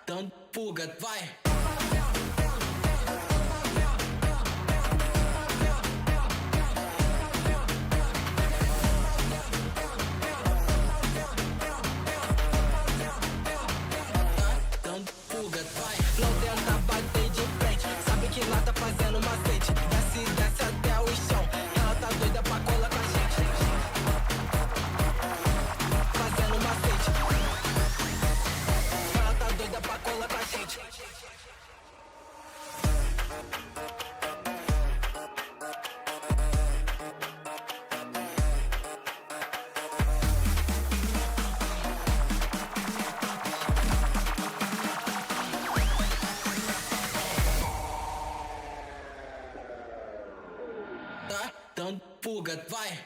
dando fuga, vai! Dando fuga, vai! Não tenta bater de frente, sabe que lá tá fazendo macete. Desce até o chão, ela tá doida pra colar com a gente. Fazendo macete. Ela tá doida pra colar com a gente. Tá dando fuga, vai!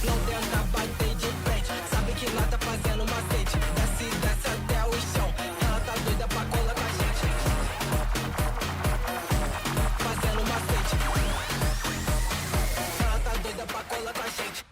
Não tenta bater de frente, sabe que lá tá fazendo macete. Desce até o chão, ela tá doida pra colar com a gente. Fazendo macete. Ela tá doida pra colar com a gente.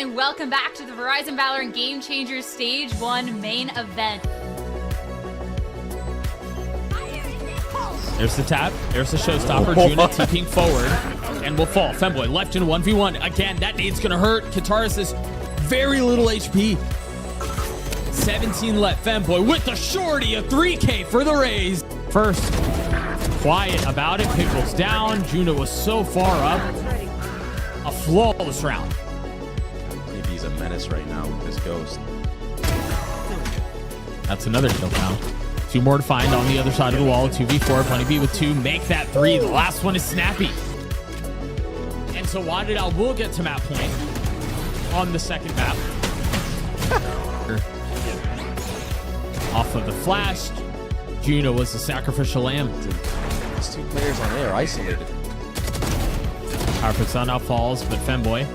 and welcome back to the Verizon Valorant Game Changers Stage 1 main event. There's the tap. There's the showstopper. Juna TPing forward and will fall. Femboy left in 1v1. Again, that nade's going to hurt. Kataris is very little HP. 17 left. Femboy with the shorty. A 3K for the Rays. First, quiet about it. Pickles down. Juna was so far up. A flawless round. Maybe he's a menace right now with this ghost. That's another kill now. 2 more to find on the other side of the wall. 2v4. Bunny B with 2. Make that 3. The last one is snappy. And so WADA will get to map point on the second map. Off of the flash. Juna was the sacrificial lamb. These 2 players on there isolated. Powerful Sun now falls, but Femboy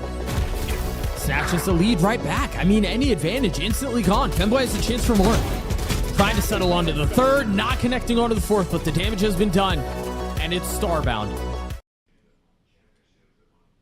snatches the lead right back. I mean, any advantage instantly gone. Femboy has a chance for more. Trying to settle onto the third, not connecting onto the fourth, but the damage has been done, and it's starbound.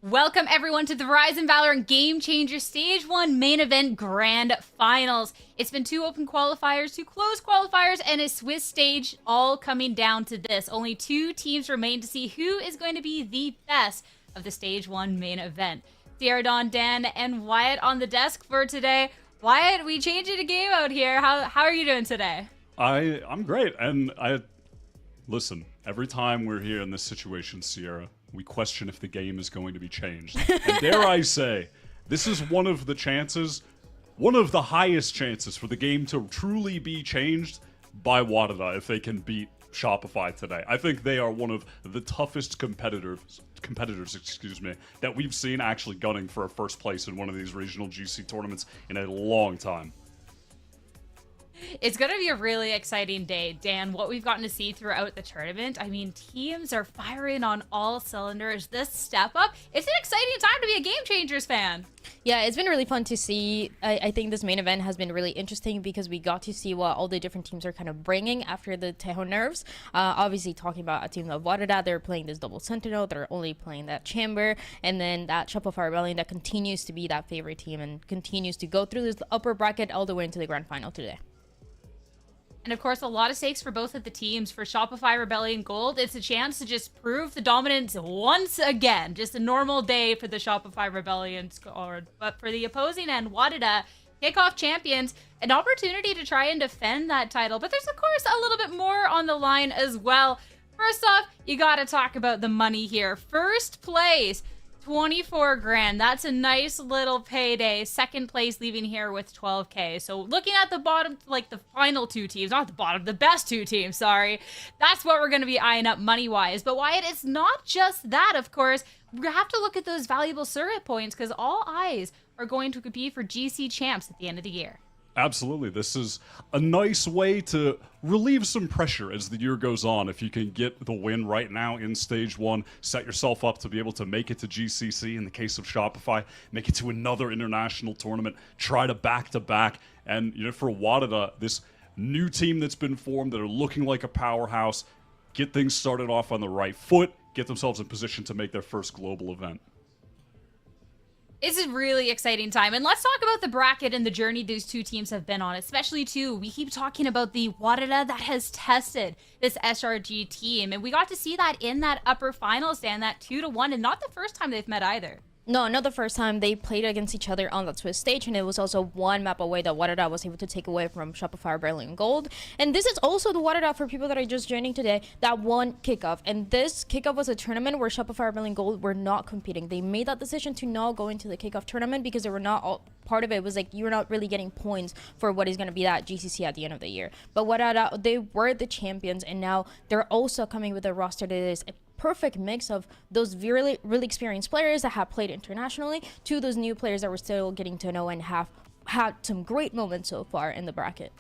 Welcome everyone to the Verizon Valorant Game Changer Stage 1 main event grand finals. It's been 2 open qualifiers, 2 closed qualifiers, and a Swiss stage all coming down to this. Only 2 teams remain to see who is going to be the best of the Stage 1 main event. Sierra Dawn, Dan, and Wyatt on the desk for today. Wyatt, we changed the game out here. How are you doing today? I'm great, and listen, every time we're here in this situation, Sierra, we question if the game is going to be changed. And dare I say, this is one of the highest chances for the game to truly be changed by WADA if they can beat Shopify today. I think they are one of the toughest competitors, that we've seen actually gunning for a first place in one of these regional GC tournaments in a long time. It's going to be a really exciting day, Dan. What we've gotten to see throughout the tournament, I mean, teams are firing on all cylinders. This step up, it's an exciting time to be a Game Changers fan. Yeah, it's been really fun to see. I think this main event has been really interesting because we got to see what all the different teams are kind of bringing after the Tejo nerfs. Obviously, talking about a team like WADA, they're playing this double Sentinel. They're only playing that Chamber. And then that Shopify Rebellion that continues to be that favorite team and continues to go through this upper bracket all the way into the grand final today. And of course, a lot of stakes for both of the teams. For Shopify Rebellion Gold, it's a chance to just prove the dominance once again. Just a normal day for the Shopify Rebellion squad. But for the opposing end, WADA, kickoff champions, an opportunity to try and defend that title. But there's, of course, a little bit more on the line as well. First off, you got to talk about the money here. First place, 24 grand. That's a nice little payday. Second place leaving here with 12K. So looking at the bottom, like the final 2 teams, not the bottom, the best 2 teams, sorry. That's what we're going to be eyeing up money-wise. But Wyatt, it's not just that, of course. We have to look at those valuable surrogate points because all eyes are going to compete for GC champs at the end of the year. Absolutely. This is a nice way to relieve some pressure as the year goes on. If you can get the win right now in Stage 1, set yourself up to be able to make it to GCC in the case of Shopify, make it to another international tournament, try to back-to-back. And for WADA, this new team that's been formed that are looking like a powerhouse, get things started off on the right foot, get themselves in position to make their first global event. It's a really exciting time. And let's talk about the bracket and the journey these 2 teams have been on, especially too. We keep talking about the WADA that has tested this SRG team. And we got to see that in that upper finals, Dan, that 2-1, and not the first time they've met either. No, not the first time. They played against each other on that Swiss stage, and it was also 1 map away that WADA was able to take away from Shopify Rebellion Gold. And this is also the WADA for people that are just joining today, that 1 kickoff. And this kickoff was a tournament where Shopify Rebellion Gold were not competing. They made that decision to not go into the kickoff tournament because they were not all part of it. It was like you're not really getting points for what is going to be that GCC at the end of the year. But WADA, they were the champions, and now they're also coming with a roster that is perfect mix of those really experienced players that have played internationally to those new players that we're still getting to know and have had some great moments so far in the bracket.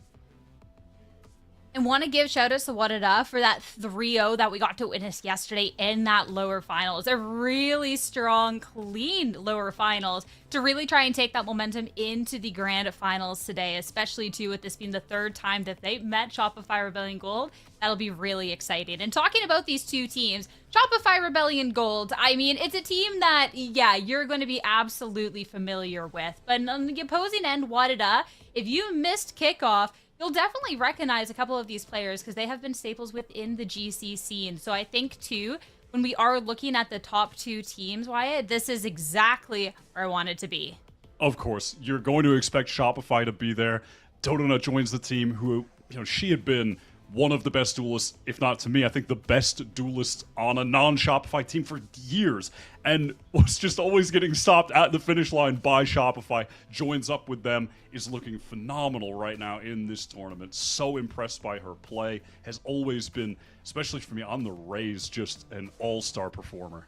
And want to give shout outs to WADA for that 3-0 that we got to witness yesterday in that lower finals. A really strong, clean lower finals to really try and take that momentum into the grand finals today, especially too with this being the third time that they met Shopify Rebellion Gold. That'll be really exciting. And talking about these two teams, Shopify Rebellion Gold, I mean, it's a team that, yeah, you're going to be absolutely familiar with. But on the opposing end, WADA, if you missed kickoff, you'll definitely recognize a couple of these players because they have been staples within the GC scene. So I think, too, when we are looking at the top two teams, Wyatt, this is exactly where I want it to be. Of course, you're going to expect Shopify to be there. Dodonut joins the team who, she had been one of the best duelists, if not to me, I think the best duelist on a non-Shopify team for years, and was just always getting stopped at the finish line by Shopify. Joins up with them, is looking phenomenal right now in this tournament. So impressed by her play. Has always been, especially for me on the Rays, just an all-star performer.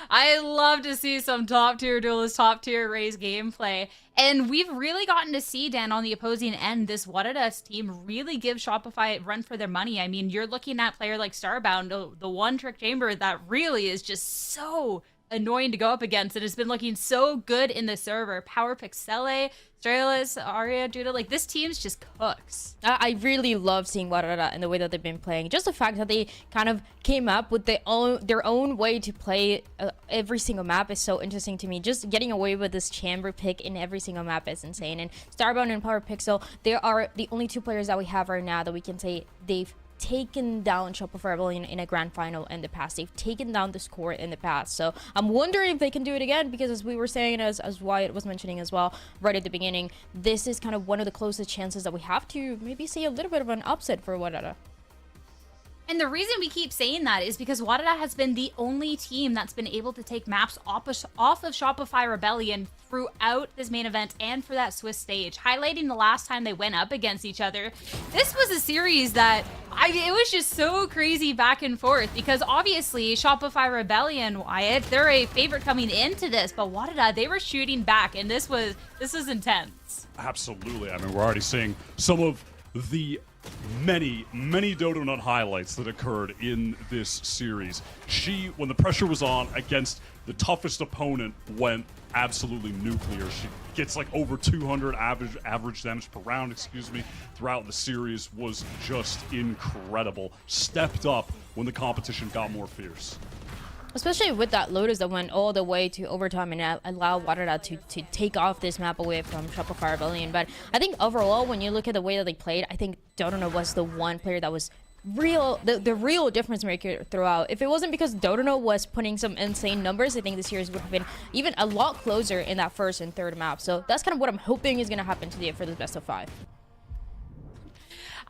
I love to see some top tier duelist, top tier Rays gameplay. And we've really gotten to see, Dan, on the opposing end, this WADA team really give Shopify a run for their money. I mean, you're looking at a player like Starbound, the one trick chamber that really is just so annoying to go up against. It has been looking so good in the server. Power Pixele, Stralis, Aria, Judah, like this team's just cooks. I really love seeing WADA and the way that they've been playing. Just the fact that they kind of came up with their own way to play every single map is so interesting to me. Just getting away with this chamber pick in every single map is insane. And Starbound and Power Pixel, they are the only two players that we have right now that we can say they've taken down Shopify Rebellion in a grand final in the past. They've taken down the score in the past. So I'm wondering if they can do it again, because as we were saying, as Wyatt was mentioning as well right at the beginning, this is kind of one of the closest chances that we have to maybe see a little bit of an upset for WADA. And the reason we keep saying that is because WADA has been the only team that's been able to take maps off of Shopify Rebellion throughout this main event and for that Swiss stage, highlighting the last time they went up against each other. This was a series that it was just so crazy back and forth, because obviously Shopify Rebellion, Wyatt, they're a favorite coming into this, but WADA, they were shooting back, and this was intense. Absolutely. I mean, we're already seeing some of the many Dodonut highlights that occurred in this series. She, when the pressure was on against the toughest opponent, went absolutely nuclear. She gets like over 200 average damage per round, throughout the series. Was just incredible. Stepped up when the competition got more fierce. Especially with that Lotus that went all the way to overtime and allowed WADA to take off this map away from Shopify Rebellion. But I think overall, when you look at the way that they played, I think Dodonut was the one player that was the real difference maker throughout. If it wasn't because Dodonut was putting some insane numbers, I think the series would have been even a lot closer in that first and third map. So that's kind of what I'm hoping is going to happen today for the best of 5.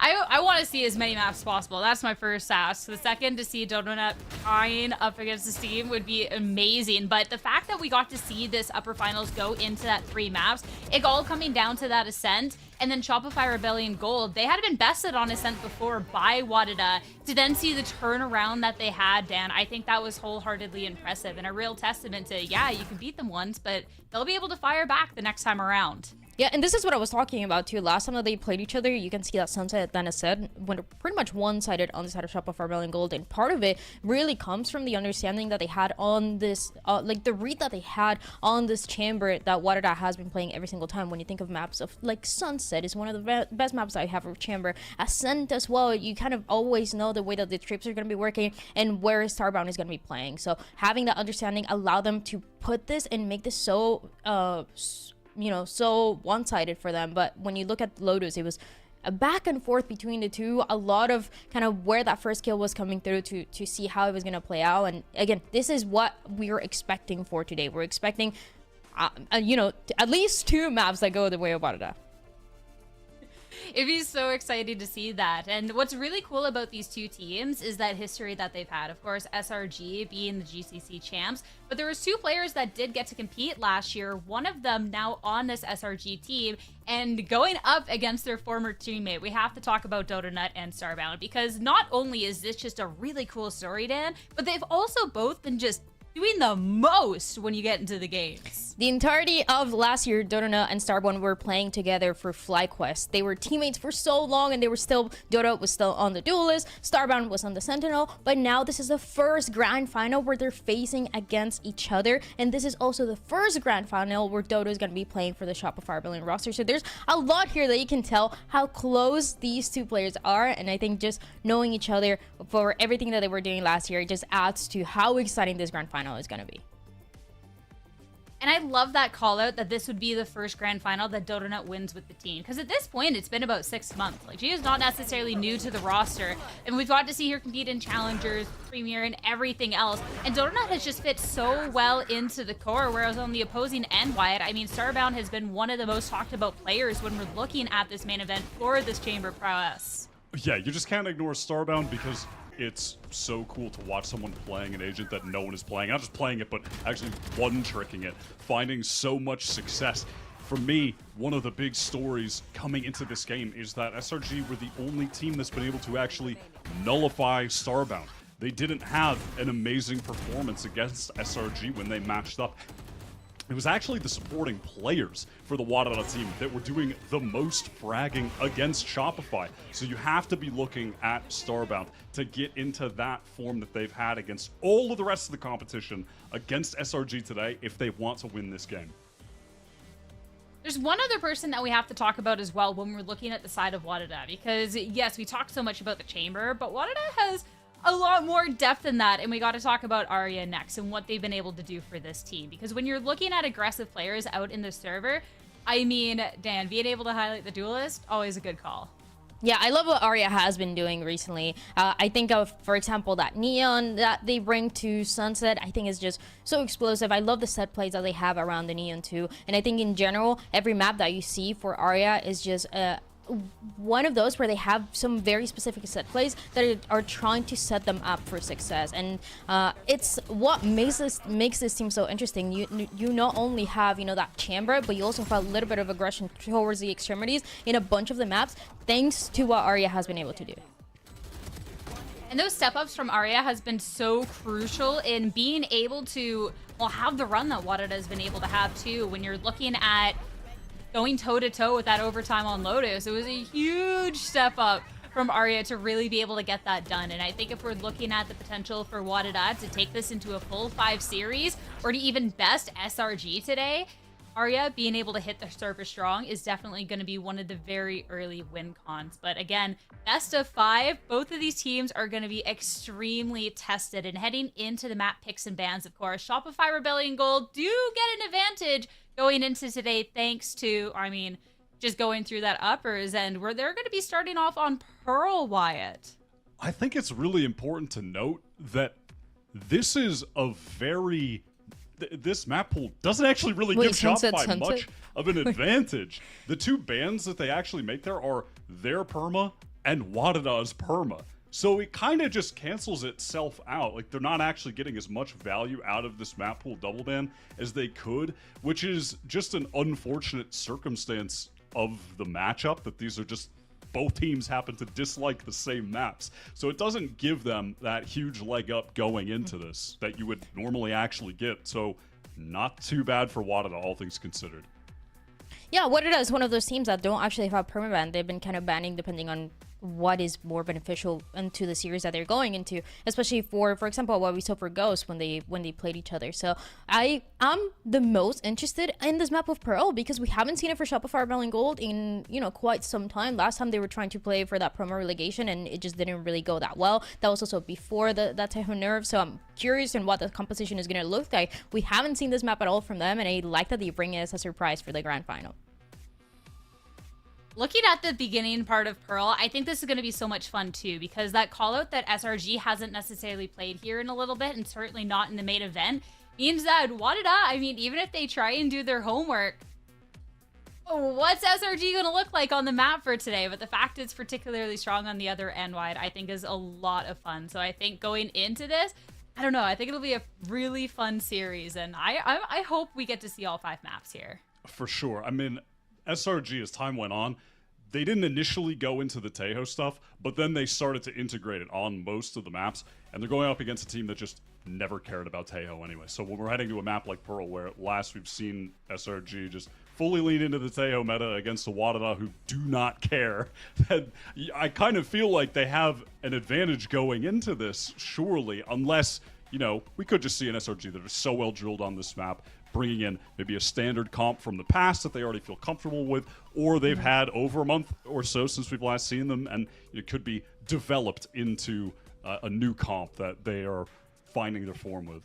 I want to see as many maps as possible. That's my first ask. The second, to see Dodonut tying up against this team would be amazing. But the fact that we got to see this upper finals go into that 3 maps, it all coming down to that Ascent, and then Shopify Rebellion Gold, they had been bested on Ascent before by WADA. To then see the turnaround that they had, Dan, I think that was wholeheartedly impressive and a real testament to, yeah, you can beat them once, but they'll be able to fire back the next time around. Yeah, and this is what I was talking about too. Last time that they played each other, you can see that Sunset, then Ascent went pretty much one-sided on the side of Shopify Rebellion Gold, and part of it really comes from the understanding that they had on this, like the read that they had on this chamber that WADA has been playing every single time. When you think of maps of like Sunset is one of the best maps I have for chamber. Ascent as well, you kind of always know the way that the trips are going to be working and where Starbound is going to be playing. So having that understanding allowed them to put this and make this so so one-sided for them. But when you look at Lotus, it was a back and forth between the two, a lot of kind of where that first kill was coming through to see how it was going to play out. And again, this is what we were expecting for today. We're expecting at least 2 maps that go the way of WADA. It'd be so exciting to see that. And what's really cool about these two teams is that history that they've had. Of course, SRG being the GCC champs, but there was 2 players that did get to compete last year. One of them now on this SRG team and going up against their former teammate. We have to talk about Dodonut and Starbound, because not only is this just a really cool story, Dan, but they've also both been just doing the most when you get into the games. The entirety of last year, Dota and Starborn were playing together for FlyQuest. They were teammates for so long, and they were still, Dota was still on the Duelist, Starbound was on the Sentinel, but now this is the first grand final where they're facing against each other, and this is also the first grand final where Dota is going to be playing for the Shopify Rebellion roster. So there's a lot here that you can tell how close these two players are, and I think just knowing each other for everything that they were doing last year just adds to how exciting this grand final is going to be. And I love that call out that this would be the first grand final that DotaNut wins with the team. Because at this point, it's been about 6 months. Like, she is not necessarily new to the roster. And we've got to see her compete in Challengers, Premier, and everything else. And DotaNut has just fit so well into the core. Whereas on the opposing end, Wyatt, I mean, Starbound has been one of the most talked about players when we're looking at this main event for this Chamber prowess. Yeah, you just can't ignore Starbound because it's so cool to watch someone playing an agent that no one is playing. Not just playing it, but actually one-tricking it, finding so much success. For me, one of the big stories coming into this game is that SRG were the only team that's been able to actually nullify Starbound. They didn't have an amazing performance against SRG when they matched up. It was actually the supporting players for the WADA team that were doing the most fragging against Shopify. So you have to be looking at Starbound to get into that form that they've had against all of the rest of the competition against SRG today if they want to win this game. There's one other person that we have to talk about as well when we're looking at the side of WADA, because yes, we talked so much about the Chamber, but WADA has a lot more depth than that, and we got to talk about Arya next and what they've been able to do for this team. Because when you're looking at aggressive players out in the server, I mean, Dan, being able to highlight the Duelist, always a good call. Yeah, I love what Arya has been doing recently. I think of, for example, that Neon that they bring to Sunset. I think is just so explosive. I love the set plays that they have around the Neon too. And I think in general, every map that you see for Arya is just one of those where they have some very specific set plays that are trying to set them up for success, and it's what makes this team so interesting. You not only have, you know, that chamber, but you also have a little bit of aggression towards the extremities in a bunch of the maps, thanks to what Arya has been able to do. And those step-ups from Arya has been so crucial in being able to, well, have the run that WADA has been able to have too. When you're looking at going toe-to-toe with that overtime on Lotus, it was a huge step up from Arya to really be able to get that done. And I think if we're looking at the potential for WADA to take this into a full 5 series, or to even best SRG today, Arya being able to hit the server strong is definitely going to be one of the very early win cons. But again, best of 5, both of these teams are going to be extremely tested. And heading into the map picks and bans, of course, Shopify Rebellion Gold do get an advantage going into today, thanks to, I mean, just going through that uppers, and where they're going to be starting off on Pearl, Wyatt. I think it's really important to note that this is a very... This map pool doesn't actually really give Shopify much of an advantage. The two bans that they actually make there are their perma and WADA's perma. So it kind of just cancels itself out. Like, they're not actually getting as much value out of this map pool double ban as they could, which is just an unfortunate circumstance of the matchup, that these are just, both teams happen to dislike the same maps. So it doesn't give them that huge leg up going into this that you would normally actually get. So not too bad for WADA, all things considered. Yeah, WADA is one of those teams that don't actually have permaban. They've been kind of banning depending on what is more beneficial into the series that they're going into, especially for example, what we saw for Ghost when they played each other. So I am the most interested in this map of Pearl because we haven't seen it for Shopify Rebellion Gold in, you know, quite some time. Last time they were trying to play for that promo relegation and it just didn't really go that well. That was also before that type of nerve. So I'm curious in what the composition is going to look like. We haven't seen this map at all from them, and I like that they bring it as a surprise for the grand final. Looking at the beginning part of Pearl, I think this is going to be so much fun too, because that call out that SRG hasn't necessarily played here in a little bit, and certainly not in the main event, means that WADA, I mean, even if they try and do their homework, what's SRG going to look like on the map for today? But the fact it's particularly strong on the other end wide, I think is a lot of fun. So I think going into this, I don't know, I think it'll be a really fun series, and I hope we get to see all 5 maps here. For sure. I mean, SRG, as time went on, they didn't initially go into the Tejo stuff, but then they started to integrate it on most of the maps, and they're going up against a team that just never cared about Tejo anyway. So when we're heading to a map like Pearl, where last we've seen SRG just fully lean into the Tejo meta against the WADA who do not care, that I kind of feel like they have an advantage going into this, surely, unless, you know, we could just see an SRG that is so well drilled on this map, bringing in maybe a standard comp from the past that they already feel comfortable with, or they've had over a month or so since we've last seen them, and it could be developed into a new comp that they are finding their form with.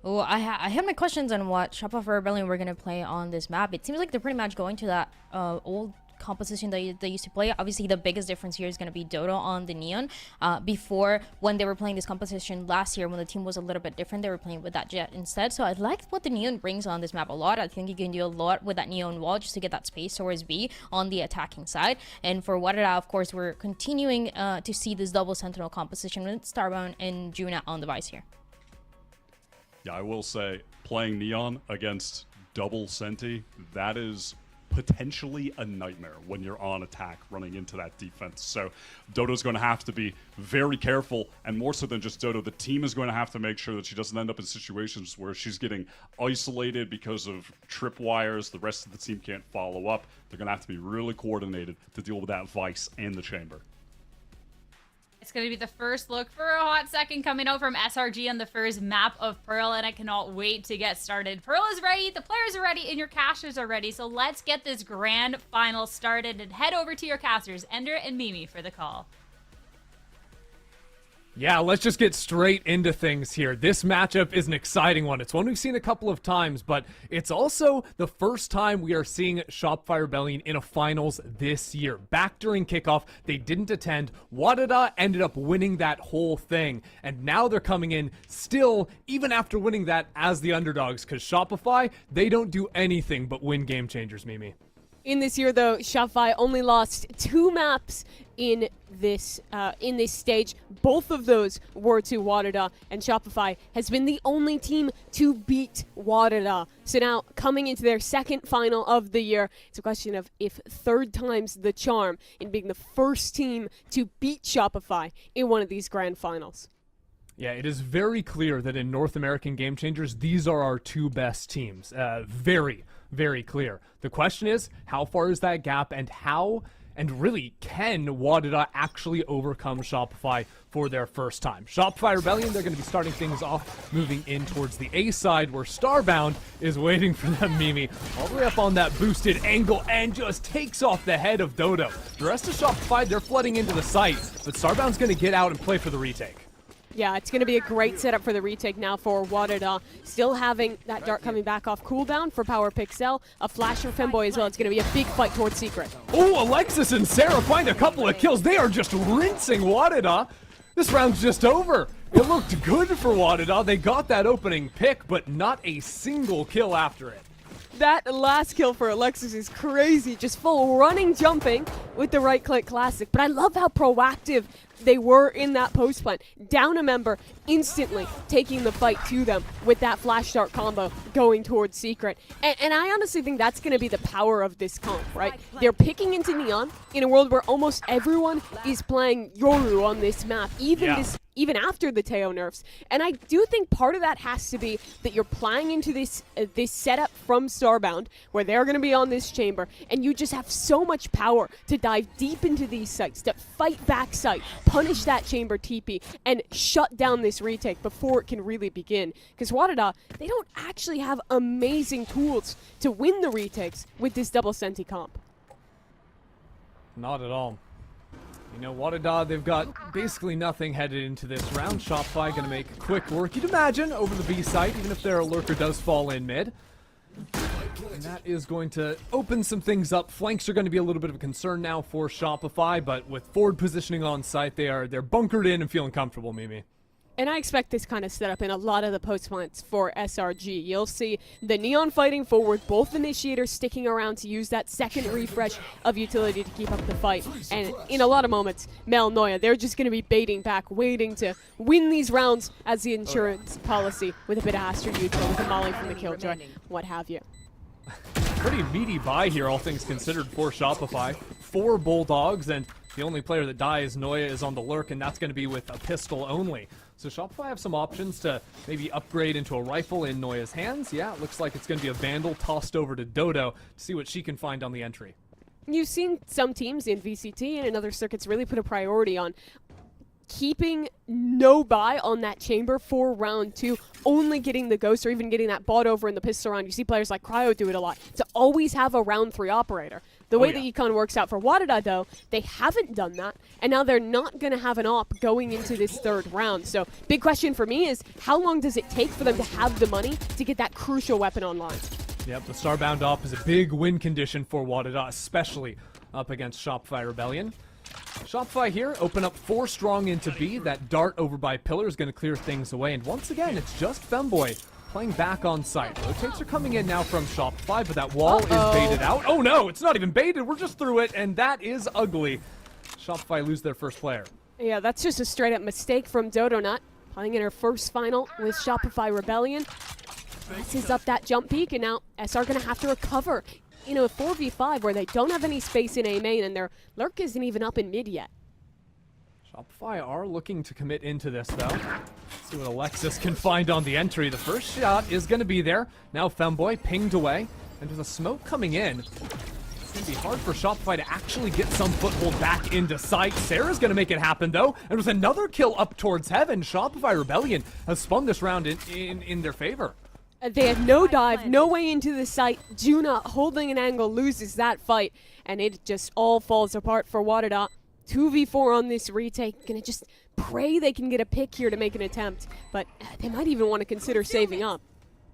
Oh, I have my questions on what Shopify Rebellion we're going to play on this map. It seems like they're pretty much going to that old composition that they used to play. Obviously, the biggest difference here is going to be Dodo on the Neon. Before, when they were playing this composition last year, when the team was a little bit different, they were playing with that Jet instead. So I like what the Neon brings on this map a lot. I think you can do a lot with that Neon wall just to get that space towards B on the attacking side. And for WADA, of course, we're continuing to see this double Sentinel composition with Starbound and Juna on the Vice here. Yeah, I will say, playing Neon against double Senti, that is potentially a nightmare when you're on attack running into that defense. So Dodo's going to have to be very careful, and more so than just Dodo, the team is going to have to make sure that she doesn't end up in situations where she's getting isolated because of tripwires, the rest of the team can't follow up. They're going to have to be really coordinated to deal with that Vice and the Chamber. It's going to be the first look for a hot second coming out from SRG on the first map of Pearl, and I cannot wait to get started. Pearl is ready, the players are ready, and your casters are ready, so let's get this grand final started and head over to your casters, Ender and Mimi, for the call. Yeah, let's just get straight into things here. This matchup is an exciting one. It's one we've seen a couple of times, but it's also the first time we are seeing Shopify Rebellion in a finals this year. Back during kickoff, they didn't attend. WADA ended up winning that whole thing, and now they're coming in still, even after winning that, as the underdogs, because Shopify, they don't do anything but win game changers, Mimi. In this year, though, Shopify only lost 2 maps in this stage. Both of those were to WADA, and Shopify has been the only team to beat WADA. So now, coming into their second final of the year, it's a question of if third time's the charm in being the first team to beat Shopify in one of these grand finals. Yeah, it is very clear that in North American Game Changers, these are our 2 best teams. Very, very clear. The question is, how far is that gap, and how, and really, can WADA actually overcome Shopify for their first time? Shopify Rebellion, they're going to be starting things off, moving in towards the A side, where Starbound is waiting for them, Mimi, all the way up on that boosted angle, and just takes off the head of Dodo. The rest of Shopify, they're flooding into the site, but Starbound's going to get out and play for the retake. Yeah, it's going to be a great setup for the retake now for WADA. Still having that dart coming back off cooldown for Power Pixel. A flash for Femboy as well. It's going to be a big fight towards Secret. Oh, Alexis and Sarah find a couple of kills. They are just rinsing WADA. This round's just over. It looked good for WADA. They got that opening pick, but not a single kill after it. That last kill for Alexis is crazy. Just full running, jumping with the right-click classic. But I love how proactive they were in that post plant. Down a member, instantly taking the fight to them with that flash start combo going towards Secret. And I honestly think that's going to be the power of this comp, right? They're picking into Neon in a world where almost everyone is playing Yoru on this map, even after the Teo nerfs. And I do think part of that has to be that you're playing into this setup from Starbound, where they're going to be on this chamber, and you just have so much power to dive deep into these sites, to fight back site, punish that chamber TP, and shut down this retake before it can really begin. Because WADA, they don't actually have amazing tools to win the retakes with this double Senti comp. Not at all. You know, WADA, they've got basically nothing headed into this round. Shopify going to make quick work, you'd imagine, over the B site, even if their lurker does fall in mid. And that is going to open some things up. Flanks are going to be a little bit of a concern now for Shopify, but with forward positioning on site, they're bunkered in and feeling comfortable, Mimi. And I expect this kind of setup in a lot of the post plants for SRG. You'll see the Neon fighting forward, both initiators sticking around to use that second refresh of utility to keep up the fight. And in a lot of moments, Mel Noya, they're just going to be baiting back, waiting to win these rounds as the insurance policy with a bit of Astra util, with a molly from the Killjoy, what have you. Pretty meaty buy here, all things considered, for Shopify. 4 Bulldogs, and the only player that dies, Noya, is on the lurk, and that's going to be with a pistol only. So Shopify have some options to maybe upgrade into a rifle in Noya's hands. Yeah, it looks like it's going to be a Vandal tossed over to Dodo to see what she can find on the entry. You've seen some teams in VCT and in other circuits really put a priority on keeping no buy on that chamber for round 2, only getting the ghost or even getting that bot over in the pistol round. You see players like Cryo do it a lot, to always have a round 3 operator. The way the econ works out for WADA, though, they haven't done that, and now they're not going to have an op going into this 3rd round. So big question for me is, how long does it take for them to have the money to get that crucial weapon online? Yep, the Starbound op is a big win condition for WADA, especially up against Shopify Rebellion. Shopify here, open up 4 strong into B. That dart over by Pillar is going to clear things away. And once again, it's just Femboy playing back on site. Rotates are coming in now from Shopify, but that wall is baited out. Oh no, it's not even baited. We're just through it, and that is ugly. Shopify lose their first player. Yeah, that's just a straight-up mistake from Dodonut, playing in her first final with Shopify Rebellion. Messes up that jump peak, and now SR going to have to recover in a 4v5 where they don't have any space in A main, and their lurk isn't even up in mid yet. Shopify are looking to commit into this, though. Let's see what Alexis can find on the entry. The first shot is going to be there. Now Femboy pinged away, and with a smoke coming in, it's going to be hard for Shopify to actually get some foothold back into sight. Sarah's going to make it happen, though, and with another kill up towards heaven, Shopify Rebellion has spun this round in their favor. They had no dive, no way into the site. Juna holding an angle loses that fight, and it just all falls apart for WADA. 2v4 on this retake. Gonna just pray they can get a pick here to make an attempt, but they might even want to consider saving up.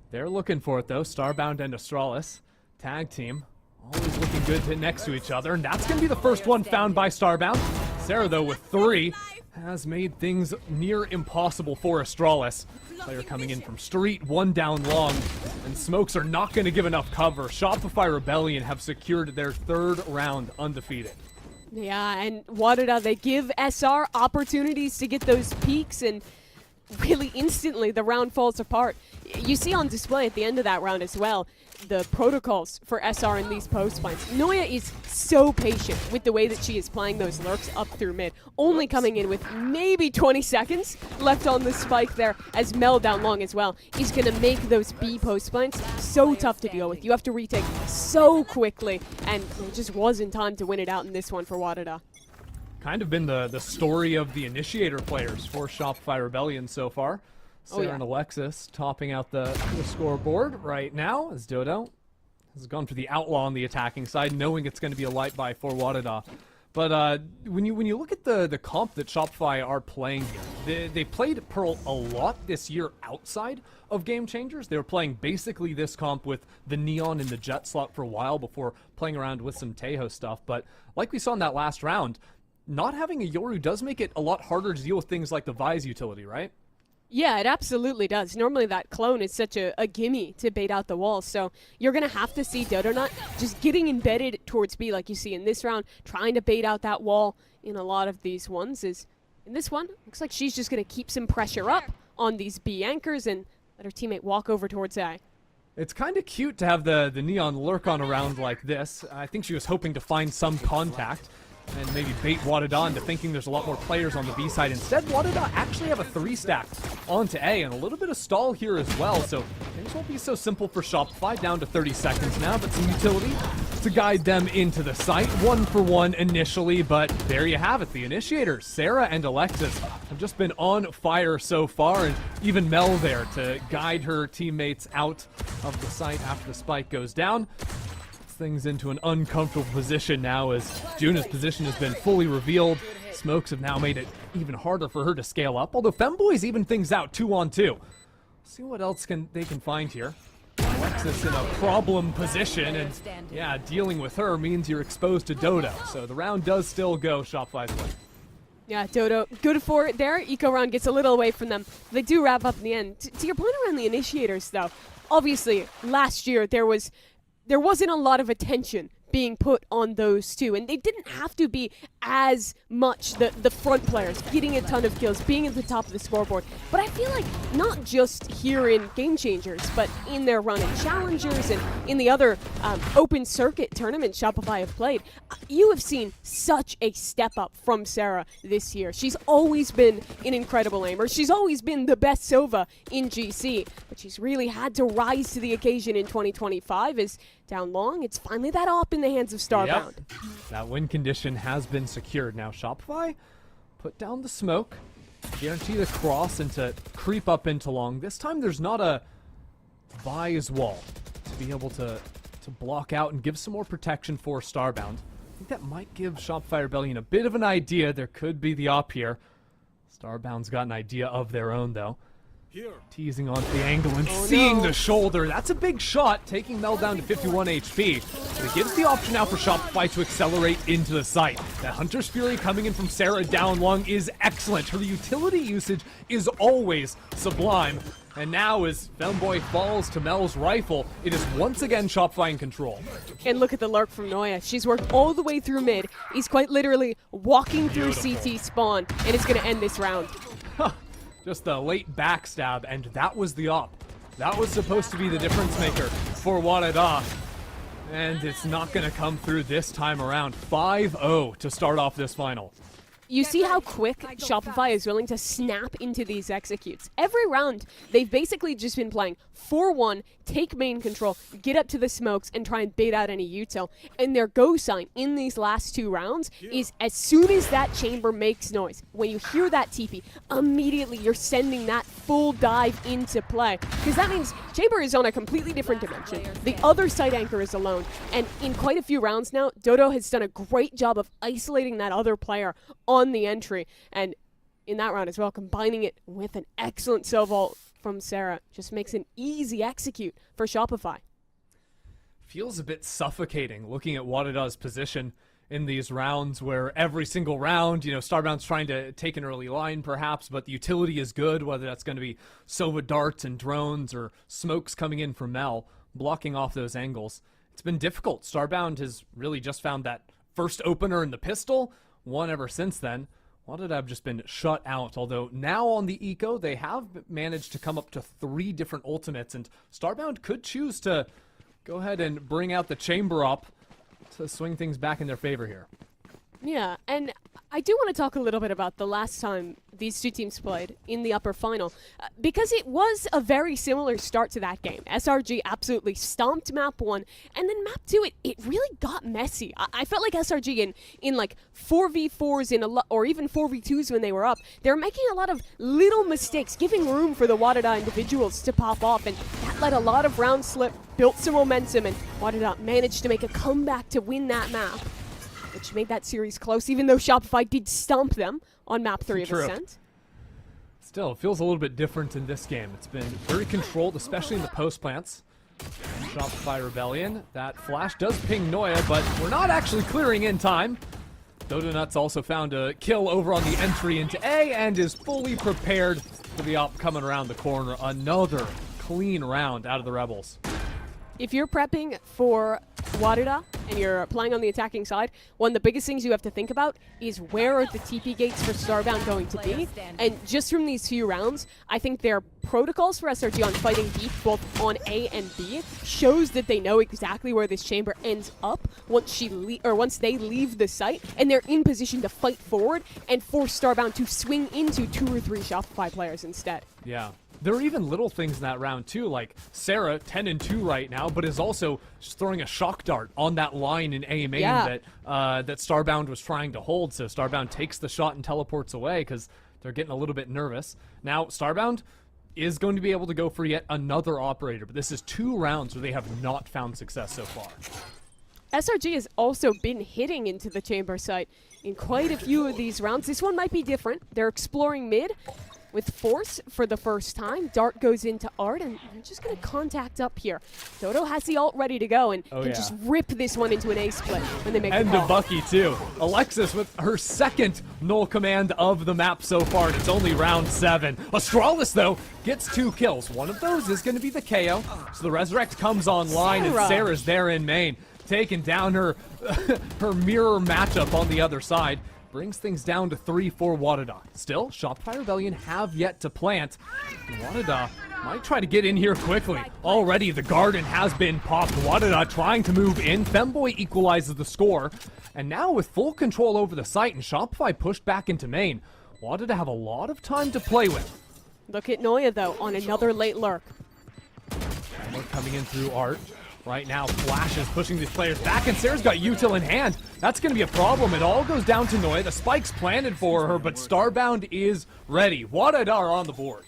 They're looking for it, though. Starbound and Astralis. Tag team. Always looking good next to each other, and that's going to be the first one found by Starbound. Sarah, though, with 3, has made things near impossible for Astralis. Player coming in from street, 1 down long, and smokes are not going to give enough cover. Shopify Rebellion have secured their 3rd round undefeated. Yeah, and WADA, they give SR opportunities to get those peaks, and really instantly the round falls apart. You see on display at the end of that round as well, the protocols for SR in these post fights. Noya is so patient with the way that she is playing those lurks up through mid, only coming in with maybe 20 seconds left on the spike there, as Mel down long as well is going to make those B post fights so tough to deal with. You have to retake so quickly, and it just wasn't time to win it out in this one for WADA. Kind of been the story of the initiator players for Shopify Rebellion so far. Sarah and Alexis topping out the scoreboard right now, as Dodo has gone for the outlaw on the attacking side, knowing it's going to be a light buy for WADA. But when you look at the comp that Shopify are playing here, they played Pearl a lot this year outside of Game Changers. They were playing basically this comp with the Neon and the Jet slot for a while before playing around with some Tejo stuff. But like we saw in that last round, not having a Yoru does make it a lot harder to deal with things like the Vise utility, right? Yeah, it absolutely does. Normally that clone is such a gimme to bait out the walls, so you're going to have to see Dodonut just getting embedded towards B like you see in this round, trying to bait out that wall in a lot of these ones. In this one, looks like she's just going to keep some pressure up on these B anchors and let her teammate walk over towards A. It's kind of cute to have the Neon lurk on a round like this. I think she was hoping to find some contact and maybe bait WADA into thinking there's a lot more players on the B side. Instead, WADA actually have a 3-stack onto A, and a little bit of stall here as well, so things won't be so simple for Shopify. Down to 30 seconds now, but some utility to guide them into the site. 1 for 1 initially, but there you have it. The initiators, Sarah and Alexis, have just been on fire so far, and even Mel there to guide her teammates out of the site after the spike goes down. Things into an uncomfortable position now as Juna's position has been fully revealed. Smokes have now made it even harder for her to scale up, although Femboys even things out 2-on-2. See what else they can find here. Alexis in a problem position, and yeah, dealing with her means you're exposed to Dodo, so the round does still go Shopify's way. Yeah, Dodo, good for it there. Eco round gets a little away from them. They do wrap up in the end. To your point around the initiators, though, obviously last year there wasn't a lot of attention being put on those two. And they didn't have to be as much the front players, getting a ton of kills, being at the top of the scoreboard. But I feel like not just here in Game Changers, but in their run in Challengers and in the other open circuit tournaments Shopify have played, you have seen such a step up from Sarah this year. She's always been an incredible aimer. She's always been the best Sova in GC, but she's really had to rise to the occasion in 2025 as down long, it's finally that op in the hands of Starbound. Yep. That win condition has been secured. Now Shopify, put down the smoke, guarantee the cross and to creep up into long. This time there's not a Vi's wall to be able to block out and give some more protection for Starbound. I think that might give Shopify Rebellion a bit of an idea. There could be the op here. Starbound's got an idea of their own though. Teasing onto the angle and seeing the shoulder. That's a big shot, taking Mel down to 51 HP. But it gives the option now for Shopify to accelerate into the site. That Hunter's Fury coming in from Sarah down long is excellent. Her utility usage is always sublime. And now as Femboy falls to Mel's rifle, it is once again Shopify in control. And look at the lurk from Noya. She's worked all the way through mid. He's quite literally walking through CT spawn, and it's going to end this round. Just a late backstab, and that was the op. That was supposed to be the difference maker for WADA. And it's not going to come through this time around. 5-0 to start off this final. You see how quick Shopify is willing to snap into these executes. Every round, they've basically just been playing 4-1, take main control, get up to the smokes, and try and bait out any util. And their go sign in these last two rounds is as soon as that chamber makes noise, when you hear that TP, immediately you're sending that full dive into play. Because that means chamber is on a completely different dimension. The other side anchor is alone. And in quite a few rounds now, Dodo has done a great job of isolating that other player on the entry, and in that round as well, combining it with an excellent Sovault from Sarah just makes an easy execute for Shopify. Feels a bit suffocating looking at WADA's position in these rounds where every single round, you know, Starbound's trying to take an early line perhaps, but the utility is good, whether that's going to be Sova darts and drones or smokes coming in from Mel, blocking off those angles. It's been difficult. Starbound has really just found that first opener in the pistol, one ever since then. WADA have just been shut out, although now on the eco, they have managed to come up to 3 different ultimates, and Starbound could choose to go ahead and bring out the chamber up to swing things back in their favor here. Yeah, and I do want to talk a little bit about the last time these two teams played in the upper final, because it was a very similar start to that game. SRG absolutely stomped map 1, and then map 2, it really got messy. I felt like SRG in like 4v4s or even 4v2s when they were up, they were making a lot of little mistakes, giving room for the WADA individuals to pop off, and that let a lot of round slip, built some momentum, and WADA managed to make a comeback to win that map, which made that series close, even though Shopify did stomp them on map 3 of Ascent. Still, it feels a little bit different in this game. It's been very controlled, especially in the post plants. Shopify Rebellion. That flash does ping Noya, but we're not actually clearing in time. Dodo Nuts also found a kill over on the entry into A and is fully prepared for the op coming around the corner. Another clean round out of the Rebels. If you're prepping for WADA and you're playing on the attacking side, one of the biggest things you have to think about is where are the TP gates for Starbound going to be? And just from these few rounds, I think their protocols for SRG on fighting deep, both on A and B, shows that they know exactly where this chamber ends up once they leave the site, and they're in position to fight forward and force Starbound to swing into 2 or 3 Shopify players instead. Yeah. There are even little things in that round too, like Sarah 10-2 right now, but is also just throwing a shock dart on that line in A main that Starbound was trying to hold. So Starbound takes the shot and teleports away because they're getting a little bit nervous. Now Starbound is going to be able to go for yet another operator, but this is 2 rounds where they have not found success so far. SRG has also been hitting into the chamber site in quite a few of these rounds. This one might be different. They're exploring mid with Force for the first time. Dart goes into Art, and they're just going to contact up here. Dodo has the ult ready to go, and can just rip this one into an A split when they make the call. And to Bucky, too. Alexis with her second null command of the map so far, and it's only round 7. Astralis, though, gets 2 kills. One of those is going to be the KO, so the Resurrect comes online, and Sarah's there in main. taking down her her mirror matchup on the other side. Brings things down to 3 for WADA. Still, Shopify Rebellion have yet to plant. WADA might try to get in here quickly. Already the garden has been popped. WADA trying to move in. Femboy equalizes the score. And now with full control over the site and Shopify pushed back into main, WADA have a lot of time to play with. Look at Noya, though, on another late lurk. And we're coming in through Art. Right now, Flash is pushing these players back, and Sarah's got util in hand. That's going to be a problem. It all goes down to Noya. The spike's planted for her, but Starbound is ready. WADA are on the board.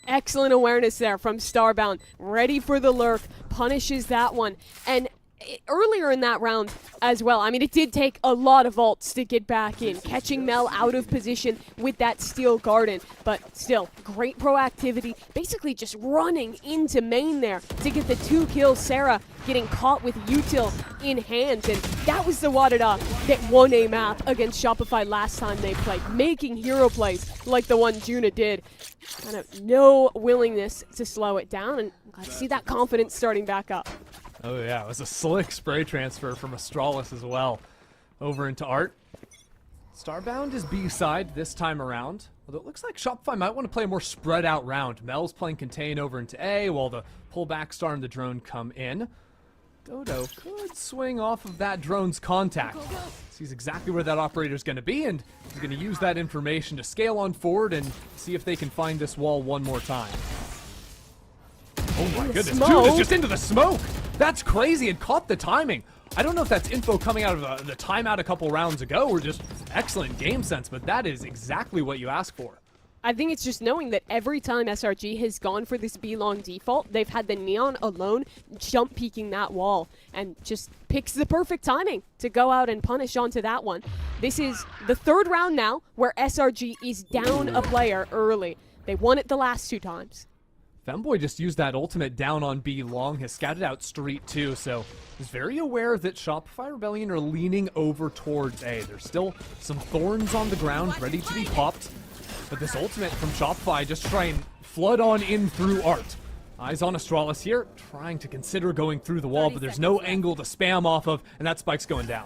Excellent awareness there from Starbound. Ready for the lurk. Punishes that one. And earlier in that round as well, I mean, it did take a lot of ults to get back in, catching Mel out of position with that steel garden, but still, great proactivity, basically just running into main there to get the 2 kills. Sarah getting caught with util in hand, and that was the WADA that won a map against Shopify last time they played, making hero plays like the one Juna did. Kind of no willingness to slow it down, and I see that confidence starting back up. Oh yeah, it was a slick spray transfer from Astralis as well over into Art. Starbound is B side this time around, although it looks like Shopify might want to play a more spread out round. Mel's playing contain over into A while the pullback star and the drone come in. Dodo could swing off of that drone's contact. Sees exactly where that operator's going to be, and he's going to use that information to scale on forward and see if they can find this wall one more time. Oh my goodness, dude is just into the smoke! That's crazy, and caught the timing. I don't know if that's info coming out of the timeout a couple rounds ago or just excellent game sense, but that is exactly what you ask for. I think it's just knowing that every time SRG has gone for this B-long default, they've had the Neon alone jump peeking that wall and just picks the perfect timing to go out and punish onto that one. This is the 3rd round now where SRG is down a player early. They won it the last 2 times. Femboy just used that ultimate down on B long, has scouted out Street too, so is very aware that Shopify Rebellion are leaning over towards A. There's still some thorns on the ground ready to be popped, but this ultimate from Shopify just try and flood on in through Art. Eyes on Astralis here, trying to consider going through the wall, but there's no angle to spam off of, and that spike's going down.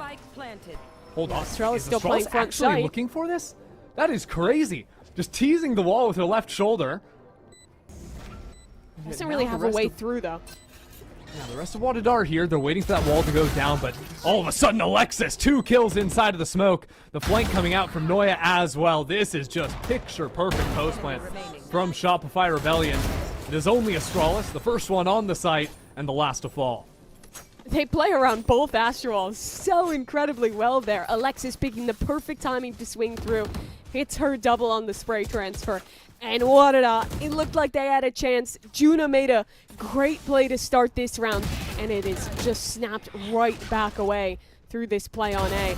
Hold on, Astralis is still playing front actually side. looking for this? That is crazy. Just teasing the wall with her left shoulder. Doesn't really have a way through, though. Yeah, the rest of WADA are here. They're waiting for that wall to go down, but all of a sudden, Alexis, 2 kills inside of the smoke. The flank coming out from Noya as well. This is just picture-perfect post-plant from Shopify Rebellion. It is only Astralis, the first one on the site, and the last to fall. They play around both Astrals so incredibly well there. Alexis picking the perfect timing to swing through. Hits her double on the spray transfer. And WADA, it looked like they had a chance. Juna made a great play to start this round, and it is just snapped right back away through this play on A.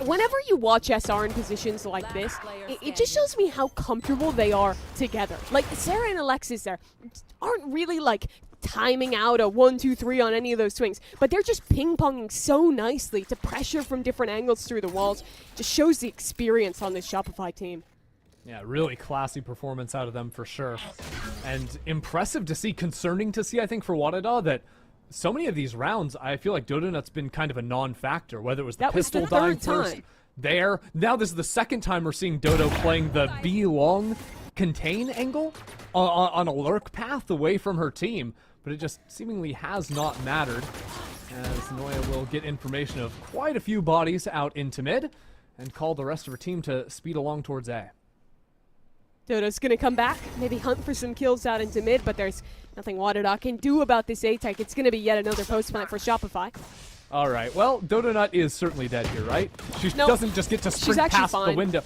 Whenever you watch SR in positions like this, it just shows me how comfortable they are together. Like, Sarah and Alexis there aren't really, like, timing out a 1, 2, 3 on any of those swings, but they're just ping-ponging so nicely to pressure from different angles through the walls. Just shows the experience on this Shopify team. Yeah, really classy performance out of them for sure. And impressive to see, concerning to see, I think, for WADA, that so many of these rounds, I feel like Dodonut's been kind of a non-factor, whether it was the pistol dying first there. Now this is the 2nd time we're seeing Dodo playing the B-long contain angle on a lurk path away from her team, but it just seemingly has not mattered, as Noya will get information of quite a few bodies out into mid and call the rest of her team to speed along towards A. Dodo's going to come back, maybe hunt for some kills out into mid, but there's nothing WADA can do about this A-Tech. It's going to be yet another post plant for Shopify. All right, well, Dodonut is certainly dead here, right? She doesn't just get to sprint past the window.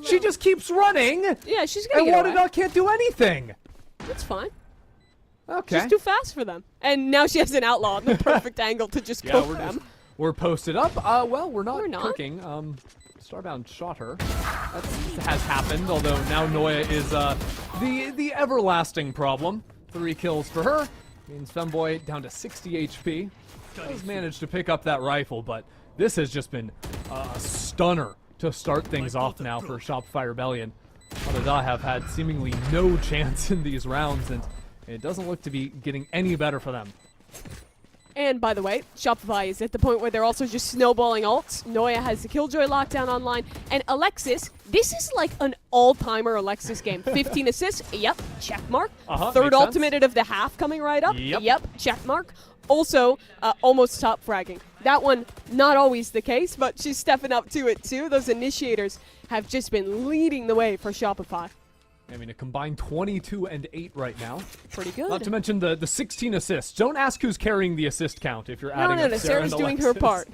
She just keeps running! Yeah, she's going to get away. And WADA can't do anything! That's fine. Okay. She's too fast for them. And now she has an outlaw on the perfect angle to just cook them. We're posted up. Well, we're not cooking. Starbound shot her. That has happened, although now Noya is the everlasting problem. 3 kills for her. Means Femboy down to 60 HP. Does manage to pick up that rifle, but this has just been a stunner to start things off now for Shopify Rebellion. WADA have had seemingly no chance in these rounds, and it doesn't look to be getting any better for them. And by the way, Shopify is at the point where they're also just snowballing ults. Noya has the Killjoy lockdown online. And Alexis, this is like an all-timer Alexis game. 15 assists, yep, check mark. Third makes ultimate of the half coming right up, Yep. check mark. Also, almost top fragging. That one, not always the case, but she's stepping up to it too. Those initiators have just been leading the way for Shopify. I mean, a combined 22 and 8 right now. Pretty good. Not to mention the 16 assists. Don't ask who's carrying the assist count if you're adding up Sarah Sarah's and doing her Alexis. part.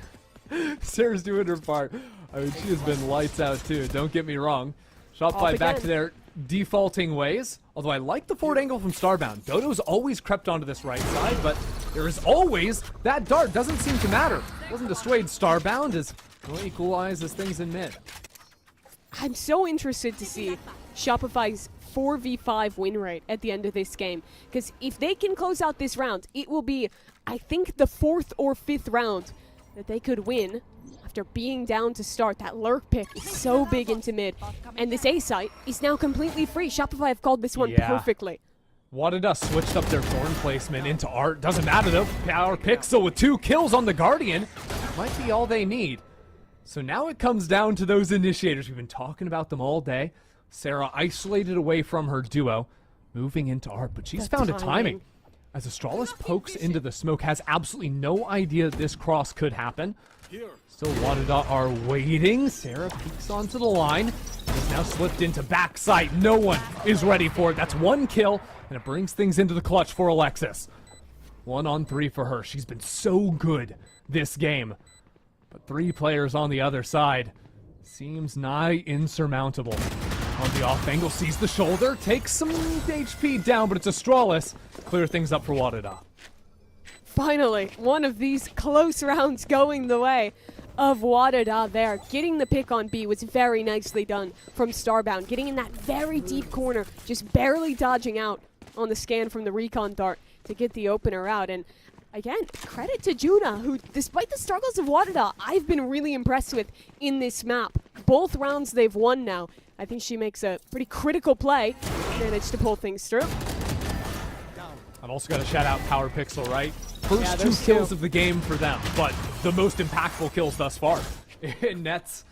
Sarah's doing her part. I mean, she has been lights out too. Don't get me wrong. Shopify back to their defaulting ways. Although I like the forward angle from Starbound. Dodo's always crept onto this right side, but there is always that dart. Doesn't seem to matter. Doesn't dissuade Starbound as equalizes things in mid. I'm so interested to see Shopify's 4v5 win rate at the end of this game. Because if they can close out this round, it will be, I think, the 4th or 5th round that they could win after being down to start. That lurk pick is so big into mid. And this A site is now completely free. Shopify have called this one perfectly. WADA switched up their thorn placement into art. Doesn't matter though. Power Pixel with 2 kills on the Guardian. Might be all they need. So now it comes down to those initiators. We've been talking about them all day. Sarah isolated away from her duo, moving into art, but she's found a timing. As Astralis pokes into the smoke, has absolutely no idea this cross could happen. Still WADA are waiting. Sarah peeks onto the line. Is now slipped into backside. No one is ready for it. That's 1 kill, and it brings things into the clutch for Alexis. 1 on 3 for her. She's been so good this game. But 3 players on the other side seems nigh insurmountable. On the off angle, sees the shoulder, takes some HP down, but it's Astralis. Clear things up for WADA. Finally, one of these close rounds going the way of WADA there. Getting the pick on B was very nicely done from Starbound. Getting in that very deep corner, just barely dodging out on the scan from the recon dart to get the opener out. And again, credit to Juna, who, despite the struggles of WADA, I've been really impressed with in this map. Both rounds they've won now. I think she makes a pretty critical play. Managed to pull things through. I've also got to shout out Power Pixel, right? First 2 kills of the game for them, but the most impactful kills thus far. It nets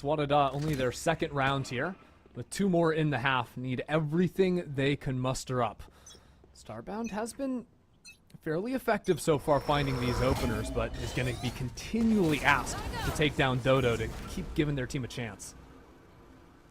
WADA only their 2nd round here, with 2 more in the half. Need everything they can muster up. Starbound has been fairly effective so far finding these openers, but is going to be continually asked to take down Dodo to keep giving their team a chance.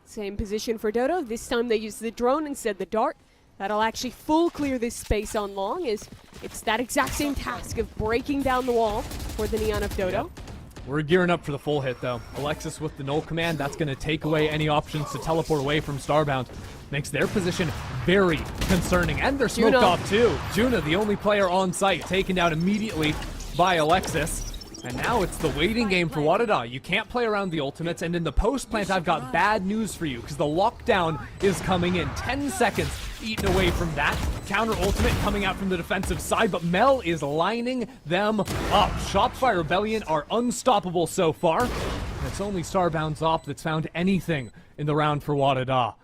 Same position for Dodo. This time they use the drone instead the dart. That'll actually full clear this space on long, as it's that exact same task of breaking down the wall for the Neon of Dodo. Yep. We're gearing up for the full hit though. Alexis with the null command, that's going to take away any options to teleport away from Starbound. Makes their position very concerning, and they're smoked off too. Juna, the only player on site, taken down immediately by Alexis. And now it's the waiting game for WADA. You can't play around the ultimates, and in the post plant, I've got bad news for you, because the lockdown is coming in. 10 seconds eaten away from that. Counter ultimate coming out from the defensive side, but Mel is lining them up. Shopify Rebellion are unstoppable so far. And it's only Starbound's op that's found anything in the round for WADA.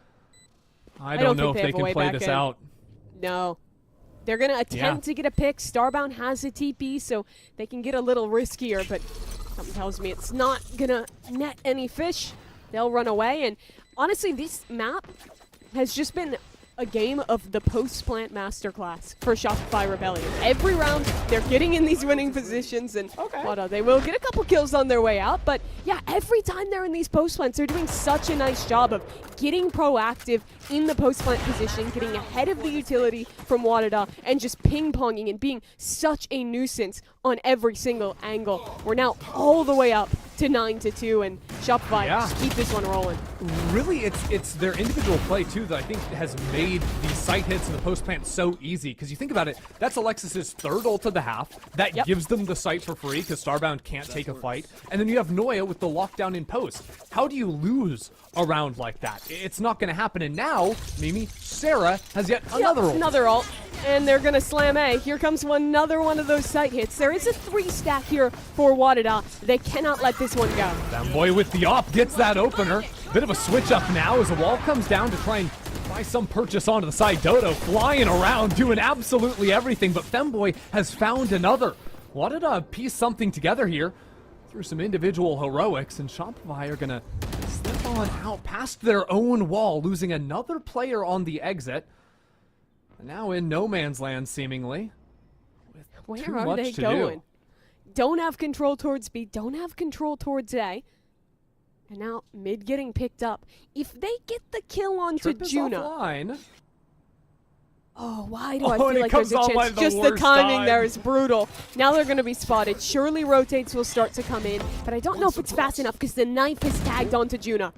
I don't know if they can play this out. No. They're going to attempt to get a pick. Starbound has a TP, so they can get a little riskier, but something tells me it's not going to net any fish. They'll run away, and honestly, this map has just been a game of the post-plant masterclass for Shopify Rebellion. Every round, they're getting in these winning positions, and they will get a couple kills on their way out, but yeah, every time they're in these post-plants, they're doing such a nice job of getting proactive in the post-plant position, getting ahead of the utility from WADA, and just ping-ponging and being such a nuisance on every single angle. We're now all the way up to 9-2, and Shopify just keep this one rolling. Really, it's their individual play, too, that I think has made these site hits in the post plant so easy. Because you think about it, that's Alexis's 3rd ult of the half. That gives them the site for free, because Starbound can't take a fight. And then you have Noya with the lockdown in post. How do you lose a round like that? It's not going to happen. And now, Mimi, Sarah has yet another ult. Another ult. And they're going to slam A. Here comes another one of those site hits. There is a 3-stack here for WADA. They cannot let this one go. Femboy with the op gets that opener. Bit of a switch up now as a wall comes down to try and buy some purchase onto the side. Dodo flying around, doing absolutely everything, but Femboy has found another. WADA piece something together here through some individual heroics, and Shopify are gonna slip on out past their own wall, losing another player on the exit. And now in no man's land, seemingly. With too Where are much they to going? do. Don't have control towards B, don't have control towards A. And now mid getting picked up. If they get the kill onto Trip is Juna. offline. Oh, why do I Oh, and feel it like there's comes a on by chance? the Just the worst timing time. there is brutal. Now they're going to be spotted. Surely rotates will start to come in, but I don't know if it's fast enough because the knife is tagged onto Juna.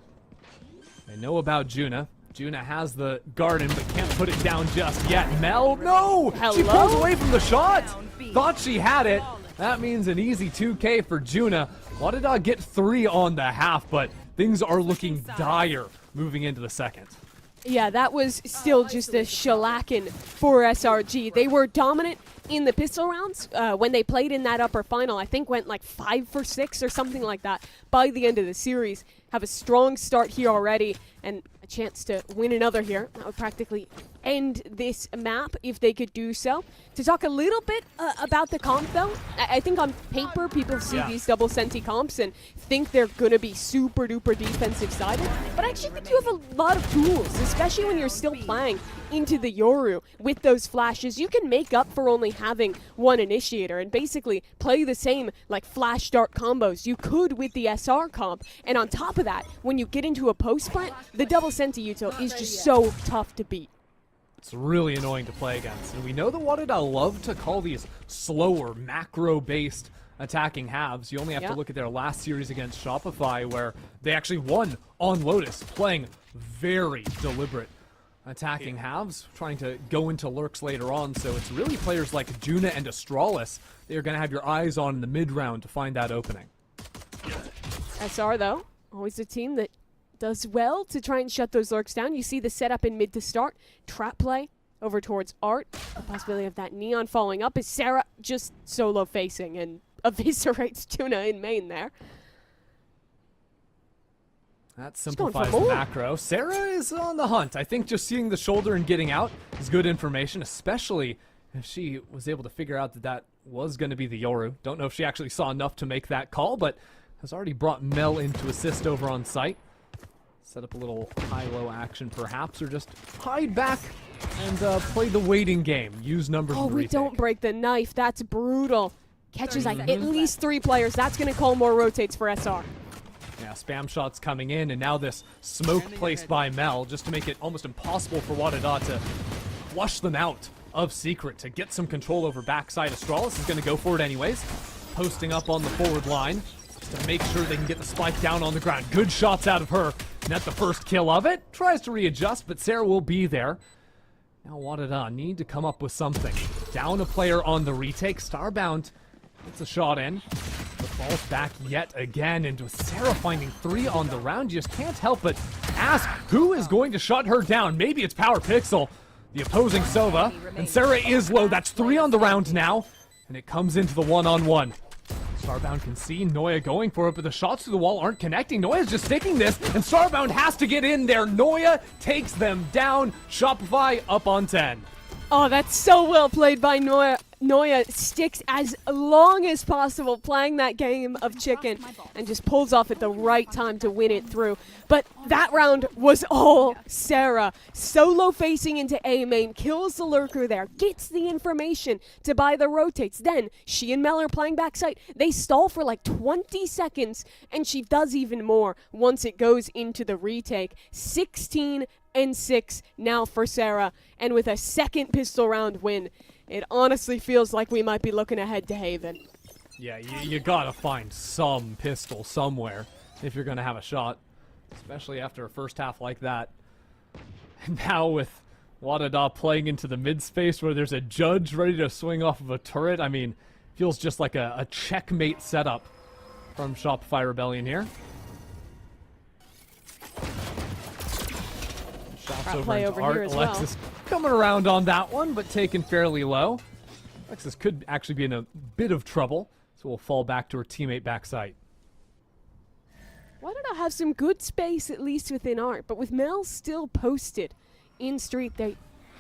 They know about Juna. Juna has the garden, but can't put it down just yet. Mel, no! She Hello? pulls away from the shot! Thought she had it. That means an easy 2K for Juna. WADA get 3 on the half, but things are looking dire moving into the second. Yeah, that was still just a shellacking for SRG. They were dominant in the pistol rounds when they played in that upper final. I think went like 5 for 6 or something like that by the end of the series. Have a strong start here already and a chance to win another here. That would practically end this map if they could do so. To talk a little bit about the comp though, I think on paper people see these double senti comps and think they're going to be super duper defensive sided, but I actually think you have a lot of tools, especially when you're still playing into the Yoru with those flashes. You can make up for only having one initiator and basically play the same like flash dart combos you could with the SR comp. And on top of that, when you get into a post plant, the double senti util is just so tough to beat. It's really annoying to play against. And we know that WADA love to call these slower, macro-based attacking halves. You only have to look at their last series against Shopify where they actually won on Lotus, playing very deliberate attacking halves, trying to go into lurks later on. So it's really players like Juna and Astralis that you're going to have your eyes on in the mid-round to find that opening. SR though, always a team that does well to try and shut those lurks down. You see the setup in mid to start. Trap play over towards Art. The possibility of that Neon following up is Sarah just solo facing and eviscerates Tuna in main there. That going for simplifies the more. macro. Sarah is on the hunt. I think just seeing the shoulder and getting out is good information, especially if she was able to figure out that that was going to be the Yoru. Don't know if she actually saw enough to make that call, but has already brought Mel in to assist over on site. Set up a little high-low action perhaps, or just hide back and play the waiting game. Use numbers Oh, in the we retake. don't break the knife. That's brutal. Catches like at least 3 players. That's going to call more rotates for SR. Yeah, spam shots coming in, and now this smoke placed by Mel just to make it almost impossible for WADA to flush them out of Secret to get some control over backside. Astralis is going to go for it anyways, posting up on the forward line to make sure they can get the spike down on the ground. Good shots out of her. Net the first kill of it. Tries to readjust, but Sarah will be there. Now WADA need to come up with something. Down a player on the retake. Starbound gets a shot in. But falls back yet again. And with Sarah finding 3 on the round, you just can't help but ask who is going to shut her down. Maybe it's Power Pixel, the opposing Sova. And Sarah is low. That's 3 on the round now. And it comes into the one-on-one. Starbound can see Noya going for it, but the shots through the wall aren't connecting. Noya's just sticking this, and Starbound has to get in there. Noya takes them down. Shopify up on 10. Oh, that's so well played by Noya. Noya sticks as long as possible playing that game of chicken and just pulls off at the right time to win it through. But that round was all Sarah. Solo facing into A main, kills the lurker there, gets the information to buy the rotates. Then she and Mel are playing backside. They stall for like 20 seconds, and she does even more once it goes into the retake. 16-6 now for Sarah, and with a second pistol round win, it honestly feels like we might be looking ahead to Haven. Yeah, you gotta find some pistol somewhere if you're gonna have a shot, especially after a first half like that. And now with WADA playing into the mid space where there's a judge ready to swing off of a turret, I mean, feels just like a checkmate setup from Shopify Rebellion here. Shots over play into over Art. here as well. Alexis coming around on that one, but taken fairly low. Alexis could actually be in a bit of trouble, so we'll fall back to her teammate backside. Why don't I have some good space at least within Art, but with Mel still posted in street, they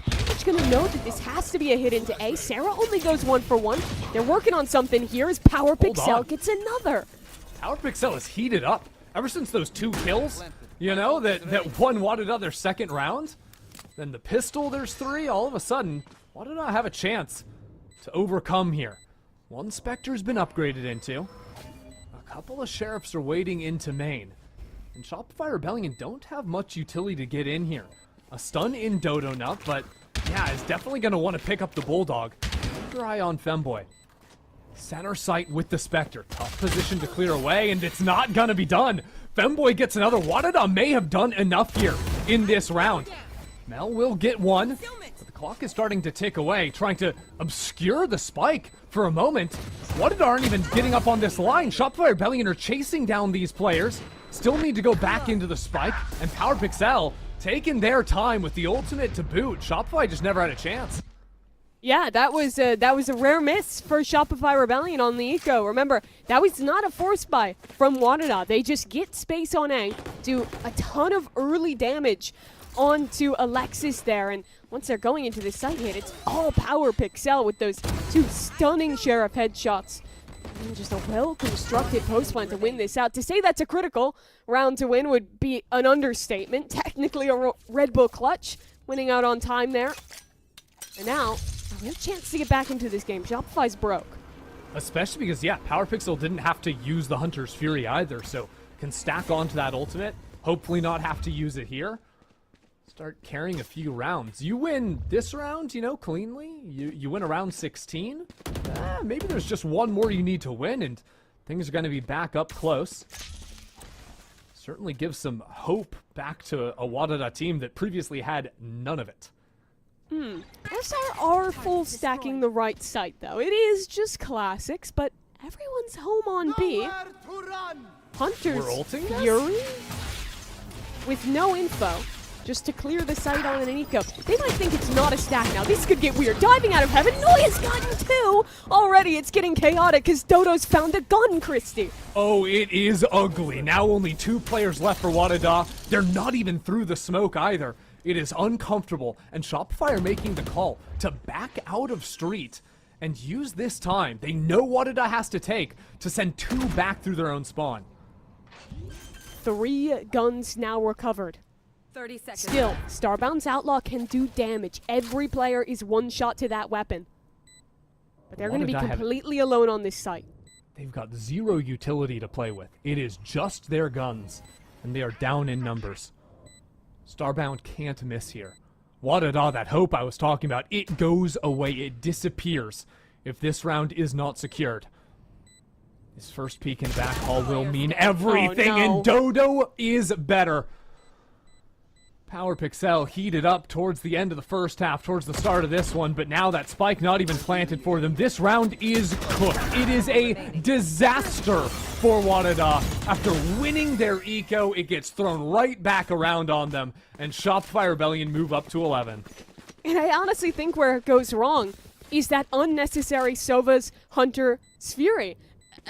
pretty much going to know that this has to be a hit into A. Sarah only goes 1 for 1. They're working on something here as Power Pixel gets another. Power Pixel is heated up ever since those 2 kills, you know, that one WADA their second round. Then the pistol, there's 3. All of a sudden, WADA have a chance to overcome here. One Spectre's been upgraded into. A couple of Sheriffs are waiting into main. And Shopify Rebellion don't have much utility to get in here. A stun in Dodo Nut, but yeah, is definitely going to want to pick up the Bulldog. Keep your eye on Femboy. Center sight with the Spectre. Tough position to clear away, and it's not going to be done. Femboy gets another. WADA may have done enough here in this round. Mel will get one, but the clock is starting to tick away, trying to obscure the spike for a moment. WADA aren't even getting up on this line. Shopify Rebellion are chasing down these players. Still need to go back into the spike, and Power Pixel taking their time with the ultimate to boot. Shopify just never had a chance. Yeah, that was a rare miss for Shopify Rebellion on the eco. Remember, that was not a force buy from WADA. They just get space on A, do a ton of early damage onto Alexis there, and once they're going into the site hit, it's all Power Pixel with those 2 stunning Sheriff headshots. And just a well-constructed post plan to win this out. To say that's a critical round to win would be an understatement. Technically a Red Bull clutch, winning out on time there. And now, no chance to get back into this game. Shopify's broke. Especially because, yeah, Power Pixel didn't have to use the Hunter's Fury either, so can stack onto that ultimate. Hopefully not have to use it here. Start carrying a few rounds. You win this round, you know, cleanly. You win around 16. Maybe there's just one more you need to win, and things are going to be back up close. Certainly gives some hope back to a WADA team that previously had none of it. SR are full stacking the right site, though. It is just classics, but everyone's home on B. Hunter's Fury? With no info. Just to clear the site on an eco. They might think it's not a stack now. This could get weird. Diving out of heaven. Noya's gotten 2! Already it's getting chaotic because Dodo's found a gun, Christy. Oh, it is ugly. Now only 2 players left for WADA. They're not even through the smoke either. It is uncomfortable, and Shopify are making the call to back out of Street and use this time they know WADA has to take to send 2 back through their own spawn. 3 guns now recovered. 30 seconds. Still, Starbound's Outlaw can do damage. Every player is one shot to that weapon. But they're going to be completely alone on this site. They've got 0 utility to play with. It is just their guns, and they are down in numbers. Starbound can't miss here. WADA, that hope I was talking about, it goes away. It disappears if this round is not secured. His first peek in back hall will mean everything, and Dodo is better. Power Pixel heated up towards the end of the first half, towards the start of this one, but now that spike not even planted for them. This round is cooked. It is a disaster for WADA. After winning their eco, it gets thrown right back around on them, and Shopify Rebellion move up to 11. And I honestly think where it goes wrong is that unnecessary Sova's Hunter's Fury.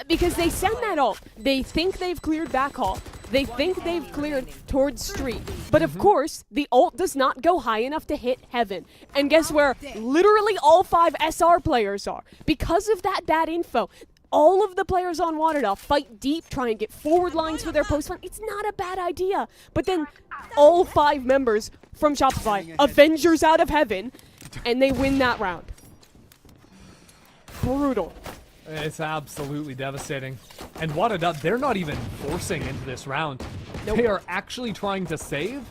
Because they send that ult. They think they've cleared back hall. They think they've cleared towards street. But of course, the ult does not go high enough to hit heaven. And guess where literally all 5 SR players are? Because of that bad info, all of the players on WADA fight deep, try and get forward lines for their post line. It's not a bad idea. But then all 5 members from Shopify, Avengers out of heaven, and they win that round. Brutal. It's absolutely devastating. And WADA, they're not even forcing into this round. Nope. They are actually trying to save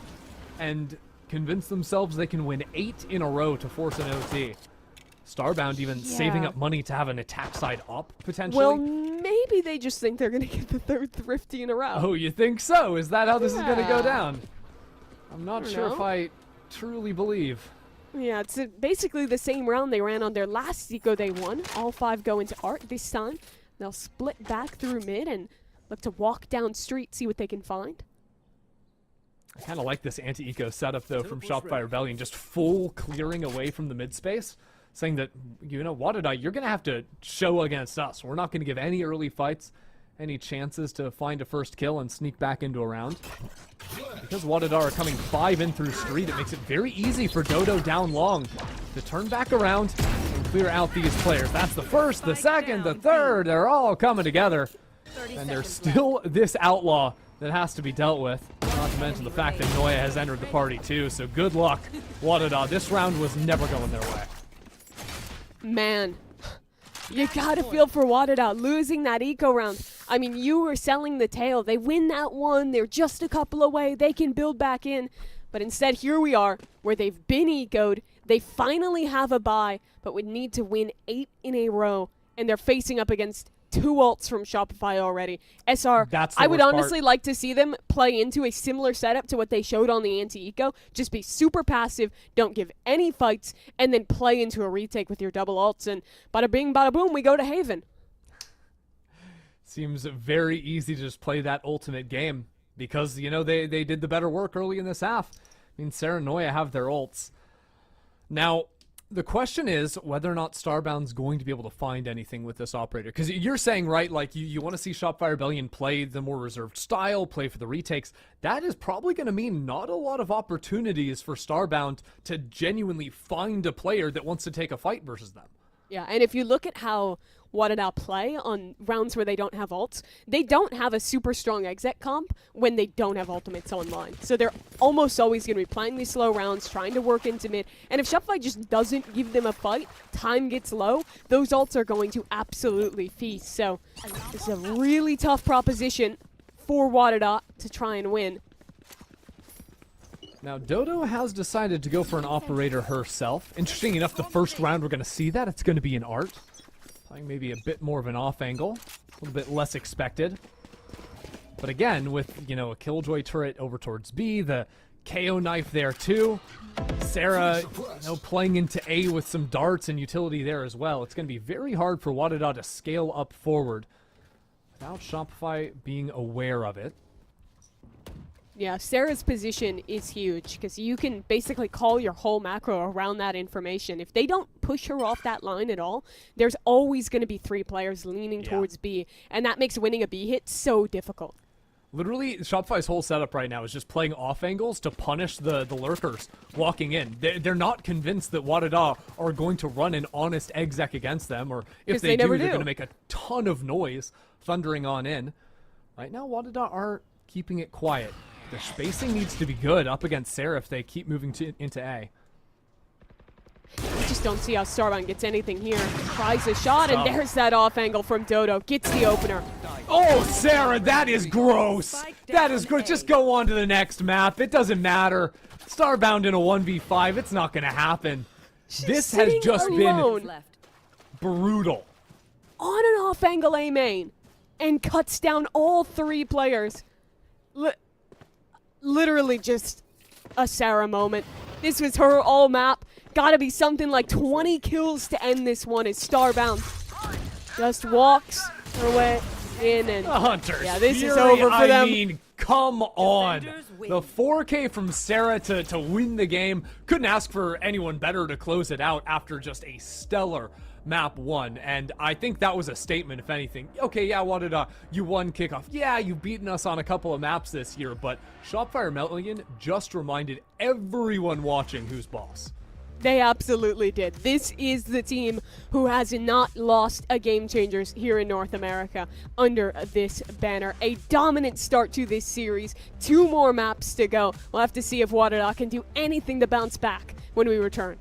and convince themselves they can win 8 in a row to force an OT. Starbound even saving up money to have an attack side up, potentially. Well, maybe they just think they're going to get the 3rd Thrifty in a row. Oh, you think so? Is that how this is going to go down? I'm not sure if I truly believe. Yeah, it's basically the same round they ran on their last eco they won. All 5 go into art this time. They'll split back through mid and look to walk down street, see what they can find. I kind of like this anti-eco setup, though, from Shopify Rebellion. Just full clearing away from the mid space, saying that, you know, WADA, you're going to have to show against us. We're not going to give any early fights, any chances to find a first kill and sneak back into a round. Because WADA are coming 5 in through street, it makes it very easy for Dodo down long to turn back around and clear out these players. That's the first, the second, the third. They're all coming together. And there's still this outlaw that has to be dealt with. Not to mention the fact that Noya has entered the party too. So good luck, WADA. This round was never going their way. Man, you gotta feel for WADA losing that eco round. I mean, you were selling the tail. They win that one. They're just a couple away. They can build back in. But instead, here we are, where they've been ecoed. They finally have a bye, but would need to win 8 in a row. And they're facing up against 2 ults from Shopify already. SR, I would honestly like to see them play into a similar setup to what they showed on the anti-eco. Just be super passive, don't give any fights, and then play into a retake with your double ults. And bada bing, bada boom, we go to Haven. Seems very easy to just play that ultimate game because, you know, they did the better work early in this half. I mean, Sarah and Noya have their ults. Now, the question is whether or not Starbound's going to be able to find anything with this operator. Because you're saying, right, like you want to see Shopify Rebellion play the more reserved style, play for the retakes. That is probably going to mean not a lot of opportunities for Starbound to genuinely find a player that wants to take a fight versus them. Yeah, and if you look at how WADA play on rounds where they don't have ults, they don't have a super strong exec comp when they don't have ultimates online. So they're almost always going to be playing these slow rounds, trying to work into mid. And if Shopify just doesn't give them a fight, time gets low, those ults are going to absolutely feast. So this is a really tough proposition for WADA to try and win. Now, Dodo has decided to go for an operator herself. Interesting enough, the first round we're going to see that. It's going to be an art. Playing maybe a bit more of an off angle. A little bit less expected. But again, with, you know, a Killjoy turret over towards B, the KO knife there too. Sarah, you know, playing into A with some darts and utility there as well. It's going to be very hard for WADA to scale up forward without Shopify being aware of it. Yeah, Sarah's position is huge because you can basically call your whole macro around that information. If they don't push her off that line at all, there's always going to be 3 players leaning towards B, and that makes winning a B hit so difficult. Literally, Shopify's whole setup right now is just playing off angles to punish the lurkers walking in. They're not convinced that WADA are going to run an honest exec against them, or if they do, they're going to make a ton of noise thundering on in. Right now, WADA are keeping it quiet. The spacing needs to be good up against Sarah if they keep moving into A. I just don't see how Starbound gets anything here. Tries a shot, and there's that off angle from Dodo. Gets the opener. Oh, Sarah, that is gross. That is gross. Just go on to the next map. It doesn't matter. Starbound in a 1v5, it's not going to happen. This has just been brutal. On an off angle A main, and cuts down all 3 players. Literally just a Sarah moment. This was her all map. Gotta be something like 20 kills to end this one as Starbound just walks her way in, and Hunters, yeah, this Fury, is over for them. I mean, come on. The 4K from Sarah to win the game. Couldn't ask for anyone better to close it out after just a stellar map 1, and I think that was a statement, if anything. Okay, yeah, WADA, you won kickoff. Yeah, you've beaten us on a couple of maps this year, but Shopify Rebellion just reminded everyone watching who's boss. They absolutely did. This is the team who has not lost a Game Changers here in North America under this banner. A dominant start to this series. 2 more maps to go. We'll have to see if WADA can do anything to bounce back when we return.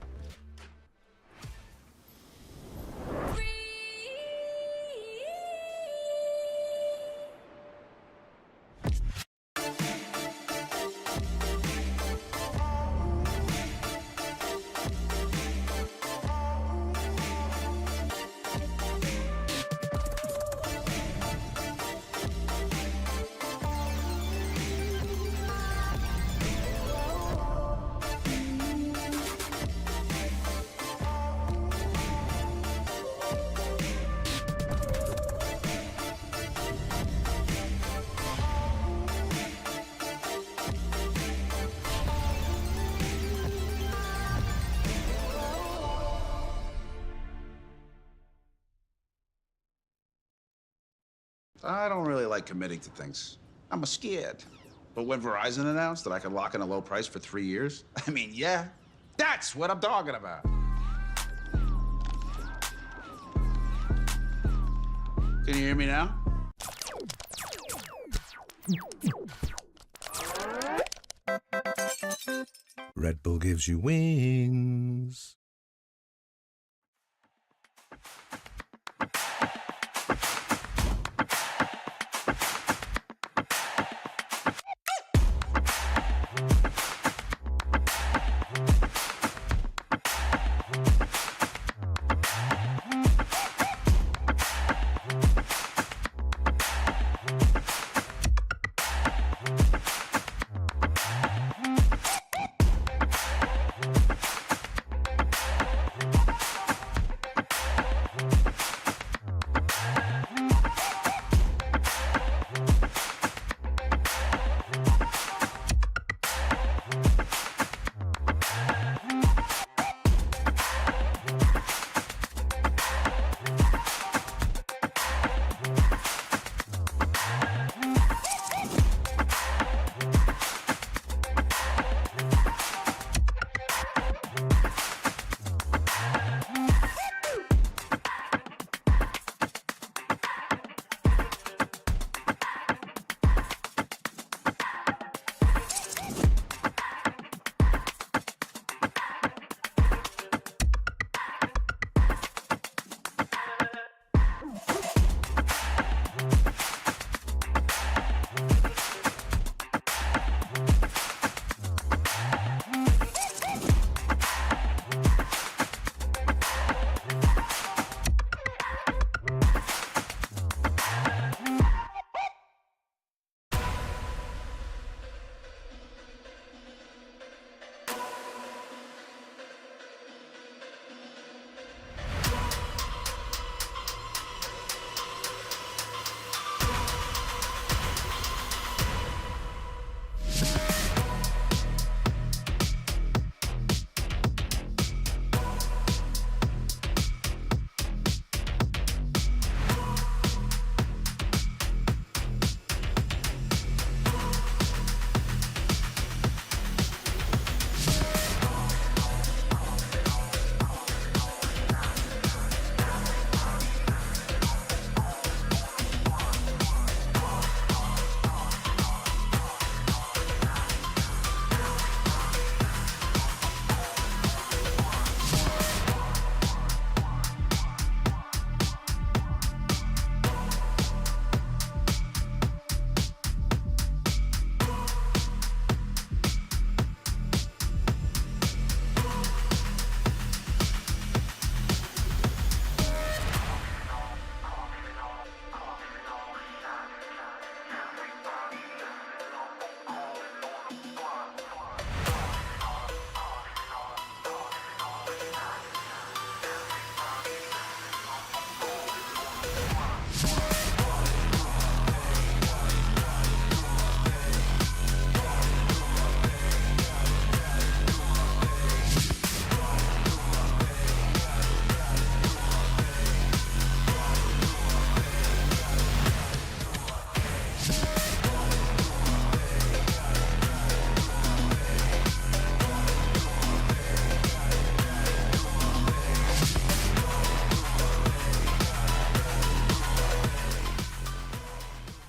I don't really like committing to things. I'm scared. But when Verizon announced that I could lock in a low price for 3 years, I mean, yeah, that's what I'm talking about. Can you hear me now? Red Bull gives you wings.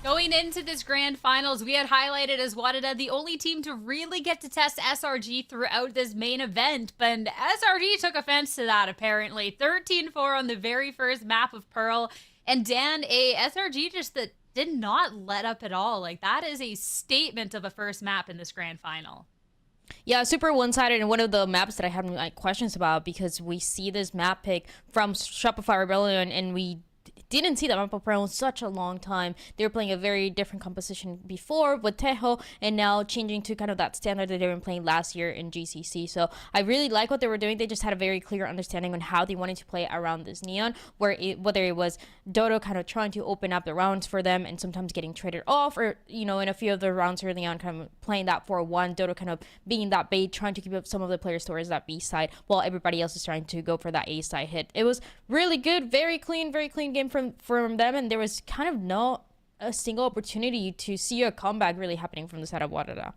Going into this grand finals, we had highlighted as WADA the only team to really get to test SRG throughout this main event, but SRG took offense to that apparently. 13-4 on the very first map of Pearl, and Dan, a SRG just that did not let up at all. Like, that is a statement of a first map in this grand final. Yeah, super one-sided, and one of the maps that I have like questions about, because we see this map pick from Shopify Rebellion, and we didn't see that map of Pearl in such a long time. They were playing a very different composition before with Tejo, and now changing to kind of that standard that they were playing last year in GCC. So I really like what they were doing. They just had a very clear understanding on how they wanted to play around this Neon, whether it was Dodo kind of trying to open up the rounds for them and sometimes getting traded off, or, you know, in a few of the rounds early on, kind of playing that 4-1, Dodo kind of being that bait, trying to keep up some of the players towards that B side, while everybody else is trying to go for that A side hit. It was really good, very clean game from them, and there was kind of no a single opportunity to see a comeback really happening from the side of WADA.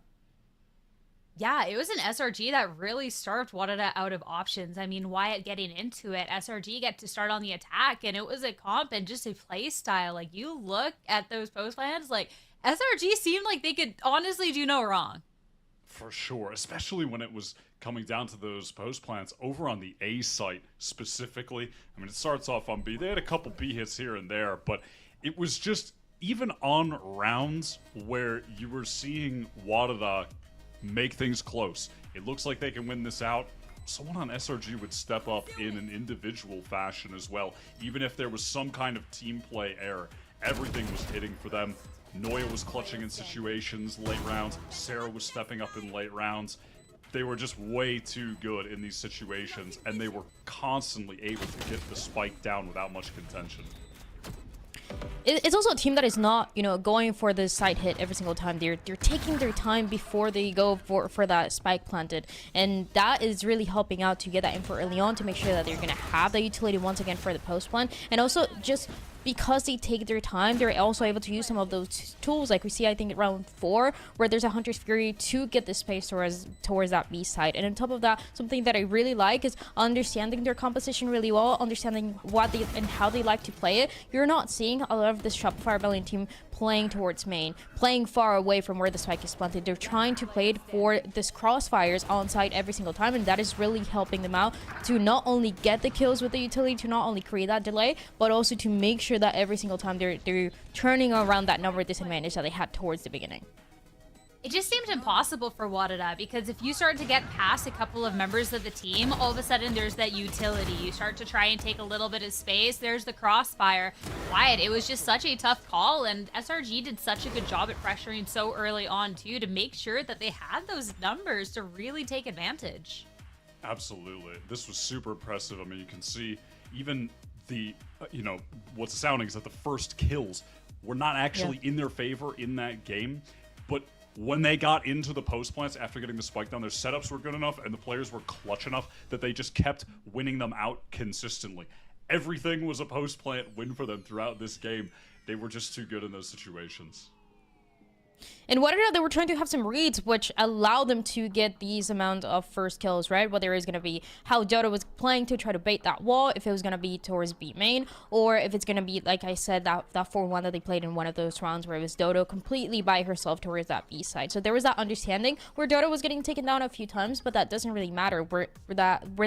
Yeah, it was an SRG that really starved WADA out of options. I mean, Wyatt getting into it, SRG get to start on the attack, and it was a comp and just a play style. Like, you look at those post plans, like, SRG seemed like they could honestly do no wrong. For sure, especially when it was coming down to those post plants over on the A site specifically. I mean, it starts off on B. They had a couple B hits here and there, but it was just, even on rounds where you were seeing WADA make things close, it looks like they can win this out, someone on SRG would step up in an individual fashion as well. Even if there was some kind of team play error, everything was hitting for them. Noya was clutching in situations late rounds. Sarah was stepping up in late rounds. They were just way too good in these situations, and they were constantly able to get the spike down without much contention. It's also a team that is not, you know, going for the side hit every single time. They're taking their time before they go for that spike planted, and that is really helping out to get that info early on to make sure that they're gonna have the utility once again for the post plant, and also just because they take their time, they're also able to use some of those tools, like we see, I think, at round 4, where there's a Hunter's Fury to get the space towards that B side. And on top of that, something that I really like is understanding their composition really well, understanding what they and how they like to play it. You're not seeing a lot of this Shopify Rebellion team playing towards main, playing far away from where the spike is planted. They're trying to play it for this crossfires on site every single time, and that is really helping them out to not only get the kills with the utility, to not only create that delay, but also to make sure that every single time they're turning around that number disadvantage that they had towards the beginning. It just seemed impossible for WADA, because if you start to get past a couple of members of the team, all of a sudden there's that utility. You start to try and take a little bit of space. There's the crossfire. Wyatt, it was just such a tough call, and SRG did such a good job at pressuring so early on too to make sure that they had those numbers to really take advantage. Absolutely. This was super impressive. I mean, you can see even the, you know, what's astounding is that the first kills were not actually in their favor in that game, but when they got into the post plants after getting the spike down, their setups were good enough and the players were clutch enough that they just kept winning them out consistently. Everything was a post plant win for them throughout this game. They were just too good in those situations. And WADA, they were trying to have some reads which allowed them to get these amount of first kills, right? Whether it's going to be how Dota was playing to try to bait that wall, if it was going to be towards B main, or if it's going to be, like I said, that 4-1 that they played in one of those rounds where it was Dota completely by herself towards that B side. So there was that understanding where Dota was getting taken down a few times, but that doesn't really matter. Where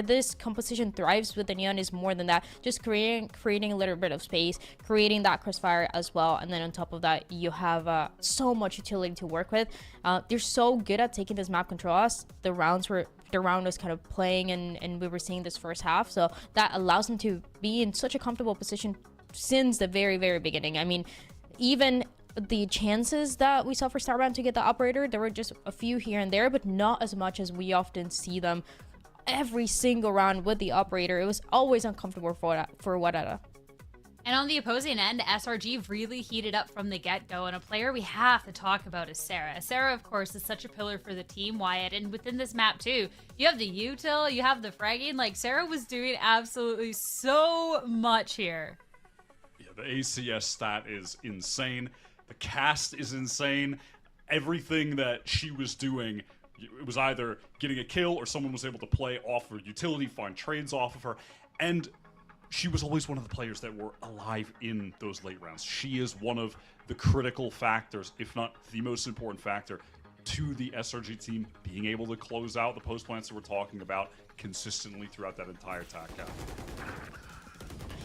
this composition thrives with the Neon is more than that. Just creating a little bit of space, creating that crossfire as well, and then on top of that, you have so much utility to work with. They're so good at taking this map control us. The round was kind of playing, and we were seeing this first half, so that allows them to be in such a comfortable position since the very, very beginning. I mean, even the chances that we saw for Starbound to get the operator, there were just a few here and there, but not as much as we often see them every single round with the operator. It was always uncomfortable for WADA. And on the opposing end, SRG really heated up from the get-go, and a player we have to talk about is Sarah. Sarah, of course, is such a pillar for the team, Wyatt, and within this map too. You have the util, you have the fragging. Like, Sarah was doing absolutely so much here. Yeah, the ACS stat is insane. The cast is insane. Everything that she was doing, it was either getting a kill or someone was able to play off her utility, find trades off of her, and she was always one of the players that were alive in those late rounds. She is one of the critical factors, if not the most important factor, to the SRG team being able to close out the post plants that we're talking about consistently throughout that entire attack cap.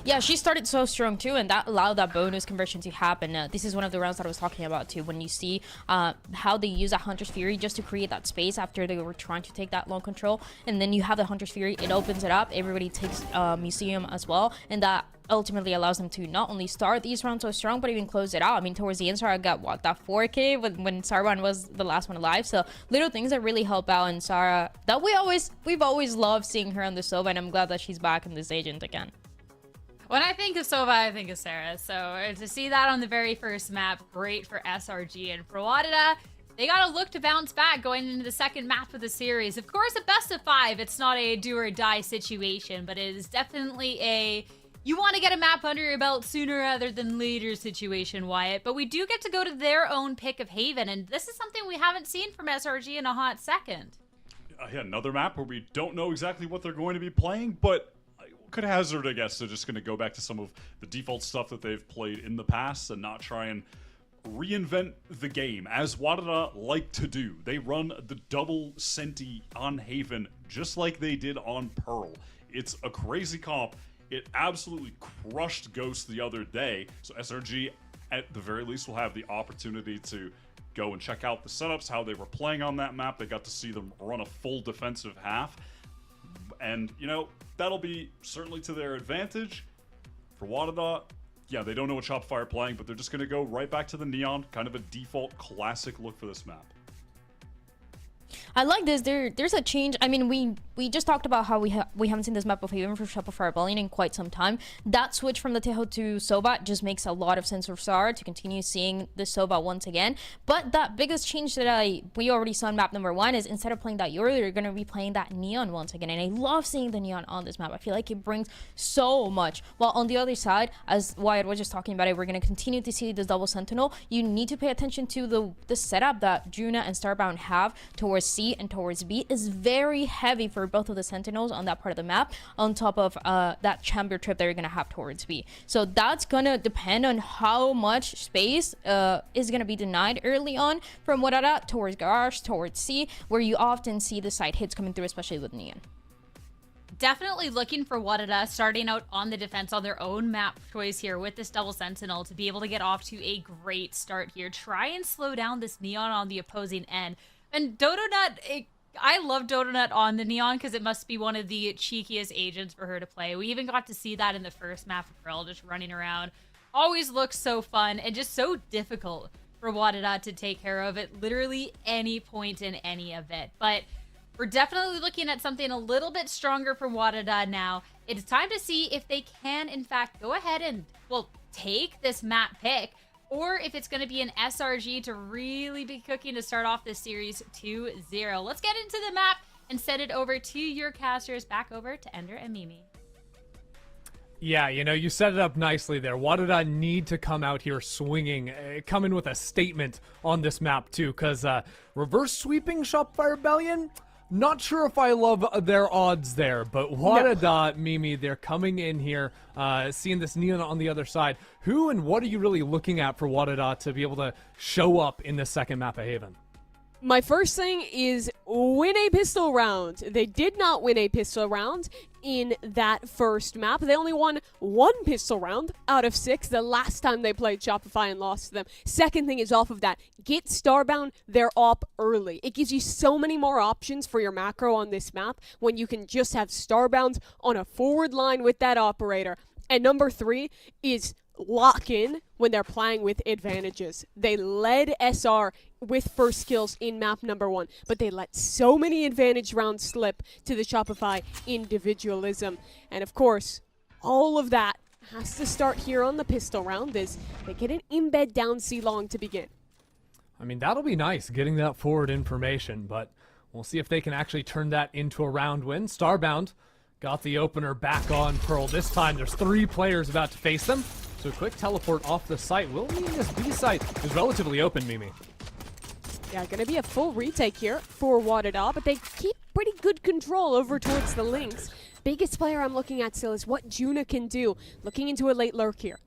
Yeah, she started so strong too, and that allowed that bonus conversion to happen. This is one of the rounds that I was talking about too, when you see how they use a Hunter's Fury just to create that space after they were trying to take that long control, and then you have the Hunter's Fury, it opens it up, everybody takes Museum as well, and that ultimately allows them to not only start these rounds so strong, but even close it out. I mean, towards the end, Sarah got, what, that 4K when Sarwan was the last one alive, so little things that really help out, and Sarah, that we've always loved seeing her on the Sova, and I'm glad that she's back in this agent again. When I think of Sova, I think of Sarah. So to see that on the very first map, great for SRG. And for WADA, they got to look to bounce back going into the second map of the series. Of course, a best of 5. It's not a do or die situation, but it is definitely a You want to get a map under your belt sooner rather than later situation, Wyatt. But we do get to go to their own pick of Haven, and this is something we haven't seen from SRG in a hot second. Yeah, another map where we don't know exactly what they're going to be playing, but I could hazard a guess they're just going to go back to some of the default stuff that they've played in the past and not try and reinvent the game, as WADA like to do. They run the double Senti on Haven just like they did on Pearl. It's a crazy comp. It absolutely crushed Ghost the other day, so SRG at the very least will have the opportunity to go and check out the setups, how they were playing on that map. They got to see them run a full defensive half, and you know, that'll be certainly to their advantage. For WADA, yeah, they don't know what Shopify are playing, but they're just going to go right back to the Neon, kind of a default classic look for this map. I like this. There's a change. I mean, we just talked about how we haven't seen this map of Haven for Shopify Rebellion in quite some time. That switch from the Tejo to Soba just makes a lot of sense for Star to continue seeing the Soba once again. But that biggest change that we already saw in map number 1 is instead of playing that Yuri, they're going to be playing that Neon once again. And I love seeing the Neon on this map. I feel like it brings so much. While on the other side, as Wyatt was just talking about it, we're going to continue to see this double Sentinel. You need to pay attention to the setup that Juna and Starbound have towards C and towards B is very heavy for both of the Sentinels on that part of the map, on top of that chamber trip that you're gonna have towards B. So that's gonna depend on how much space is gonna be denied early on from WADA towards Garage, towards C, where you often see the side hits coming through, especially with Neon. Definitely looking for WADA starting out on the defense on their own map choice here with this double Sentinel to be able to get off to a great start here. Try and slow down this Neon on the opposing end. And Dodonut, I love Dodonut on the Neon because it must be one of the cheekiest agents for her to play. We even got to see that in the first map of Pearl, just running around. Always looks so fun and just so difficult for WADA to take care of at literally any point in any of it. But we're definitely looking at something a little bit stronger for WADA now. It's time to see if they can, in fact, go ahead and, well, take this map pick, or if it's going to be an SRG to really be cooking to start off this series 2-0. Let's get into the map and send it over to your casters. Back over to Ender and Mimi. Yeah, you know, you set it up nicely there. WADA need to come out here swinging, come in with a statement on this map too, because reverse sweeping Shopify Rebellion, not sure if I love their odds there, but WADA, Mimi, they're coming in here, seeing this Neon on the other side. Who and what are you really looking at for WADA to be able to show up in the second map of Haven? My first thing is win a pistol round. They did not win a pistol round in that first map. They only won 1 pistol round out of 6 the last time they played Shopify and lost to them. Second thing is off of that, get Starbound their op early. It gives you so many more options for your macro on this map when you can just have Starbound on a forward line with that operator. And number 3 is lock in when they're playing with advantages. They led SR with first kills in map number 1, but they let so many advantage rounds slip to the Shopify individualism. And of course, all of that has to start here on the pistol round as they get an embed down C long to begin. I mean, that'll be nice, getting that forward information, but we'll see if they can actually turn that into a round win. Starbound got the opener back on Pearl. This time there's 3 players about to face them. So a quick teleport off the site will mean this B site is relatively open, Mimi. Yeah, gonna be a full retake here for WADA, but they keep pretty good control over towards the links. Biggest player I'm looking at still is what Juna can do. Looking into a late lurk here.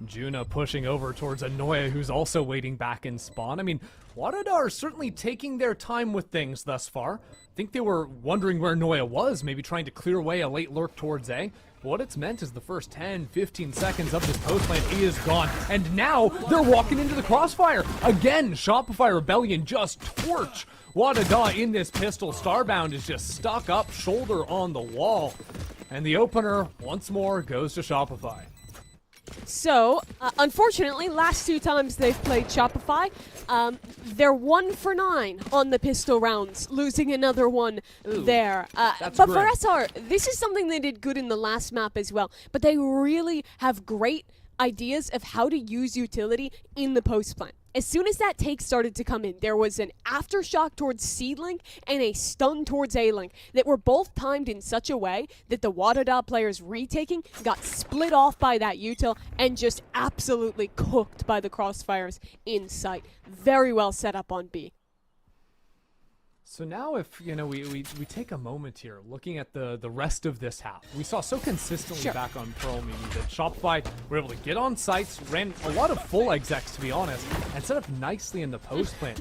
Juna pushing over towards Anoya, who's also waiting back in spawn. I mean, WADA are certainly taking their time with things thus far. I think they were wondering where Anoya was, maybe trying to clear away a late lurk towards A. What it's meant is the first 10, 15 seconds of this post lane is gone. And now they're walking into the crossfire. Again, Shopify Rebellion just torch WADA in this pistol. Starbound is just stuck up, shoulder on the wall. And the opener, once more, goes to Shopify. So, unfortunately, last 2 times they've played Shopify, they're 1 for 9 on the pistol rounds, losing another one there. But grim. for SR, this is something they did good in the last map as well. But they really have great ideas of how to use utility in the post plant. as soon as that take started to come in, there was an aftershock towards C-Link and a stun towards A-Link that were both timed in such a way that the WADA players retaking got split off by that util and just absolutely cooked by the crossfires in sight. Very well set up on B. So now if, we take a moment here looking at the rest of this half. We saw so consistently back on Pearl Mimi that Shopify were able to get on sites, ran a lot of full execs to be honest, and set up nicely in the post plant.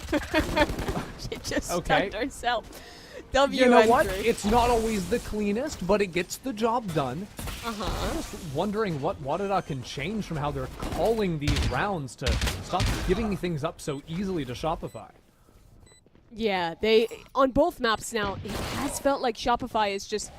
She just stunned herself. W you know what? It's not always the cleanest, but it gets the job done. I'm just wondering what WADA can change from how they're calling these rounds to stop giving things up so easily to Shopify. Yeah, they on both maps now, it has felt like Shopify is just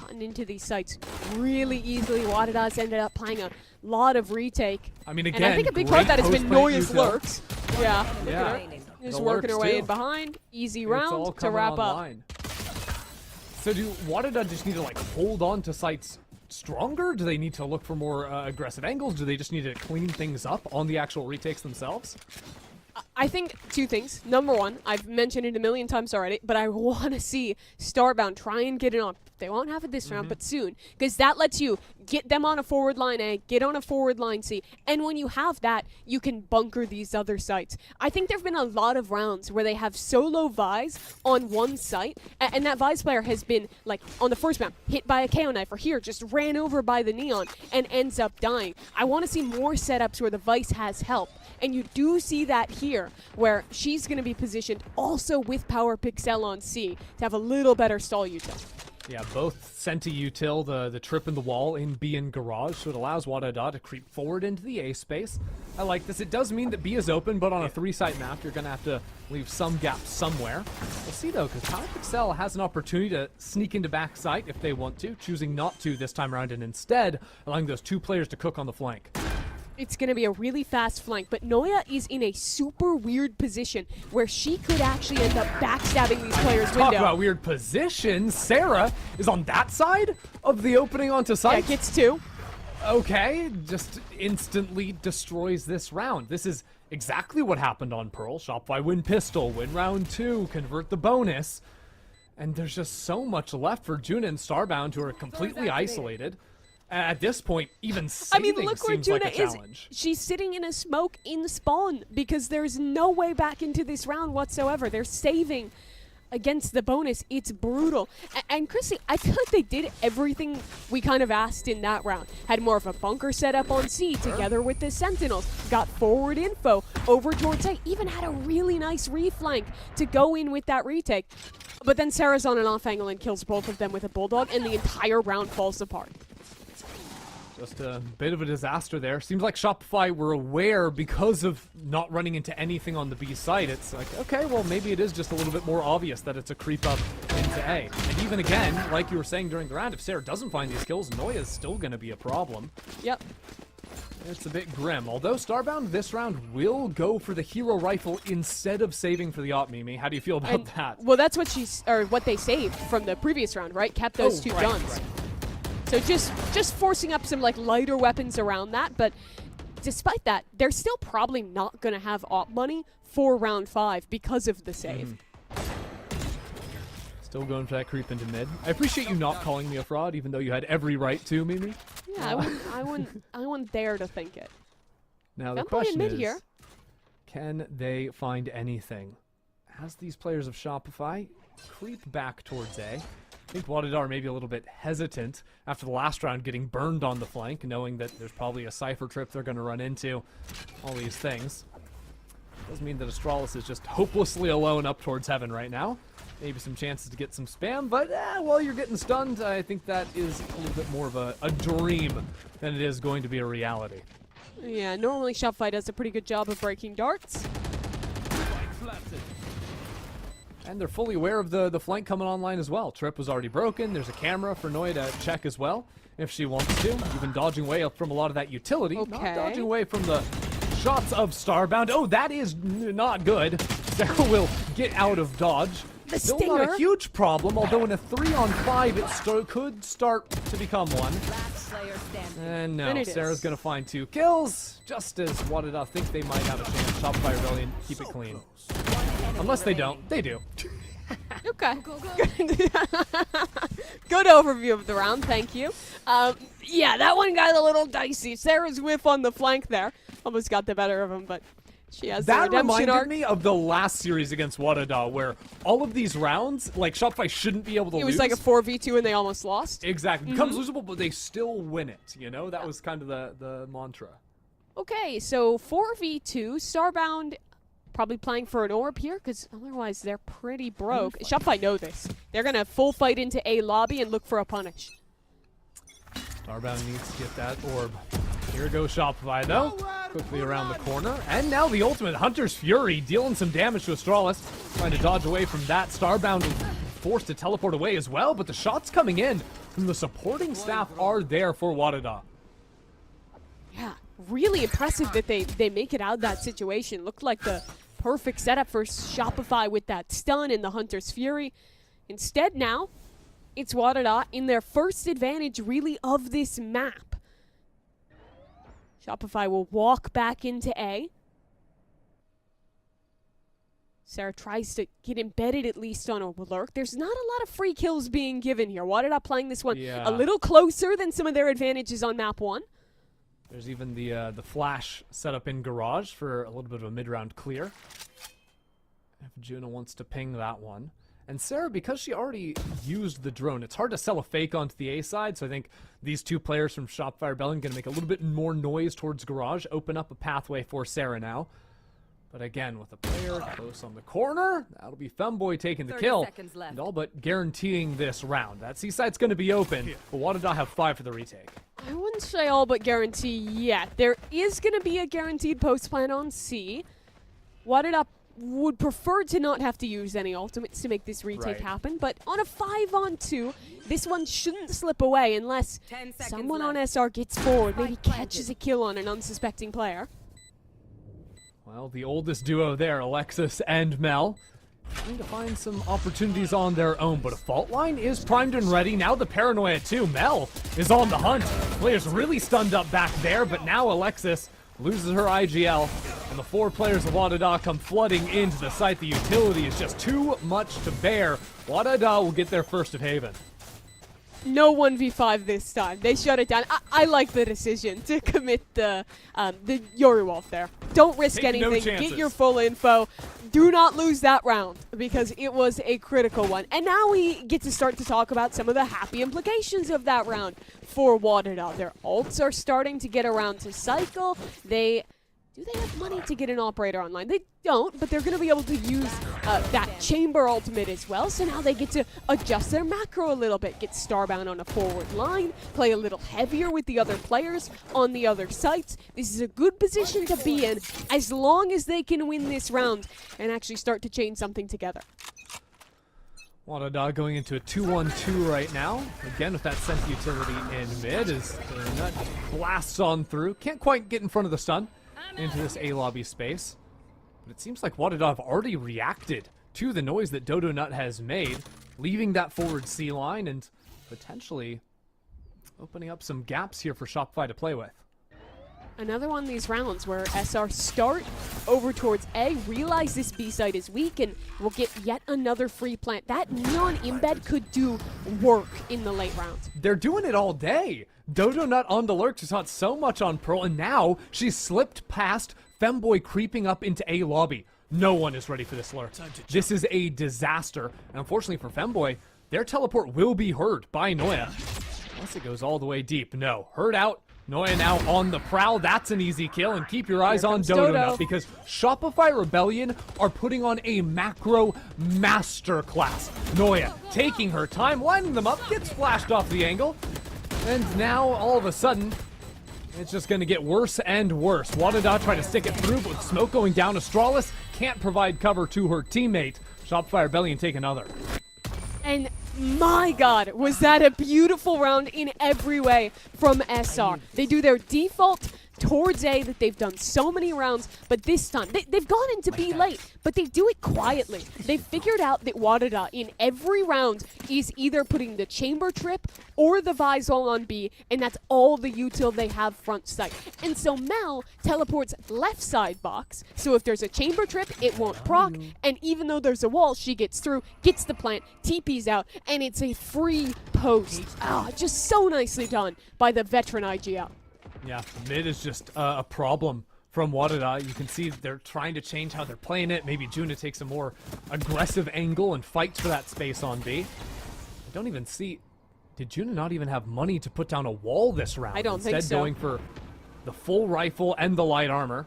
gotten into these sites really easily. WADA's ended up playing a lot of retake. I mean, again, and I think a big part of that has been Noya's lurks. Yeah, yeah. Just working her way in behind. Easy round to wrap up. So do WADA just need to like hold on to sites stronger? Do they need to look for more aggressive angles? Do they just need to clean things up on the actual retakes themselves? I think two things. Number one, I've mentioned it a million times already, but I want to see Starbound try and get it on. They won't have it this round, but soon, because that lets you get them on a forward line A, get on a forward line C, and when you have that, you can bunker these other sites. I think there have been a lot of rounds where they have solo Vise on one site, and that Vise player has been, like, on the first map, hit by a KO knife, or here, just ran over by the Neon, and ends up dying. I want to see more setups where the Vise has help, and you do see that here, where she's going to be positioned also with Power Pixel on C to have a little better stall util. Yeah, both sent a util, the trip in the wall in B and garage, so it allows WADA to creep forward into the A space. I like this. It does mean that B is open, but on a 3-site map, you're going to have to leave some gaps somewhere. We'll see, though, because Power Pixel has an opportunity to sneak into backside if they want to, choosing not to this time around, and instead allowing those two players to cook on the flank. It's going to be a really fast flank, but Noya is in a super weird position where she could actually end up backstabbing these players' window. Talk about weird positions. Sarah is on that side of the opening onto site. Yeah, gets two. Okay, just instantly destroys this round. This is exactly what happened on Pearl. Shopify win pistol, win round 2, convert the bonus. And there's just so much left for Juna and Starbound, who are completely isolated. At this point, even saving look where seems Juna like a challenge. She's sitting in a smoke in spawn because there's no way back into this round whatsoever. They're saving against the bonus. It's brutal. And Chrissy, I feel like they did everything we kind of asked in that round. Had more of a bunker setup on C together with the Sentinels. Got forward info over towards A. Even had a really nice reflank to go in with that retake. But then Sarah's on an off angle and kills both of them with a Bulldog, and the entire round falls apart. Just a bit of a disaster there. Seems like Shopify were aware because of not running into anything on the B site. It's like, okay, well, maybe it is just a little bit more obvious that it's a creep up into A. And even again, like you were saying during the round, if Sarah doesn't find these kills, Noya's still going to be a problem. Yep. It's a bit grim. Although Starbound this round will go for the hero rifle instead of saving for the op, Mimi. How do you feel about that? Well, that's what they saved from the previous round, right? Kept those two guns. Right. So just forcing up some like lighter weapons around that, but despite that, they're still probably not going to have op money for round 5 because of the save. Still going for that creep into mid. I appreciate you not calling me a fraud, even though you had every right to, Mimi. Yeah, I wouldn't dare to think it. Now the question is, can they find anything? As these players of Shopify creep back towards A, I think WADA are maybe a little bit hesitant after the last round getting burned on the flank, knowing that there's probably a Cypher trip they're going to run into, all these things. Does mean that Astralis is just hopelessly alone up towards heaven right now. Maybe some chances to get some spam, but while you're getting stunned, I think that is a little bit more of a dream than it is going to be a reality. Yeah, normally Shopify does a pretty good job of breaking darts. And they're fully aware of the flank coming online as well. Trip was already broken. There's a camera for Noya to check as well, if she wants to. Even dodging away from a lot of that utility. Okay. Not dodging away from the shots of Starbound. Oh, that is not good. Sarah will get out of dodge. The Still stinger. not a huge problem, although in a 3-on-5 it could start to become one. And no, And it Sarah's is. gonna find 2 kills, just as WADA think they might have a chance. Shopify Rebellion, keep it clean. Unless they don't. They do. Okay. Good overview of the round, thank you. Yeah, that one got a little dicey. Sarah's whiff on the flank there. Almost got the better of him, but she has the That redemption reminded arc. me of the last series against WADA, where all of these rounds, like, Shopify shouldn't be able to It lose. was like a 4v2 and they almost lost. Exactly. It becomes losable, but they still win it, you know? That was kind of the mantra. Okay, so 4v2, Starbound probably playing for an orb here, because otherwise they're pretty broke. Shopify know this. They're going to full fight into A lobby and look for a punish. Starbound needs to get that orb. Here goes Shopify, though. Quickly around the corner. And now the ultimate Hunter's Fury, dealing some damage to Astralis. Trying to dodge away from that. Starbound forced to teleport away as well, but the shots coming in from the supporting staff are there for WADA. Yeah, really impressive that they make it out of that situation. Looked like the perfect setup for Shopify with that stun and the Hunter's Fury. Instead now, it's WADA in their first advantage really of this map. Shopify will walk back into A. Sarah tries to get embedded at least on a lurk. There's not a lot of free kills being given here. WADA playing this one Yeah. a little closer than some of their advantages on map 1. There's even the flash set up in Garage for a little bit of a mid-round clear. If Juno wants to ping that one. And Sarah, because she already used the drone, it's hard to sell a fake onto the A side, so I think these 2 players from Shopify Rebellion going to make a little bit more noise towards Garage, open up a pathway for Sarah now. But again, with a player close on the corner, that'll be Femboy taking the kill, and all but guaranteeing this round. That C side's going to be open, but WADA have 5 for the retake. I wouldn't say all but guarantee yet. There is going to be a guaranteed post plan on C. WADA would prefer to not have to use any ultimates to make this retake happen, but on a 5-on-2, this one shouldn't slip away unless someone on SR gets forward, maybe catches a kill on an unsuspecting player. Well, the oldest duo there, Alexis and Mel, trying to find some opportunities on their own, but a fault line is primed and ready. Now the paranoia too. Mel is on the hunt. Players really stunned up back there, but now Alexis loses her IGL, and the 4 players of WADA come flooding into the site. The utility is just too much to bear. WADA will get their first of Haven. No 1v5 this time. They shut it down. I like the decision to commit the Yori Wolf there. Don't risk Take no anything. chances. Get your full info. Do not lose that round because it was a critical one. And now we get to start to talk about some of the happy implications of that round for WADA. Their ults are starting to get around to cycle. Do they have money to get an operator online? They don't, but they're going to be able to use that chamber ultimate as well. So now they get to adjust their macro a little bit, get Starbound on a forward line, play a little heavier with the other players on the other sites. This is a good position to be in as long as they can win this round and actually start to chain something together. WADA going into a 2-1-2 right now. Again, with that sent utility in mid as Nut blasts on through. Can't quite get in front of the stun into this A lobby space. But it seems like WADA have already reacted to the noise that Dodo Nut has made, leaving that forward C line and potentially opening up some gaps here for Shopify to play with. Another one of these rounds where SR start over towards A, realize this B side is weak, and will get yet another free plant. That Neon embed could do work in the late rounds. They're doing it all day. Dodo Nut on the lurk. She's not so much on Pearl, and now she's slipped past Femboy creeping up into A lobby. No one is ready for this lurk. This is a disaster, and unfortunately for Femboy, their teleport will be heard by Noya. Unless it goes all the way deep. No, heard out. Noya now on the prowl. That's an easy kill, and keep your eyes on Dodo Nut because Shopify Rebellion are putting on a macro masterclass. Noya taking her time, lining them up, gets flashed off the angle, and now all of a sudden it's just going to get worse and worse. WADA trying to stick it through, but with smoke going down, Astralis can't provide cover to her teammate. Shopify Rebellion take another. And my God, was that a beautiful round in every way from SR. They do their default towards A that they've done so many rounds, but this time they've gone into B late, but they do it quietly. They've figured out that WADA in every round is either putting the chamber trip or the Visol on B, and that's all the util they have front side. And so Mel teleports left side box, so if there's a chamber trip, it won't proc, and even though there's a wall, she gets through, gets the plant, TP's out, and it's a free post. Just so nicely done by the veteran IGL. Yeah, mid is just a problem from WADA. You can see they're trying to change how they're playing it. Maybe Juna takes a more aggressive angle and fights for that space on B. I don't even see... Did Juna not even have money to put down a wall this round? I don't think so. Instead going for the full rifle and the light armor.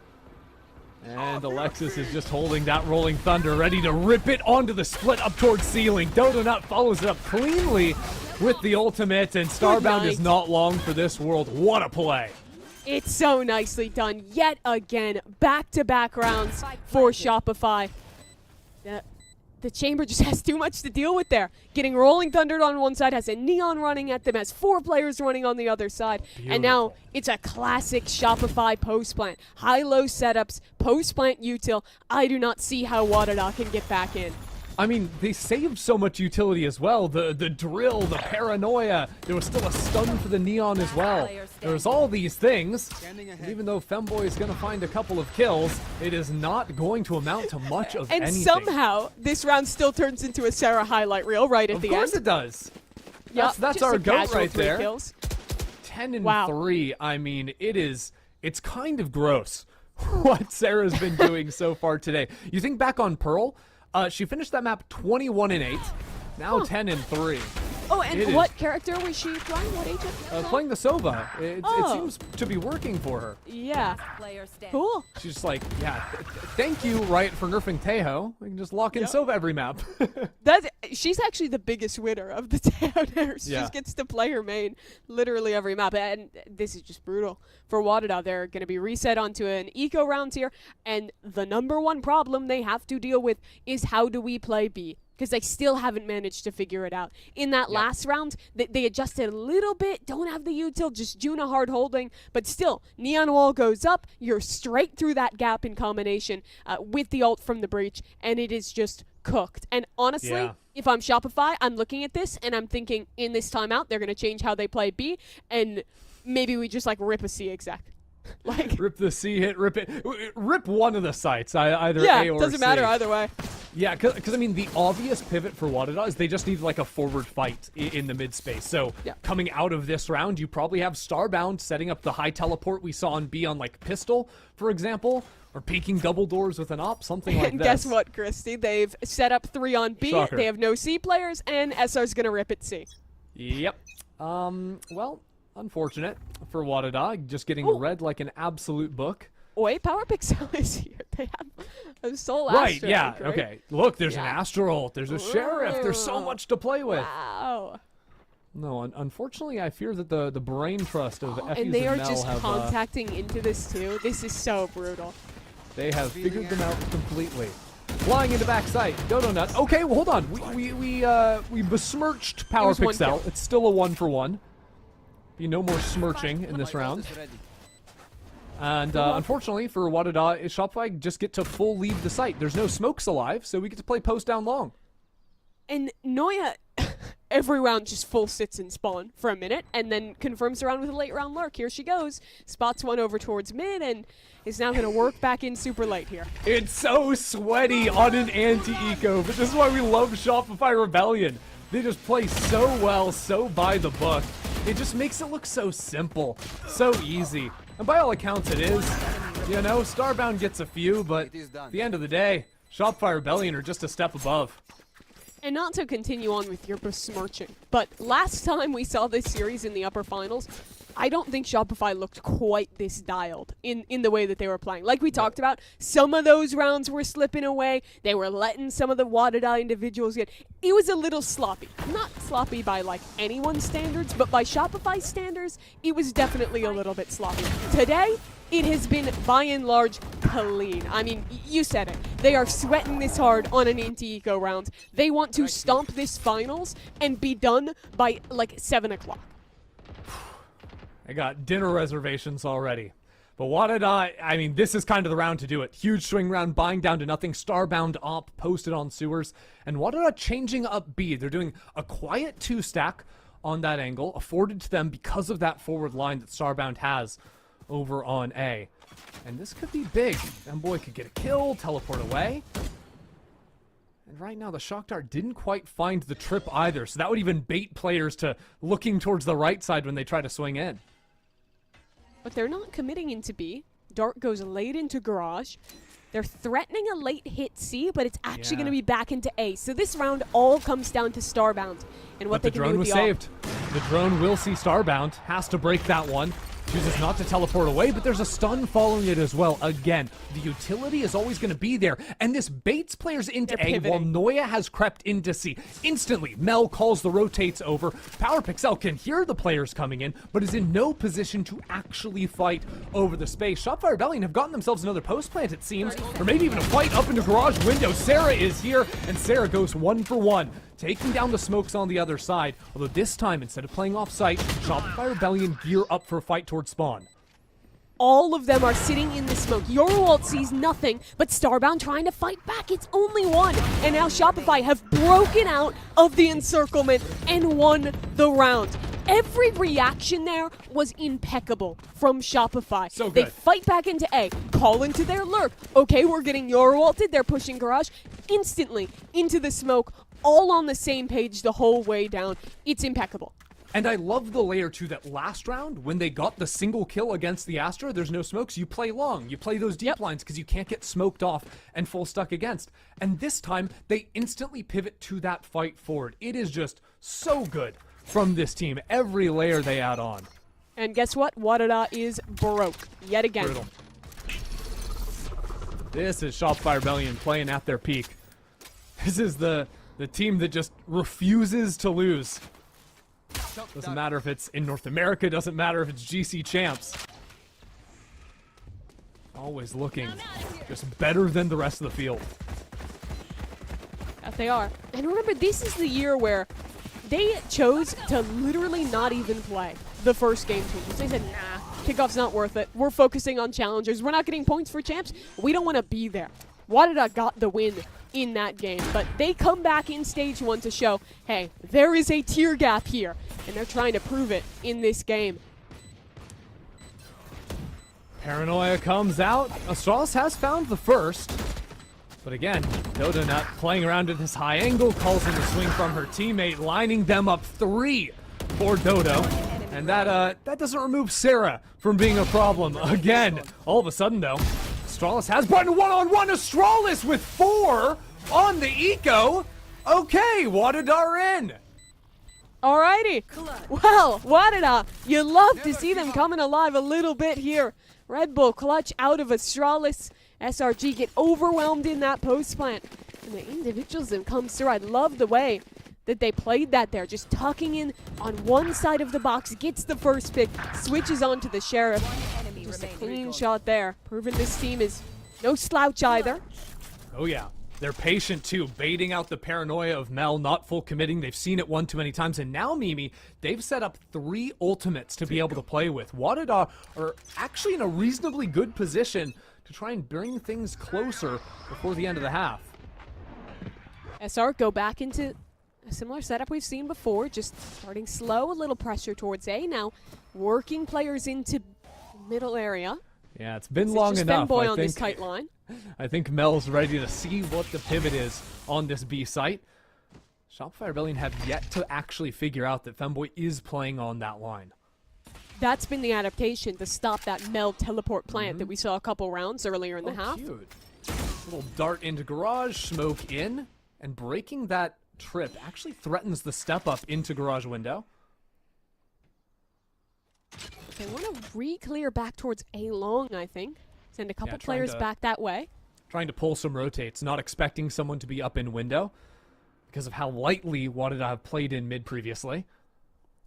And Alexis is just holding that Rolling Thunder, ready to rip it onto the split up towards ceiling. Dodonut follows it up cleanly with the ultimate, and Starbound is not long for this world. What a play. It's so nicely done. Yet again, back-to-back rounds for Shopify. The chamber just has too much to deal with there. Getting Rolling Thundered on one side, has a Neon running at them, has 4 players running on the other side. Beautiful. And now it's a classic Shopify post-plant. High-low setups, post-plant util. I do not see how WADA can get back in. I mean, they saved so much utility as well. The drill, the paranoia. There was still a stun for the Neon as well. There's all these things. And even though Femboy is going to find a couple of kills, it is not going to amount to much of anything. And somehow, this round still turns into a Sarah highlight reel right at the end. Of course it does. That's our goat right there. 10 and 3. I mean, it's kind of gross what Sarah's been doing so far today. You think back on Pearl? She finished that map 21 and 8. Now 10 and 3. Oh, and what character was she playing? What agent? Playing the Sova. It seems to be working for her. Yeah. Cool. She's just like, yeah, thank you, Riot, for nerfing Tejo. We can just lock in Sova every map. She's actually the biggest winner of the Tejo nerfs. She just gets to play her main literally every map. And this is just brutal for WADA. They're going to be reset onto an eco round here. And the #1 problem they have to deal with is how do we play B? Because they still haven't managed to figure it out. In that last round, they adjusted a little bit, don't have the util, just Juna hard holding, but still, Neon Wall goes up, you're straight through that gap in combination with the ult from the breach, and it is just cooked. And honestly, if I'm Shopify, I'm looking at this, and I'm thinking, in this timeout, they're going to change how they play B, and maybe we just, like, rip a C exec. Like, rip the C hit, rip it. Rip one of the sites, either A or C. Doesn't matter either way. Yeah, because I mean, the obvious pivot for WADA is they just need like a forward fight in the mid space. So coming out of this round, you probably have Starbound setting up the high teleport we saw on B on like Pistol, for example, or peeking double doors with an op, something like that. And guess what, Christy? They've set up 3 on B. Shocker. They have no C players, and SR's gonna rip at C. Yep. Well, unfortunate for WADA, just getting read like an absolute book. Wait, Power Pixel is here. They have a Soul Right, Astro. yeah, right? okay. Look, there's an Astral, there's a Sheriff, there's so much to play with. Wow. No, unfortunately, I fear that the brain trust of Effuse and they are Mel just have, contacting into this too. This is so brutal. They have figured them out completely. Flying into backside, Dodonut. Okay, well, hold on. We besmirched Power Pixel. It's still a 1-for-1. Be no more smirching in this round. And unfortunately for WADA, Shopify just get to full leave the site. There's no smokes alive, so we get to play post down long. And Noya, every round just full sits in spawn for a minute, and then confirms the round with a late round lurk. Here she goes. Spots one over towards mid, and is now going to work back in super late here. It's so sweaty on an anti-eco, but this is why we love Shopify Rebellion. They just play so well, so by the book. It just makes it look so simple, so easy. And by all accounts it is. You know, Starbound gets a few, but at the end of the day, Shopify Rebellion are just a step above. And not to continue on with your besmirching, but last time we saw this series in the upper finals, I don't think Shopify looked quite this dialed in the way that they were playing. Like we talked about, some of those rounds were slipping away. They were letting some of the WADA individuals get... It was a little sloppy. Not sloppy by, like, anyone's standards, but by Shopify standards, it was definitely a little bit sloppy. Today, it has been, by and large, clean. I mean, you said it. They are sweating this hard on an anti-eco round. They want to stomp this finals and be done by, like, 7 o'clock. I got dinner reservations already. But WADA, I mean, this is kind of the round to do it. Huge swing round, buying down to nothing. Starbound op posted on sewers. And WADA changing up B. They're doing a quiet 2-stack on that angle, afforded to them because of that forward line that Starbound has over on A. And this could be big. Femboy could get a kill, teleport away. And right now, the Shock Dart didn't quite find the trip either. So that would even bait players to looking towards the right side when they try to swing in. But they're not committing into B. Dart goes late into Garage. They're threatening a late hit C, but it's actually going to be back into A. So this round all comes down to Starbound and what they can do with the drone was saved. The drone will see Starbound, has to break that one. Chooses not to teleport away, but there's a stun following it as well. Again, the utility is always going to be there. And this baits players into A while Noya has crept into C. Instantly, Mel calls the rotates over. Power Pixel can hear the players coming in, but is in no position to actually fight over the space. Shopify Rebellion have gotten themselves another post plant, it seems, or maybe even a fight up into Garage window. Sarah is here, and Sarah goes 1 for 1. Taking down the smokes on the other side, although this time, instead of playing off-site, Shopify Rebellion gear up for a fight towards spawn. All of them are sitting in the smoke. Yorwalt sees nothing, but Starbound trying to fight back. It's only one. And now Shopify have broken out of the encirclement and won the round. Every reaction there was impeccable from Shopify. So good. They fight back into A, call into their lurk. Okay, we're getting Yorwalted. They're pushing Garage instantly into the smoke. All on the same page the whole way down. It's impeccable. And I love the layer too that last round, when they got the single kill against the Astra, there's no smokes, you play long. You play those deep lines because you can't get smoked off and full stuck against. And this time, they instantly pivot to that fight forward. It is just so good from this team. Every layer they add on. And guess what? WADA is broke yet again. Brutal. This is Shopify Rebellion playing at their peak. This is the team that just refuses to lose. Doesn't matter if it's in North America, doesn't matter if it's GC champs. Always looking just better than the rest of the field. That they are. And remember, this is the year where they chose to literally not even play the first game changes. They said, nah, kickoff's not worth it. We're focusing on challengers. We're not getting points for champs. We don't want to be there. WADA got the win in that game, but they come back in stage 1 to show, hey, there is a tier gap here, and they're trying to prove it in this game. Paranoia comes out. Astralis has found the first, but again, Dodo not playing around at this high angle, calls in the swing from her teammate, lining them up 3 for Dodo. And that doesn't remove Sarah from being a problem again. All of a sudden, though, Astralis has button 1-on-1. Astralis with 4 on the eco. Okay, WADA are in. Alrighty. Well, WADA, you love to see them coming alive a little bit here. Red Bull clutch out of Astralis. SRG get overwhelmed in that post plant. And the individualism comes through. I love the way that they played that there. Just tucking in on one side of the box, gets the first pick, switches on to the Sheriff. Just a clean shot there. Proving this team is no slouch either. Oh yeah. They're patient too, baiting out the paranoia of Mel, not full committing. They've seen it one too many times. And now, Mimi, they've set up 3 ultimates to be able to play with. WADA are actually in a reasonably good position to try and bring things closer before the end of the half. SR go back into a similar setup we've seen before, just starting slow, a little pressure towards A. Now working players into middle area. Yeah, it's been long enough. Femboy on this tight line. I think Mel's ready to see what the pivot is on this B site. Shopify Rebellion have yet to actually figure out that Femboy is playing on that line. That's been the adaptation to stop that Mel teleport plant that we saw a couple rounds earlier in the half. Cute. Little dart into Garage, smoke in, and breaking that trip actually threatens the step up into Garage window. They want to re-clear back towards A long, I think. Send a couple players back that way. Trying to pull some rotates, not expecting someone to be up in window because of how lightly WADA have played in mid previously.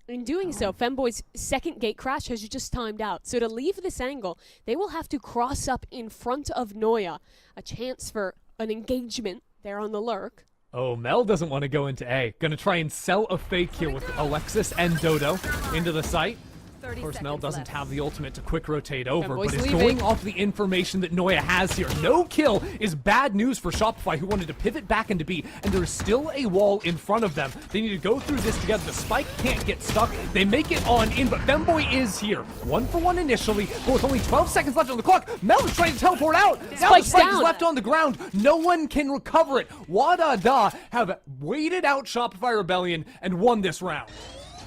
In doing so, Femboy's second gate crash has just timed out. So to leave this angle, they will have to cross up in front of Noya. A chance for an engagement there on the lurk. Oh, Mel doesn't want to go into A. Gonna try and sell a fake here with Alexis and Dodo into the site. Of course, Mel doesn't have the ultimate to quick rotate over, Femboy's but is leaving. going off the information that Noya has here. No kill is bad news for Shopify, who wanted to pivot back into B, and there is still a wall in front of them. They need to go through this together. The spike can't get stuck. They make it on in, but Femboy is here. 1-for-1 initially, but with only 12 seconds left on the clock. Mel is trying to teleport out. Now the Spike's spike is down. left on the ground. No one can recover it. WADA have waited out Shopify Rebellion and won this round.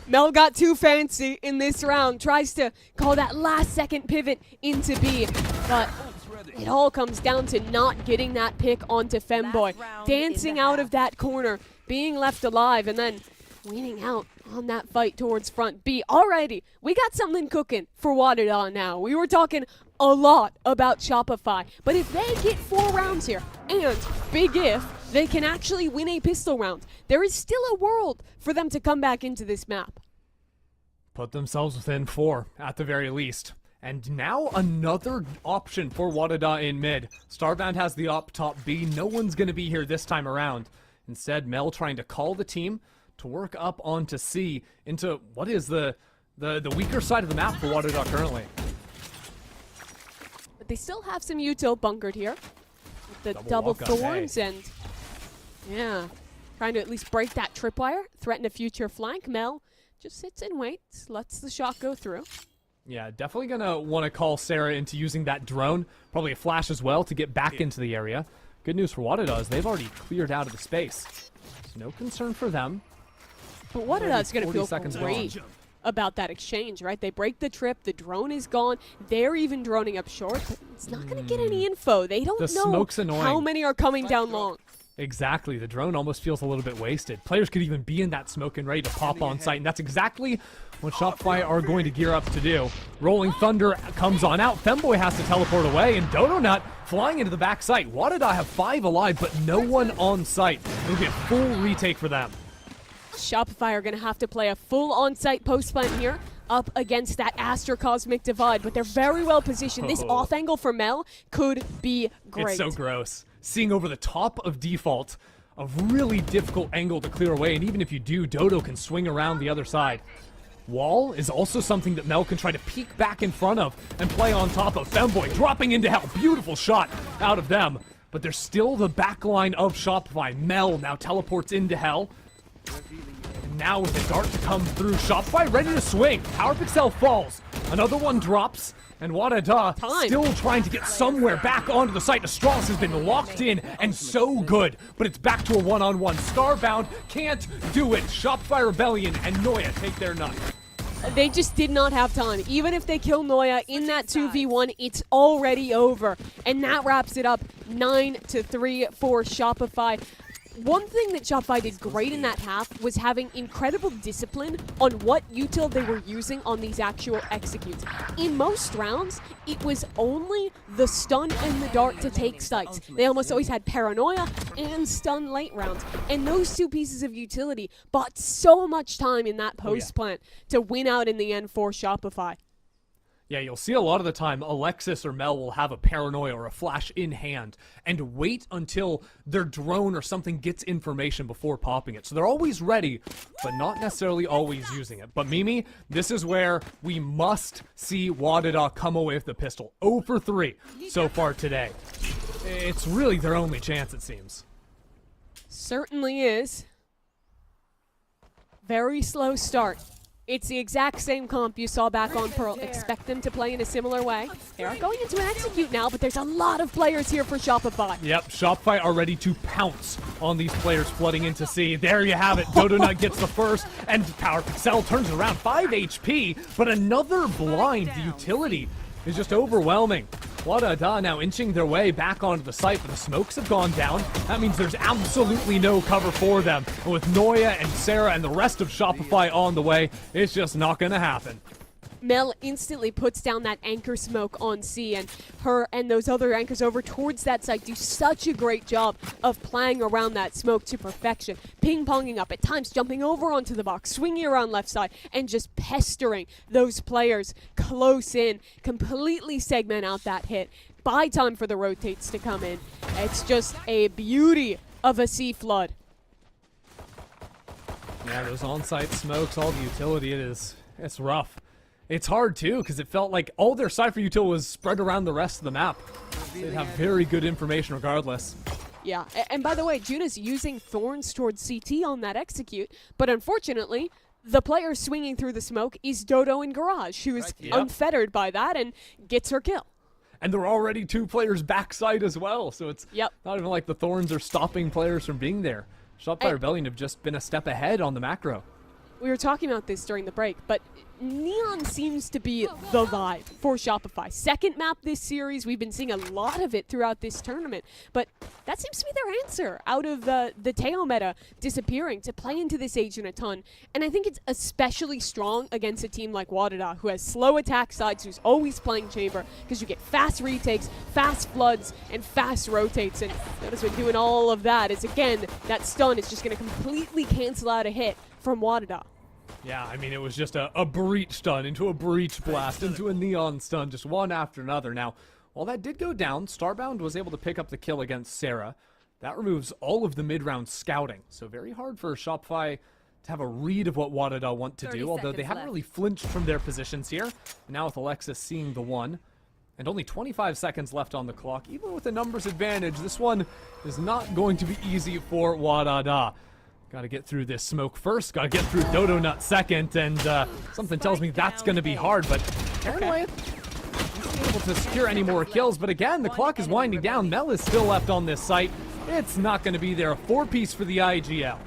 Mel got too fancy in this round, tries to call that last second pivot into B, but it all comes down to not getting that pick onto Femboy, dancing out of that corner, being left alive, and then winning out on that fight towards front B. Alrighty, we got something cooking for WADA now. We were talking a lot about Shopify, but if they get 4 rounds here, and big if, they can actually win a pistol round, there is still a world for them to come back into this map. Put themselves within 4 at the very least. And now another option for WADA in mid. Starbound has the op top B. No one's going to be here this time around. Instead, Mel trying to call the team to work up onto C into what is the weaker side of the map for WADA currently. But they still have some util bunkered here. With the double walk-up, thorns and yeah, trying to at least break that tripwire, threaten a future flank. Mel just sits and waits, lets the shot go through. Yeah, definitely going to want to call Sarah into using that drone, probably a flash as well, to get back into the area. Good news for WADA is they've already cleared out of the space. So no concern for them. But WADA is going to 40 feel seconds great gone. about that exchange, right? They break the trip, the drone is gone, they're even droning up short, but it's not going to get any info. They don't The know smoke's annoying. how many are coming down long. Exactly. The drone almost feels a little bit wasted. Players could even be in that smoke and ready to pop on site, and that's exactly what Shopify are going to gear up to do. Rolling Thunder comes on out. Femboy has to teleport away, and Dodo Nut flying into the back site. WADA have 5 alive, but no one on site. It'll be a full retake for them. Shopify are going to have to play a full on-site post plant here up against that Astro Cosmic Divide, but they're very well positioned. This off angle for Mel could be great. It's so gross. Seeing over the top of default, a really difficult angle to clear away, and even if you do, Dodo can swing around the other side. Wall is also something that Mel can try to peek back in front of and play on top of. Femboy dropping into hell. Beautiful shot out of them. But there's still the back line of Shopify. Mel now teleports into hell. And now with the dart to come through, Shopify ready to swing. Power Pixel falls. Another one drops. And WADA still trying to get somewhere back onto the site. Astralis has been locked in and so good. But it's back to a one-on-one. Starbound can't do it. Shopify Rebellion and Noya take their nut. They just did not have time. Even if they kill Noya in that 2v1, it's already over. And that wraps it up 9-3 for Shopify. One thing that Shopify did great in that half was having incredible discipline on what util they were using on these actual executes. In most rounds, it was only the stun and the dart to take sites. They almost always had paranoia and stun late rounds. And those 2 pieces of utility bought so much time in that post plant to win out in the end for Shopify. Yeah, you'll see a lot of the time Alexis or Mel will have a paranoia or a flash in hand and wait until their drone or something gets information before popping it. So they're always ready, but not necessarily always using it. But Mimi, this is where we must see WADA come away with the pistol. 0 for 3 so far today. It's really their only chance, it seems. Certainly is. Very slow start. It's the exact same comp you saw back on Pearl. Expect them to play in a similar way. They are going into an execute now, but there's a lot of players here for Shopify. Yep, Shopify are ready to pounce on these players flooding into C. There you have it. Dodo Nut gets the first, and Power Pixel turns it around. 5 HP, but another blind. The utility is just overwhelming. WADA now inching their way back onto the site, but the smokes have gone down. That means there's absolutely no cover for them. And with Noya and Sarah and the rest of Shopify on the way, it's just not going to happen. Mel instantly puts down that anchor smoke on C, and her and those other anchors over towards that site do such a great job of playing around that smoke to perfection. Ping-ponging up, at times jumping over onto the box, swinging around left side, and just pestering those players close in, completely segment out that hit. Buy time for the rotates to come in. It's just a beauty of a C flood. Yeah, those on-site smokes, all the utility, it's rough. It's hard too, because it felt like all their Cypher util was spread around the rest of the map. They'd have very good information regardless. Yeah, and by the way, Juna's using Thorns towards CT on that execute, but unfortunately, the player swinging through the smoke is Dodo in Garage, who is unfettered by that and gets her kill. And there are already 2 players backside as well, so it's not even like the Thorns are stopping players from being there. Shopify Rebellion have just been a step ahead on the macro. We were talking about this during the break, but Neon seems to be the vibe for Shopify. Second map this series, we've been seeing a lot of it throughout this tournament, but that seems to be their answer out of the Teo meta disappearing to play into this agent a ton. And I think it's especially strong against a team like WADA, who has slow attack sides, who's always playing chamber, because you get fast retakes, fast floods, and fast rotates. And notice what doing all of that is, again, that stun is just going to completely cancel out a hit from WADA. Yeah, I mean, it was just a breach stun into a breach blast into a neon stun, just one after another. Now, while that did go down, Starbound was able to pick up the kill against Sarah. That removes all of the mid-round scouting, so very hard for Shopify to have a read of what WADA want to do, although they haven't really flinched from their positions here. Now with Alexis seeing the one, and only 25 seconds left on the clock, even with a numbers advantage, this one is not going to be easy for WADA. Got to get through this smoke first, got to get through Dodo Nut second, and something tells me that's going to be hard, but Paranoia isn't able to secure any more kills, but again, the clock is winding down. Mel is still left on this site. It's not going to be there. A 4-piece for the IGL.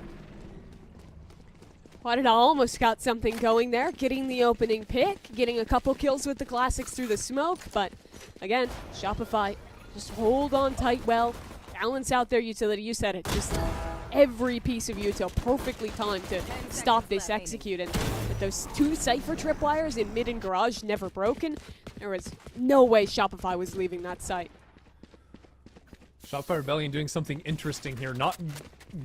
WADA almost got something going there, getting the opening pick, getting a couple kills with the classics through the smoke, but again, Shopify just hold on tight well, balance out their utility. You said it, just every piece of util perfectly timed to stop this execute, and with those 2 Cypher tripwires in mid and garage never broken, there was no way Shopify was leaving that site. Shopify Rebellion doing something interesting here, not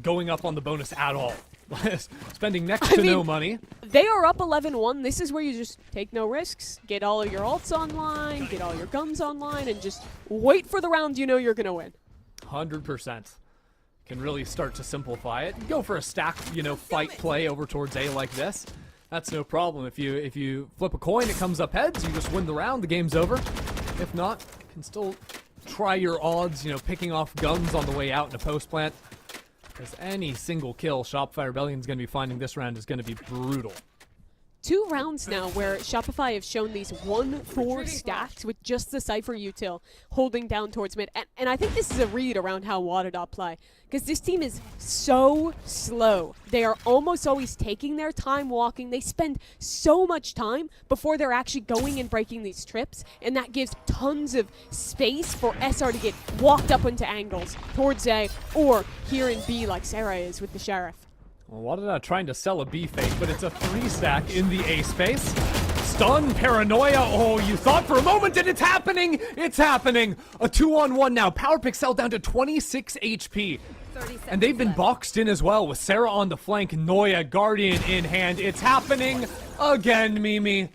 going up on the bonus at all. Spending next to no money. They are up 11-1. This is where you just take no risks, get all of your ults online, get all your guns online, and just wait for the round you know you're going to win. 100%. Can really start to simplify it. Go for a stack, fight play over towards A like this. That's no problem. If you flip a coin, it comes up heads, you just win the round, the game's over. If not, you can still try your odds, picking off guns on the way out in a post plant. Because any single kill Shopify Rebellion is going to be finding this round is going to be brutal. 2 rounds now where Shopify have shown these 1-4 stacks with just the Cypher util holding down towards mid. And I think this is a read around how WADA play, because this team is so slow. They are almost always taking their time walking. They spend so much time before they're actually going and breaking these trips, and that gives tons of space for SR to get walked up into angles towards A or here in B like Sarah is with the Sheriff. Well, WADA trying to sell a B fake, but it's a 3-stack in the A space. Stun, Paranoia. Oh, you thought for a moment that it's happening. It's happening. A 2-on-1 now. Power Pixel down to 26 HP. And they've been boxed in as well with Sarah on the flank, Noya, Guardian in hand. It's happening again, Mimi.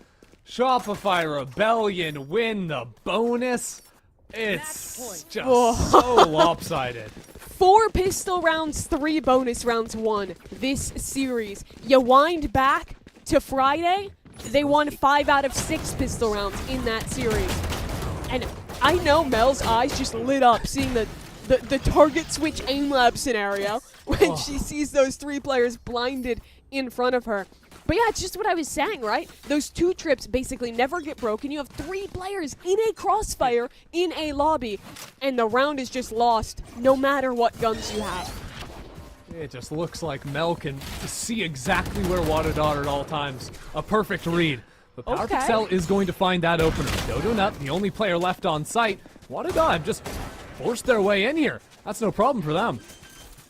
Shopify Rebellion win the bonus. It's just so lopsided. 4 pistol rounds, 3 bonus rounds won this series. You wind back to Friday, they won 5 out of 6 pistol rounds in that series. And I know Mel's eyes just lit up seeing the target switch aim lab scenario when she sees those 3 players blinded in front of her. But yeah, it's just what I was saying, right? Those 2 trips basically never get broken. You have 3 players in a crossfire in a lobby, and the round is just lost no matter what guns you have. It just looks like Mel can see exactly where WADA are at all times. A perfect read. But Power Pixel is going to find that opener. Dodo Nut, the only player left on site. WADA have just forced their way in here. That's no problem for them.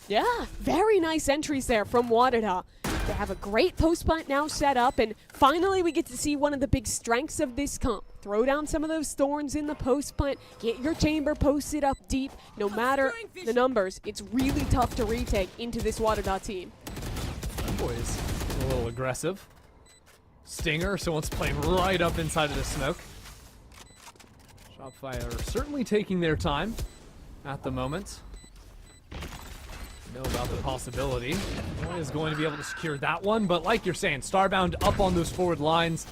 Yeah, very nice entries there from WADA. They have a great post plant now set up, and finally we get to see one of the big strengths of this comp. Throw down some of those thorns in the post plant, get your chamber posted up deep. No matter the numbers, it's really tough to retake into this WADA team. Boys, a little aggressive. Stinger, so wants to play right up inside of the smoke. Shopify are certainly taking their time at the moment. Know about the possibility. No one is going to be able to secure that one, but like you're saying, Starbound up on those forward lines.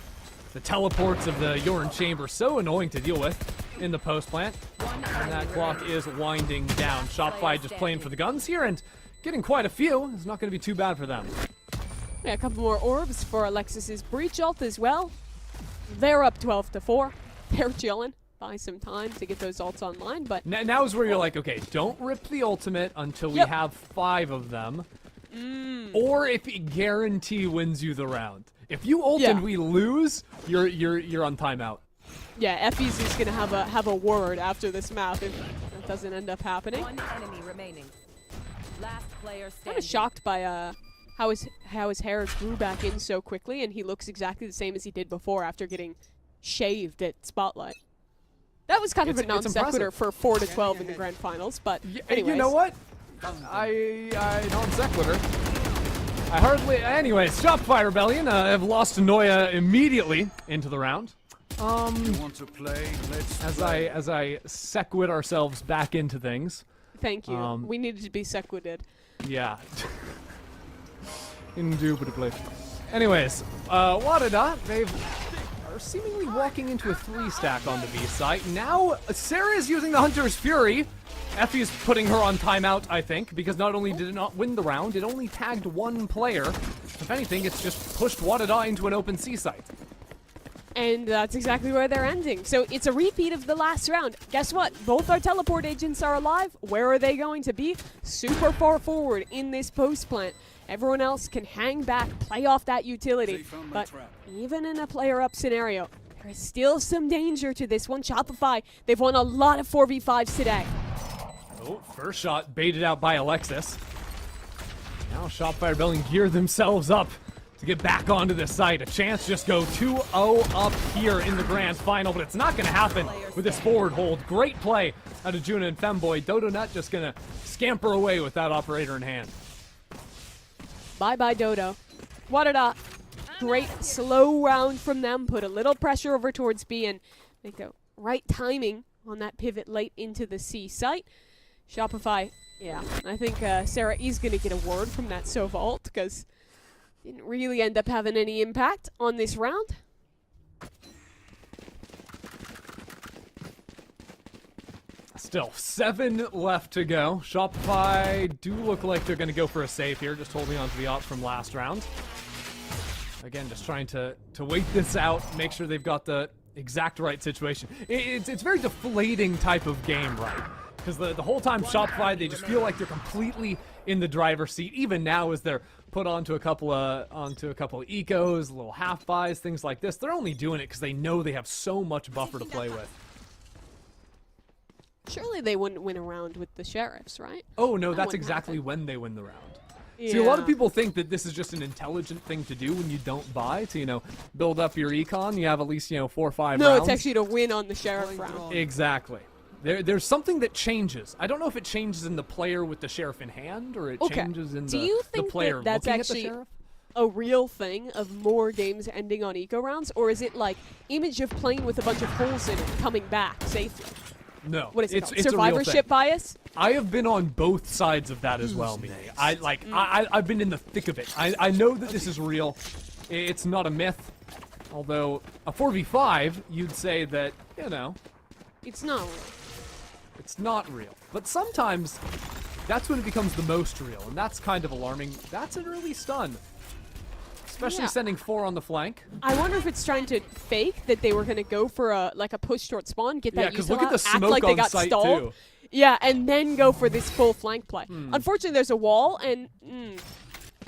The teleports of the Yorn Chamber so annoying to deal with in the post plant. And that clock is winding down. Shopify just playing for the guns here and getting quite a few. It's not going to be too bad for them. Yeah, a couple more orbs for Alexis's breach ult as well. They're up 12-4. They're chilling. Buy some time to get those ults online, but Now is where you're like, okay, don't rip the ultimate until we have 5 of them. Or if it guarantee wins you the round. If you ult and we lose, you're on timeout. yeah, Effie's just gonna have a word after this map if that doesn't end up happening. One enemy remaining. Last player standing. Kind of shocked by how his hair grew back in so quickly, and he looks exactly the same as he did before after getting shaved at Spotlight. That was kind of a non sequitur for 4-12 in the grand finals, but anyways. You know what? I non sequitur. I hardly. Anyways, Shopify Rebellion have lost to Noya immediately into the round. Want to play? Let's As I sequit ourselves back into things. Thank you. We needed to be sequited. Yeah. Indubitably. Anyways, WADA, they've are seemingly walking into a 3-stack on the B site. Now, Sarah is using the Hunter's Fury. Effie's putting her on timeout, I think, because not only did it not win the round, it only tagged 1 player. If anything, it's just pushed WADA into an open C site. And that's exactly where they're ending. So it's a repeat of the last round. Guess what? Both our teleport agents are alive. Where are they going to be? Super far forward in this post plant. Everyone else can hang back, play off that utility. But even in a player-up scenario, there is still some danger to this one. Shopify, they've won a lot of 4v5s today. Oh, first shot baited out by Alexis. Now Shopify Rebellion gear themselves up to get back onto this site. A chance to just go 2-0 up here in the grand final, but it's not going to happen with this forward hold. Great play out of Juna and Femboy. Dodo Nut just going to scamper away with that operator in hand. Bye-bye, Dodo. WADA, great slow round from them. Put a little pressure over towards B and make the right timing on that pivot late into the C site. Shopify, yeah, I think Sarah is going to get a word from that Sova ult because didn't really end up having any impact on this round. Still 7 left to go. Shopify do look like they're going to go for a save here, just holding on to the op from last round. Again, just trying to wait this out, make sure they've got the exact right situation. It's very deflating type of game, right? Because the whole time Shopify, they just feel like they're completely in the driver's seat. Even now, as they're put onto a couple of ecos, little half buys, things like this, they're only doing it because they know they have so much buffer to play with. Surely they wouldn't win a round with the sheriffs, right? Oh no, That that's wouldn't exactly happen. when they win the round. Yeah. See, a lot of people think that this is just an intelligent thing to do when you don't buy to, build up your econ. You have at least, 4 or 5 No, rounds. it's actually to win on the sheriff round. Exactly. There's something that changes. I don't know if it changes in the player with the sheriff in hand or it changes in Do you the think player that's looking actually at the sheriff. a real thing of more games ending on eco rounds, or is it like image of playing with a bunch of holes in it coming back safely? No, What is it it's called? a real Survivorship thing. bias? I have been on both sides of that as well, Mimi. I've been in the thick of it. I know that this is real. It's not a myth. Although a 4v5, you'd say that, It's not real. it's not real. But sometimes that's when it becomes the most real, and that's kind of alarming. That's an early stun. Especially Yeah. sending 4 on the flank. I wonder if it's trying to fake that they were going to go for a push short spawn, get Yeah, that because util look at out, the act smoke like they on got site stalled. too. Yeah, and then go for this full flank play. Hmm. Unfortunately, there's a wall, and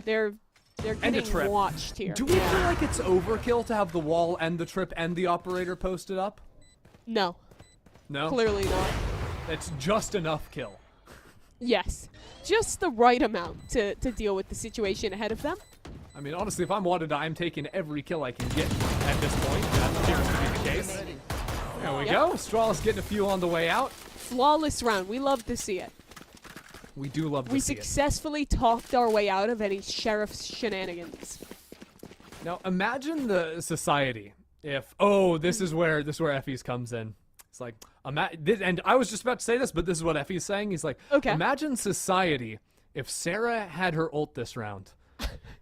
they're And a getting trip. watched here. Do we feel like it's overkill to have the wall and the trip and the operator posted up? No, No? clearly not. It's just enough kill. Yes, just the right amount to deal with the situation ahead of them. I mean, honestly, if I'm WADA, I'm taking every kill I can get at this point. That appears to be the case. There we go. Straw's getting a few on the way out. Flawless round. We love to see it. We do love to We see it. successfully talked our way out of any sheriff's shenanigans. Now, imagine the society if, this is where Effie's comes in. It's like, and I was just about to say this, but this is what Effie's saying. He's like, Okay. imagine society if Sarah had her ult this round.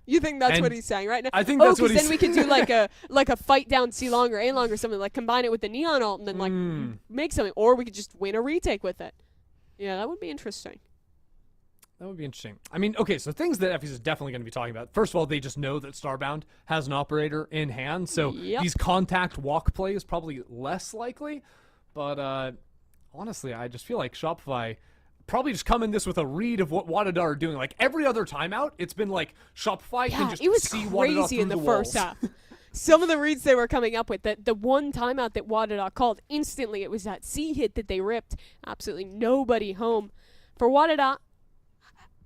You think that's And what he's saying right now? I think that's what 'cause he's then we could do like a fight down C long or A long or something, like combine it with the neon ult and then like make something, or we could just win a retake with it. Yeah, that would be interesting. That would be interesting. I mean, okay, so things that FaZe is definitely going to be talking about. First of all, they just know that Starbound has an operator in hand, so these contact walk plays probably less likely. But honestly, I just feel like Shopify probably just come in this with a read of what WADA are doing. Like every other timeout, it's been like Shopify can just it was see WADA crazy in the walls. first half. Some of the reads they were coming up with, the one timeout that WADA called, instantly it was that C hit that they ripped. Absolutely nobody home. For WADA,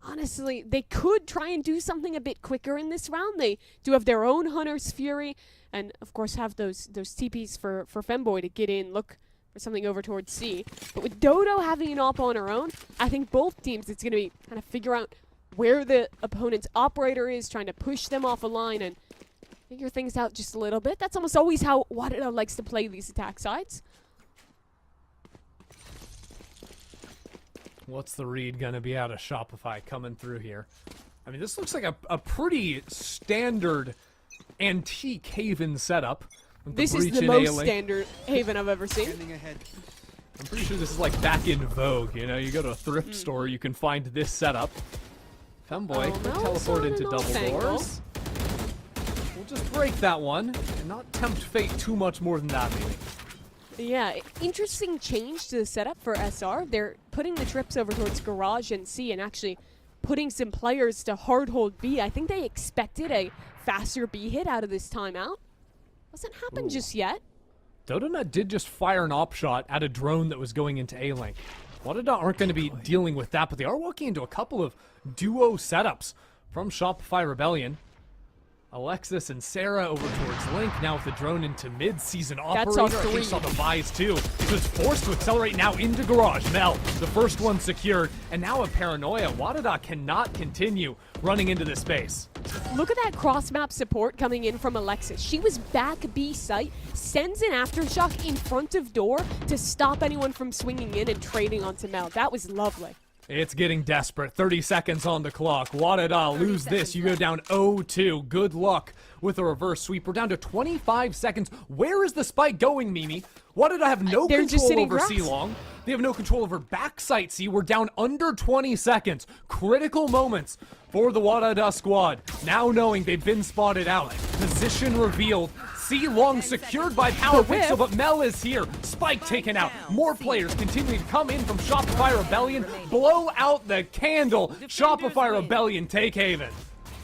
honestly, they could try and do something a bit quicker in this round. They do have their own Hunter's Fury, and of course have those TPs for Femboy to get in, look for something over towards C. But with Dodo having an op on her own, I think both teams, it's going to be kind of figure out where the opponent's operator is, trying to push them off a line and figure things out just a little bit. That's almost always how WADA likes to play these attack sides. What's the read going to be out of Shopify coming through here? I mean, this looks like a pretty standard antique Haven setup. This is the most standard Haven I've ever seen. I'm pretty sure this is like back in vogue, you know? You go to a thrift store, you can find this setup. Femboy teleport into double doors. We'll just break that one and not tempt fate too much more than that, maybe. Yeah, interesting change to the setup for SR. They're putting the trips over towards Garage and C and actually putting some players to hard hold B. I think they expected a faster B hit out of this timeout. Doesn't happen just yet. Dodonut did just fire an op shot at a drone that was going into A-Link. WADA aren't going to be dealing with that, but they are walking into a couple of duo setups from Shopify Rebellion. Alexis and Sarah over towards Link, now with the drone into mid-season operator. He saw the buys too. So it's forced to accelerate now into Garage. Mel, the first one secured, and now a Paranoia. WADA cannot continue running into this space. Look at that cross-map support coming in from Alexis. She was back B site, sends an aftershock in front of door to stop anyone from swinging in and trading onto Mel. That was lovely. It's getting desperate. 30 seconds on the clock. WADA lose this. You go down 0-2. Good luck with a reverse sweep. We're down to 25 seconds. Where is the spike going, Mimi? WADA have no control over C-Long. They have no control over backside C. We're down under 20 seconds. Critical moments for the WADA squad. Now knowing they've been spotted out. Position revealed. C-Long secured by Power Pixel, but Mel is here. Spike taken out. More players continuing to come in from Shopify Rebellion. Blow out the candle. Shopify Rebellion take Haven.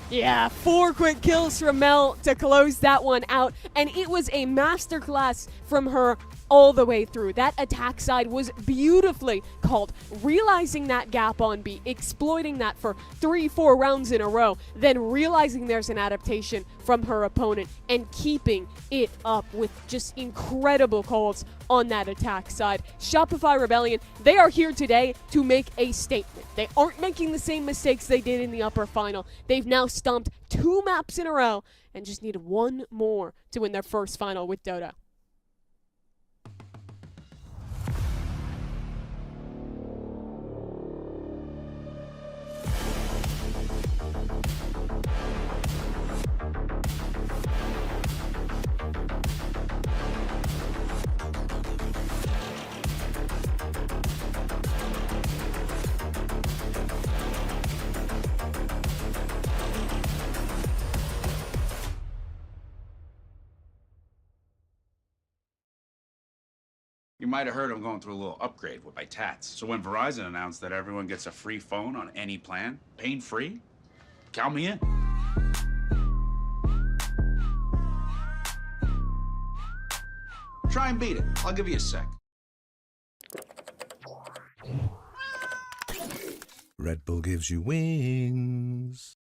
Yeah, 4 quick kills from Mel to close that one out, and it was a masterclass from her all the way through. That attack side was beautifully called, realizing that gap on B, exploiting that for 3-4 rounds in a row, then realizing there's an adaptation from her opponent and keeping it up with just incredible calls on that attack side. Shopify Rebellion, they are here today to make a statement. They aren't making the same mistakes they did in the upper final. They've now stomped 2 maps in a row and just need 1 more to win their first final with Dota. You might have heard I'm going through a little upgrade with my tats. So when Verizon announced that everyone gets a free phone on any plan, pain-free, count me in. Try and beat it. I'll give you a sec. Red Bull gives you wings.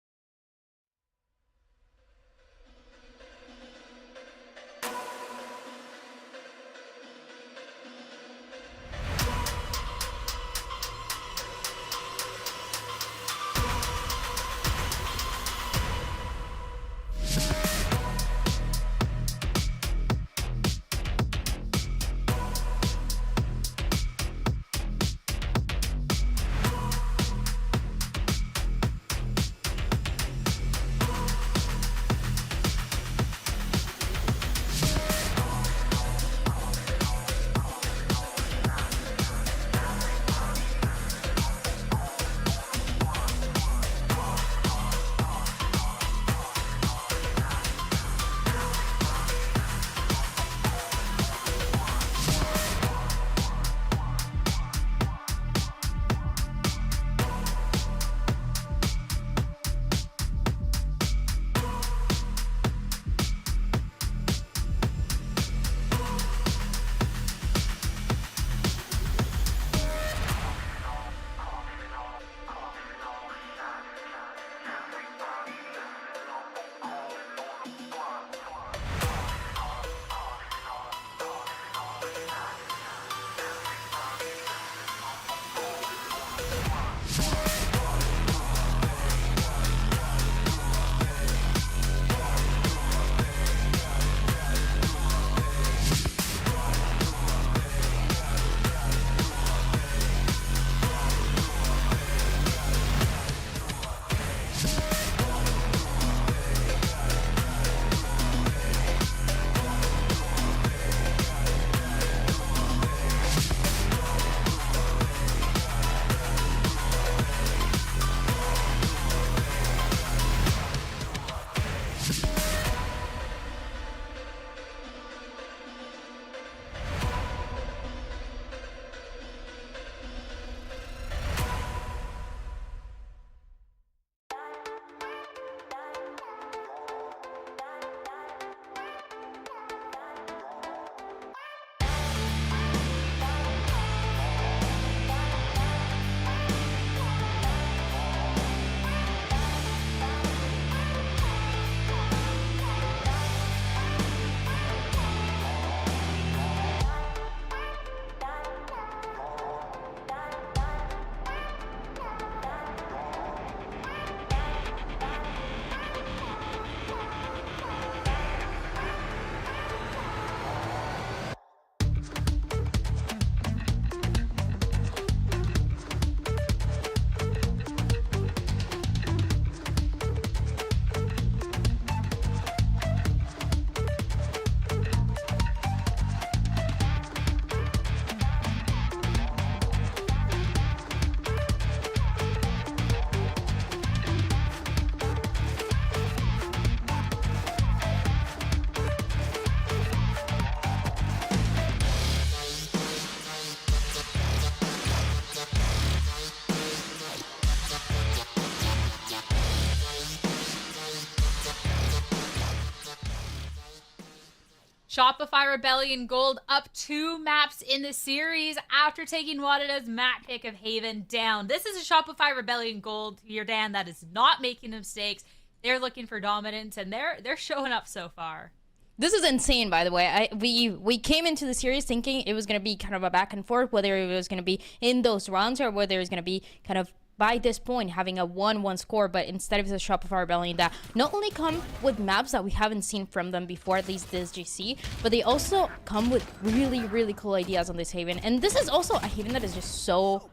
Shopify Rebellion Gold up 2 maps in the series after taking WADA's map pick of Haven down. This is a Shopify Rebellion Gold here, Dan, that is not making mistakes. They're looking for dominance, and they're showing up so far. This is insane, by the way. We came into the series thinking it was going to be kind of a back and forth, whether it was going to be in those rounds or whether it was going to be kind of by this point having a 1-1 score, but instead of the Shopify Rebellion that not only come with maps that we haven't seen from them before, at least this GC, but they also come with really, really cool ideas on this Haven. And this is also a Haven that is just so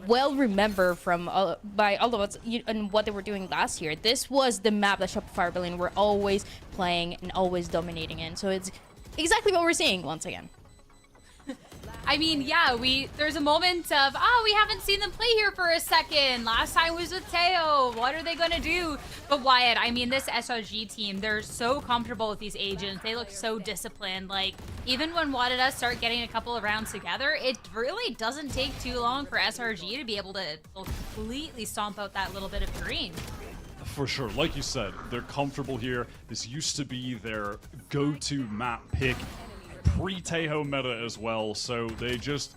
well remembered from by all of us and what they were doing last year. This was the map that Shopify Rebellion were always playing and always dominating in. So it's exactly what we're seeing once again. I mean, yeah, there's a moment of, we haven't seen them play here for a second. Last time was with Teo. What are they going to do? But Wyatt, I mean, this SRG team, they're so comfortable with these agents. They look so disciplined. Like, even when WADA start getting a couple of rounds together, it really doesn't take too long for SRG to be able to completely stomp out that little bit of green. For sure. Like you said, they're comfortable here. This used to be their go-to map pick. Pre-Tejo meta as well, so they just,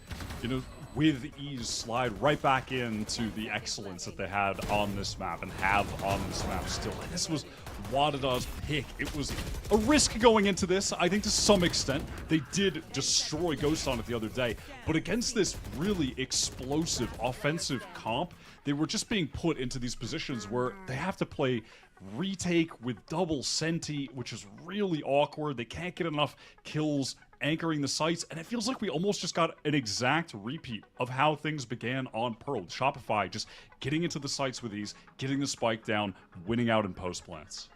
with ease slide right back into the excellence that they had on this map and have on this map still. And this was WADA's pick. It was a risk going into this, I think to some extent. They did destroy Ghost on it the other day, but against this really explosive offensive comp, they were just being put into these positions where they have to play retake with double senti, which is really awkward. They can't get enough kills anchoring the sites, and it feels like we almost just got an exact repeat of how things began on Pearl. Shopify just getting into the sites with ease, getting the spike down, winning out in post plants.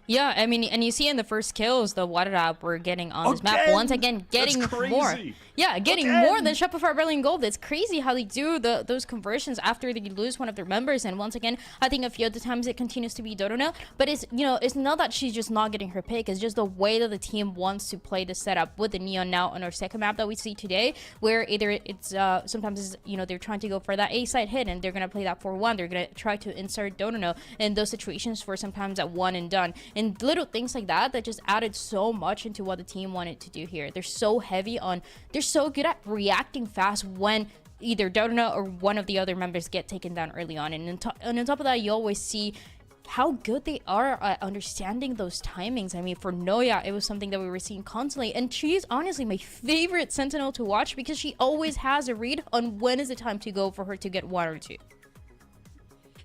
Yeah, I mean, and you see in the first kills, the WADA were getting on this map once again, getting more. Yeah, getting more than Shopify Rebellion Gold. It's crazy how they do those conversions after they lose one of their members. And once again, I think a few of the times it continues to be Dorona. But it's it's not that she's just not getting her pick. It's just the way that the team wants to play the setup with the Neon now on our second map that we see today, where either it's sometimes it's, they're trying to go for that A side hit and they're gonna play that 4-1. They're gonna try to insert Dorona in those situations for sometimes at one and done. And little things like that just added so much into what the team wanted to do here. They're so heavy on, they're so good at reacting fast when either Dorona or one of the other members get taken down early on. And on top of that, you always see how good they are at understanding those timings. I mean, for Noya, it was something that we were seeing constantly. And she's honestly my favorite Sentinel to watch because she always has a read on when is the time to go for her to get 1 or 2.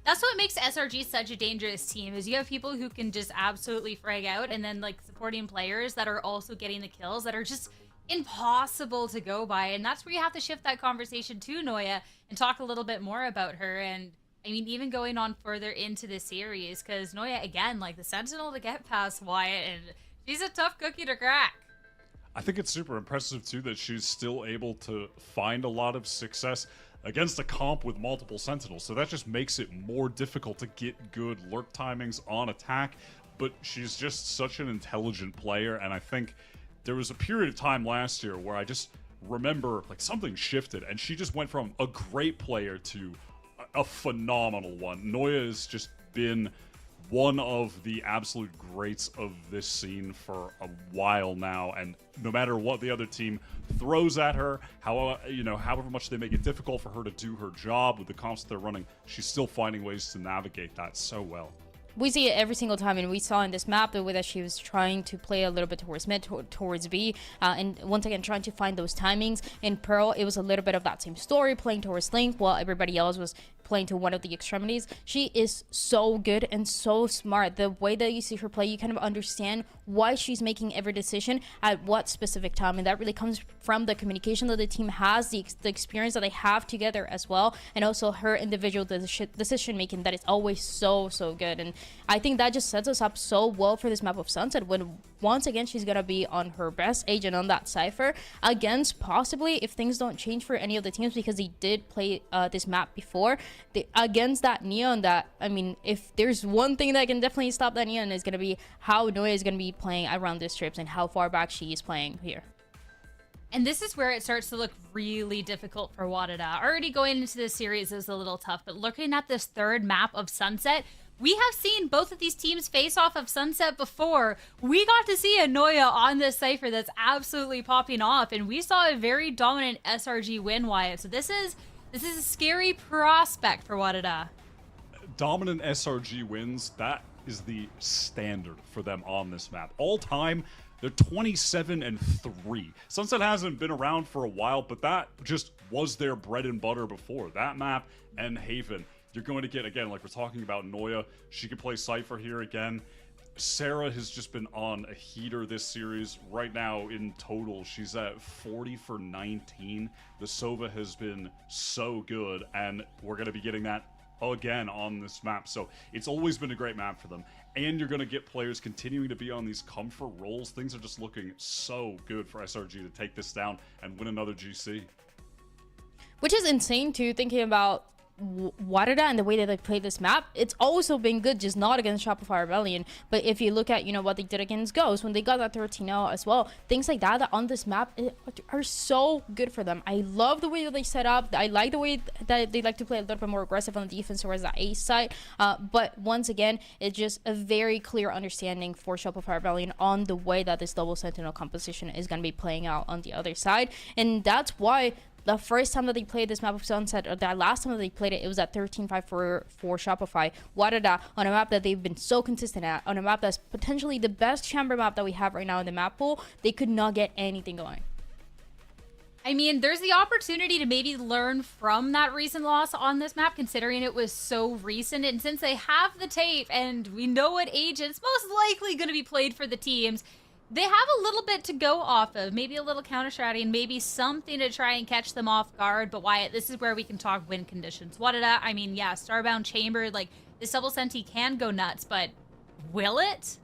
That's what makes SRG such a dangerous team, is you have people who can just absolutely frag out, and then like supporting players that are also getting the kills that are just impossible to go by. And that's where you have to shift that conversation to Noya and talk a little bit more about her. And I mean, even going on further into the series, because Noya, again, like the Sentinel to get past Wyatt, and she's a tough cookie to crack. I think it's super impressive too that she's still able to find a lot of success against a comp with multiple Sentinels, so that just makes it more difficult to get good lurk timings on attack. But she's just such an intelligent player, and I think there was a period of time last year where I just remember like something shifted and she just went from a great player to a phenomenal one. Noya has just been one of the absolute greats of this scene for a while now, and no matter what the other team throws at her, however much they make it difficult for her to do her job with the comps that they're running, she's still finding ways to navigate that so well. We see it every single time, and we saw in this map the way that she was trying to play a little bit towards mid, towards B, and once again trying to find those timings. In Pearl, it was a little bit of that same story, playing towards Link while everybody else was playing to one of the extremities. She is so good and so smart. The way that you see her play, you kind of understand why she's making every decision at what specific time, and that really comes from the communication that the team has, the experience that they have together as well, and also her individual decision making that is always so good. And I think that just sets us up so well for this map of Sunset, when once again she's gonna be on her best agent on that Cypher against, possibly if things don't change for any of the teams, because they did play this map before, against that Neon. That, I mean, if there's one thing that can definitely stop that Neon, is gonna be how Noya is gonna be playing around this trips and how far back she is playing here. And this is where it starts to look really difficult for WADA. Already going into this series is a little tough, but looking at this third map of Sunset, we have seen both of these teams face off of Sunset before. We got to see a Noya on this Cypher that's absolutely popping off, and we saw a very dominant SRG win, Wyatt. So this is a scary prospect for WADA. Dominant SRG wins, that is the standard for them on this map. All time, they're 27-3. Sunset hasn't been around for a while, but that just was their bread and butter before. That map and Haven. You're going to get, again, like we're talking about Noya, she could play Cypher here again. Sarah has just been on a heater this series. Right now, in total, she's at 40 for 19. The Sova has been so good, and we're going to be getting that again on this map. So it's always been a great map for them. And you're going to get players continuing to be on these comfort roles. Things are just looking so good for SRG to take this down and win another GC. Which is insane too, thinking about WADA and the way that they play this map. It's also been good, just not against Shopify Rebellion, but if you look at, you know, what they did against Ghost when they got that 13-0 as well, things like that on this map are so good for them. I love the way that they set up. I like the way that they like to play a little bit more aggressive on the defense towards the ace side, but once again, it's just a very clear understanding for Shopify Rebellion on the way that this double sentinel composition is going to be playing out on the other side, and that's why the first time that they played this map of Sunset, or that last time that they played it, it was at 13-5 for Shopify. WADA on a map that they've been so consistent at, on a map that's potentially the best chamber map that we have right now in the map pool, they could not get anything going. I mean, there's the opportunity to maybe learn from that recent loss on this map, considering it was so recent. And since they have the tape and we know what age it's most likely going to be played for the teams, they have a little bit to go off of, maybe a little counter strategy and maybe something to try and catch them off guard. But Wyatt, this is where we can talk win conditions. WADA, I mean, yeah, Starbound Chamber, like this double senti can go nuts, but will it?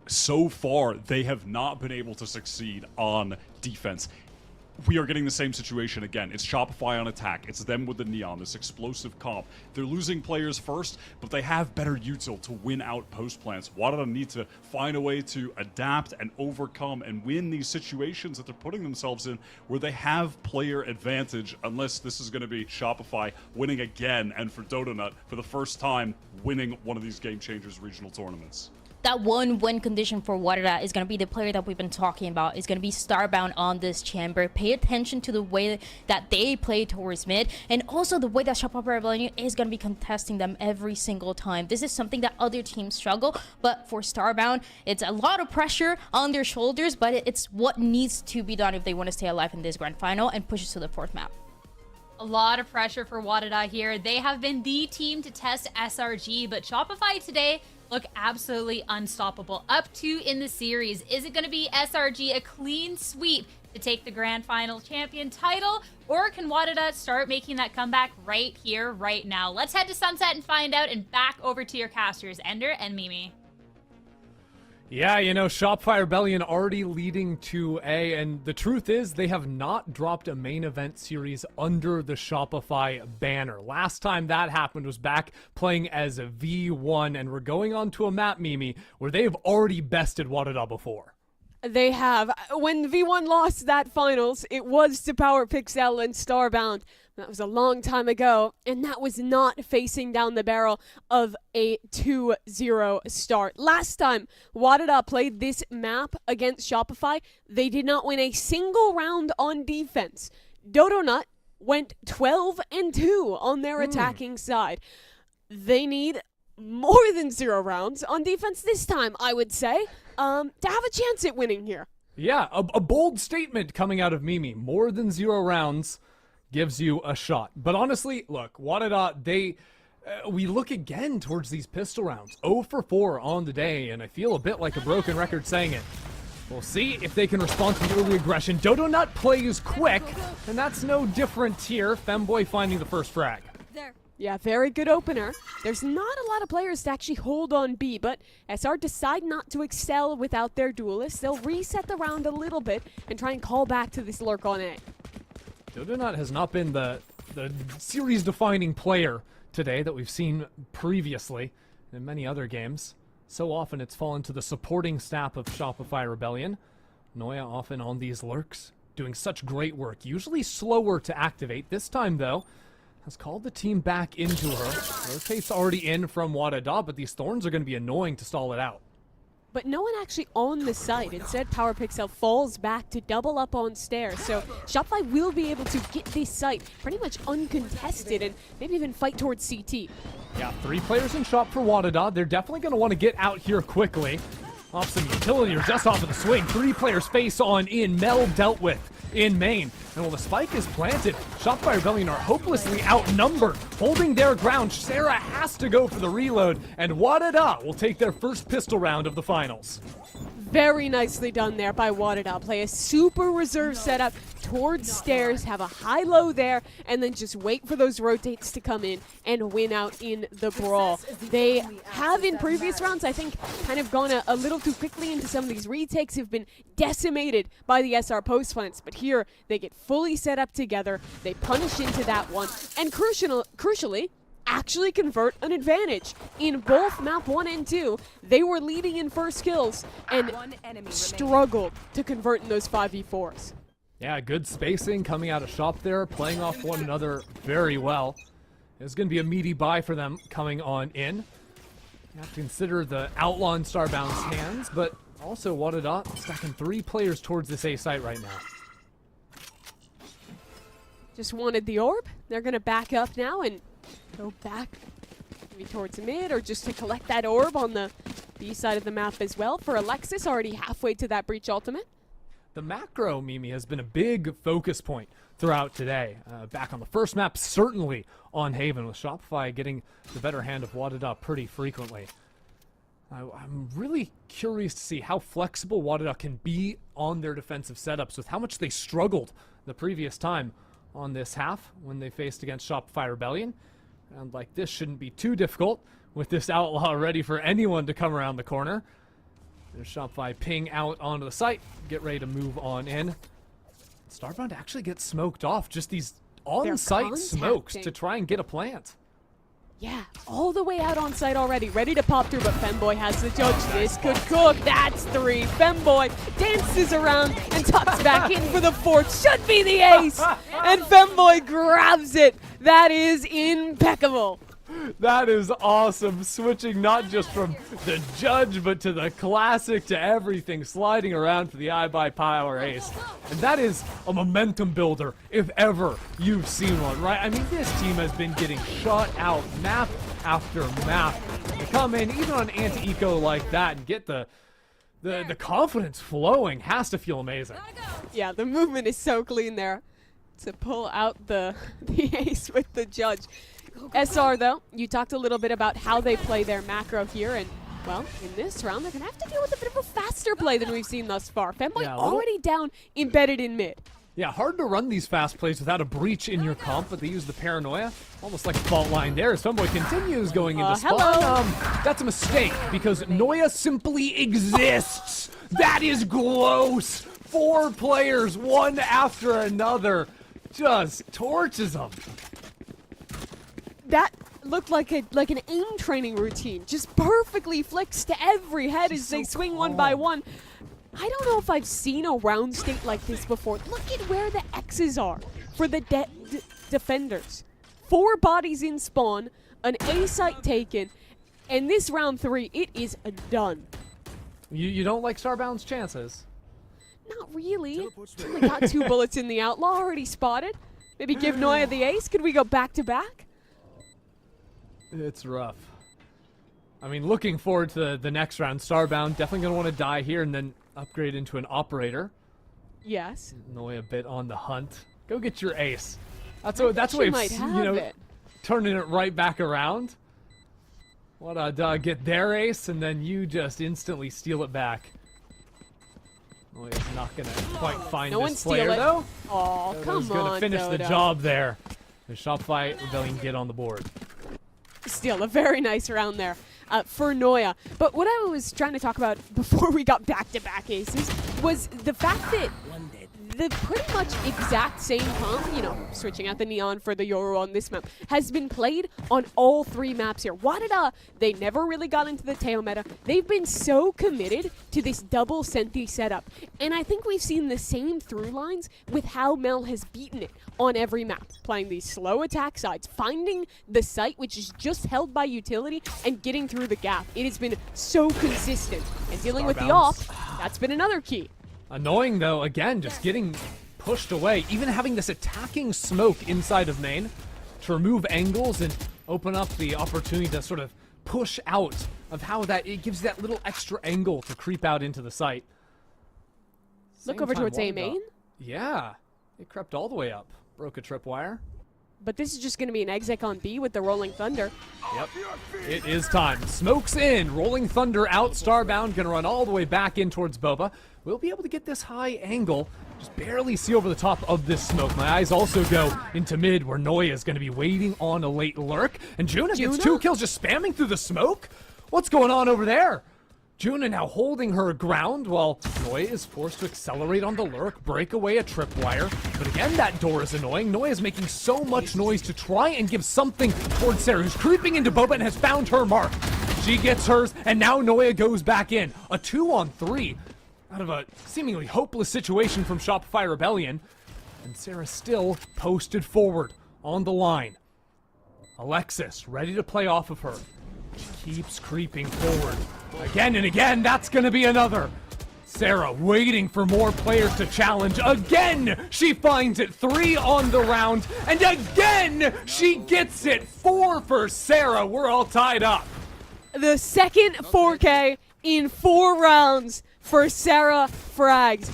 So far, they have not been able to succeed on defense. We are getting the same situation again. It's Shopify on attack. It's them with the Neon, this explosive comp. They're losing players first, but they have better util to win out post plants. WADA need to find a way to adapt and overcome and win these situations that they're putting themselves in where they have player advantage, unless this is going to be Shopify winning again, and for Dodonut, for the first time, winning one of these Game Changers regional tournaments. That one win condition for WADA is going to be the player that we've been talking about. Is going to be Starbound on this chamber. Pay attention to the way that they play towards mid, and also the way that Shopify Rebellion is going to be contesting them every single time. This is something that other teams struggle, but for Starbound, it's a lot of pressure on their shoulders, but it's what needs to be done if they want to stay alive in this grand final and push it to the 4th map. A lot of pressure for WADA here. They have been the team to test SRG, but Shopify today look absolutely unstoppable. Up 2 in the series. Is it going to be SRG a clean sweep to take the grand final champion title, or can WADA start making that comeback right here, right now? Let's head to Sunset and find out, and back over to your casters, Ender and Mimi. Yeah, you know, Shopify Rebellion already leading 2A, and the truth is they have not dropped a main event series under the Shopify banner. Last time that happened was back playing as a V1, and we're going on to a map, Mimi, where they've already bested WADA before. They have. When V1 lost that finals, it was to Power Pixel and Starbound. That was a long time ago, and that was not facing down the barrel of a 2-0 start. Last time WADA played this map against Shopify, they did not win a single round on defense. Dodonut went 12-2 on their attacking side. They need more than 0 rounds on defense this time, I would say, to have a chance at winning here. Yeah, a bold statement coming out of Mimi. More than 0 rounds gives you a shot. But honestly, look, WADA, we look again towards these pistol rounds. 0 for 4 on the day, and I feel a bit like a broken record saying it. We'll see if they can respond to the early aggression. Dodonut plays quick, and that's no different here. Femboy finding the first frag. Yeah, very good opener. There's not a lot of players to actually hold on B, but SR decide not to excel without their duelists. They'll reset the round a little bit and try and call back to this lurk on A. Dodonut has not been the series-defining player today that we've seen previously in many other games. So often it's fallen to the supporting staff of Shopify Rebellion. Noya often on these lurks, doing such great work, usually slower to activate. This time, though, has called the team back into her. Rotate's already in from WADA, but these thorns are going to be annoying to stall it out. But no one actually on the site. Instead, Power Pixel falls back to double up on stairs. So Shopify will be able to get this site pretty much uncontested and maybe even fight towards CT. Yeah, 3 players in shop for WADA. They're definitely going to want to get out here quickly. Off some utility or just off of the swing. 3 players face on in. Mel dealt with in main. And while the spike is planted, Shopify Rebellion are hopelessly outnumbered, holding their ground. Sarah has to go for the reload, and WADA will take their first pistol round of the finals. Very nicely done there by WADA. Play a super reserve setup towards stairs, have a high-low there, and then just wait for those rotates to come in and win out in the brawl. They have in previous rounds, I think, kind of gone a little too quickly into some of these retakes, have been decimated by the SR post plants, but here they get fully set up together, they punish into that one, and crucially, actually convert an advantage. In both map 1 and 2, they were leading in first kills and struggled to convert in those 5v4s. Yeah, good spacing coming out of shop there, playing off one another very well. It's going to be a meaty buy for them coming on in. You have to consider the Outlaw and Starbound's hands, but also WADA stacking 3 players towards this A site right now. Just wanted the orb. They're going to back up now and go back maybe towards mid or just to collect that orb on the B side of the map as well. For Alexis, already halfway to that breach ultimate. The macro, Mimi, has been a big focus point throughout today. Back on the first map, certainly on Haven, with Shopify getting the better hand of WADA pretty frequently. I'm really curious to see how flexible WADA can be on their defensive setups with how much they struggled the previous time on this half when they faced against Shopify Rebellion. And like this shouldn't be too difficult with this Outlaw ready for anyone to come around the corner. There's Shopify ping out onto the site, get ready to move on in. Starbound actually gets smoked off, just these on-site smokes to try and get a plant. Yeah, all the way out on site already, ready to pop through, but Femboy has the judge. This could cook. That's 3. Femboy dances around and tucks back in for the 4th. Should be the ace. And Femboy grabs it. That is impeccable. That is awesome. Switching not just from the judge, but to the classic, to everything, sliding around for the iBUYPOWER ace. And that is a momentum builder, if ever you've seen one, right? I mean, this team has been getting shut out map after map. To come in, even on anti-eco like that, and get the confidence flowing has to feel amazing. Yeah, the movement is so clean there to pull out the ace with the judge. SR, though, you talked a little bit about how they play their macro here, and, well, in this round, they're going to have to deal with a bit of a faster play than we've seen thus far. Femboy already down, embedded in mid. Yeah, hard to run these fast plays without a breach in your comp, but they use the paranoia, almost like a fault line there, as Femboy continues going into spawn. That's a mistake, because Noya simply exists. That is gross. 4 players, one after another, just torches them. That looked like an aim training routine. Just perfectly flicks to every head as they swing one by one. I don't know if I've seen a round state like this before. Look at where the X's are for the defenders. 4 bodies in spawn, an A site taken, and this round 3, it is done. You don't like Starbound's chances? Not really. Only got 2 bullets in the Outlaw, already spotted. Maybe give Noya the ace. Could we go back to back? It's rough. I mean, looking forward to the next round. Starbound definitely going to want to die here and then upgrade into an operator. Yes. Noya a bit on the hunt. Go get your ace. That's a way of, turning it right back around. WADA get their ace, and then you just instantly steal it back. Noya's not going to quite find this player, though. Oh, come on, He's going to finish the job there. The Shopify Rebellion get on the board. Still a very nice round there for Noya. But what I was trying to talk about before we got back-to-back aces was the fact that the pretty much exact same comp, you know, switching out the Neon for the Yoru on this map, has been played on all 3 maps here. WADA, they never really got into the tail meta. They've been so committed to this double Senti setup. And I think we've seen the same through lines with how Mel has beaten it on every map. Playing these slow attack sides, finding the site which is just held by utility, and getting through the gap. It has been so consistent. And dealing with the off, that's been another key. Annoying though, again, just getting pushed away. Even having this attacking smoke inside of main to remove angles and open up the opportunity to sort of push out of how that, it gives that little extra angle to creep out into the site. Look Same over time, towards A WADA. main. Yeah, it crept all the way up. Broke a tripwire. But this is just going to be an exec on B with the Rolling Thunder. Yep, it is time. Smoke's in, Rolling Thunder out, Starbound gonna run all the way back in towards Boba. We'll be able to get this high angle, just barely see over the top of this smoke. My eyes also go into mid where Noya is gonna be waiting on a late lurk. And Juna gets 2 kills just spamming through the smoke? What's going on over there? Juna now holding her ground while Noya is forced to accelerate on the lurk, break away a tripwire. But again, that door is annoying. Noya is making so much noise to try and give something towards Sarah, who's creeping into Boba and has found her mark. She gets hers, and now Noya goes back in. A 2-on-3 out of a seemingly hopeless situation from Shopify Rebellion. And Sarah still posted forward on the line. Alexis ready to play off of her. She keeps creeping forward. Again and again, that's gonna be another. Sarah waiting for more players to challenge. Again, she finds it. 3 on the round. And again, she gets it. 4 for Sarah. We're all tied up. The second 4K in 4 rounds for Sarah Frags.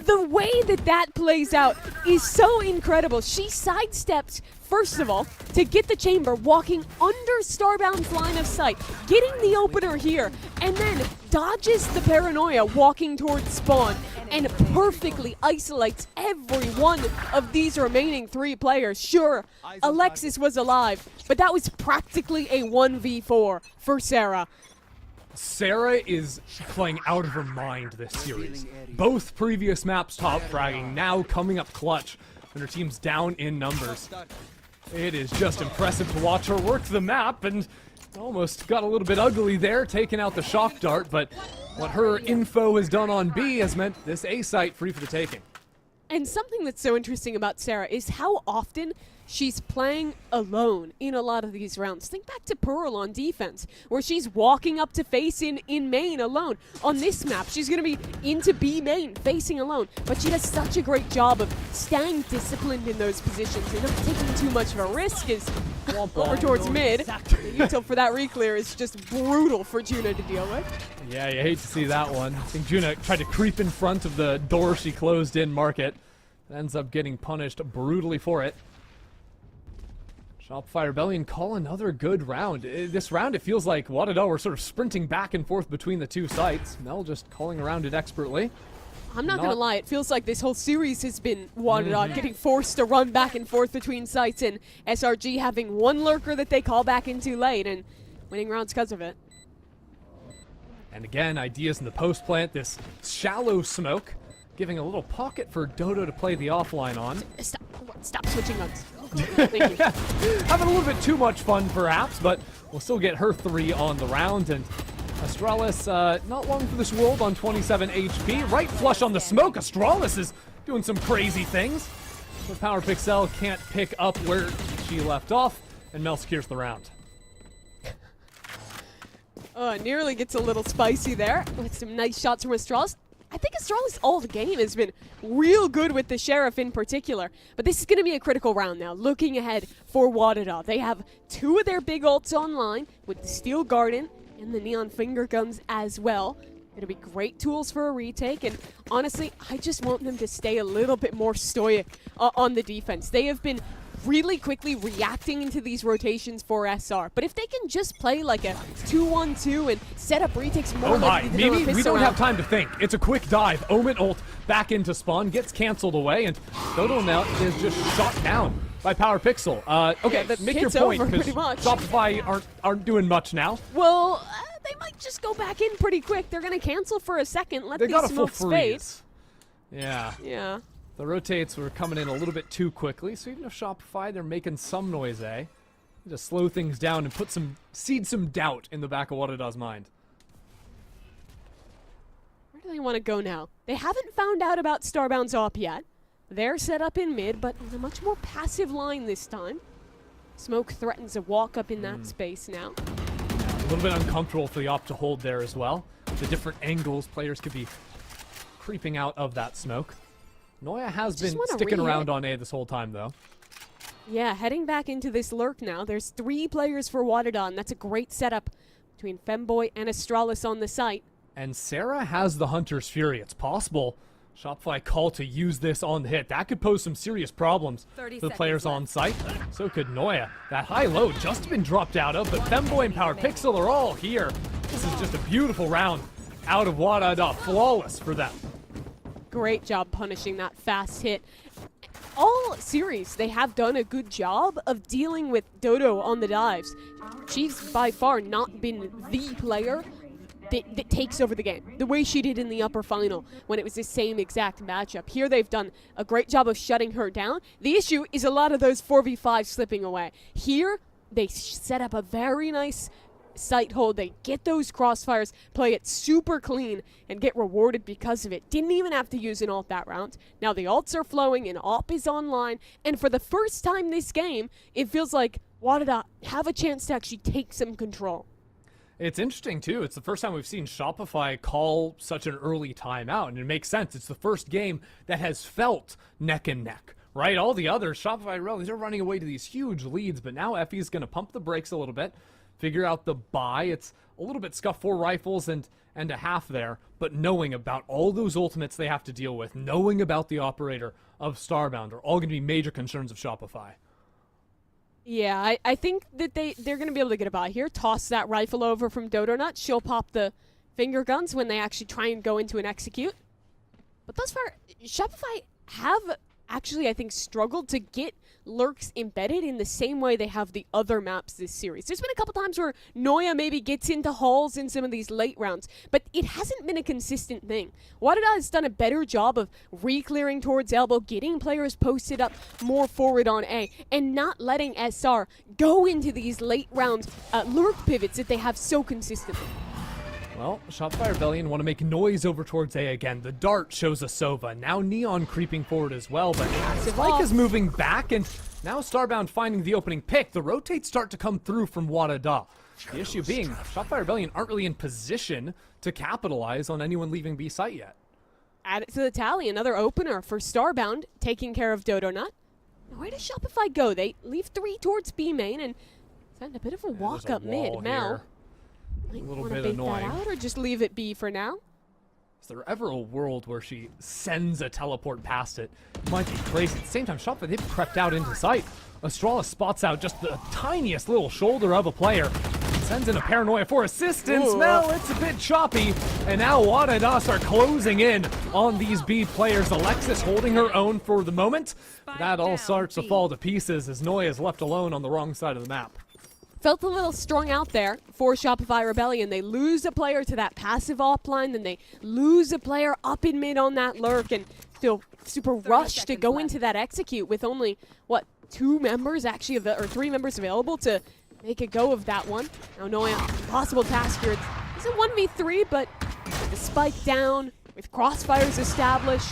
The way that that plays out is so incredible. She sidesteps, first of all, to get the chamber, walking under Starbound's line of sight, getting the opener here, and then dodges the paranoia walking towards spawn, and perfectly isolates every one of these remaining 3 players. Sure, Alexis was alive, but that was practically a 1v4 for Sarah. Sarah is playing out of her mind this series. Both previous maps top fragging, now coming up clutch, and her team's down in numbers. It is just impressive to watch her work the map, and almost got a little bit ugly there, taking out the shock dart, but what her info has done on B has meant this A site free for the taking. And something that's so interesting about Sarah is how often she's playing alone in a lot of these rounds. Think back to Pearl on defense, where she's walking up to face in main alone. On this map, she's going to be into B main, facing alone. But she does such a great job of staying disciplined in those positions and not taking too much of a risk as over towards mid. The util for that reclear is just brutal for Juna to deal with. Yeah, you hate to see that one. I think Juna tried to creep in front of the door she closed in Market. Ends up getting punished brutally for it. Shopify Rebellion call another good round. This round, it feels like WADA were sort of sprinting back and forth between the 2 sites. Mel just calling around it expertly. I'm not gonna lie, it feels like this whole series has been WADA getting forced to run back and forth between sites, and SRG having 1 lurker that they call back in too late and winning rounds because of it. And again, ideas in the post plant, this shallow smoke, giving a little pocket for Dodo to play the offline on. Stop switching guns. Thank you. Having a little bit too much fun, perhaps, but we'll still get her 3 on the round. And Astralis, not long for this world on 27 HP. Right flush on the smoke. Astralis is doing some crazy things. But Power Pixel can't pick up where she left off, and Mel secures the round. Nearly gets a little spicy there with some nice shots from Astralis. I think Astralis all the game has been real good with the Sheriff in particular. But this is going to be a critical round now, looking ahead for WADA. They have 2 of their big ults online with the Steel Garden and the Neon Finger Guns as well. Going to be great tools for a retake, and honestly, I just want them to stay a little bit more stoic on the defense. They have been really quickly reacting into these rotations for SR. But if they can just play like a 2-1-2 and set up retakes more like they did Mimi, we don't have time to think. It's a quick dive. Omen ult back into spawn, gets canceled away, and Dodo now is just shot down by Power Pixel. Okay, yeah, make your point, because much. Shopify aren't doing much now. Well, they might just go back in pretty quick. They're going to cancel for a second, let They these got a full smokes fade. freeze. Yeah. Yeah. The rotates were coming in a little bit too quickly, so even if Shopify, they're making some noise, eh? Just slow things down and seed some doubt in the back of WADA's mind. Where do they want to go now? They haven't found out about Starbound's op yet. They're set up in mid, but with a much more passive line this time. Smoke threatens a walk up in that space now. A little bit uncomfortable for the op to hold there as well. The different angles players could be creeping out of that smoke. Noya has been sticking around on A this whole time, though. Yeah, heading back into this lurk now. There's 3 players for WADA, and that's a great setup between Femboy and Astralis on the site. And Sarah has the Hunter's Fury. It's possible Shopify call to use this on the hit. That could pose some serious problems for the players on site. So could Noya. That high low just been dropped out of, but Femboy and Power Pixel are all here. This is just a beautiful round out of WADA. Flawless for them. Great job punishing that fast hit. All series, they have done a good job of dealing with Dodo on the dives. She's by far not been the player that takes over the game, the way she did in the upper final when it was the same exact matchup. Here they've done a great job of shutting her down. The issue is a lot of those 4v5 slipping away. Here, they set up a very nice site hold. They get those crossfires, play it super clean, and get rewarded because of it. Didn't even have to use an ult that round. Now the ults are flowing and op is online, and for the first time this game, it feels like WADA have a chance to actually take some control. It's interesting, too. It's the first time we've seen Shopify call such an early timeout, and it makes sense. It's the first game that has felt neck and neck, right? All the others, Shopify rallies, are running away to these huge leads, but now Effie's going to pump the brakes a little bit, figure out the buy. It's a little bit scuffed, 4 rifles and a half there, but knowing about all those ultimates they have to deal with, knowing about the operator of Starbound are all going to be major concerns of Shopify. Yeah, I think that they're going to be able to get a buy here. Toss that rifle over from Dodonut. She'll pop the finger guns when they actually try and go into an execute. But thus far, Shopify have actually, I think, struggled to get lurks embedded in the same way they have the other maps this series. There's been a couple times where Noya maybe gets into halls in some of these late rounds, but it hasn't been a consistent thing. WADA has done a better job of re-clearing towards elbow, getting players posted up more forward on A, and not letting SR go into these late round lurk pivots that they have so consistently. Well, Shopify Rebellion want to make noise over towards A again. The dart shows a Sova. Now Neon creeping forward as well, but Spike is moving back, and now Starbound finding the opening pick. The rotates start to come through from WADA. The issue being, Shopify Rebellion aren't really in position to capitalize on anyone leaving B site yet. Add it to the tally. Another opener for Starbound, taking care of Dodonut. Where does Shopify go? They leave 3 towards B main and send a bit of a walk up mid. Now, a little want to bit bait annoying. that out or just leave it be for now? Is there ever a world where she sends a teleport past it? It might be crazy. At the same time, Shopify, they've crept out into sight. Astralis spots out just the tiniest little shoulder of a player. Sends in a paranoia for assistance. Ooh. Well, it's a bit choppy. And now WADA are closing in on these B players. Alexis holding her own for the moment. That all starts to fall to pieces as Noya is left alone on the wrong side of the map. Felt a little strung out there for Shopify Rebellion. They lose a player to that passive offline, then they lose a player up in mid on that lurk, and feel super rushed to go into that execute with only, what, 2 members actually, or 3 members available to make a go of that one. Now Noya, impossible task here. It's a 1v3, but with the spike down, with crossfires established,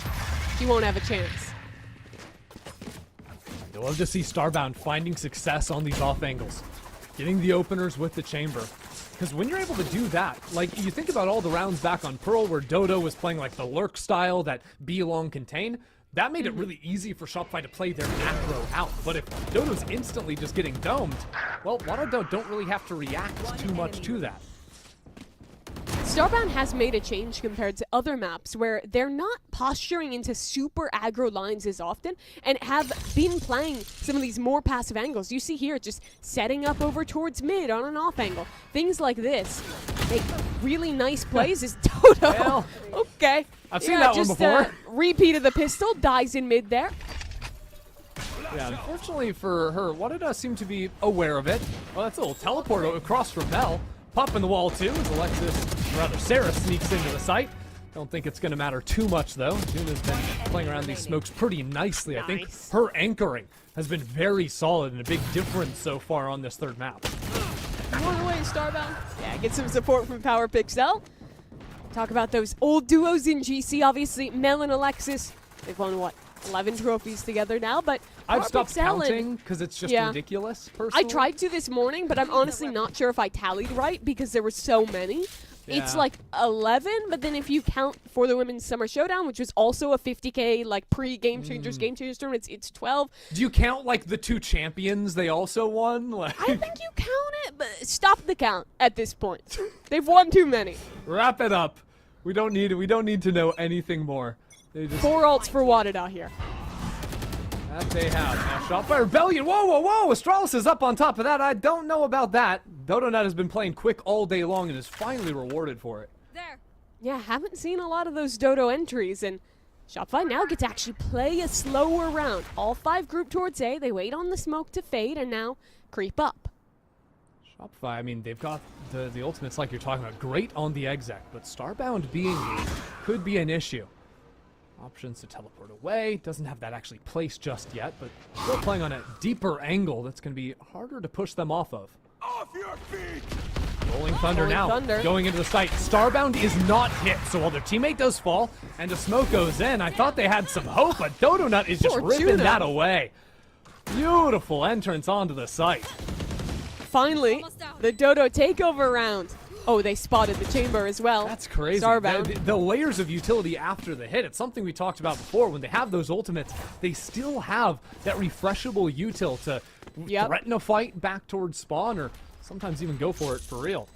she won't have a chance. I love to see Starbound finding success on these off angles. Getting the openers with the chamber. Because when you're able to do that, like you think about all the rounds back on Pearl where Dodo was playing like the lurk style that B long contain, that made it really easy for Shopify to play their macro out. But if Dodo's instantly just getting domed, well, WADA don't really have to react too much to that. Starbound has made a change compared to other maps where they're not posturing into super aggro lines as often and have been playing some of these more passive angles. You see here just setting up over towards mid on an off angle. Things like this make really nice plays as Dodo. Well, okay. I've seen that one before. Repeat of the pistol, dies in mid there. Yeah, unfortunately for her, WADA seem to be aware of it. Well, that's a little teleport across from Bell. Popping the wall too as Sarah sneaks into the site. Don't think it's going to matter too much, though. Juna's been playing around these smokes pretty nicely. I think her anchoring has been very solid and a big difference so far on this third map. On the way, Starbound. Yeah, get some support from Power Pixel. Talk about those old duos in GC. Obviously, Mel and Alexis, they've won, what, 11 trophies together now, but I've stopped Pixel counting because it's just ridiculous, personally. I tried to this morning, but I'm honestly not sure if I tallied right because there were so many. It's like 11, but then if you count for the Women's Summer Showdown, which was also a 50K like pre-Game Changers tournament, it's 12. Do you count like the 2 champions they also won? Like, I think you count it, but stop the count at this point. They've won too many. wrap it up. We don't need to know anything more. They just 4 ults for WADA here. that they have. Now, shot by Rebellion. Whoa, whoa, whoa! Astralis is up on top of that. I don't know about that. DodoNut has been playing quick all day long and is finally rewarded for it. There. Yeah, haven't seen a lot of those Dodo entries, and Shopify now get to actually play a slower round. All 5 group towards A. They wait on the smoke to fade and now creep up. Shopify, I mean, they've got the ultimates like you're talking about. Great on the exec, but Starbound being could be an issue. Options to teleport away. Doesn't have that actually placed just yet, but still playing on a deeper angle that's going to be harder to push them off of. Off your feet! Rolling Thunder Rolling now, Thunder. going into the site. Starbound is not hit, so while their teammate does fall and a smoke goes in, I thought they had some hope, but DodoNut is just Poor ripping Juna. that away. Beautiful entrance onto the site. Finally, the Dodo takeover round. Oh, they spotted the chamber as well. That's crazy. Starbound. The layers of utility after the hit, it's something we talked about before. When they have those ultimates, they still have that refreshable util to threaten a fight back towards spawn or sometimes even go for it for real.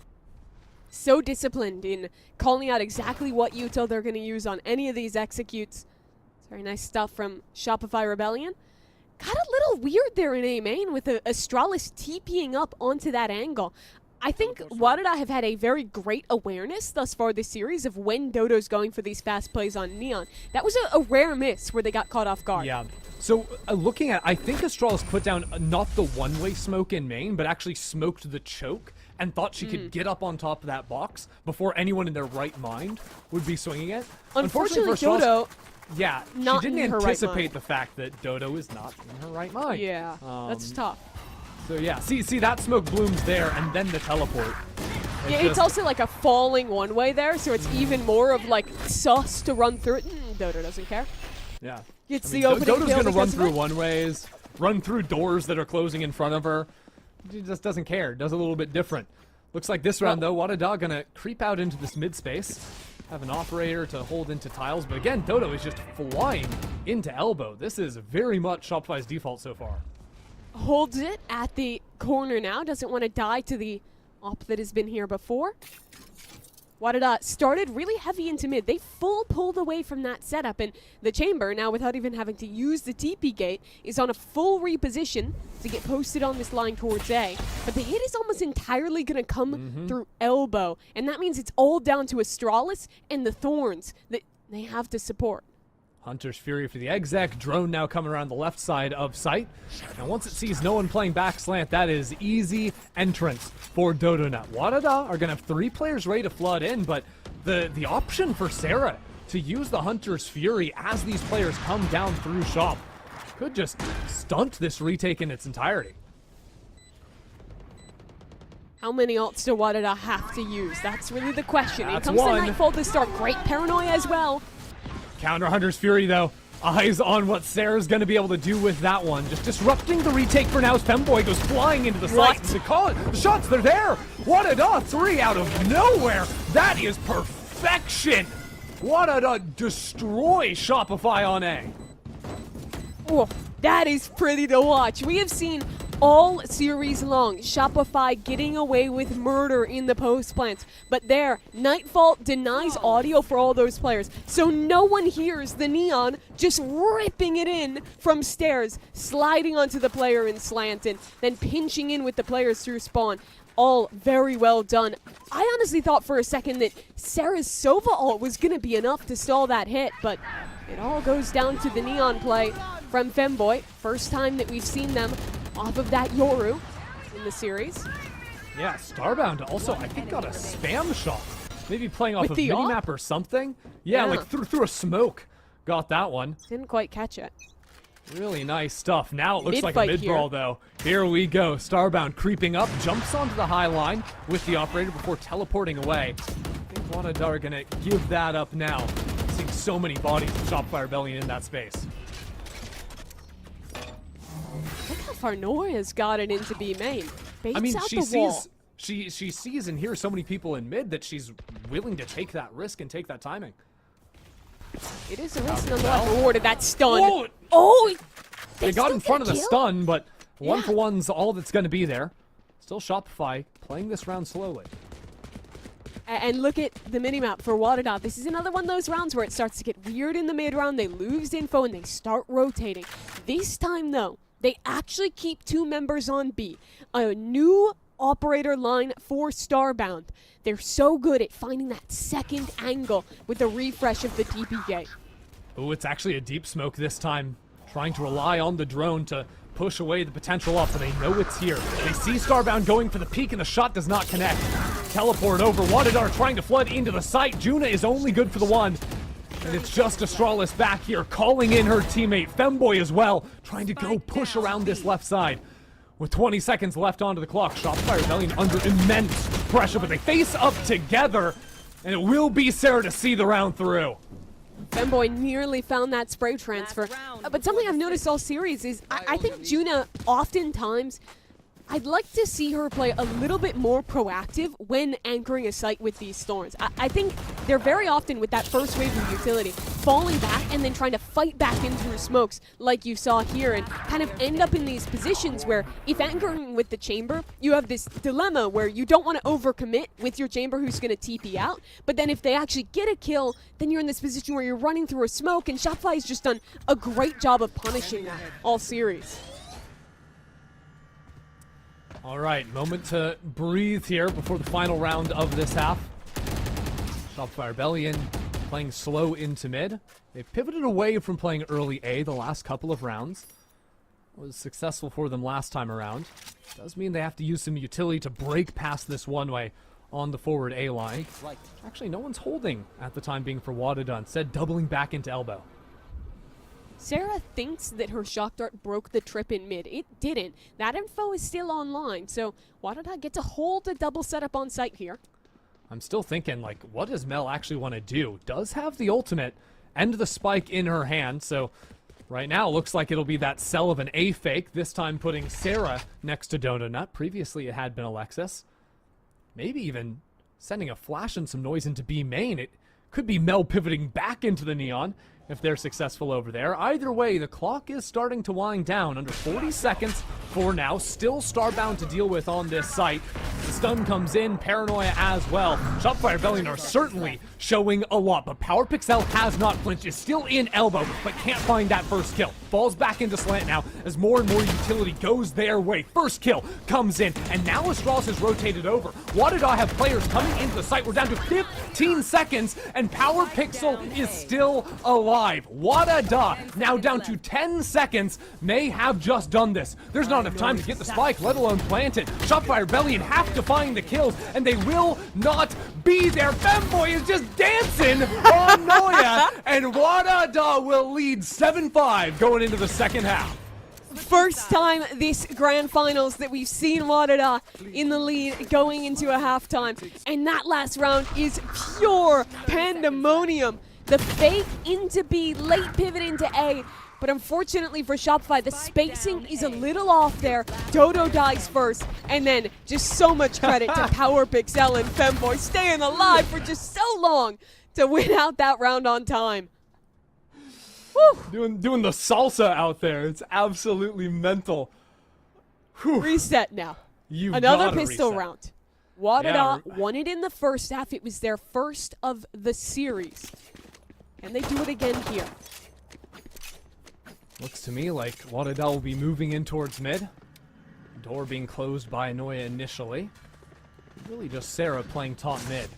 So disciplined in calling out exactly what util they're going to use on any of these executes. It's very nice stuff from Shopify Rebellion. Got a little weird there in A main with Astralis TPing up onto that angle. I think WADA have had a very great awareness thus far this series of when Dodo's going for these fast plays on Neon. That was a rare miss where they got caught off guard. Yeah. So looking at, I think Astralis put down not the one-way smoke in main, but actually smoked the choke and thought she could get up on top of that box before anyone in their right mind would be swinging it. Unfortunately, for Astralis, Dodo, yeah, not she didn't in her right anticipate mind. the fact that Dodo is not in her right mind. Yeah, that's tough. So yeah, see that smoke blooms there, and then the teleport. Yeah, it's also like a falling one way there, so it's even more of like sus to run through it. Dodo doesn't care. Yeah. Gets I mean, the opening Dodo's kill gonna run because of through it. one-ways, run through doors that are closing in front of her. She just doesn't care. Does a little bit different. Looks like this round, though, WADA gonna creep out into this mid space. Have an operator to hold into tiles, but again, Dodo is just flying into elbow. This is very much Shopify's default so far. Holds it at the corner now. Doesn't want to die to the op that has been here before. WADA started really heavy into mid. They full pulled away from that setup, and the chamber, now without even having to use the TP gate, is on a full reposition to get posted on this line towards A. But the hit is almost entirely going to come through elbow, and that means it's all down to Astralis and the Thorns that they have to support. Hunter's Fury for the exec. Drone now coming around the left side of site. And once it sees no one playing back slant, that is easy entrance for DodoNut. WADA are going to have 3 players ready to flood in, but the option for Sarah to use the Hunter's Fury as these players come down through shop could just stunt this retake in its entirety. How many ults do WADA have to use? That's really the question. That's It comes one. to Nightfall to start. Great paranoia as well. Counter Hunter's Fury, though. Eyes on what Sarah's going to be able to do with that one. Just disrupting the retake for now as Femboy goes flying into the site. To call it. The shots, they're there. WADA 3 out of nowhere. That is perfection. WADA destroy Shopify on A. Oh, that is pretty to watch. We have seen all series long Shopify getting away with murder in the post plants, but there, Nightfall denies audio for all those players, so no one hears the Neon just ripping it in from stairs, sliding onto the player in slant, and then pinching in with the players through spawn. All very well done. I honestly thought for a second that Sarah's Sova ult was going to be enough to stall that hit, but it all goes down to the Neon play from Femboy. First time that we've seen them off of that Yoru in the series. Yeah, Starbound also, I think, got a spam shot Maybe playing off With of the op? minimap or something. Yeah, Yeah. like through a smoke. Got that one. Didn't quite catch it. Really nice stuff. Now it looks like a Mid-fight mid-brawl, here. though. Here we go. Starbound creeping up, jumps onto the high line with the operator before teleporting away. I think WADA are going to give that up now. Seeing so many bodies of Shopify Rebellion in that space. Look how far Noya's got it into B main. Baits I mean, out she the wall. sees... She sees and hears so many people in mid that she's willing to take that risk and take that timing. It is a risk nonetheless rewarded. That stun. Whoa! Oh! They got in front of the stun, but one Yeah. for one's all that's going to be there. Still Shopify playing this round slowly. And look at the minimap for WADA. This is another one of those rounds where it starts to get weird in the mid round. They lose info and they start rotating. This time, though, they actually keep 2 members on B. A new operator line for Starbound. They're so good at finding that second angle with the refresh of the DPK. Oh, it's actually a deep smoke this time. Trying to rely on the drone to push away the potential up, and they know it's here. They see Starbound going for the peek, and the shot does not connect. Teleport over. WADA trying to flood into the site. Juna is only good for the one. And it's just Astralis back here, calling in her teammate. Femboy as well, trying to go push around this left side. With 20 seconds left onto the clock, Shopify Rebellion under immense pressure, but they face up together, and it will be Sarah to see the round through. Femboy nearly found that spray transfer. But something I've noticed all series is I think Juna oftentimes, I'd like to see her play a little bit more proactive when anchoring a site with these storms. I think they're very often with that first wave of utility, falling back and then trying to fight back in through smokes like you saw here and kind of end up in these positions where if anchoring with the chamber, you have this dilemma where you don't want to overcommit with your chamber who's going to TP out, but then if they actually get a kill, then you're in this position where you're running through a smoke, and Shopify's just done a great job of punishing that all series. All right, moment to breathe here before the final round of this half. Shopify Rebellion playing slow into mid. They've pivoted away from playing early A the last couple of rounds. It was successful for them last time around. Does mean they have to use some utility to break past this one-way on the forward A line. Actually, no one's holding at the time being for WADA, instead doubling back into elbow. Sarah thinks that her shock dart broke the trip in mid. It didn't. That info is still online, so WADA get to hold the double setup on site here. I'm still thinking, like, what does Mel actually want to do? Does have the ultimate and the spike in her hand, so right now looks like it'll be that sell of an A fake, this time putting Sarah next to Donut. Previously it had been Alexis. Maybe even sending a flash and some noise into B main. It could be Mel pivoting back into the Neon if they're successful over there. Either way, the clock is starting to wind down. Under 40 seconds for now. Still Starbound to deal with on this site. The stun comes in, Paranoia as well. Shopify Rebellion are certainly showing a lot, but Power Pixel has not flinched, is still in elbow, but can't find that first kill. Falls back into slant now as more and more utility goes their way. First kill comes in, and now Astralis is rotated over. WADA have players coming into the site. We're down to 15 seconds, and Power Pixel is still alive. WADA now down to 10 seconds, may have just done this. There's not enough time to get the spike, let alone plant it. Shopify Rebellion have to find the kills, and they will not be there. Femboy is just dancing on Noya, and WADA will lead 7-5 going into the second half. First time this grand finals that we've seen WADA in the lead going into a halftime. And that last round is pure pandemonium. The fake into B, late pivot into A. But unfortunately for Shopify, the spacing is a little off there. Dodo dies first, and then just so much credit to Power Pixel and Femboy staying alive for just so long to win out that round on time. Woo! Doing the salsa out there. It's absolutely mental. Whew. Reset now. Another pistol reset. round. WADA Yeah. won it in the first half. It was their first of the series. And they do it again here. Looks to me like WADA will be moving in towards mid. Door being closed by Noya initially. Really just Sarah playing top mid.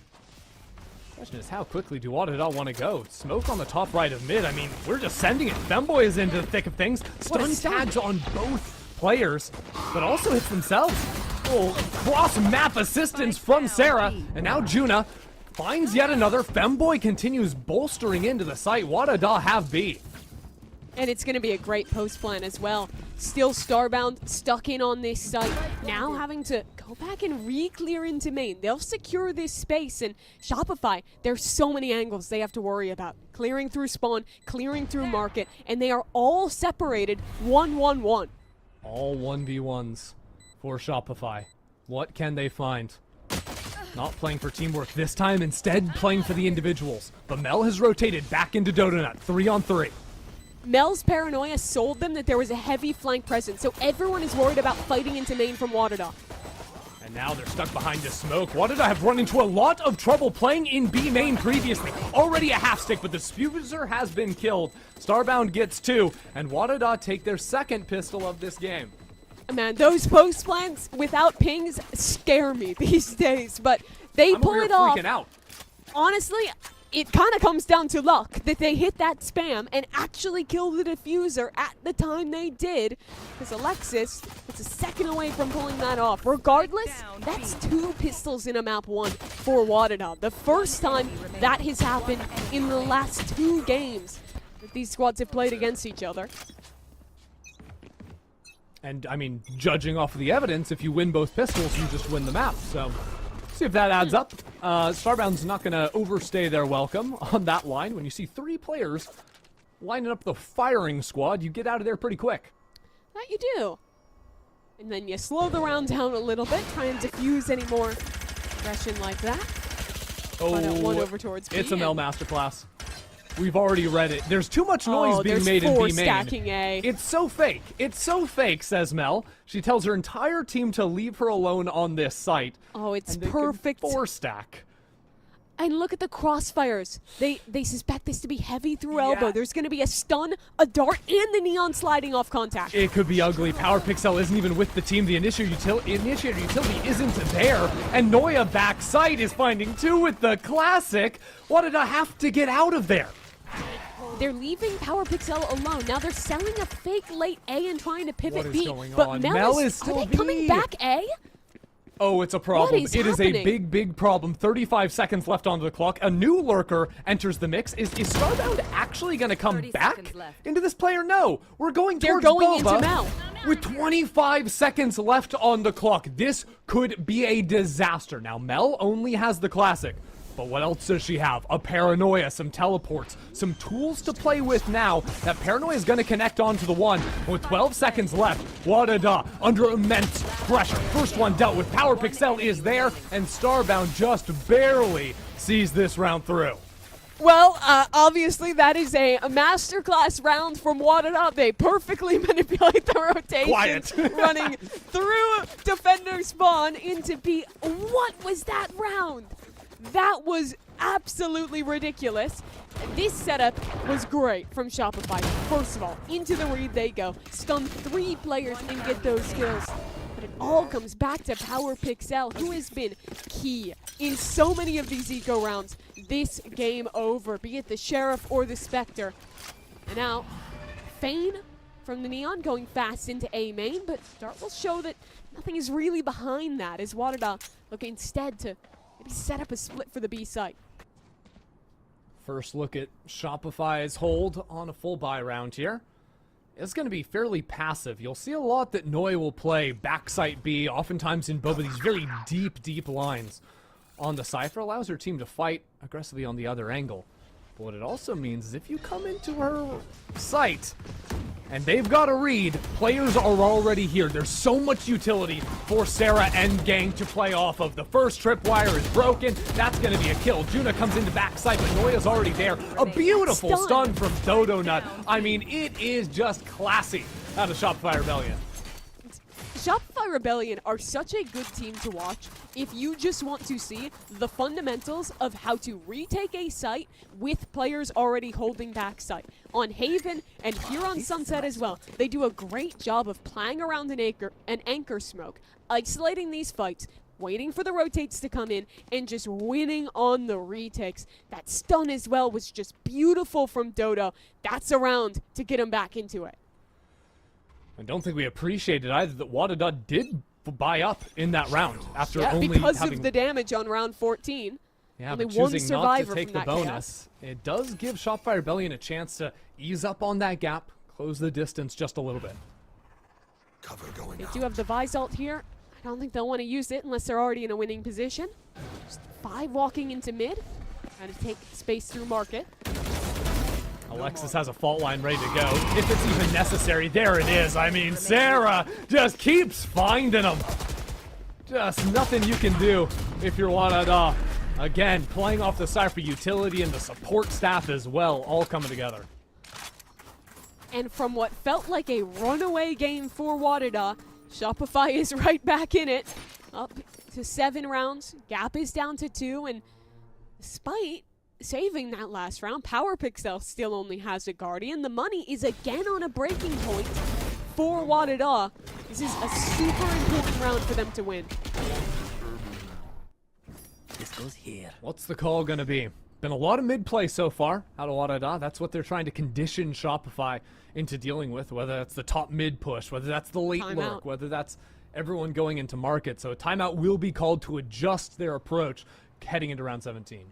Question is, how quickly do WADA want to go? Smoke on the top right of mid. I mean, we're just sending it. Femboy is into the thick of things. Stun tags on both players, but also hits themselves. Oh, cross-map assistance from Sarah. And now Juna finds yet another. Femboy continues bolstering into the site. WADA have B. And it's going to be a great post plan as well. Still Starbound stuck in on this site. Now having to go back and re-clear into main. They'll secure this space. And Shopify, there's so many angles they have to worry about. Clearing through spawn, clearing through market. And they are all separated 1-1-1. All 1v1s for Shopify. What can they find? Not playing for teamwork this time, instead playing for the individuals. But Mel has rotated back into Dodonut, 3-on-3. Mel's paranoia sold them that there was a heavy flank presence, so everyone is worried about fighting into main from WADA. And now they're stuck behind the smoke. WADA have run into a lot of trouble playing in B main previously. Already a half stick, but the Spuser has been killed. Starbound gets 2, and WADA take their second pistol of this game. Man, those post plans without pings scare me these days, but they I'm pull over it here off. freaking out. Honestly, it kind of comes down to luck that they hit that spam and actually kill the diffuser at the time they did. Because Alexis, it's a second away from pulling that off. Regardless, that's 2 pistols in a map 1 for WADA. The first time that has happened in the last 2 games that these squads have played against each other. And, I mean, judging off of the evidence, if you win both pistols, you just win the map. So, see if that adds up. Starbound's not going to overstay their welcome on that line. When you see 3 players lining up the firing squad, you get out of there pretty quick. That you do. And then you slow the round down a little bit, try and diffuse any more aggression like that. Oh, one over towards B. it's a Mel masterclass. We've already read it. There's too much noise being made in B main. Stacking A. It's so fake. It's so fake, says Mel. She tells her entire team to leave her alone on this site. Oh, it's and they perfect. 4-stack. And look at the crossfires. They suspect this to be heavy through elbow. There's going to be a stun, a dart, and the neon sliding off contact. It could be ugly. Power Pixel isn't even with the team. The initiator utility isn't there. And Noya backside is finding 2 with the classic. WADA have to get out of there. They're leaving Power Pixel alone. Now they're selling a fake late A and trying to pivot What is B. going but on? Mel is still are they coming B. back A? Oh, it's a problem. What is It is a happening? big, big problem. 35 seconds left on the clock. A new lurker enters the mix. Is Starbound actually going to come 30 back seconds left. into this player? No. We're going They're towards going Boba into Mel. with 25 seconds left on the clock. This could be a disaster. Now, Mel only has the classic. But what else does she have? A paranoia, some teleports, some tools to play with now. That paranoia is going to connect onto the 1. With 12 seconds left, WADA under immense pressure. First one dealt with. Power Pixel is there, and Starbound just barely sees this round through. Well, obviously that is a masterclass round from WADA. They perfectly manipulate the rotation. Quiet. Running through defender spawn into B. What was that round? That was absolutely ridiculous. This setup was great from Shopify. First of all, into the read they go. Stun 3 players and get those kills. But it all comes back to Power Pixel, who has been key in so many of these eco rounds this game over, be it the Sheriff or the Spectre. And now, Fane from the Neon going fast into A main, but Dart will show that nothing is really behind that, as WADA look instead to maybe set up a split for the B site. First look at Shopify's hold on a full buy round here. It's going to be fairly passive. You'll see a lot that Noi will play backside B, oftentimes in both of these very deep lines. On the Cypher allows her team to fight aggressively on the other angle. But what it also means is if you come into her site and they've got a read, players are already here. There's so much utility for Sarah and gang to play off of. The first tripwire is broken. That's going to be a kill. Juna comes into backside, but Noya's already there. A beautiful stun from Dodonut. I mean, it is just classy out of Shopify Rebellion. Shopify Rebellion are such a good team to watch if you just want to see the fundamentals of how to retake a site with players already holding backside. On Haven and here on Sunset as well, they do a great job of playing around an anchor smoke, isolating these fights, waiting for the rotates to come in, and just winning on the retakes. That stun as well was just beautiful from Dodo. That's a round to get him back into it. I don't think we appreciated either that WADA did buy up in that round after only because having... of the damage on round 14. Yeah, Only but one choosing not survivor to take from the that chaos. bonus, it does give Shopify Rebellion a chance to ease up on that gap, close the distance just a little bit. They do have the Vise ult here. I don't think they'll want to use it unless they're already in a winning position. Just 5 walking into mid. Trying to take space through market. Alexis has a fault line ready to go, if it's even necessary. There it is. I mean, Sarah just keeps finding them. Just nothing you can do if you're WADA. Again, playing off the Cypher utility and the support staff as well, all coming together. And from what felt like a runaway game for WADA, Shopify is right back in it. Up to 7 rounds. Gap is down to 2. And despite saving that last round, Power Pixel still only has a Guardian. The money is again on a breaking point for WADA. This is a super important round for them to win. This goes here. What's the call going to be? Been a lot of mid-play so far out of WADA. That's what they're trying to condition Shopify into dealing with, whether that's the top mid push, whether that's the late lurk, whether that's everyone going into market. So a timeout will be called to adjust their approach heading into round 17.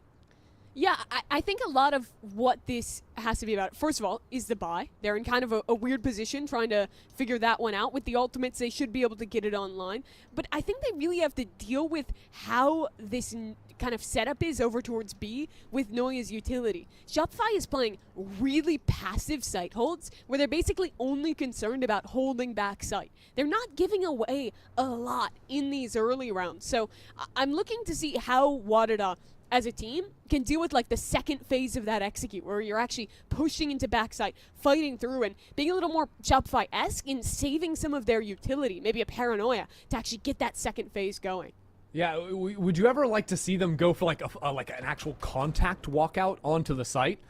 Yeah, I think a lot of what this has to be about, first of all, is the buy. They're in kind of a weird position trying to figure that one out. With the ultimates, they should be able to get it online. But I think they really have to deal with how this kind of setup is over towards B with Noya's utility. Shopify is playing really passive site holds where they're basically only concerned about holding back site. They're not giving away a lot in these early rounds. So I'm looking to see how WADA as a team can deal with like the second phase of that execute where you're actually pushing into backside, fighting through and being a little more Shopify-esque in saving some of their utility, maybe a paranoia to actually get that second phase going. Yeah, would you ever like to see them go for like an actual contact walkout onto the site?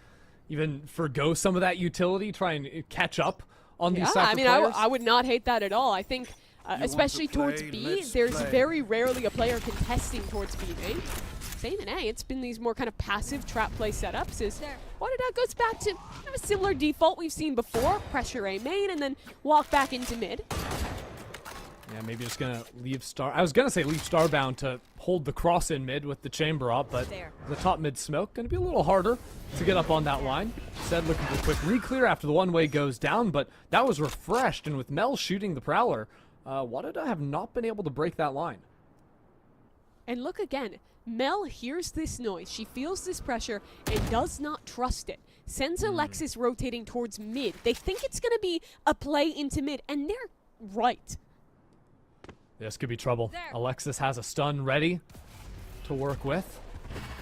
Even forgo some of that utility, try and catch up on these Cypher players? I would not hate that at all. I think, especially towards B, there's very rarely a player contesting towards B main. Same in A, it's been these more kind of passive trap play setups. As WADA goes back to kind of a similar default we've seen before, pressure A main and then walk back into mid. Yeah, maybe just gonna leave Star. I was gonna say leave Starbound to hold the cross in mid with the chamber up, but the top mid smoke gonna be a little harder to get up on that line. Said looking for a quick re-clear after the one-way goes down, but that was refreshed, and with Mel shooting the Prowler, WADA have not been able to break that line. And look again, Mel hears this noise, she feels this pressure, and does not trust it. Sends Alexis rotating towards mid. They think it's gonna be a play into mid, and they're right. This could be trouble. Alexis has a stun ready to work with.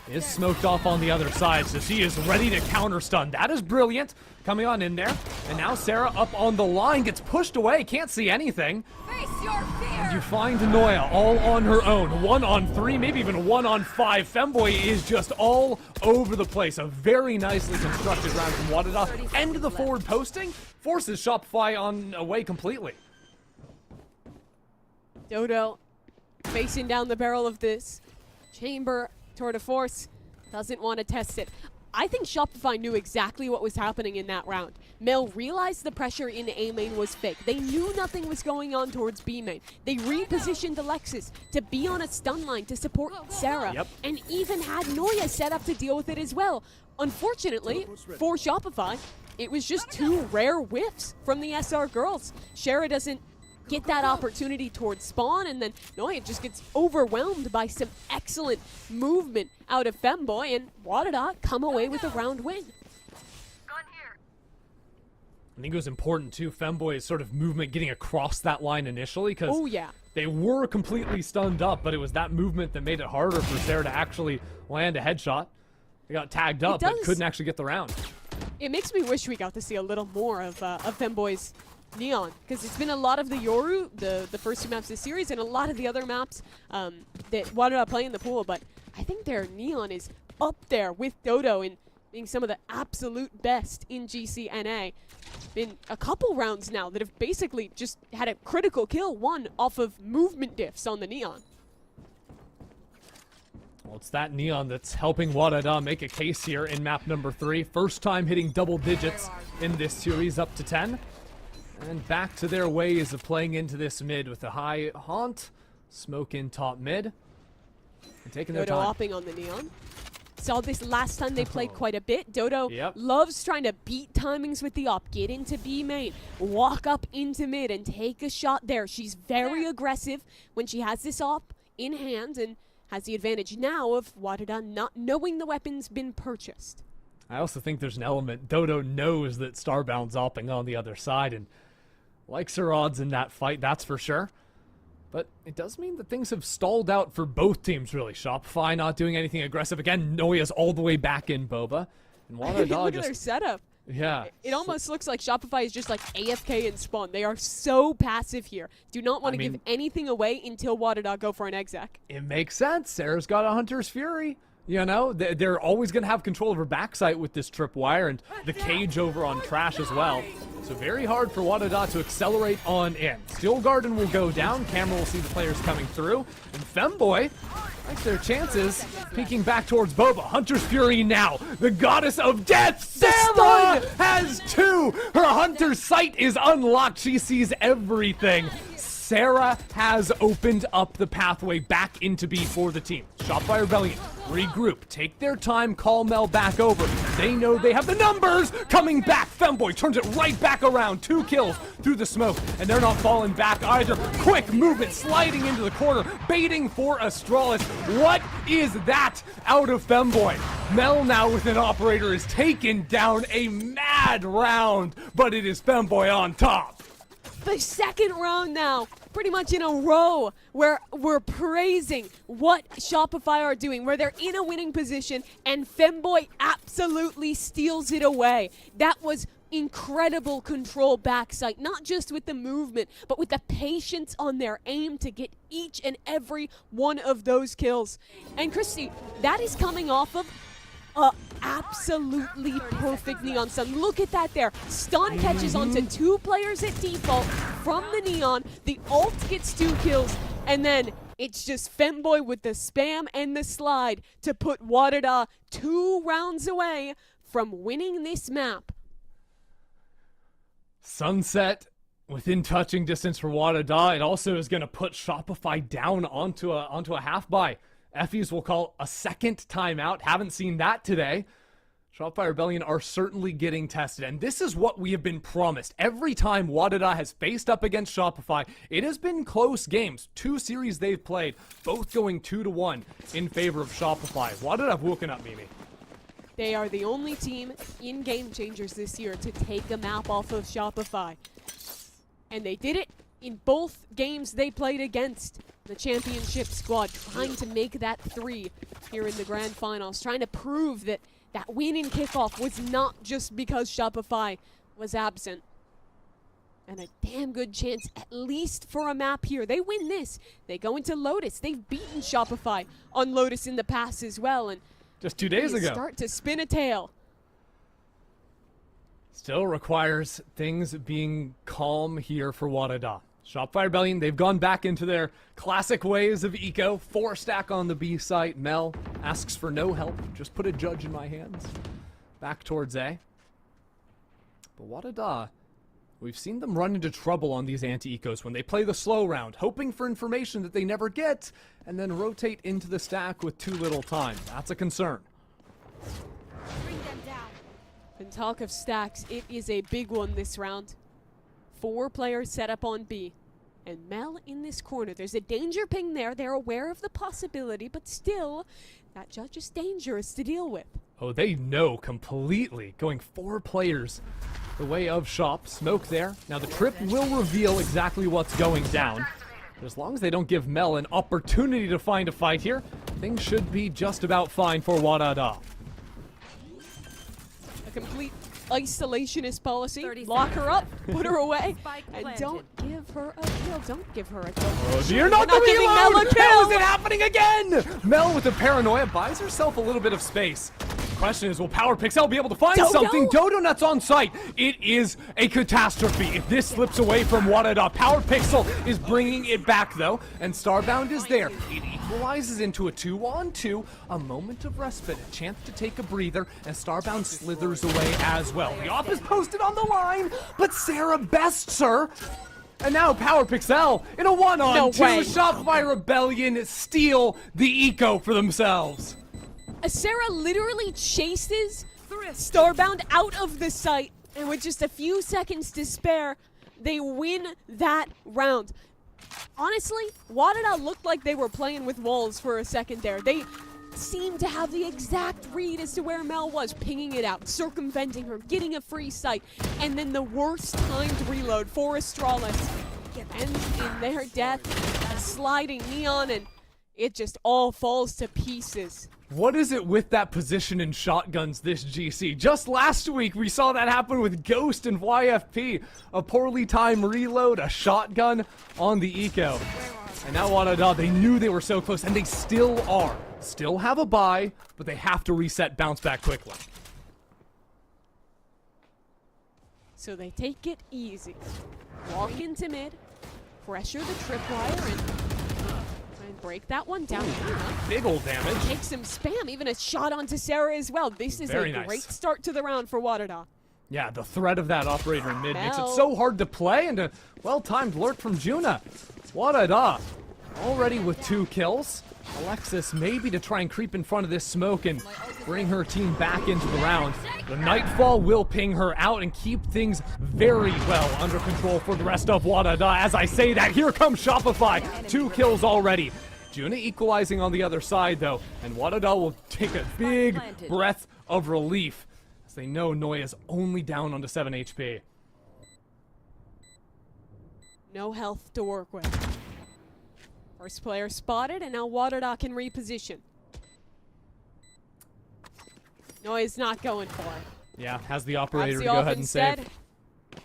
Is smoked off on the other side, so she is ready to counter stun. That is brilliant. Coming on in there. And now Sarah up on the line, gets pushed away, can't see anything. Face your fear. And you find Noya all on her own. 1-on-3, maybe even 1-on-5. Femboy is just all over the place. A very nicely constructed round from WADA. End of the forward posting forces Shopify on away completely. Dodo facing down the barrel of this chamber. Tour de Force doesn't want to test it. I think Shopify knew exactly what was happening in that round. Mel realized the pressure in A main was fake. They knew nothing was going on towards B main. They repositioned Alexis to be on a stun line to support Sarah, and even had Noya set up to deal with it as well. Unfortunately, for Shopify, it was just 2 rare whiffs from the SR girls. Shara doesn't get that opportunity towards spawn, and then Noya just gets overwhelmed by some excellent movement out of Femboy, and WADA come away with a round win. I think it was important too, Femboy's sort of movement getting across that line initially, because they were completely stunned up, but it was that movement that made it harder for Sarah to actually land a headshot. They got tagged up, but couldn't actually get the round. It makes me wish we got to see a little more of Femboy's Neon, because it's been a lot of the Yoru, the first 2 maps this series, and a lot of the other maps that WADA play in the pool, but I think their Neon is up there with Dodo in being some of the absolute best in GC NA. Been a couple rounds now that have basically just had a critical kill, one off of movement diffs on the Neon. Well, it's that Neon that's helping WADA make a case here in map number 3. First time hitting double digits in this series, up to 10. And back to their ways of playing into this mid with a high haunt, smoke in top mid, and taking their time. Hopping on the Neon. Saw this last time they played quite a bit. Dodo Yep. loves trying to beat timings with the op, get into B main, walk up into mid, and take a shot there. She's very aggressive when she has this op in hand and has the advantage now of WADA not knowing the weapon's been purchased. I also think there's an element. Dodo knows that Starbound's opping on the other side and likes her odds in that fight, that's for sure. But it does mean that things have stalled out for both teams, really. Shopify not doing anything aggressive. Again, Noya's all the way back in Boba. And WADA Look at their setup. Yeah. It almost looks like Shopify is just like AFK and spawn. They are so passive here. Do not want to give anything away until WADA go for an exec. It makes sense. Sarah's got a Hunter's Fury. You know, they're always going to have control of her backside with this tripwire and the cage over on Trash as well. So very hard for WADA to accelerate on in. Steel Garden will go down. Camera will see the players coming through. And Femboy likes their chances, peeking back towards Boba. Hunter's Fury now. The goddess of death, Sarah, has 2. Her Hunter's sight is unlocked. She sees everything. Sarah has opened up the pathway back into B for the team. Shopify Rebellion, regroup, take their time, call Mel back over. They know they have the numbers coming back. Femboy turns it right back around. 2 kills through the smoke, and they're not falling back either. Quick movement, sliding into the corner, baiting for Astralis. What is that out of Femboy? Mel now with an operator is taken down a mad round, but it is Femboy on top. The second round now, pretty much in a row, where we're praising what Shopify are doing, where they're in a winning position, and Femboy absolutely steals it away. That was incredible control backside, not just with the movement, but with the patience on their aim to get each and every one of those kills. And Christy, that is coming off of absolutely perfect Neon Stun. Look at that there. Stun catches onto 2 players at default from the Neon. The ult gets 2 kills. And then it's just Femboy with the spam and the slide to put WADA 2 rounds away from winning this map. Sunset within touching distance for WADA. It also is going to put Shopify down onto a half buy. Effies will call a second timeout. Haven't seen that today. Shopify Rebellion are certainly getting tested, and this is what we have been promised. Every time WADA has faced up against Shopify, it has been close games. 2 series they've played, both going 2-1 in favor of Shopify. WADA have woken up, Mimi. They are the only team in Game Changers this year to take a map off of Shopify. And they did it in both games they played against the championship squad, trying to make that 3 here in the grand finals, trying to prove that that win in kickoff was not just because Shopify was absent. And a damn good chance, at least for a map here. They win this, they go into Lotus. They've beaten Shopify on Lotus in the past as well, and just 2 days ago. Start to spin a tail. Still requires things being calm here for WADA. Shopify Rebellion, they've gone back into their classic ways of eco. 4 stack on the B site. Mel asks for no help. Just put a judge in my hands. Back towards A. But WADA, we've seen them run into trouble on these anti-ecos when they play the slow round, hoping for information that they never get, and then rotate into the stack with too little time. That's a concern. Bring them down. And talk of stacks, it is a big one this round. 4 players set up on B. And Mel in this corner. There's a danger ping there. They're aware of the possibility, but still, that judge is dangerous to deal with. Oh, they know completely. Going 4 players the way of Shop. Smoke there. Now the trip will reveal exactly what's going down. But as long as they don't give Mel an opportunity to find a fight here, things should be just about fine for WADA. A complete isolationist policy. Lock her up, put her away, and don't give her a kill. Don't give her a kill. Oh, you're not giving Mel a kill. How is it happening again? Mel with the paranoia buys herself a little bit of space. Question is, will Power Pixel be able to find something? Dodo Nuts on site. It is a catastrophe if this slips away from WADA. Power Pixel is bringing it back though, and Starbound is there. It equalizes into a 2-on-2, a moment of respite, a chance to take a breather, and Starbound slithers away as well. The op is posted on the line, but Sarah bests her. And now Power Pixel in a 1-on-2. Shopify Rebellion steal the eco for themselves. Sarah literally chases Starbound out of the site, and with just a few seconds to spare, they win that round. Honestly, WADA looked like they were playing with walls for a second there. They seemed to have the exact read as to where Mel was, pinging it out, circumventing her, getting a free sight, and then the worst timed reload for Astralis ends in their death, a sliding Neon, and it just all falls to pieces. What is it with that position in shotguns this GC? Just last week, we saw that happen with Ghost and YFP. A poorly timed reload, a shotgun on the eco. And now WADA, they knew they were so close, and they still are. Still have a buy, but they have to reset, bounce back quickly. So they take it easy. Walk into mid, pressure the tripwire, and try and break that one down. Big old damage. Take some spam, even a shot onto Sarah as well. This is Very a nice. great start to the round for WADA. Yeah, the threat of that operator in mid makes it Mel. so hard to play, and a well-timed lurk from Juna. WADA already with 2 kills. Alexis maybe to try and creep in front of this smoke and bring her team back into the round. The Nightfall will ping her out and keep things very well under control for the rest of WADA. As I say that, here comes Shopify. 2 kills already. Juna equalizing on the other side though, and WADA will take a big breath of relief as they know Noya's only down onto 7 HP. No health to work with. First player spotted, and now WADA can reposition. Noya's not going for it. Yeah, has the operator Grabs to the go off ahead and instead. save.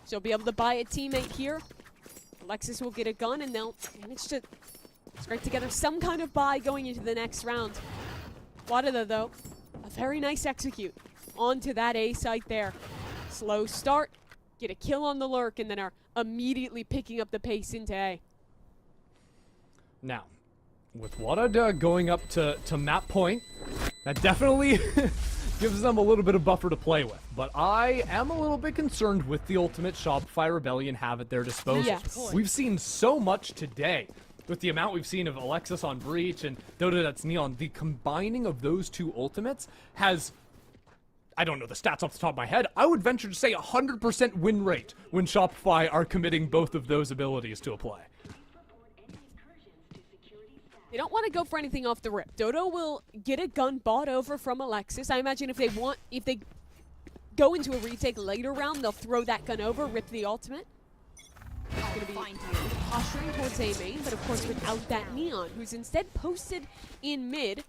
She'll be able to buy a teammate here. Alexis will get a gun, and they'll manage to strike together some kind of buy going into the next round. WADA, though, a very nice execute onto that A site there. Slow start, get a kill on the lurk, and then are immediately picking up the pace into A. Now, with WADA going up to map point, that definitely gives them a little bit of buffer to play with. But I am a little bit concerned with the ultimate Shopify Rebellion have at their disposal. Yes. We've seen so much today with the amount we've seen of Alexis on Breach and Dota that's Neon. The combining of those 2 ultimates has, I don't know the stats off the top of my head, I would venture to say 100% win rate when Shopify are committing both of those abilities to a play. They don't want to go for anything off the rip. Dodo will get a gun bought over from Alexis. I imagine if they go into a retake later round, they'll throw that gun over, rip the ultimate. It's going to be posturing towards A main, but of course without that Neon, who's instead posted in mid.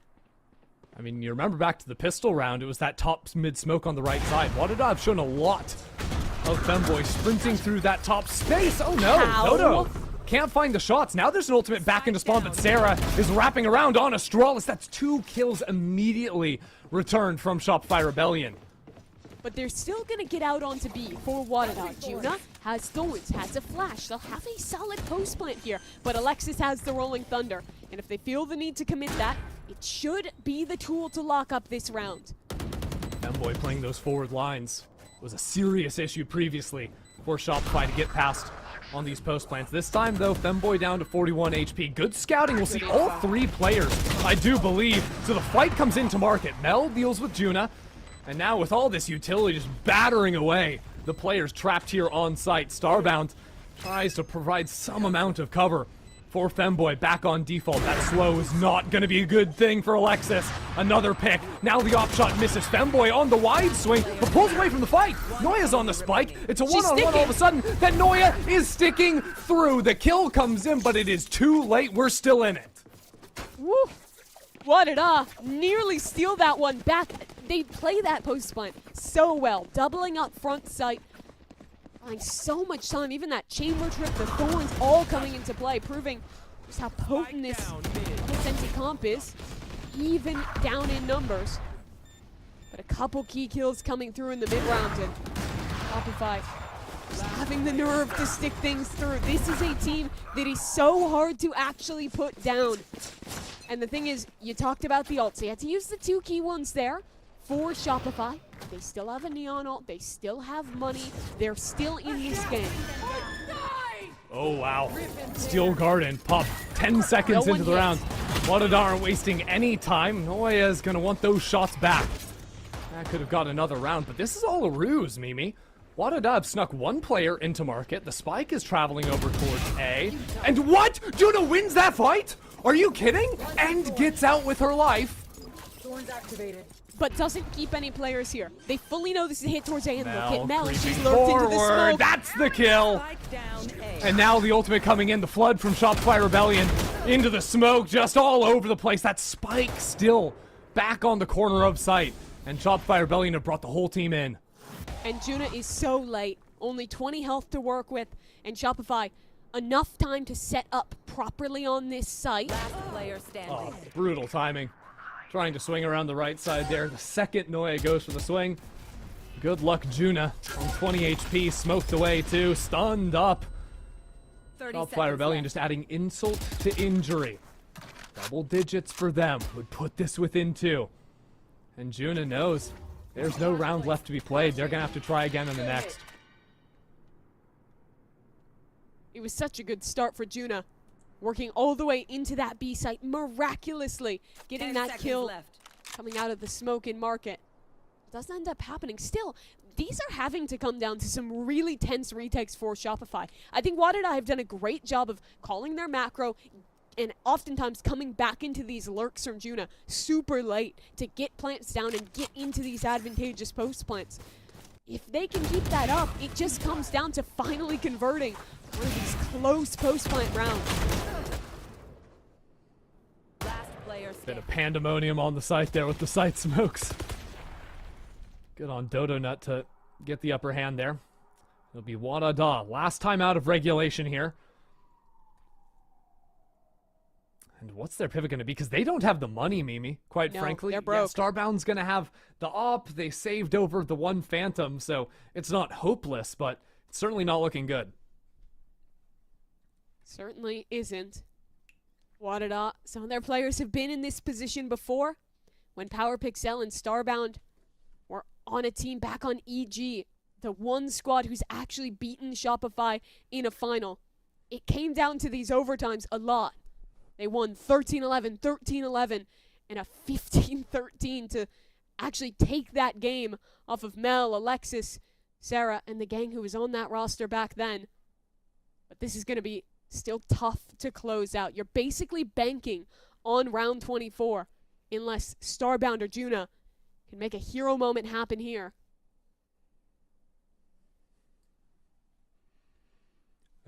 I mean, you remember back to the pistol round, it was that top mid smoke on the right side. WADA have shown a lot of Femboy sprinting through that top space. Oh no, Ow. Dodo can't find the shots. Now there's an ultimate back into spawn, but Sarah is wrapping around on Astralis. That's 2 kills immediately returned from Shopify Rebellion. But they're still going to get out onto B for WADA. Juna has Thorns, has a flash. They'll have a solid post plant here, but Alexis has the Rolling Thunder. And if they feel the need to commit that, it should be the tool to lock up this round. Femboy playing those forward lines was a serious issue previously for Shopify to get past on these post plants. This time though, Femboy down to 41 HP. Good scouting. We'll see all 3 players, I do believe. So the fight comes into market. Mel deals with Juna. And now with all this utility just battering away the players trapped here on site, Starbound tries to provide some amount of cover for Femboy back on default. That slow is not going to be a good thing for Alexis. Another pick. Now the op shot misses. Femboy on the wide swing, but pulls away from the fight. Noya's on the spike. It's a one-on-one all of a sudden. Then Noya is sticking through. The kill comes in, but it is too late. We're still in it. Woo! WADA nearly steal that one back. They play that post plant so well, doubling up front sight. Buying so much time, even that chamber trip, the Thorns all coming into play, proving just how potent this Vicente comp is, even down in numbers. But a couple key kills coming through in the mid-round, and Shopify just having the nerve to stick things through. This is a team that is so hard to actually put down. And the thing is, you talked about the ults. You had to use the 2 key ones there for Shopify. They still have a Neon ult. They still have money. They're still in this game. Oh, wow. Steel Garden popped 10 seconds into the round. WADA aren't wasting any time. Noya's gonna want those shots back. That could have got another round, but this is all a ruse, Mimi. WADA have snuck one player into market. The spike is traveling over towards A. And what? Juna wins that fight? Are you kidding? And gets out with her life. But doesn't keep any players here. They fully know this is a hit towards A, and look Mel at Mel, and she's creeping lurked into the forward. smoke. That's the kill. Spike down A. And now the ultimate coming in, the flood from Shopify Rebellion into the smoke, just all over the place. That spike still back on the corner of sight. And Shopify Rebellion have brought the whole team in. And Juna is so late. Only 20 health to work with. And Shopify, enough time to set up properly on this site. Last player standing. Oh, brutal timing. Trying to swing around the right side there. The second Noya goes for the swing. Good luck, Juna. On 20 HP, smoked away too, stunned up. 30 Shopify seconds Rebellion left. just adding insult to injury. Double digits for them would put this within 2. And Juna knows there's no round left to be played. They're gonna have to try again in the next. It was such a good start for Juna. Working all the way into that B site, miraculously getting 10 that seconds kill left. coming out of the smoke in market. Doesn't end up happening. Still, these are having to come down to some really tense retakes for Shopify. I think WADA have done a great job of calling their macro and oftentimes coming back into these lurks from Juna super late to get plants down and get into these advantageous post plants. If they can keep that up, it just comes down to finally converting one of these close post plant rounds. Last player Bit standing. of pandemonium on the site there with the site smokes. Good on Dodo Nut to get the upper hand there. It'll be WADA. Last time out of regulation here. And what's their pivot going to be? Because they don't have the money, Mimi, quite No, frankly. they're broke. Yeah, Starbound's going to have the op. They saved over the one Phantom, so it's not hopeless, but it's certainly not looking good. Certainly isn't. WADA, some of their players have been in this position before. When Power Pixel and Starbound were on a team back on EG, the one squad who's actually beaten Shopify in a final. It came down to these overtimes a lot. They won 13-11, 13-11, and a 15-13 to actually take that game off of Mel, Alexis, Sarah, and the gang who was on that roster back then. But this is going to be still tough to close out. You're basically banking on round 24 unless Starbound or Juna can make a hero moment happen here.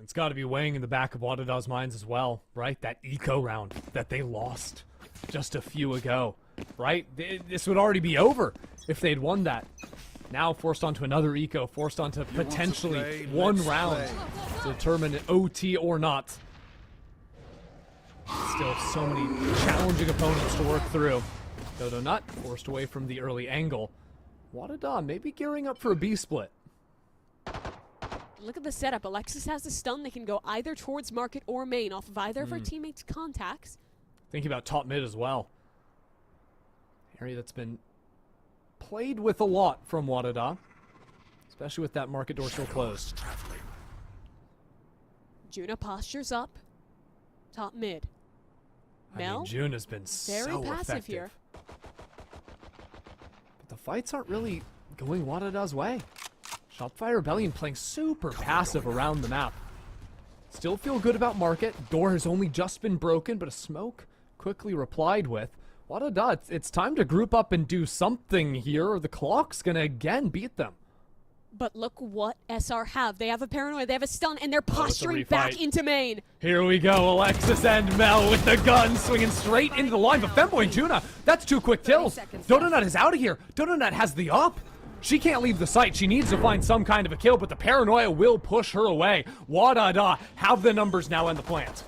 It's got to be weighing in the back of WADA's minds as well, right? That eco round that they lost just a few ago, right? This would already be over if they'd won that. Now forced onto another eco, forced onto potentially one round to determine OT or not. Still so many challenging opponents to work through. Dodo Nut forced away from the early angle. WADA maybe gearing up for a B split. Look at the setup. Alexis has the stun. They can go either towards market or main off of either of her teammates' contacts. Thinking about top mid as well. Area that's been played with a lot from WADA, especially with that market door still closed. Juna postures up. Top mid. I Mel, mean, June has been very so passive effective. here. But the fights aren't really going WADA's way. Shopify Rebellion playing super passive around the map. Still feel good about market. Door has only just been broken, but a smoke quickly replied with. WADA, it's time to group up and do something here, or the clock's gonna again beat them. But look what SR have. They have a paranoia, they have a stun, and they're it's a posturing back refight. into main. Here we go, Alexis and Mel with the gun swinging straight into the line. But Femboy and Juna, that's 2 quick kills. Dodo Nut is out of here. Dodo Nut has the up. She can't leave the site. She needs to find some kind of a kill, but the paranoia will push her away. WADA have the numbers now in the plant.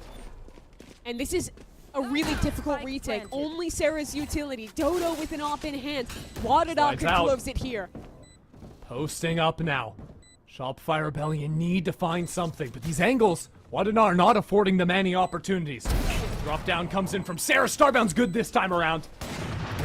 And this is a really difficult Spike retake. planted. Only Sarah's utility. Dodo with an op in hand. WADA Slides could out. close it here. Posting up now. Shopify Rebellion need to find something, but these angles, WADA are not affording them any opportunities. Drop down comes in from Sarah. Starbound's good this time around.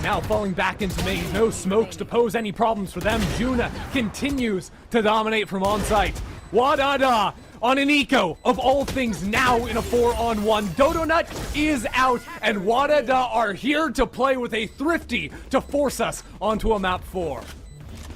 Now falling back into main. No smokes to pose any problems for them. Juna continues to dominate from on site. WADA on an eco of all things now in a 4-on-1. Dodonut is out, and WADA are here to play with a Thrifty to force us onto a map 4.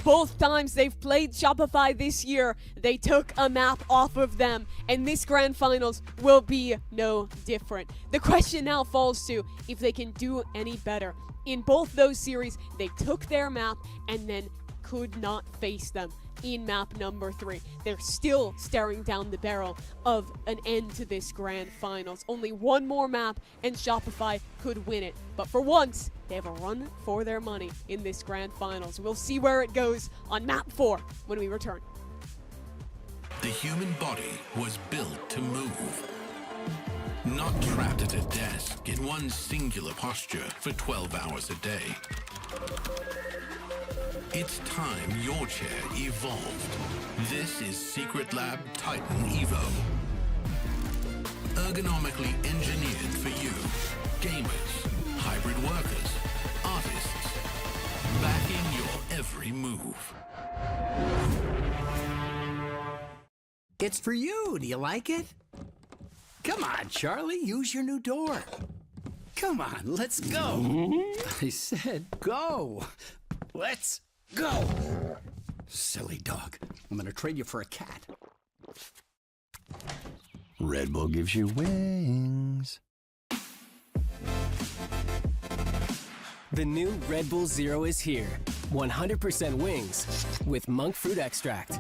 Both times they've played Shopify this year, they took a map off of them, and this grand finals will be no different. The question now falls to if they can do any better. In both those series, they took their map and then could not face them in map number 3. They're still staring down the barrel of an end to this grand finals. Only one more map and Shopify could win it. But for once, they have a run for their money in this grand finals. We'll see where it goes on map 4 when we return. The human body was built to move. Not trapped at a desk in one singular posture for 12 hours a day. It's time your chair evolved. This is Secretlab Titan Evo. Ergonomically engineered for you. Gamers, hybrid workers, artists. Backing your every move. It's for you. Do you like it? Come on, Charlie. Use your new door. Come on, let's go. I said go. Let's go. Silly dog. I'm gonna trade you for a cat. Red Bull gives you wings. The new Red Bull Zero is here. 100% wings with monk fruit extract.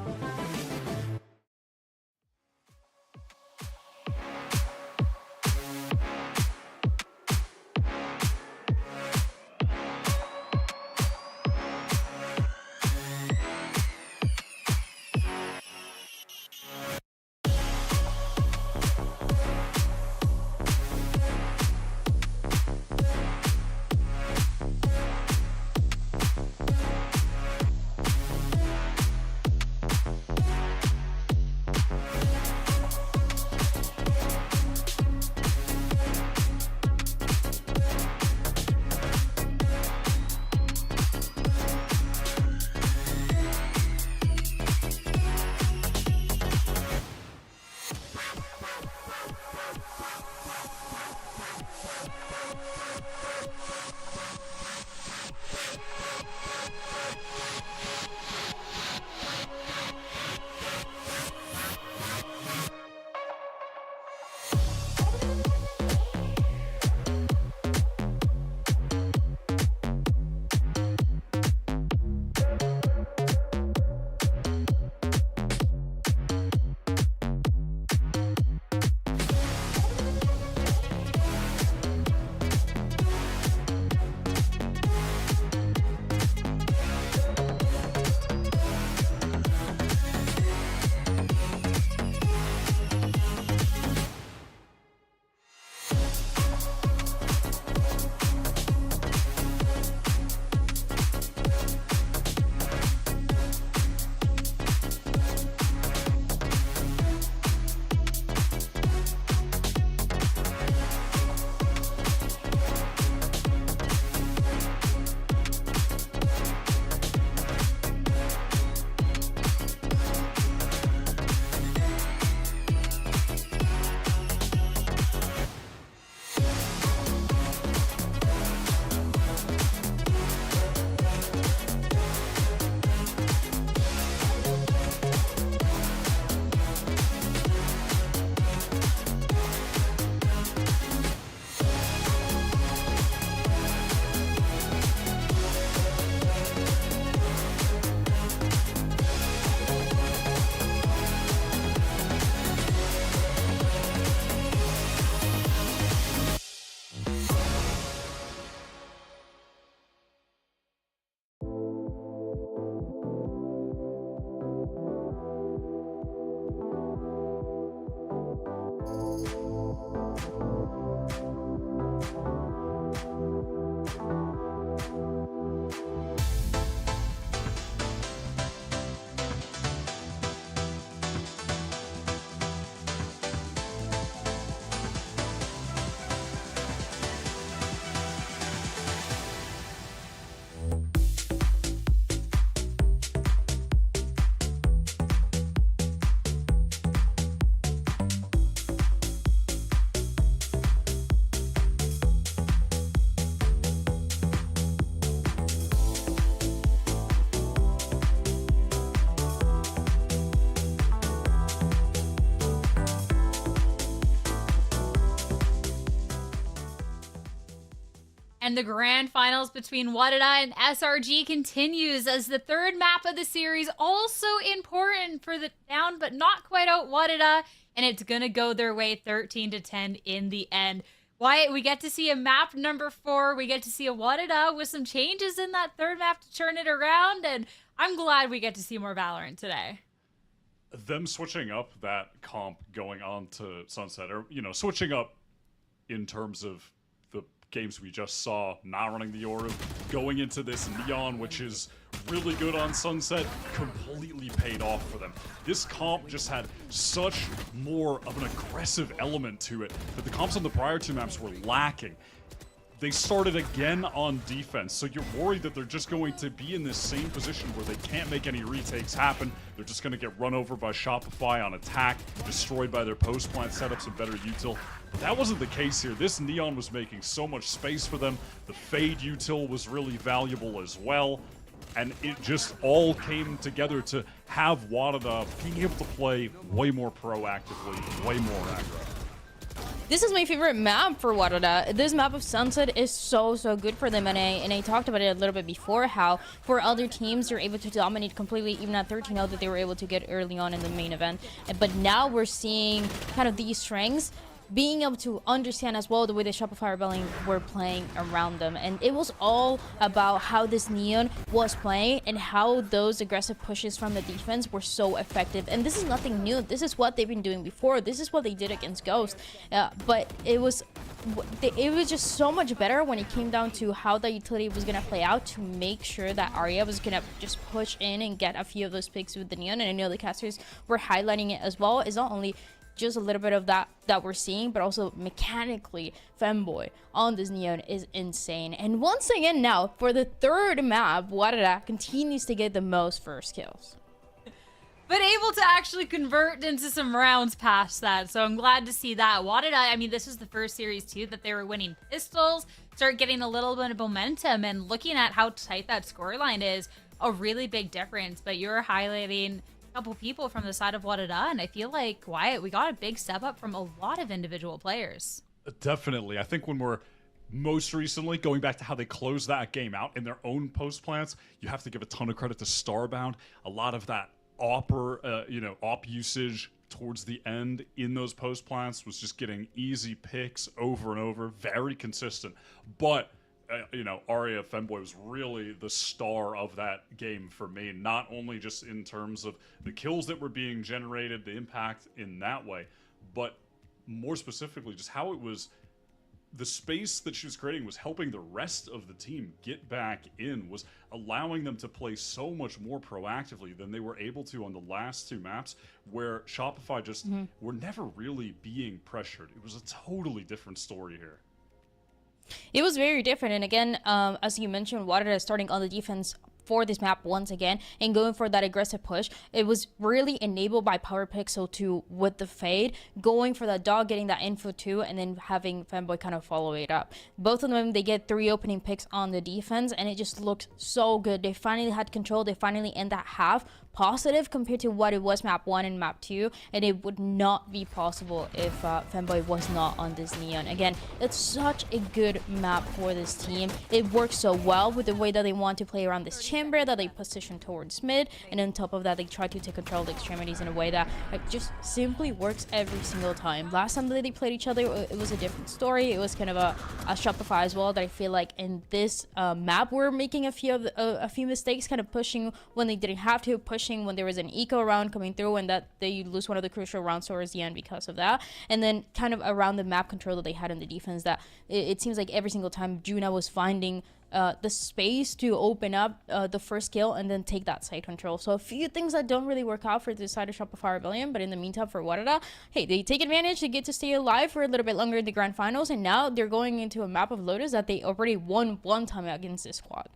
And the grand finals between WADA and SRG continues as the third map of the series, also important for the down but not quite out WADA, and it's gonna go their way 13-10 in the end. Wyatt, we get to see a map number 4. We get to see a WADA with some changes in that third map to turn it around, and I'm glad we get to see more Valorant today. Them switching up that comp going on to Sunset, or, you know, switching up in terms of the games we just saw, not running the Aura, going into this Neon, which is really good on Sunset, completely paid off for them. This comp just had such more of an aggressive element to it that the comps on the prior 2 maps were lacking. They started again on defense, so you're worried that they're just going to be in this same position where they can't make any retakes happen. They're just going to get run over by Shopify on attack, destroyed by their post plant setups and better util. But that wasn't the case here. This Neon was making so much space for them. The Fade util was really valuable as well. And it just all came together to have WADA being able to play way more proactively, way more aggro. This is my favorite map for WADA. This map of Sunset is so good for them, and I talked about it a little bit before, how for other teams they're able to dominate completely, even at 13-0 that they were able to get early on in the main event. But now we're seeing kind of these strengths being able to understand as well the way the Shopify Rebellion were playing around them. And it was all about how this Neon was playing and how those aggressive pushes from the defense were so effective. And this is nothing new. This is what they've been doing before. This is what they did against Ghost. But it was just so much better when it came down to how the utility was going to play out to make sure that Arya was going to just push in and get a few of those picks with the Neon. And I know the casters were highlighting it as well. It's not only just a little bit of that we're seeing, but also mechanically Femboy on this Neon is insane. And once again now, for the third map, WADA continues to get the most first kills. But able to actually convert into some rounds past that, so I'm glad to see that. WADA, I mean, this was the first series too that they were winning pistols, start getting a little bit of momentum, and looking at how tight that scoreline is, a really big difference. But you're highlighting couple people from the side of WADA, and I feel like, Wyatt, we got a big step up from a lot of individual players. Definitely. I think when we're most recently going back to how they closed that game out in their own post plants, you have to give a ton of credit to Starbound. A lot of that op usage towards the end in those post plants was just getting easy picks over and over, very consistent. But Arya Femboy was really the star of that game for me, not only just in terms of the kills that were being generated, the impact in that way, but more specifically just how it was, the space that she was creating was helping the rest of the team get back in, was allowing them to play so much more proactively than they were able to on the last 2 maps, where Shopify just were never really being pressured. It was a totally different story here. It was very different, and again, as you mentioned, WADA starting on the defense for this map once again and going for that aggressive push. It was really enabled by Power Pixel 2 with the Fade, going for that dog, getting that info too, and then having Femboy kind of follow it up. Both of them, they get 3 opening picks on the defense, and it just looked so good. They finally had control. They finally end that half positive compared to what it was map 1 and map 2, and it would not be possible if Femboy was not on this Neon. Again, it's such a good map for this team. It works so well with the way that they want to play around this chamber, that they position towards mid, and on top of that, they try to take control of the extremities in a way that just simply works every single time. Last time that they played each other, it was a different story. It was kind of a Shopify as well, that I feel like in this map we're making a few mistakes, kind of pushing when they didn't have to, pushing when there was an eco round coming through, and that they lose one of the crucial rounds towards the end because of that. And then kind of around the map control that they had in the defense, that it seems like every single time Juna was finding the space to open up the first kill and then take that side control. So a few things that don't really work out for the side of Shopify Rebellion, but in the meantime for WADA, hey, they take advantage, they get to stay alive for a little bit longer in the grand finals, and now they're going into a map of Lotus that they already won one time against this squad.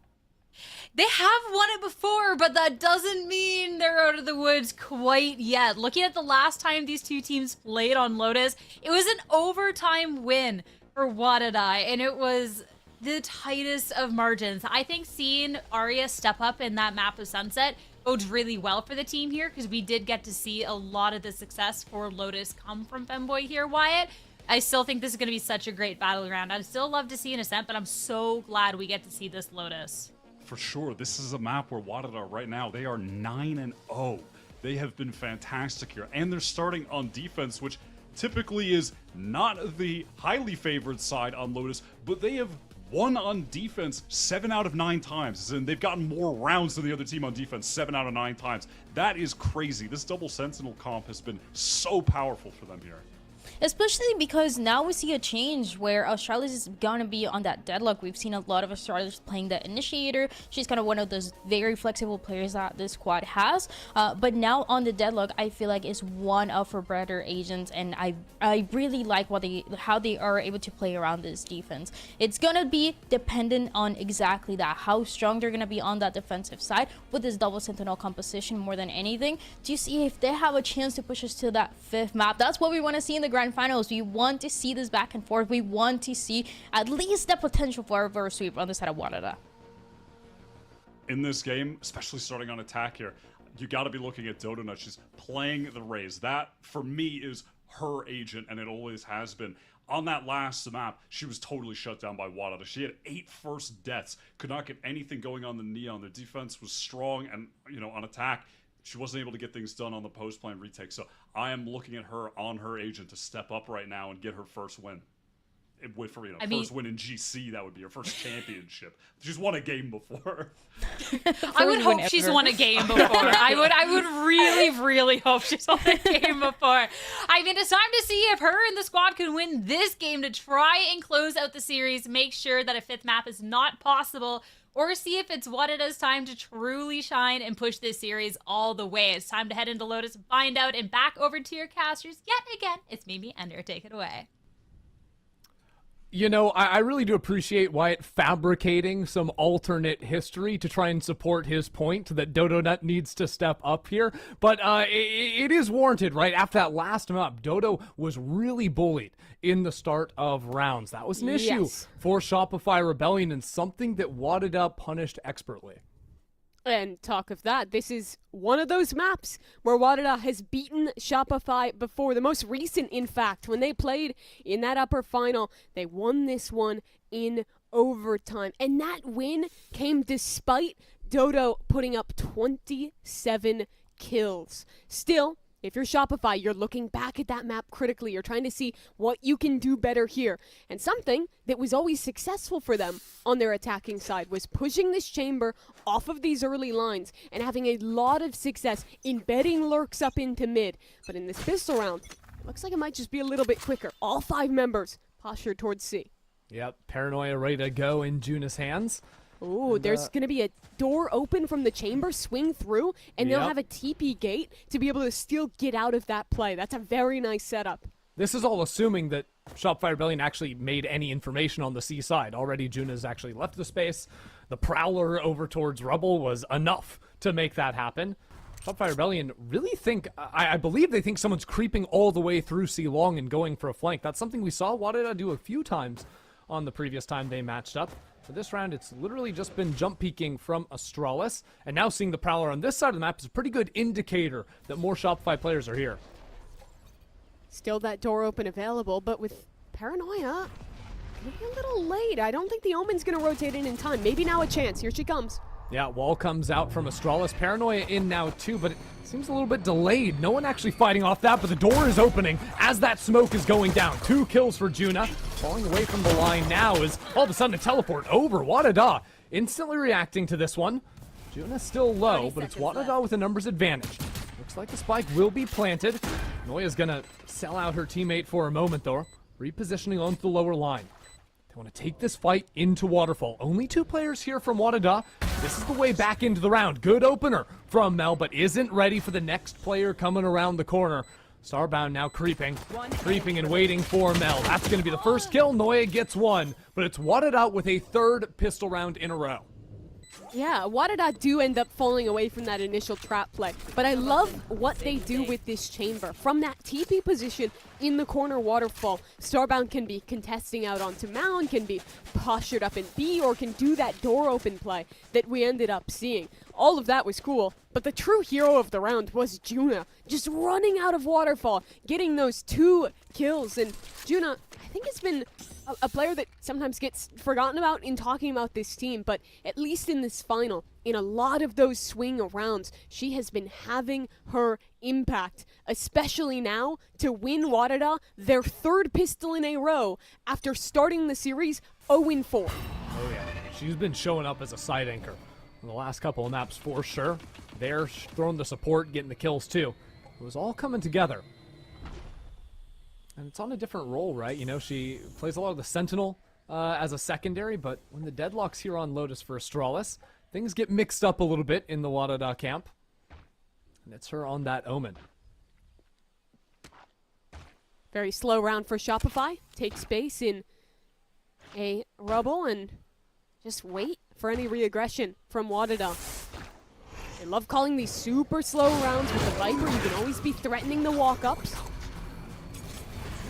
They have won it before, but that doesn't mean they're out of the woods quite yet. Looking at the last time these two teams played on Lotus, it was an overtime win for WADA, and it was the tightest of margins. I think seeing Arya step up in that map of Sunset bodes really well for the team here, because we did get to see a lot of the success for Lotus come from Femboy here, Wyatt. I still think this is going to be such a great battle round. I'd still love to see an Ascent, but I'm so glad we get to see this Lotus. For sure, this is a map where WADA right now, they are 9-0. They have been fantastic here, and they're starting on defense, which typically is not the highly favored side on Lotus, but they have won on defense 7 out of 9 times, and they've gotten more rounds than the other team on defense 7 out of 9 times. That is crazy. This double Sentinel comp has been so powerful for them here. Especially because now we see a change where Astralis is gonna be on that deadlock. We've seen a lot of Astralis playing the initiator. She's kind of one of those very flexible players that this squad has. But now on the deadlock, I feel like is one of her better agents, and I really like how they are able to play around this defense. It's gonna be dependent on exactly that, how strong they're gonna be on that defensive side with this double sentinel composition more than anything, to see if they have a chance to push us to that 5th map. That's what we want to see in the grand finals. We want to see this back and forth. We want to see at least the potential for a reverse sweep on the side of WADA. In this game, especially starting on attack here, you got to be looking at Dodonut. She's playing the Raze. That, for me, is her agent, and it always has been. On that last map, she was totally shut down by WADA. She had 8 first deaths, could not get anything going on the Neon. Their defense was strong, and, you know, on attack, she wasn't able to get things done on the post-plan retake. So I am looking at her on her agent to step up right now and get her first win. For, you know, first win in GC, that would be her first championship. She's won a game before. I would hope she's won a game before. I would really, really hope she's won a game before. I mean, it's time to see if her and the squad can win this game to try and close out the series, make sure that a 5th map is not possible, or see if it's WADA's time to truly shine and push this series all the way. It's time to head into Lotus and find out, and back over to your casters yet again. It's Mimi Ender. Take it away. You know, I really do appreciate Wyatt fabricating some alternate history to try and support his point that Dodonut needs to step up here. But it is warranted, right? After that last map, Dodo was really bullied in the start of rounds. That was an issue for Shopify Rebellion, and something that WADA punished expertly. And talk of that, this is one of those maps where WADA has beaten Shopify before. The most recent, in fact, when they played in that upper final, they won this one in overtime. And that win came despite Dodo putting up 27 kills. Still, if you're Shopify, you're looking back at that map critically. You're trying to see what you can do better here. And something that was always successful for them on their attacking side was pushing this chamber off of these early lines and having a lot of success embedding lurks up into mid. But in this pistol round, it looks like it might just be a little bit quicker. All 5 members postured towards C. Yep, Paranoia ready to go in Juna's hands. Ooh, there's going to be a door open from the chamber, swing through, and they'll have a TP gate to be able to still get out of that play. That's a very nice setup. This is all assuming that Shopify Rebellion actually made any information on the C side. Already Juna's actually left the space. The Prowler over towards Rubble was enough to make that happen. Shopify Rebellion really think, I believe they think someone's creeping all the way through C long and going for a flank. That's something we saw WADA do a few times on the previous time they matched up. For this round, it's literally just been jump peeking from Astralis, and now seeing the Prowler on this side of the map is a pretty good indicator that more Shopify players are here. Still that door open available, but with Paranoia, maybe a little late. I don't think the Omen's going to rotate in time. Maybe now a chance. Here she comes. Yeah, wall comes out from Astralis. Paranoia in now too, but it seems a little bit delayed. No one actually fighting off that, but the door is opening as that smoke is going down. 2 kills for Juna. Falling away from the line now is all of a sudden a teleport over. WADA instantly reacting to this one. Juna's still low, but it's WADA with a numbers advantage. Looks like the spike will be planted. Noya's gonna sell out her teammate for a moment though. Repositioning onto the lower line. They want to take this fight into Waterfall. Only 2 players here from WADA. This is the way back into the round. Good opener from Mel, but isn't ready for the next player coming around the corner. Starbound now creeping and waiting for Mel. That's going to be the first kill. Noya gets 1, but it's WADA with a 3rd pistol round in a row. Yeah, WADA do end up falling away from that initial trap play, but I love what they do with this chamber. From that TP position in the corner waterfall, Starbound can be contesting out onto Mound, can be postured up in B, or can do that door open play that we ended up seeing. All of that was cool, but the true hero of the round was Juna, just running out of waterfall, getting those 2 kills, and Juna, I think it's been a player that sometimes gets forgotten about in talking about this team, but at least in this final, in a lot of those swing rounds, she has been having her impact, especially now to win WADA their 3rd pistol in a row after starting the series 0-4. Oh yeah, she's been showing up as a side anchor in the last couple of maps for sure. They're throwing the support, getting the kills too. It was all coming together. And it's on a different role, right? You know, she plays a lot of the Sentinel as a secondary, but when the deadlock's here on Lotus for Astralis, things get mixed up a little bit in the WADA camp. And it's her on that Omen. Very slow round for Shopify. Take space in a rubble and just wait for any reaggression from WADA. They love calling these super slow rounds with the Viper. You can always be threatening the walk-ups.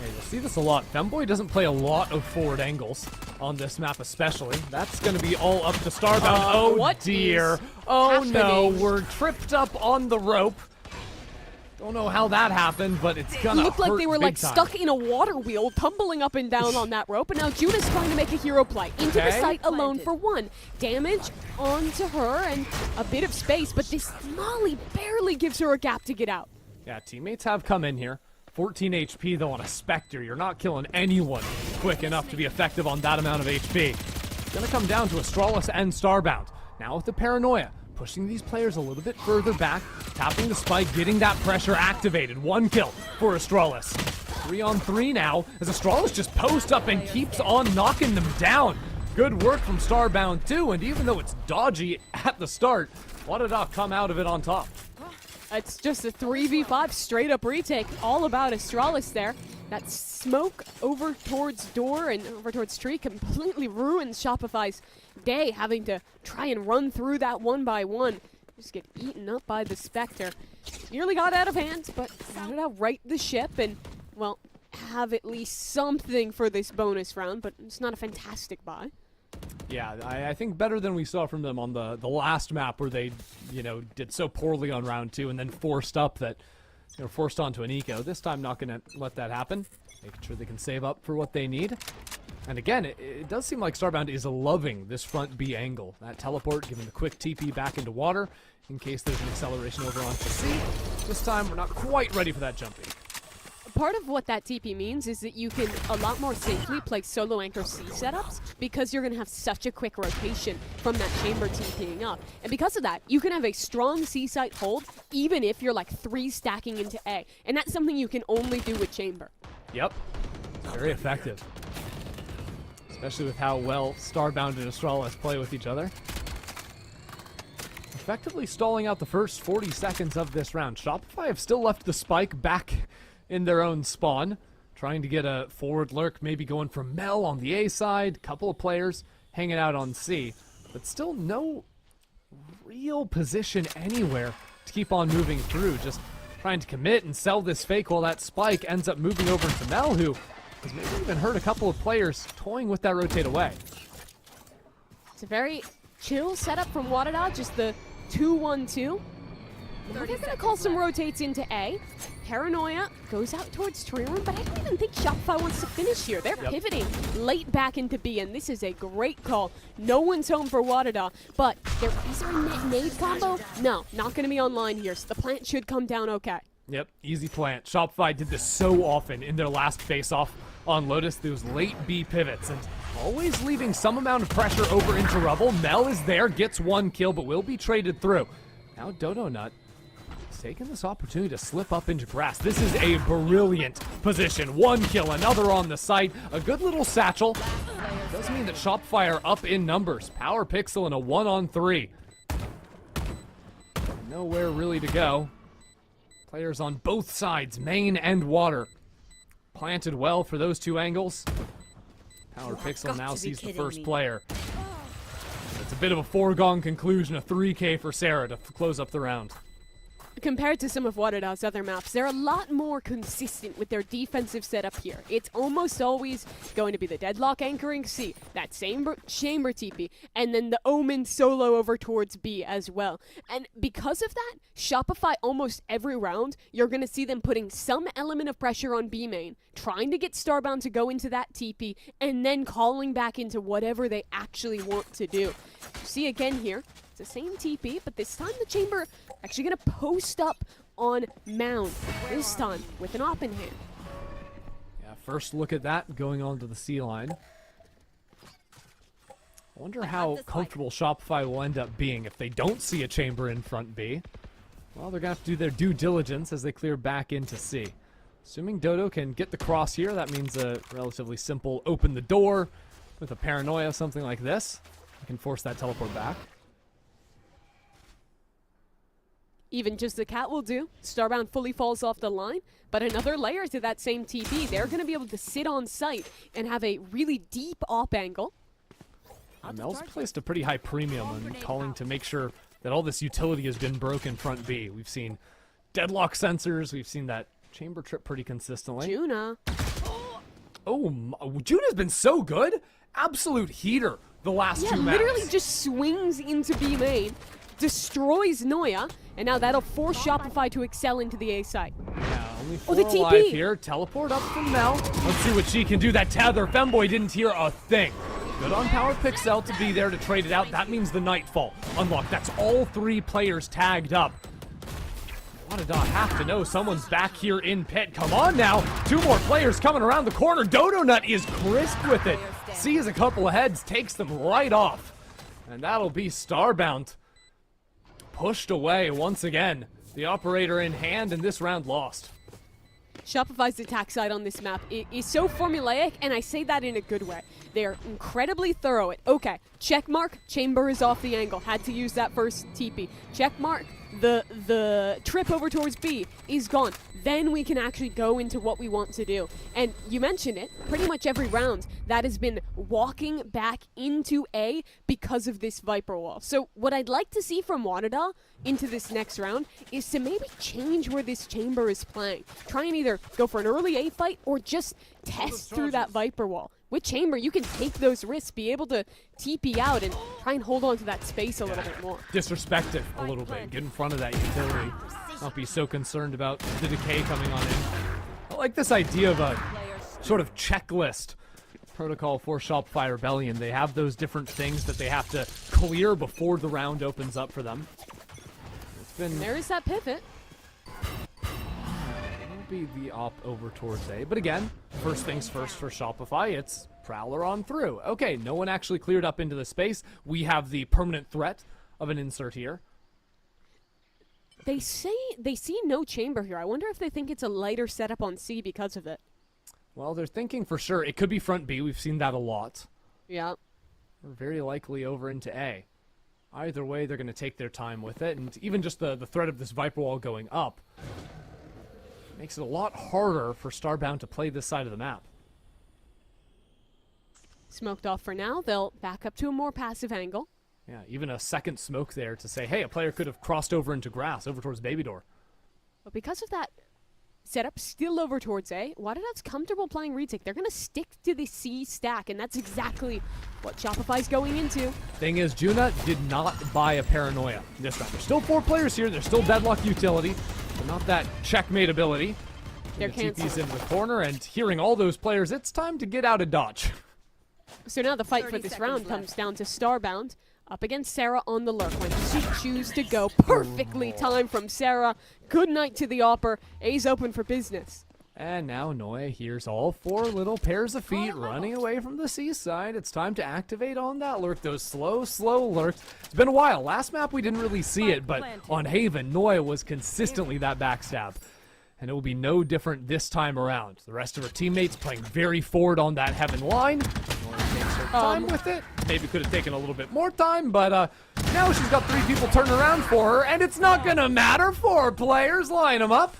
Yeah, you'll see this a lot. Femboy doesn't play a lot of forward angles on this map especially. That's going to be all up to Starbound. Oh what dear. is Oh no, happening? we're tripped up on the rope. Don't know how that happened, but it's gonna It looked like hurt they were big like time. stuck in a water wheel, tumbling up and down on that rope, and now Juna's trying to make a hero play. Into the Okay. site alone for 1. Damage onto her and a bit of space, but this Molly barely gives her a gap to get out. Yeah, teammates have come in here. 14 HP though on a Spectre. You're not killing anyone quick enough to be effective on that amount of HP. It's gonna come down to Astralis and Starbound. Now with the Paranoia, pushing these players a little bit further back, tapping the spike, getting that pressure activated. 1 kill for Astralis. 3-on-3 now, as Astralis just posts up and keeps on knocking them down. Good work from Starbound too, and even though it's dodgy at the start, WADA come out of it on top. It's just a 3v5 straight up retake, all about Astralis there. That smoke over towards door and over towards tree completely ruins Shopify's day, having to try and run through that 1-by-1. Just get eaten up by the Spectre. Nearly got out of hand, but wanted to right the ship and, well, have at least something for this bonus round, but it's not a fantastic buy. Yeah, I think better than we saw from them on the last map where they, you know, did so poorly on round 2 and then forced up that, you know, forced onto an eco. This time not going to let that happen. Making sure they can save up for what they need. And again, it does seem like Starbound is loving this front B angle. That teleport, giving the quick TP back into water in case there's an acceleration over onto C. This time we're not quite ready for that jumping. Part of what that TP means is that you can a lot more safely play solo anchor C setups because you're going to have such a quick rotation from that chamber TPing up. And because of that, you can have a strong C site hold even if you're like 3 stacking into A. And that's something you can only do with chamber. Yep. It's very effective. Especially with how well Starbound and Astralis play with each other. Effectively stalling out the first 40 seconds of this round. Shopify have still left the spike back in their own spawn, trying to get a forward lurk, maybe going from Mel on the A side, couple of players hanging out on C, but still no real position anywhere to keep on moving through, just trying to commit and sell this fake while that spike ends up moving over to Mel, who has maybe even heard a couple of players toying with that rotate away. It's a very chill setup from WADA, just the 2-1-2. Now they're going to call some rotates into A. Paranoia goes out towards tree room, but I don't even think Shopify wants to finish here. They're pivoting late back into B, and this is a great call. No one's home for WADA, but is there a net nade combo? No, not going to be online here, so the plant should come down okay. Yep, easy plant. Shopify did this so often in their last face-off on Lotus, those late B pivots, and always leaving some amount of pressure over into rubble. Mel is there, gets 1 kill, but will be traded through. Now Dodo Nut taking this opportunity to slip up into grass. This is a brilliant position. 1 kill, another on the site. A good little satchel. Does mean that Shopify are up in numbers. Power Pixel in a 1-on-3. Nowhere really to go. Players on both sides, main and water. Planted well for those 2 angles. Power Pixel now sees the first player. It's a bit of a foregone conclusion, a 3K for Sarah to close up the round. Compared to some of WADA's other maps, they're a lot more consistent with their defensive setup here. It's almost always going to be the deadlock anchoring C, that same chamber TP, and then the Omen solo over towards B as well. And because of that, Shopify almost every round, you're going to see them putting some element of pressure on B main, trying to get Starbound to go into that TP, and then calling back into whatever they actually want to do. See again here, it's the same TP, but this time the chamber actually going to post up on Mound, this time with an op in hand. Yeah, first look at that going on to the C line. I wonder how comfortable Shopify will end up being if they don't see a chamber in front B. Well, they're going to have to do their due diligence as they clear back into C. Assuming Dodo can get the cross here, that means a relatively simple open the door with a paranoia, something like this. You can force that teleport back. Even just the cat will do. Starbound fully falls off the line, but another layer to that same TP. They're going to be able to sit on site and have a really deep op angle. Mel's placed a pretty high premium on calling to make sure that all this utility has been broken front B. We've seen deadlock sensors. We've seen that chamber trip pretty consistently. Juna. Oh, Juna's been so good. Absolute heater the last two maps. Literally just swings into B main, destroys Noya, and now that'll force Shopify to excel into the A site. Yeah, only four the alive TP. here. Teleport up from Mel. Let's see what she can do. That tether. Femboy didn't hear a thing. Good on Power Pixel to be there to trade it out. That means the Nightfall unlocked. That's all three players tagged up. WADA have to know someone's back here in pit. Come on now. Two more players coming around the corner. Dodo Nut is crisp with it. Sees a couple of heads, takes them right off. And that'll be Starbound. Pushed away once again. The operator in hand, and this round lost. Shopify's attack side on this map is so formulaic, and I say that in a good way. They're incredibly thorough at, okay, check mark, chamber is off the angle, had to use that first TP. Check mark, the trip over towards B is gone. Then we can actually go into what we want to do. And you mentioned it, pretty much every round that has been walking back into A because of this Viper wall. So what I'd like to see from WADA into this next round is to maybe change where this chamber is playing. Try and either go for an early A fight or just test through that Viper wall. With chamber, you can take those risks, be able to TP out and try and hold on to that space a little bit more. Disrespect it a little bit. Get in front of that utility. Not be so concerned about the decay coming on in. I like this idea of a sort of checklist protocol for Shopify Rebellion. They have those different things that they have to clear before the round opens up for them. There is that pivot. Be the op over towards A. But again, first things first for Shopify, it's Prowler on through. Okay, no one actually cleared up into the space. We have the permanent threat of an insert here. They say they see no chamber here. I wonder if they think it's a lighter setup on C because of it. Well, they're thinking for sure it could be front B. We've seen that a lot. Yeah. Or very likely over into A. Either way, they're going to take their time with it. And even just the threat of this Viper wall going up makes it a lot harder for Starbound to play this side of the map. Smoked off for now. They'll back up to a more passive angle. Yeah, even a second smoke there to say, hey, a player could have crossed over into grass, over towards Baby Door. But because of that setup still over towards A, WADA's comfortable playing retake. They're going to stick to the C stack, and that's exactly what Shopify's going into. Thing is, Juna did not buy a paranoia this round. There's still 4 players here. There's still deadlock utility, but not that checkmate ability. They're the TP's canceled. in the corner, and hearing all those players, it's time to get out of dodge. So now the fight for this round comes down to Starbound up against Sarah on the lurk. When does she choose to go? Perfectly timed from Sarah. Good night to the Opper. A's open for business. And now Noe hears all 4 little pairs of feet running away from the seaside. It's time to activate on that lurk. Those slow lurks. It's been a while. Last map we didn't really see it, but on Haven, Noe was consistently that backstab. And it will be no different this time around. The rest of her teammates playing very forward on that Heaven line. Noe takes her time with it. Maybe could have taken a little bit more time, but now she's got 3 people turning around for her, and it's not going to matter. 4 players, line them up.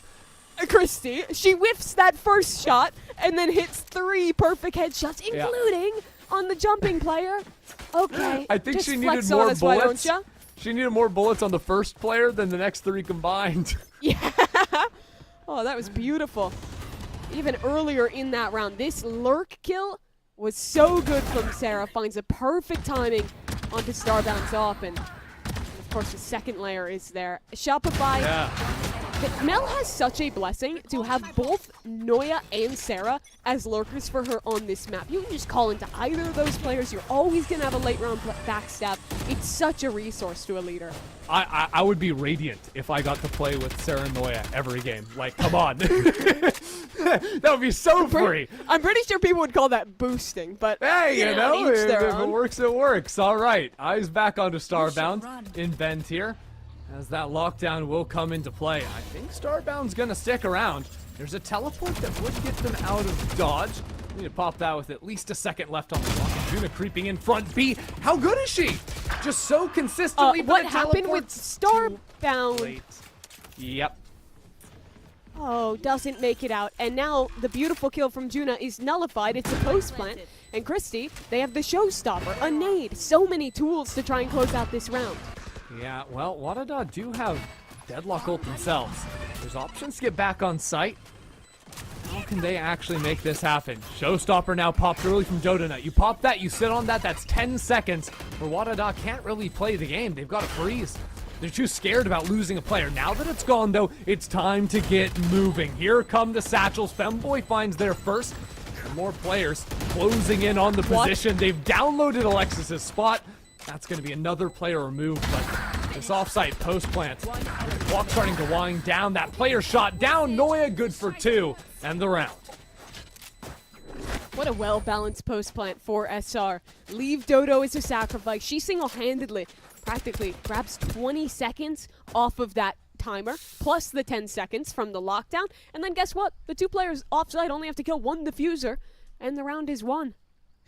Christy, she whiffs that first shot and then hits 3 perfect headshots, including on the jumping player. Okay. I think just she needed flex more on us, why don't bullets. ya? She needed more bullets on the first player than the next 3 combined. Yeah. Oh, that was beautiful. Even earlier in that round, this lurk kill was so good from Sarah. Finds a perfect timing onto Starbound's off, and of course the second layer is there. Shopify. Yeah. Mel has such a blessing to have both Noya and Sarah as lurkers for her on this map. You can just call into either of those players. You're always going to have a late round backstab. It's such a resource to a leader. I would be radiant if I got to play with Sarah and Noya every game. Like, come on. That would be so free. I'm pretty sure people would call that boosting, but Hey, you know, each if their it own. works, it works. All right. Eyes back onto Starbound in Bend here. As that lockdown will come into play. I think Starbound's going to stick around. There's a teleport that would get them out of dodge. Need to pop that with at least a second left on the clock. And Juna creeping in front B. How good is she? Just so consistently. What happened with Starbound? Yep. Oh, doesn't make it out. And now the beautiful kill from Juna is nullified. It's a post plant. And Christy, they have the showstopper, a nade. So many tools to try and close out this round. Yeah, well, WADA do have Deadlock ult themselves. There's options to get back on site. How can they actually make this happen? Showstopper now popped early from Dodonut. You pop that, you sit on that, that's 10 seconds. Where WADA can't really play the game. They've got to freeze. They're too scared about losing a player. Now that it's gone, though, it's time to get moving. Here come the satchels. Femboy finds their first. And more players closing in on the position. They've downloaded Alexis's spot. That's going to be another player removed, but this offsite post plant. The clock starting to wind down. That player shot down. Noya good for 2, and the round. What a well-balanced post plant for SR. Leave Dodo as a sacrifice. She single-handedly practically grabs 20 seconds off of that timer, plus the 10 seconds from the lockdown. And then guess what? The 2 players offside only have to kill 1 diffuser, and the round is won.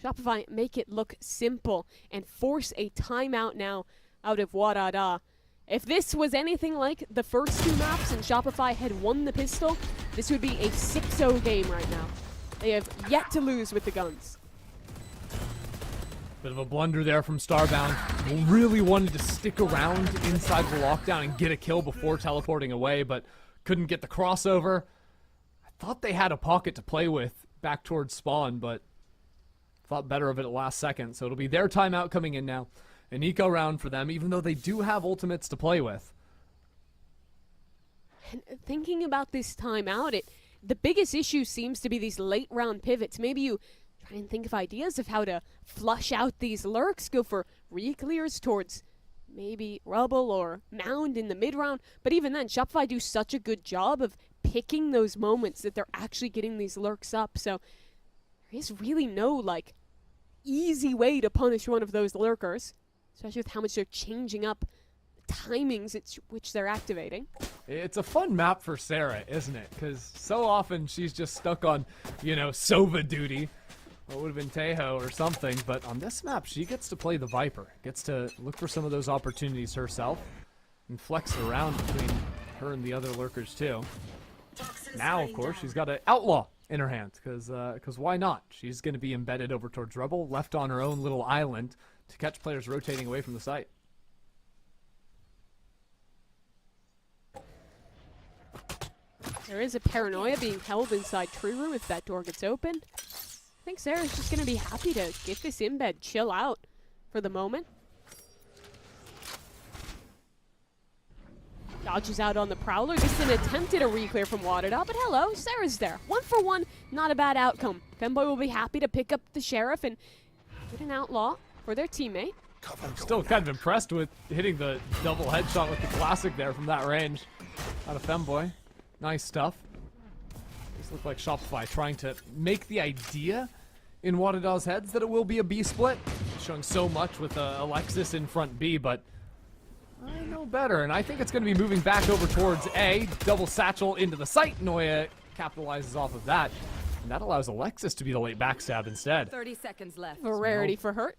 Shopify make it look simple and force a timeout now out of WADA. If this was anything like the first 2 maps and Shopify had won the pistol, this would be a 6-0 game right now. They have yet to lose with the guns. Bit of a blunder there from Starbound. Really wanted to stick around inside the lockdown and get a kill before teleporting away, but couldn't get the crossover. I thought they had a pocket to play with back towards spawn, but thought better of it at last second. So it'll be their timeout coming in now. An eco round for them, even though they do have ultimates to play with. And thinking about this timeout, the biggest issue seems to be these late round pivots. Maybe you try and think of ideas of how to flush out these lurks, go for re-clears towards maybe Rubble or Mound in the mid-round. But even then, Shopify do such a good job of picking those moments that they're actually getting these lurks up. So there is really no, like, easy way to punish one of those lurkers, especially with how much they're changing up the timings at which they're activating. It's a fun map for Sarah, isn't it? Because so often she's just stuck on, you know, Sova duty. What would have been Tejo or something, but on this map, she gets to play the Viper. Gets to look for some of those opportunities herself and flex around between her and the other lurkers, too. Now, of course, she's got an Outlaw in her hand, because why not? She's going to be embedded over towards Rebel, left on her own little island to catch players rotating away from the site. There is a Paranoia being held inside Tree Room if that door gets open. I think Sarah's just going to be happy to get this in bed, chill out for the moment. Dodges out on the Prowler. Just an attempt at a re-clear from WADA, but hello, Sarah's there. 1 for 1, not a bad outcome. Femboy will be happy to pick up the Sheriff and get an Outlaw for their teammate. I'm still kind of impressed with hitting the double headshot with the Classic there from that range out of Femboy. Nice stuff. This looks like Shopify trying to make the idea in WADA's heads that it will be a B split. Showing so much with Alexis in front B, but I know better, and I think it's going to be moving back over towards A. Double satchel into the site. Noya capitalizes off of that, and that allows Alexis to be the late backstab instead. 30 seconds left. A rarity for her.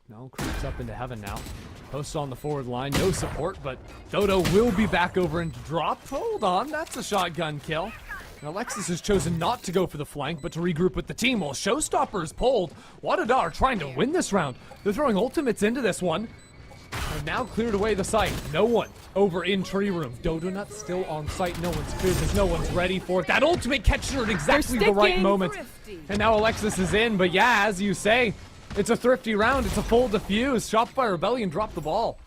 No, creeps up into heaven now. Posts on the forward line, no support, but Dodo will be back over into drop. Hold on, that's a shotgun kill. And Alexis has chosen not to go for the flank, but to regroup with the team while Showstopper is pulled. WADA are trying to win this round. They're throwing ultimates into this one. And now cleared away the site. No one over in tree room. Dodonut still on site. No one's cleared this. No one's ready for it. That ultimate catches her at exactly the right moment. And now Alexis is in. But yeah, as you say, it's a thrifty round. It's a full defuse. Shopify Rebellion dropped the ball.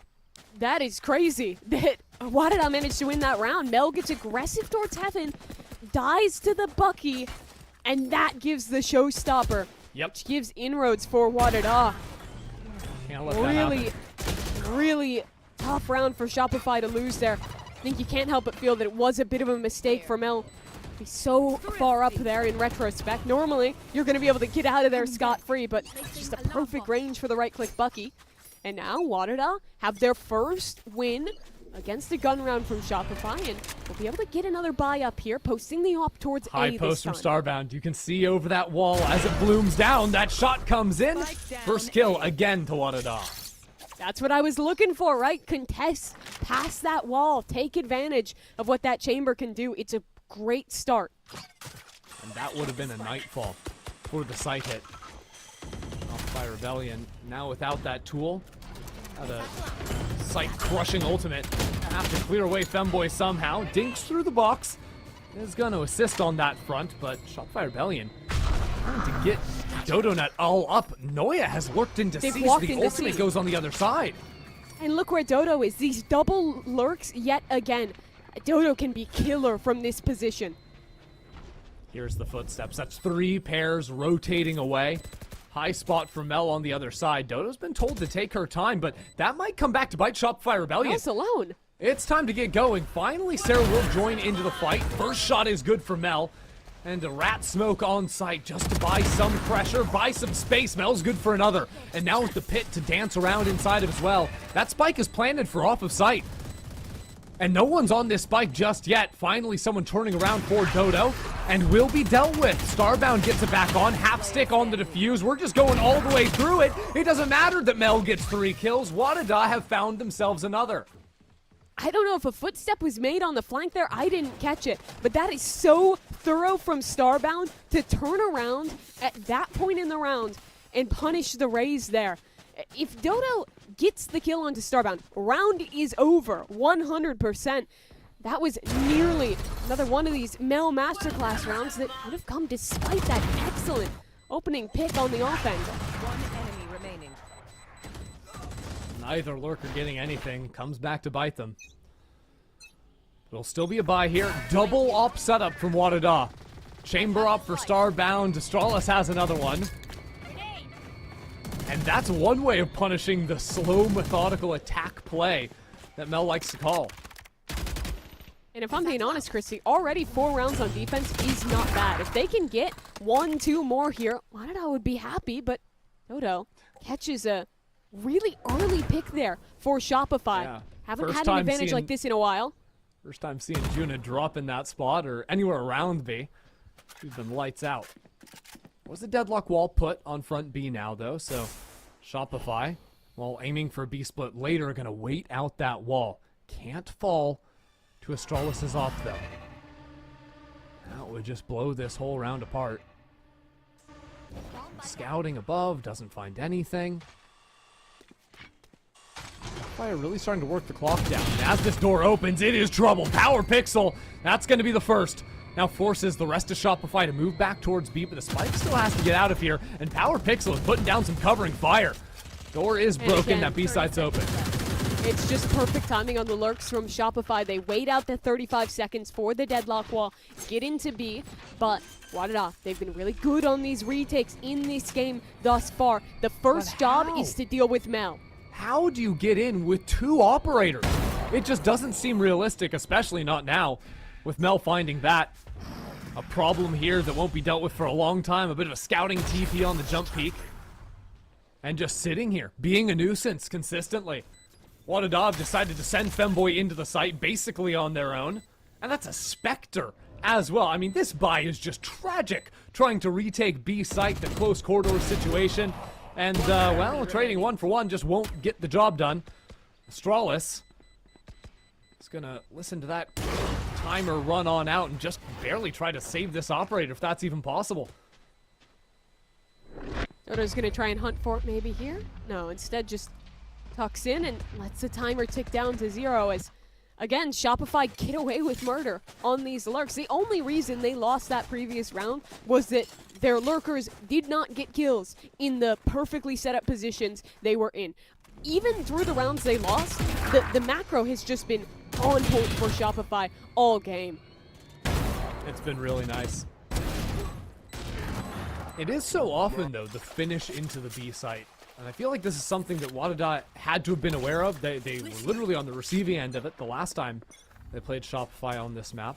That is crazy that WADA managed to win that round. Mel gets aggressive towards Heaven, dies to the Bucky, and that gives the showstopper. Yep. Which gives inroads for WADA. Can't let that happen. Really tough round for Shopify to lose there. I think you can't help but feel that it was a bit of a mistake for Mel. He's so far up there in retrospect. Normally, you're going to be able to get out of there scot-free, but just a perfect range for the right-click Bucky. And now WADA have their first win against a gun round from Shopify, and we'll be able to get another buy up here, posting the op towards A High this post time. from Starbound. You can see over that wall as it blooms down. That shot comes in. First kill again to WADA. That's what I was looking for, right? Contest past that wall. Take advantage of what that chamber can do. It's a great start. And that would have been a nightfall for the site hit. Off by Rebellion. Now without that tool, had a site-crushing ultimate. Have to clear away Femboy somehow. Dinks through the box. Is going to assist on that front, but Shopify Rebellion trying to get Dodonut all up. Noya has lurked into C, so the ultimate goes on the other side. And look where Dodo is. These double lurks yet again. Dodo can be killer from this position. Here's the footsteps. That's 3 pairs rotating away. High spot for Mel on the other side. Dodo's been told to take her time, but that might come back to bite Shopify Rebellion. Mel's alone. It's time to get going. Finally, Sarah will join into the fight. First shot is good for Mel. And a rat smoke on site just to buy some pressure, buy some space. Mel's good for another. And now with the pit to dance around inside of as well. That spike is planted for off of sight. And no one's on this spike just yet. Finally, someone turning around for Dodo. And will be dealt with. Starbound gets it back on. Half stick on the defuse. We're just going all the way through it. It doesn't matter that Mel gets 3 kills. WADA have found themselves another. I don't know if a footstep was made on the flank there. I didn't catch it. But that is so thorough from Starbound to turn around at that point in the round and punish the Rays there. If Dodo gets the kill onto Starbound, round is over 100%. That was nearly another one of these Mel Masterclass rounds that would have come despite that excellent opening pick on the offense. One enemy remaining. Neither lurker getting anything. Comes back to bite them. It'll still be a buy here. Double op setup from WADA. Chamber op for Starbound. Astralis has another one. And that's one way of punishing the slow, methodical attack play that Mel likes to call. And if I'm being honest, Christy, already 4 rounds on defense is not bad. If they can get 1, 2 more here, WADA would be happy, but Dodo catches a really early pick there for Shopify. Yeah. Haven't had an advantage like this in a while. First time seeing Juna drop in that spot or anywhere around B. She's been lights out. Was the deadlock wall put on front B now, though, so Shopify, while aiming for a B split later, going to wait out that wall. Can't fall to Astralis' op, though. That would just blow this whole round apart. Scouting above, doesn't find anything. Fire really starting to work the clock down. And as this door opens, it is trouble. Power Pixel, that's going to be the first. Now forces the rest of Shopify to move back towards B, but the spike still has to get out of here. And Power Pixel is putting down some covering fire. Door is broken, that B side's open. It's just perfect timing on the lurks from Shopify. They wait out the 35 seconds for the deadlock wall, get into B, but WADA, they've been really good on these retakes in this game thus far. The first job is to deal with Mel. How do you get in with 2 operators? It just doesn't seem realistic, especially not now, with Mel finding that. A problem here that won't be dealt with for a long time. A bit of a scouting TP on the jump peak. And just sitting here, being a nuisance consistently. WADA decided to send Femboy into the site basically on their own. And that's a Spectre as well. I mean, this buy is just tragic. Trying to retake B site, the close corridor situation. And, well, trading 1 for 1 just won't get the job done. Astralis is going to listen to that timer run on out and just barely try to save this operator if that's even possible. Dodo's going to try and hunt for it maybe here. No, instead just tucks in and lets the timer tick down to 0 as, again, Shopify get away with murder on these lurks. The only reason they lost that previous round was that their lurkers did not get kills in the perfectly set up positions they were in. Even through the rounds they lost, the macro has just been on point for Shopify all game. It's been really nice. It is so often, though, the finish into the B site. And I feel like this is something that WADA had to have been aware of. They were literally on the receiving end of it the last time they played Shopify on this map.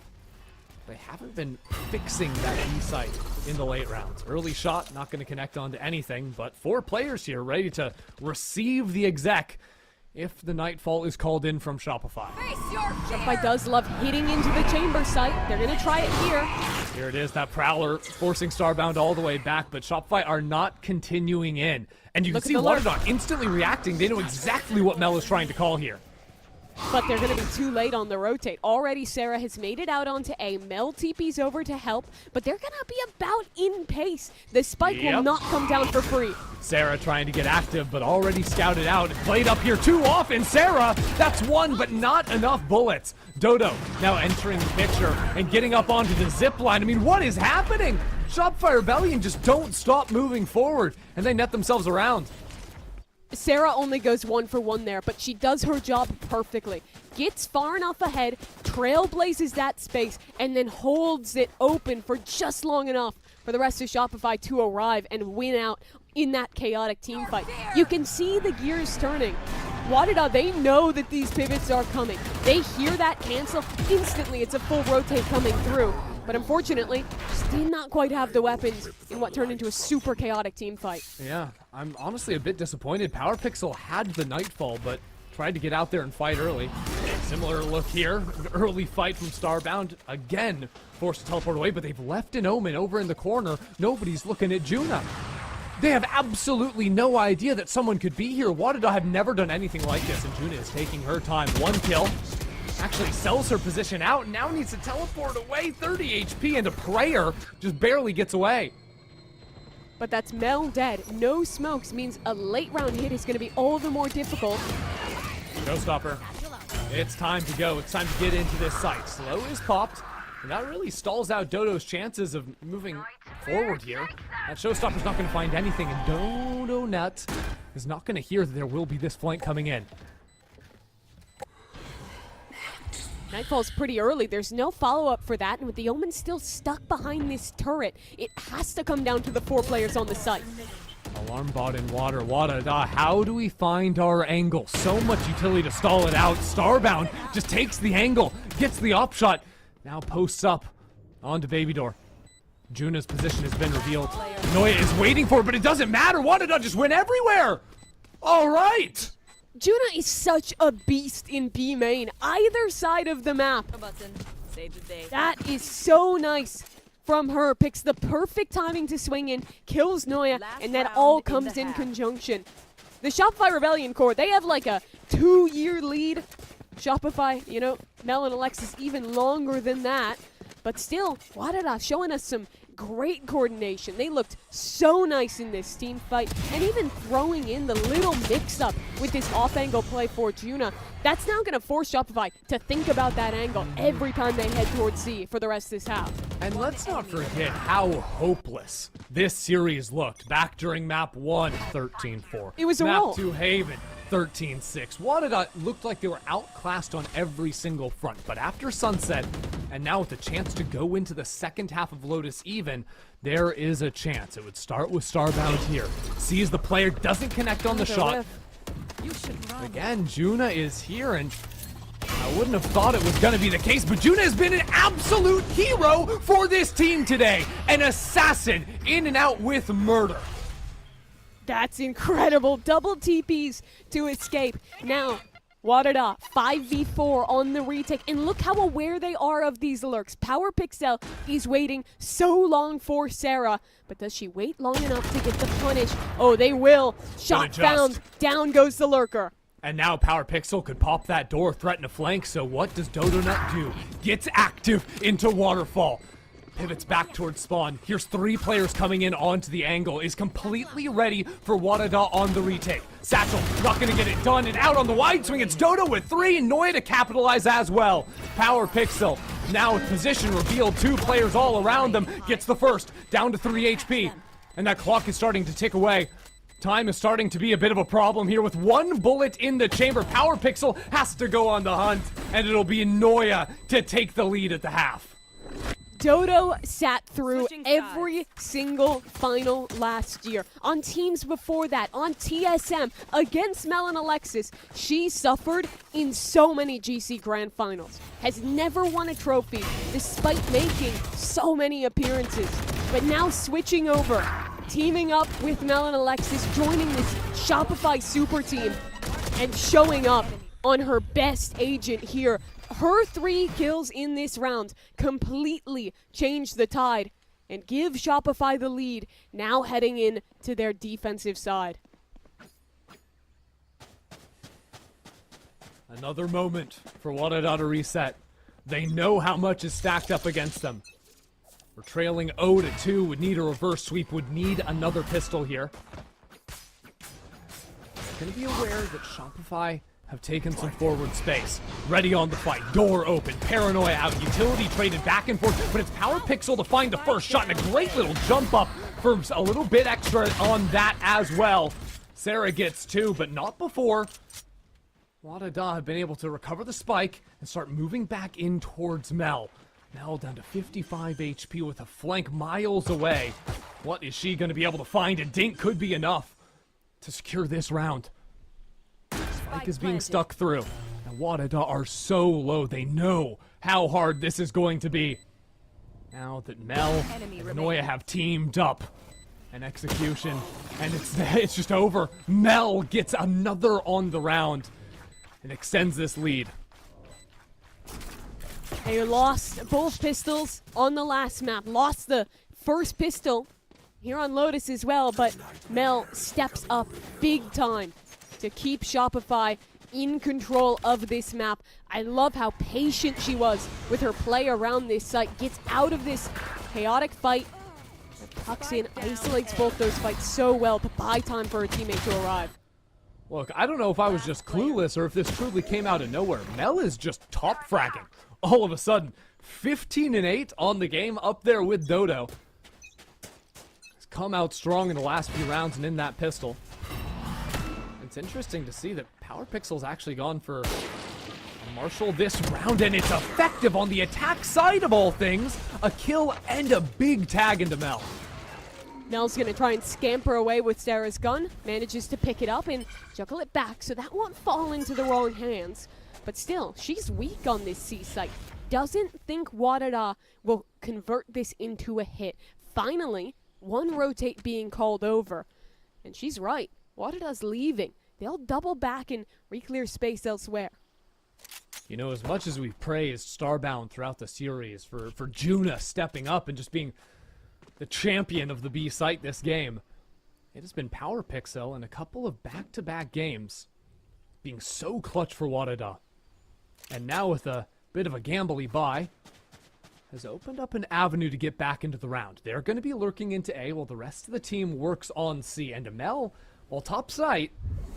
They haven't been fixing that B site in the late rounds. Early shot, not going to connect onto anything, but 4 players here ready to receive the exec if the Nightfall is called in from Shopify. Shopify does love hitting into the chamber site. They're going to try it here. Here it is, that Prowler forcing Starbound all the way back, but Shopify are not continuing in. And you can see WADA instantly reacting. They know exactly what Mel is trying to call here. But they're going to be too late on the rotate. Already Sarah has made it out onto A. Mel TP's over to help, but they're going to be about in pace. The spike will not come down for free. Sarah trying to get active, but already scouted out. Played up here too often. Sarah, that's one, but not enough bullets. Dodo now entering the picture and getting up onto the zip line. I mean, what is happening? Shopify Rebellion just don't stop moving forward, and they net themselves around. Sarah only goes 1 for 1 there, but she does her job perfectly. Gets far enough ahead, trailblazes that space, and then holds it open for just long enough for the rest of Shopify to arrive and win out in that chaotic team fight. You can see the gears turning. WADA, they know that these pivots are coming. They hear that cancel. Instantly, it's a full rotate coming through. But unfortunately, just did not quite have the weapons in what turned into a super chaotic team fight. Yeah, I'm honestly a bit disappointed. PowerPixel had the Nightfall, but tried to get out there and fight early. Similar look here. Early fight from Starbound. Again, forced to teleport away, but they've left an Omen over in the corner. Nobody's looking at Juna. They have absolutely no idea that someone could be here. WADA have never done anything like this, and Juna is taking her time. 1 kill. Actually sells her position out, and now needs to teleport away. 30 HP, and a prayer just barely gets away. But that's Mel dead. No smokes means a late round hit is going to be all the more difficult. Showstopper. It's time to go. It's time to get into this site. Slow is popped, and that really stalls out Dodo's chances of moving forward here. That Showstopper's not going to find anything, and Dodo Nut is not going to hear that there will be this flank coming in. Nightfall's pretty early. There's no follow-up for that, and with the Omen still stuck behind this turret, it has to come down to the 4 players on the site. Alarm bot in water. WADA, how do we find our angle? So much utility to stall it out. Starbound just takes the angle, gets the op shot, now posts up onto Baby Door. Juna's position has been revealed. Noya is waiting for it, but it doesn't matter. WADA just went everywhere. All right. Juna is such a beast in B main, either side of the map. That is so nice from her. Picks the perfect timing to swing in, kills Noya, and that all comes in conjunction. The Shopify Rebellion core, they have like a 2-year lead. Shopify, you know, Mel and Alexis even longer than that. But still, WADA showing us some great coordination. They looked so nice in this team fight, and even throwing in the little mix-up with this off-angle play for Juna. That's now going to force Shopify to think about that angle every time they head towards C for the rest of this half. And let's not forget how hopeless this series looked back during map 1, 13-4. It was a map roll. 2, Haven, 13-6. WADA looked like they were outclassed on every single front, but after Sunset, and now with a chance to go into the second half of Lotus even, there is a chance. It would start with Starbound here. Sees the player, doesn't connect on the shot. Again, Juna is here, and I wouldn't have thought it was going to be the case, but Juna has been an absolute hero for this team today. An assassin in and out with murder. That's incredible. Double TPs to escape. Now, WADA 5v4 on the retake, and look how aware they are of these lurks. PowerPixel is waiting so long for Sarah, but does she wait long enough to get the punish? Oh, they will. Shot found. Down goes the lurker. And now Power Pixel could pop that door, threaten a flank, so what does DodoNut do? Gets active into Waterfall. Pivots back towards spawn. Here's 3 players coming in onto the angle. Is completely ready for WADA on the retake. Satchel not gonna get it done, and out on the wide swing, it's Dodo with 3, and Noya to capitalize as well. Power Pixel now with position revealed, 2 players all around them. Gets the first, down to 3 HP. And that clock is starting to tick away. Time is starting to be a bit of a problem here with 1 bullet in the chamber. Power Pixel has to go on the hunt, and it'll be Noya to take the lead at the half. Dodo sat through every single final last year. On teams before that, on TSM, against Mel and Alexis, she suffered in so many GC Grand Finals. Has never won a trophy, despite making so many appearances. But now switching over, teaming up with Mel and Alexis, joining this Shopify super team, and showing up on her best agent here. Her 3 kills in this round completely change the tide and give Shopify the lead, now heading in to their defensive side. Another moment for WADA to reset. They know how much is stacked up against them. We're trailing 0-2, would need a reverse sweep, would need another pistol here. Gonna be aware that Shopify have taken some forward space. Ready on the fight, door open, paranoia out, utility traded back and forth, but it's Power Pixel to find the first shot, and a great little jump up for a little bit extra on that as well. Sarah gets 2, but not before WADA had been able to recover the spike and start moving back in towards Mel. Mel down to 55 HP with a flank miles away. What is she going to be able to find? A dink could be enough to secure this round. Spike is being stuck through. And WADA are so low. They know how hard this is going to be. Now that Mel and Noya have teamed up. An execution. And it's just over. Mel gets another on the round. And extends this lead. They lost both pistols on the last map. Lost the first pistol here on Lotus as well, but Mel steps up big time to keep Shopify in control of this map. I love how patient she was with her play around this site. Gets out of this chaotic fight, tucks in, isolates both those fights so well to buy time for her teammate to arrive. Look, I don't know if I was just clueless or if this truly came out of nowhere. Mel is just top fragging. All of a sudden, 15-8 on the game, up there with Dodo. Has come out strong in the last few rounds and in that pistol. It's interesting to see that Power Pixel's actually gone for a Marshall this round, and it's effective on the attack side of all things. A kill and a big tag into Mel. Mel's gonna try and scamper away with Sarah's gun, manages to pick it up and juggle it back so that won't fall into the wrong hands. But still, she's weak on this C site. Doesn't think WADA will convert this into a hit. Finally, 1 rotate being called over. And she's right, WADA's leaving. They'll double back and re-clear space elsewhere. You know, as much as we've praised Starbound throughout the series for Juna stepping up and just being the champion of the B site this game, it has been Power Pixel in a couple of back-to-back games being so clutch for WADA. And now with a bit of a gambly buy, has opened up an avenue to get back into the round. They're going to be lurking into A while the rest of the team works on C. And Mel, while top site,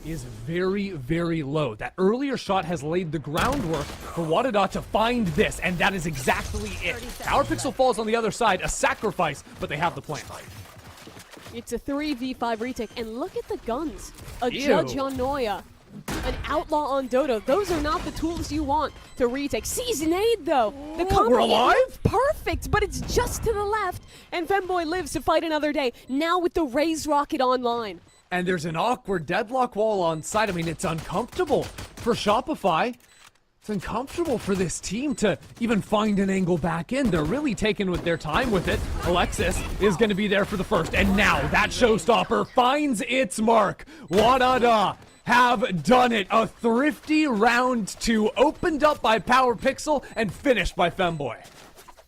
is very, very low. That earlier shot has laid the groundwork for WADA to find this, and that is exactly it. Power Pixel falls on the other side, a sacrifice, but they have the plan. It's a 3v5 retake, and look at the guns. A Ew. judge on Noya, an outlaw on Dodo. Those are not the tools you want to retake. Season 8, though. The combo we're alive? is perfect, but it's just to the left, and Femboy lives to fight another day, now with the Raze Rocket online. And there's an awkward deadlock wall on site. I mean, it's uncomfortable for Shopify. It's uncomfortable for this team to even find an angle back in. They're really taking with their time with it. Alexis is going to be there for the first. And now that showstopper finds its mark. WADA have done it. A thrifty round 2 opened up by Power Pixel and finished by Femboy.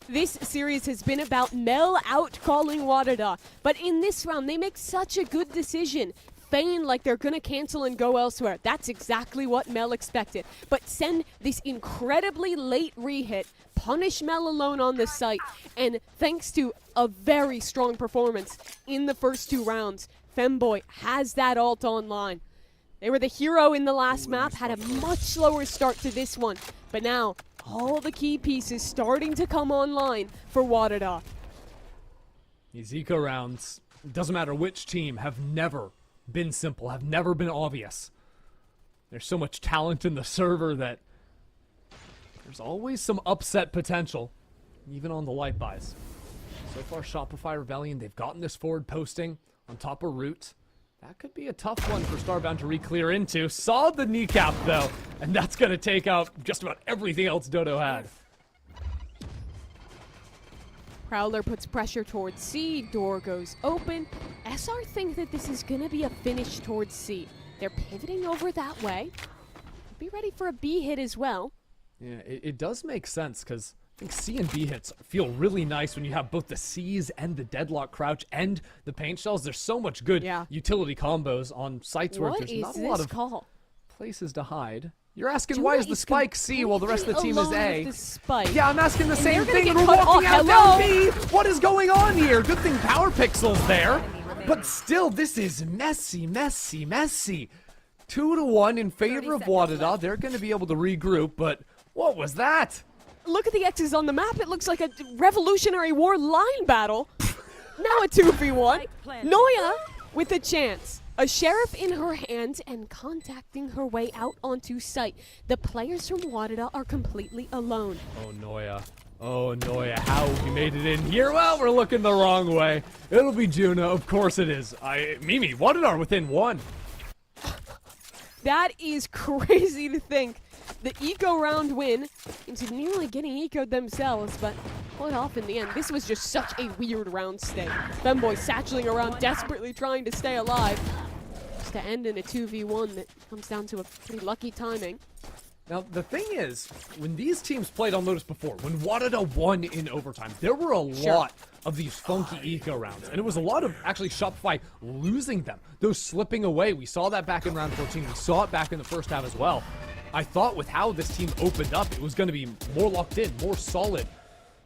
This series has been about Mel out-calling WADA, but in this round, they make such a good decision. feign like they're gonna cancel and go elsewhere. That's exactly what Mel expected. But send this incredibly late re-hit, punish Mel alone on the site, and thanks to a very strong performance in the first 2 rounds, Femboy has that ult online. They were the hero in the last map, had a much slower start to this one, but now all the key pieces starting to come online for WADA. These eco rounds, it doesn't matter which team, have never been simple, have never been obvious. There's so much talent in the server that there's always some upset potential, even on the light buys. So far, Shopify Rebellion, they've gotten this forward posting on top of Root. That could be a tough one for Starbound to re-clear into. Saw the kneecap, though, and that's going to take out just about everything else Dodo had. Prowler puts pressure towards C, door goes open. SR think that this is going to be a finish towards C. They're pivoting over that way. Be ready for a B hit as well. Yeah, it does make sense, because I think C and B hits feel really nice when you have both the C's and the deadlock crouch and the paint shells. There's so much good utility combos on sites where there's not a lot of places to hide. You're asking why is the spike C while the rest of the team is A? Yeah, I'm asking the same thing, and we're walking out down B. What is going on here? Good thing Power Pixel's there, but still, this is messy, messy, messy. 2-1 in favor of WADA. They're going to be able to regroup, but what was that? Look at the X's on the map. It looks like a Revolutionary War line battle. Now a 2v1. Noya with a chance. A sheriff in her hand and contacting her way out onto site. The players from WADA are completely alone. Oh, Noya. Oh, Noya, how have you made it in here? Well, we're looking the wrong way. It'll be Juna. Of course it is. Mimi, WADA are within 1. That is crazy to think. The eco round win into nearly getting ecoed themselves, but pulled off in the end. This was just such a weird round stay. Femboy satcheling around, desperately trying to stay alive. Just to end in a 2v1 that comes down to a pretty lucky timing. Now, the thing is, when these teams played on Lotus before, when WADA won in overtime, there were a lot of these funky eco rounds, and it was a lot of actually Shopify losing them. Those slipping away. We saw that back in round 14. We saw it back in the first half as well. I thought with how this team opened up, it was going to be more locked in, more solid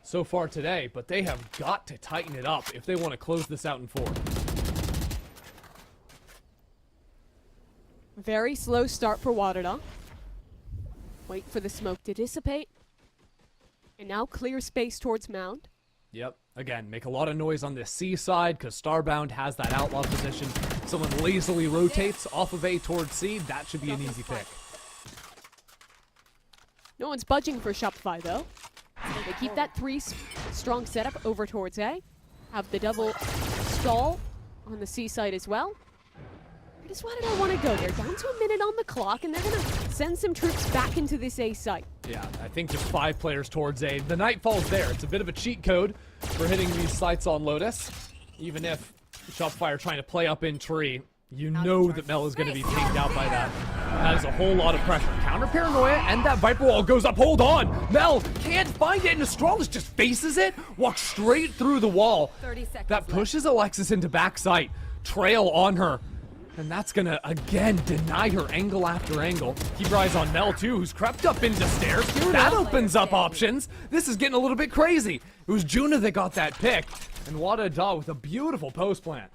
so far today, but they have got to tighten it up if they want to close this out in 4. Very slow start for WADA. Wait for the smoke to dissipate. And now clear space towards Mound. Yep. Again, make a lot of noise on the C side because Starbound has that outlaw position. Someone lazily rotates off of A towards C. That should be an easy pick. No one's budging for Shopify, though. They keep that 3-strong setup over towards A. Have the double stall on the C side as well. Just why did I want to go? They're down to a minute on the clock, and they're going to send some troops back into this A site. Yeah, I think just 5 players towards A. The Nightfall's there. It's a bit of a cheat code for hitting these sites on Lotus. Even if Shopify are trying to play up in tree, you know that Mel is going to be pinged out by that. That is a whole lot of pressure. Counter paranoia, and that Viper wall goes up. Hold on! Mel can't find it, and Astralis just faces it, walks straight through the wall. That pushes Alexis into backside. Trail on her. And that's going to, again, deny her angle after angle. Keep your eyes on Mel, too, who's crept up into stairs. That opens up options. This is getting a little bit crazy. It was Juna that got that pick. And WADA with a beautiful post plant.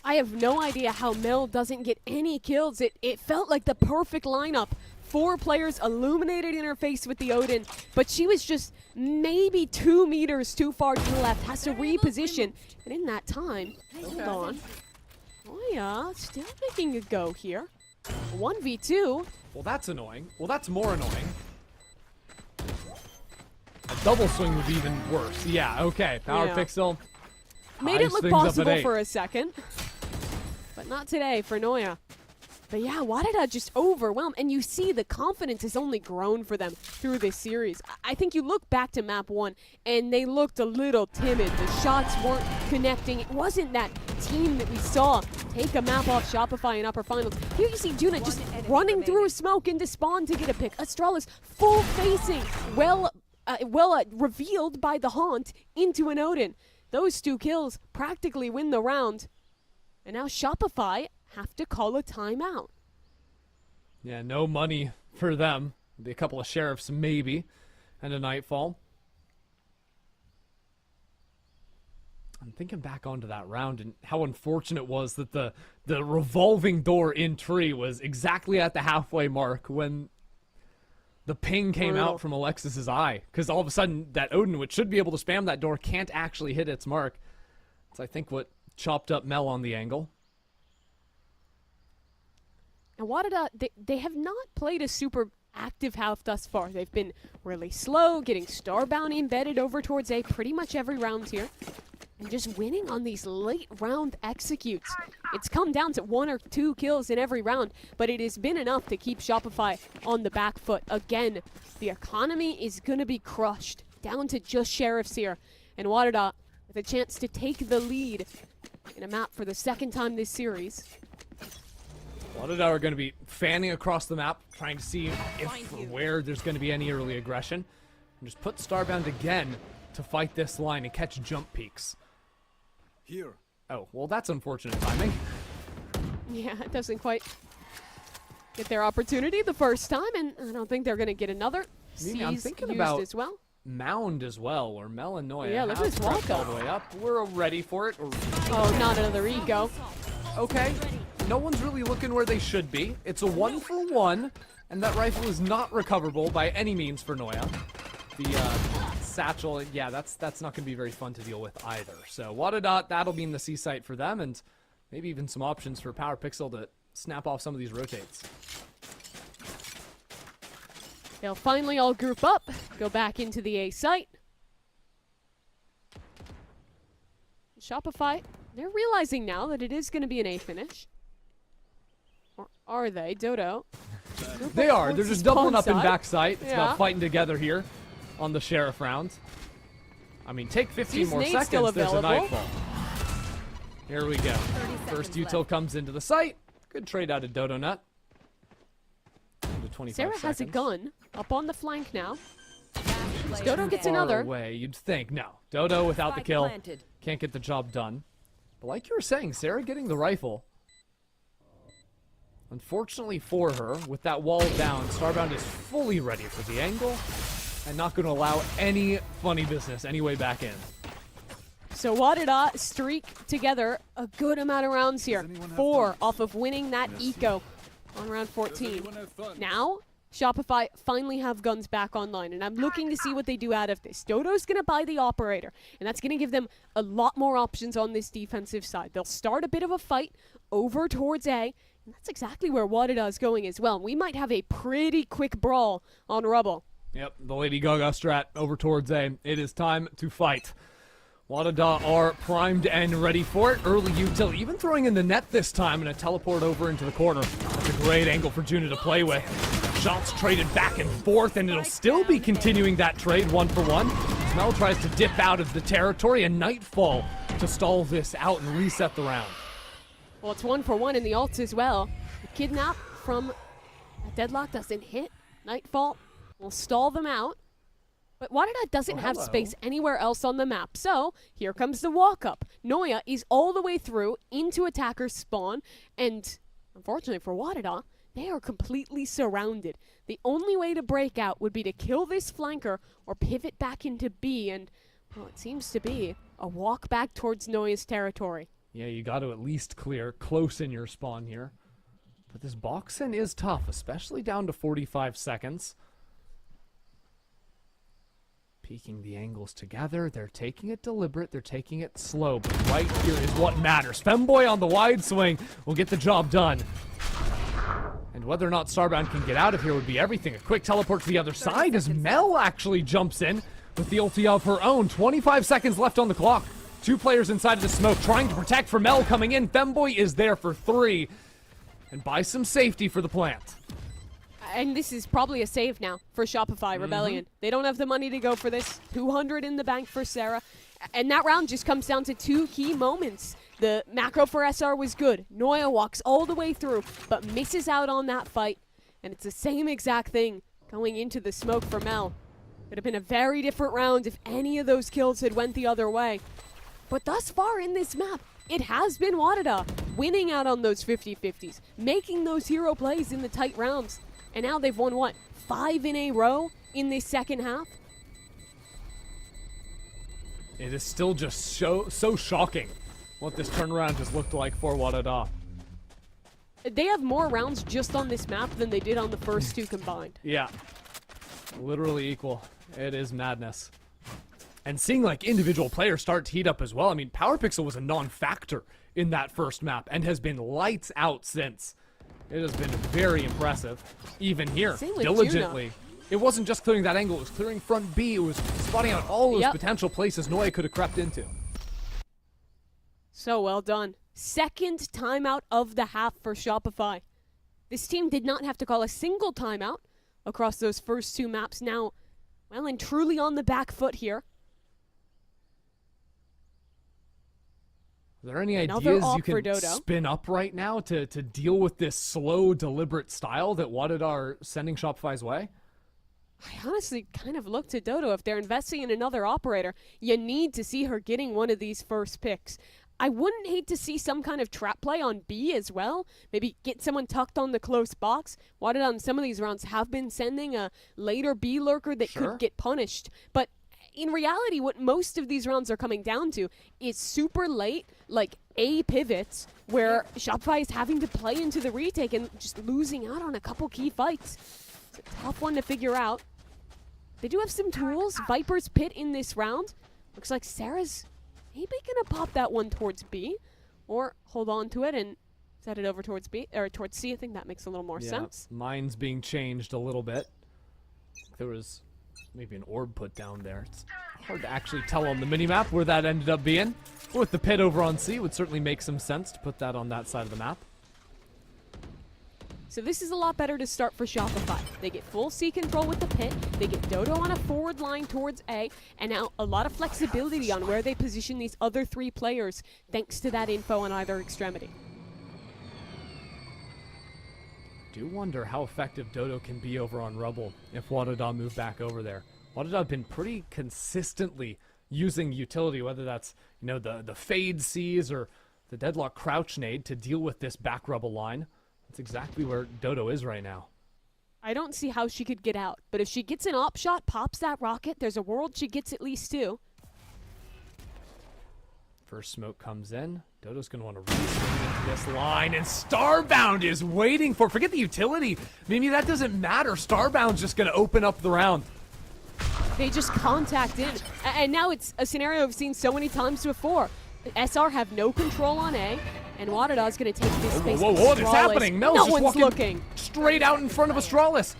I have no idea how Mel doesn't get any kills. It felt like the perfect lineup. 4 players illuminated in her face with the Odin, but she was just maybe 2 meters too far to the left. Has to reposition. And in that time, hold on. Oh yeah, still making a go here. 1v2. Well, that's annoying. Well, that's more annoying. A double swing would be even worse. Yeah, okay. Power Pixel. Made it look possible for a second. But not today for Noya. But yeah, WADA just overwhelmed. And you see the confidence has only grown for them through this series. I think you look back to map 1 and they looked a little timid. The shots weren't connecting. It wasn't that team that we saw take a map off Shopify in upper finals. Here you see Juna just running through smoke into spawn to get a pick. Astralis full facing, well revealed by the Haunt into an Odin. Those 2 kills practically win the round. And now Shopify have to call a timeout. Yeah, no money for them. Be a couple of sheriffs maybe, and a nightfall. I'm thinking back onto that round and how unfortunate it was that the revolving door in tree was exactly at the halfway mark when the ping came out from Alexis's eye. Because all of a sudden that Odin, which should be able to spam that door, can't actually hit its mark. That's, I think, what chopped up Mel on the angle. And WADA, they have not played a super active half thus far. They've been really slow, getting Starbound embedded over towards A pretty much every round here. And just winning on these late round executes. It's come down to 1 or 2 kills in every round, but it has been enough to keep Shopify on the back foot. Again, the economy is going to be crushed down to just sheriffs here. And WADA with a chance to take the lead in a map for the 2nd time this series. WADA are going to be fanning across the map, trying to see if or where there's going to be any early aggression. And just put Starbound again to fight this line and catch jump peaks. Here. Oh, well, that's unfortunate timing. Yeah, it doesn't quite get their opportunity the first time, and I don't think they're going to get another. I'm thinking used about as well. Mound as well, where Mel and Noya Yeah, look at have this prepped walk all up. the way up. We're ready for it. Oh, not another ego. Okay, no one's really looking where they should be. It's a 1-for-1, and that rifle is not recoverable by any means for Noya. The satchel, yeah, that's not going to be very fun to deal with either. So WADA, that'll be in the C site for them, and maybe even some options for Power Pixel to snap off some of these rotates. They'll finally all group up, go back into the A site. Shopify, they're realizing now that it is going to be an A finish. Or are they? Dodo. They are. They're just doubling up in back site. It's Yeah. about fighting together here on the Sheriff round. I mean, take 15 These more nades seconds, still there's a available. nightfall. Here we go. First util comes into the site. Good trade out of Dodo Nut. Into 25 Sarah has a seconds. gun up on the flank now. Player Dodo gets dead. Far another. away, you'd think. No. Dodo without the Spike kill. planted. Can't get the job done. But like you were saying, Sarah getting the rifle. Unfortunately for her, with that wall down, Starbound is fully ready for the angle and not going to allow any funny business any way back in. So WADA streak together a good amount of rounds here. 4 off of winning that eco on round 14. Now, Shopify finally have guns back online, and I'm looking to see what they do out of this. Dodo's going to buy the operator, and that's going to give them a lot more options on this defensive side. They'll start a bit of a fight over towards A, and that's exactly where WADA is going as well. We might have a pretty quick brawl on Rubble. Yep, the Lady Gaga strat over towards A. It is time to fight. WADA are primed and ready for it. Early util, even throwing in the net this time, and a teleport over into the corner. That's a great angle for Juna to play with. Shots traded back and forth, and it'll still be continuing that trade 1-for-1. Mel tries to dip out of the territory, and Nightfall to stall this out and reset the round. Well, it's 1-for-1 in the ults as well. The kidnap from a deadlock doesn't hit. Nightfall will stall them out. But WADA doesn't have space anywhere else on the map, so here comes the walk-up. Noya is all the way through into attacker's spawn, and unfortunately for WADA, they are completely surrounded. The only way to break out would be to kill this flanker or pivot back into B, and, well, it seems to be a walk back towards Noya's territory. Yeah, you got to at least clear close in your spawn here. But this box-in is tough, especially down to 45 seconds. Peeking the angles together. They're taking it deliberate. They're taking it slow. But right here is what matters. Femboy on the wide swing will get the job done. And whether or not Starbound can get out of here would be everything. A quick teleport to the other side as Mel actually jumps in with the ulti of her own. 25 seconds left on the clock. 2 players inside of the smoke trying to protect for Mel coming in. Femboy is there for 3. And buy some safety for the plant. And this is probably a save now for Shopify Rebellion. They don't have the money to go for this. 200 in the bank for Sarah. And that round just comes down to 2 key moments. The macro for SR was good. Noya walks all the way through, but misses out on that fight. And it's the same exact thing going into the smoke for Mel. Could have been a very different round if any of those kills had went the other way. But thus far in this map, it has been WADA winning out on those 50-50s, making those hero plays in the tight rounds. And now they've won, what, 5 in a row in this second half? It is still just so shocking what this turnaround has looked like for WADA. They have more rounds just on this map than they did on the first 2 combined. Yeah. Literally equal. It is madness. And seeing like individual players start to heat up as well. I mean, PowerPixel was a non-factor in that first map and has been lights out since. It has been very impressive. Even here, Same with diligently. Juno. It wasn't just clearing that angle, it was clearing front B. It was spotting out all those potential places Noya could have crept into. So well done. Second timeout of the half for Shopify. This team did not have to call a single timeout across those first 2 maps. Now, well and truly on the back foot here. Are there any Another ideas op you for can Dodo. spin up right now to deal with this slow, deliberate style that WADA are sending Shopify's way? I honestly kind of look to Dodo. If they're investing in another operator, you need to see her getting one of these first picks. I wouldn't hate to see some kind of trap play on B as well. Maybe get someone tucked on the close box. WADA on some of these rounds have been sending a later B lurker that could get punished. But in reality, what most of these rounds are coming down to is super late, like A pivots, where Shopify is having to play into the retake and just losing out on a couple key fights. It's a tough one to figure out. They do have some tools. Viper's Pit in this round. Looks like Sarah's maybe gonna pop that one towards B, or hold on to it and set it over towards B, or towards C. I think that makes a little more sense. Mine's being changed a little bit. There was maybe an orb put down there. It's hard to actually tell on the minimap where that ended up being. With the pit over on C, it would certainly make some sense to put that on that side of the map. So this is a lot better to start for Shopify. They get full C control with the pit, they get Dodo on a forward line towards A, and now a lot of flexibility on where they position these other 3 players thanks to that info on either extremity. Do wonder how effective Dodo can be over on Rubble if WADA move back over there. WADA have been pretty consistently using utility, whether that's the fade C's or the deadlock crouch nade to deal with this back Rubble line. That's exactly where Dodo is right now. I don't see how she could get out, but if she gets an op shot, pops that rocket, there's a world she gets at least 2. First smoke comes in. Dodo's going to want to re-swing into this line, and Starbound is waiting for... Forget the utility. Maybe that doesn't matter. Starbound's just going to open up the round. They just contact in. And now it's a scenario I've seen so many times before. SR have no control on A, and WADA is going to take this space. Whoa, what is happening? Mel's no just one's walking looking. straight out in front of Astralis.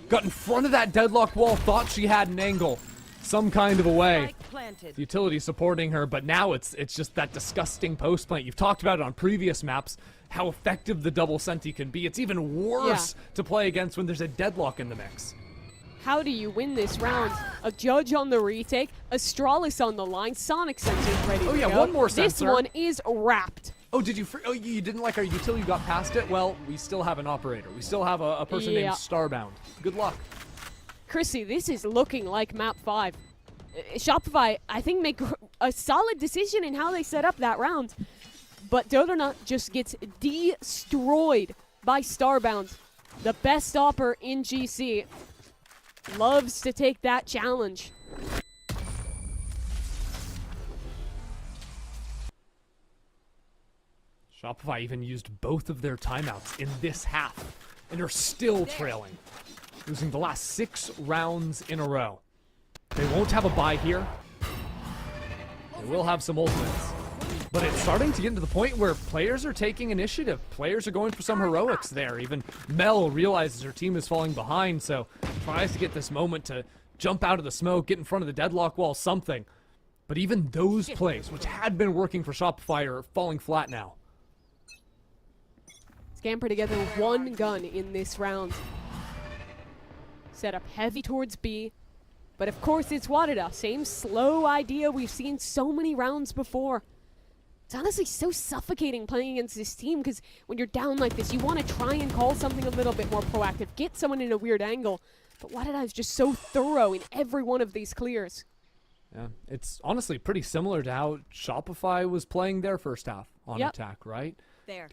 Got in front of that deadlock wall, thought she had an angle. Some kind of a way. The utility supporting her, but now it's just that disgusting post plant. You've talked about it on previous maps, how effective the double senti can be. It's even worse to play against when there's a deadlock in the mix. How do you win this round? A judge on the retake, Astralis on the line, Sonic sensors ready to go. One more sensor. This one is wrapped. Oh, did you? Oh, you didn't like our utility? You got past it? Well, we still have an operator. We still have a person named Starbound. Good luck. Chrissy, this is looking like map 5. Shopify, I think, make a solid decision in how they set up that round. But Dodo just gets destroyed by Starbound. The best opper in GC loves to take that challenge. Shopify even used both of their timeouts in this half and are still trailing, losing the last 6 rounds in a row. They won't have a bye here. They will have some ultimates. But it's starting to get to the point where players are taking initiative. Players are going for some heroics there. Even Mel realizes her team is falling behind, so tries to get this moment to jump out of the smoke, get in front of the deadlock wall, something. But even those plays, which had been working for Shopify, are falling flat now. Scamper together with 1 gun in this round. Set up heavy towards B. But of course it's WADA. Same slow idea we've seen so many rounds before. It's honestly so suffocating playing against this team because when you're down like this, you want to try and call something a little bit more proactive, get someone in a weird angle. But WADA is just so thorough in every one of these clears. Yeah, it's honestly pretty similar to how Shopify was playing their first half on attack, right?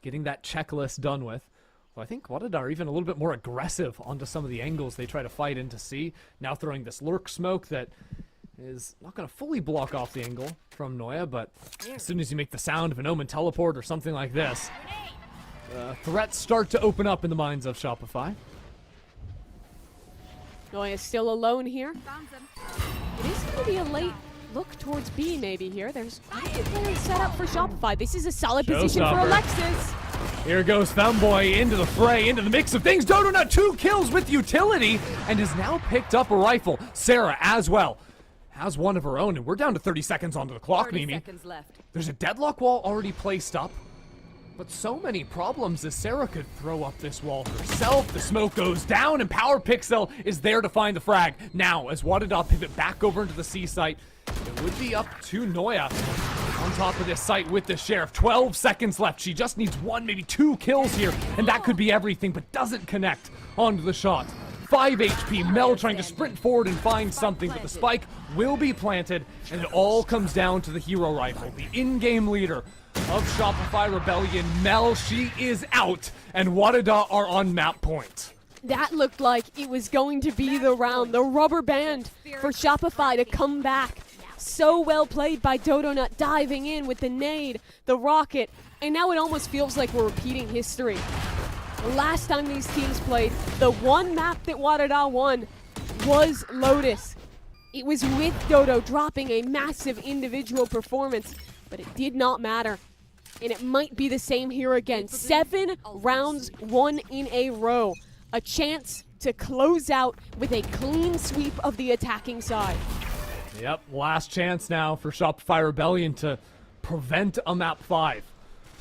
getting that checklist done with. Well, I think WADA are even a little bit more aggressive onto some of the angles they try to fight into C. Now throwing this lurk smoke that is not going to fully block off the angle from Noya, but as soon as you make the sound of an Omen teleport or something like this, threats start to open up in the minds of Shopify. Noya still alone here. It is going to be a late look towards B maybe here. There's quite a player set up for Shopify. This is a solid position for Alexis. Here goes Femboy into the fray, into the mix of things. Dodonut 2 kills with utility and has now picked up a rifle. Sarah as well has one of her own, and we're down to 30 seconds onto the clock, 30 Mimi. seconds left. There's a deadlock wall already placed up, but so many problems as Sarah could throw up this wall herself. The smoke goes down, and Power Pixel is there to find the frag. Now, as WADA pivot back over into the C site, it would be up to Noya on top of this site with the Sheriff. 12 seconds left. She just needs 1, maybe 2 kills here, and that could be everything, but doesn't connect onto the shot. 5 HP, Mel trying to sprint forward and find something, but the spike will be planted, and it all comes down to the hero rifle. The in-game leader of Shopify Rebellion, Mel, she is out, and WADA are on map point. That looked like it was going to be the round, the rubber band for Shopify to come back. So well played by Dodonut, diving in with the nade, the rocket, and now it almost feels like we're repeating history. The last time these teams played, the one map that WADA won was Lotus. It was with Dodo dropping a massive individual performance, but it did not matter. And it might be the same here again. 7 rounds, 1 in a row. A chance to close out with a clean sweep of the attacking side. Yep, last chance now for Shopify Rebellion to prevent a map 5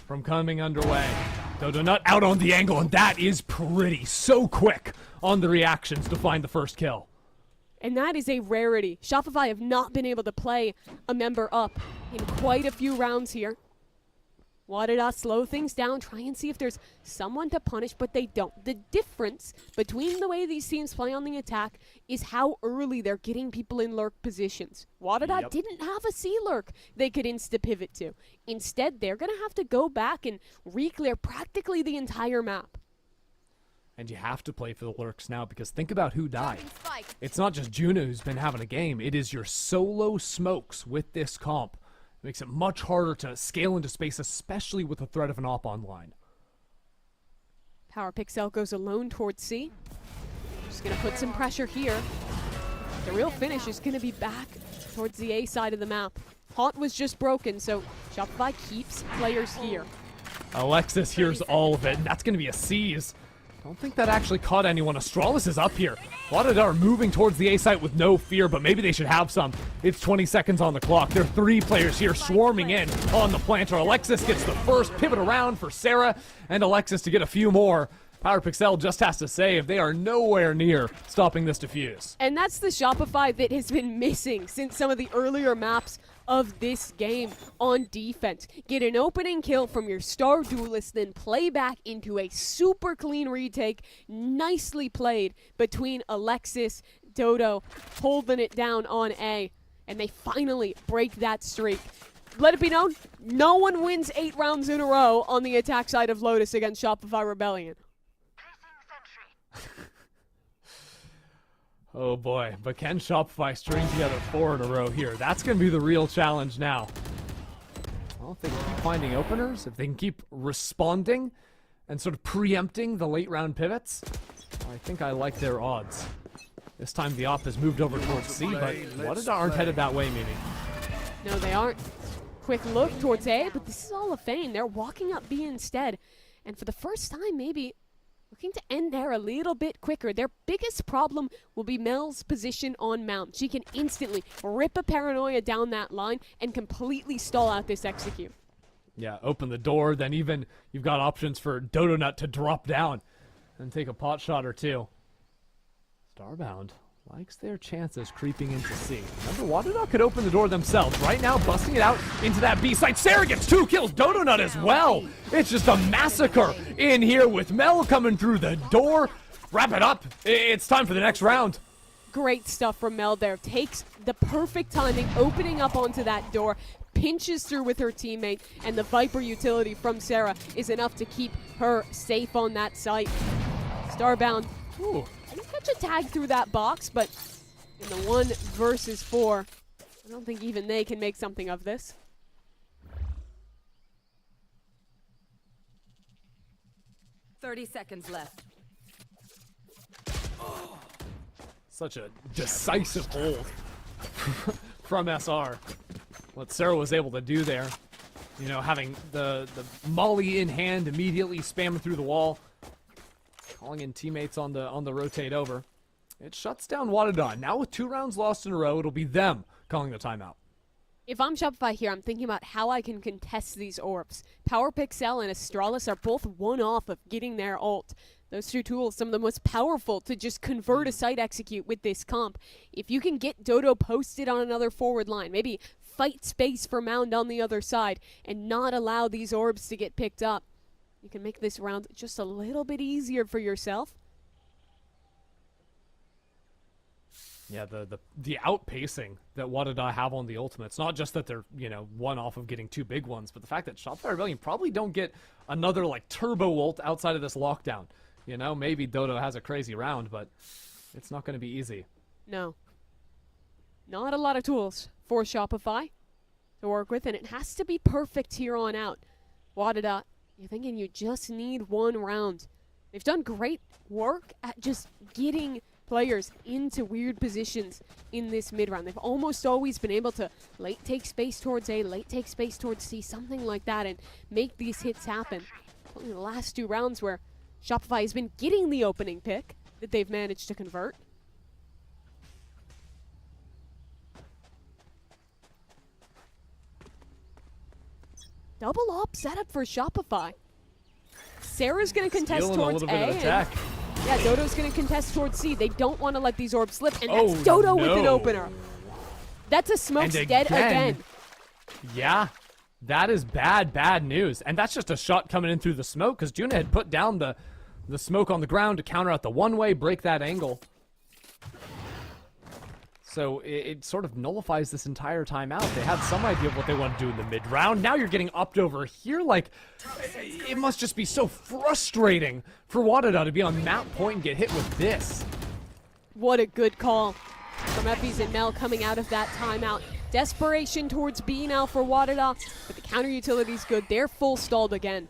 from coming underway. Dodonut out on the angle, and that is pretty. So quick on the reactions to find the first kill. And that is a rarity. Shopify have not been able to play a member up in quite a few rounds here. WADA slow things down, try and see if there's someone to punish, but they don't. The difference between the way these teams play on the attack is how early they're getting people in lurk positions. WADA didn't have a C lurk they could insta-pivot to. Instead, they're going to have to go back and re-clear practically the entire map. And you have to play for the lurks now, because think about who died. It's not just Juna who's been having a game. It is your solo smokes with this comp. It makes it much harder to scale into space, especially with the threat of an op online. Power Pixel goes alone towards C. Just going to put some pressure here. The real finish is going to be back towards the A side of the map. Haunt was just broken, so Shopify keeps players here. Alexis hears all of it, and that's going to be a seize. Don't think that actually caught anyone. Astralis is up here. WADA are moving towards the A site with no fear, but maybe they should have some. It's 20 seconds on the clock. There are 3 players here swarming in on the planter. Alexis gets the first pivot around for Sarah, and Alexis to get a few more. Power Pixel just has to save. They are nowhere near stopping this defuse. And that's the Shopify that has been missing since some of the earlier maps of this game on defense. Get an opening kill from your star duelist, then play back into a super clean retake. Nicely played between Alexis, Dodo, holding it down on A. And they finally break that streak. Let it be known, no one wins 8 rounds in a row on the attack side of Lotus against Shopify Rebellion. Oh boy, but can Shopify string together 4 in a row here? That's going to be the real challenge now. Well, if they can keep finding openers, if they can keep responding and sort of preempting the late round pivots, I think I like their odds. This time the op has moved over towards C, but WADA aren't headed that way, Mimi. No, they aren't. Quick look towards A, but this is all a feint. They're walking up B instead. And for the first time, maybe looking to end there a little bit quicker. Their biggest problem will be Mel's position on Mount. She can instantly rip a Paranoia down that line and completely stall out this execute. Yeah, open the door, then even you've got options for Dodonut to drop down and take a pot shot or 2. Starbound likes their chances creeping into C. Remember, WADA could open the door themselves. Right now, busting it out into that B site. Sarah gets 2 kills. Dodonut as well. It's just a massacre in here with Mel coming through the door. Wrap it up. It's time for the next round. Great stuff from Mel there. Takes the perfect timing, opening up onto that door, pinches through with her teammate, and the Viper utility from Sarah is enough to keep her safe on that site. Starbound, didn't catch a tag through that box, but in the 1 versus 4, I don't think even they can make something of this. $30 seconds left. Such a decisive hold from SR. What Sarah was able to do there, you know, having the molly in hand, immediately spamming through the wall, calling in teammates on the rotate over. It shuts down WADA. Now with 2 rounds lost in a row, it'll be them calling the timeout. If I'm Shopify here, I'm thinking about how I can contest these orbs. Power Pixel and Astralis are both one off of getting their ult. Those 2 tools, some of the most powerful to just convert a site execute with this comp. If you can get Dodo posted on another forward line, maybe fight space for Mound on the other side, and not allow these orbs to get picked up, you can make this round just a little bit easier for yourself. Yeah, the outpacing that WADA have on the ultimates, not just that they're, you know, one off of getting 2 big ones, but the fact that Shopify Rebellion probably don't get another, like, turbo ult outside of this lockdown. You know, maybe Dodo has a crazy round, but it's not going to be easy. No. Not a lot of tools for Shopify to work with, and it has to be perfect here on out. WADA, you're thinking you just need 1 round. They've done great work at just getting players into weird positions in this mid-round. They've almost always been able to late take space towards A, late take space towards C, something like that, and make these hits happen. Only the last 2 rounds where Shopify has been getting the opening pick that they've managed to convert. Double op setup for Shopify. Sarah's going to contest Stealing towards a little bit of attack. Yeah, Dodo's going to contest towards C. They don't want to let these orbs slip, and that's Dodo with an opener. That's a smoke's dead again. Yeah, that is bad news. And that's just a shot coming in through the smoke, because Juna had put down the smoke on the ground to counter out the one-way, break that angle. So it sort of nullifies this entire timeout. They had some idea of what they want to do in the mid-round. Now you're getting upped over here. Like, it must just be so frustrating for WADA to be on map point and get hit with this. What a good call from Eppies and Mel coming out of that timeout. Desperation towards B now for WADA, but the counter utility's good. They're full stalled again.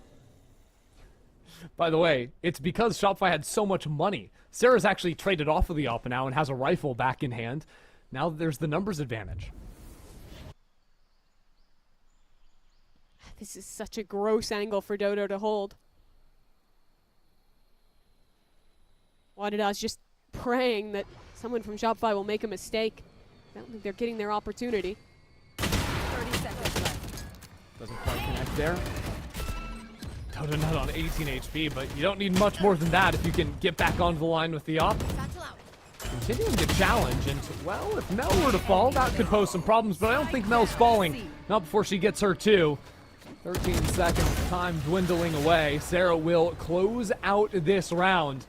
By the way, it's because Shopify had so much money. Sarah's actually traded off of the AWP now and has a rifle back in hand. Now there's the numbers advantage. This is such a gross angle for Dodo to hold. WADA's just praying that someone from Shopify will make a mistake. I don't think they're getting their opportunity. 30 seconds left. Doesn't quite connect there. Dodo not on 18 HP, but you don't need much more than that if you can get back onto the line with the AWP. Continuing to challenge, and well, if Mel were to fall, that could pose some problems, but I don't think Mel's falling. Not before she gets her too. 13 seconds, time dwindling away. Sarah will close out this round,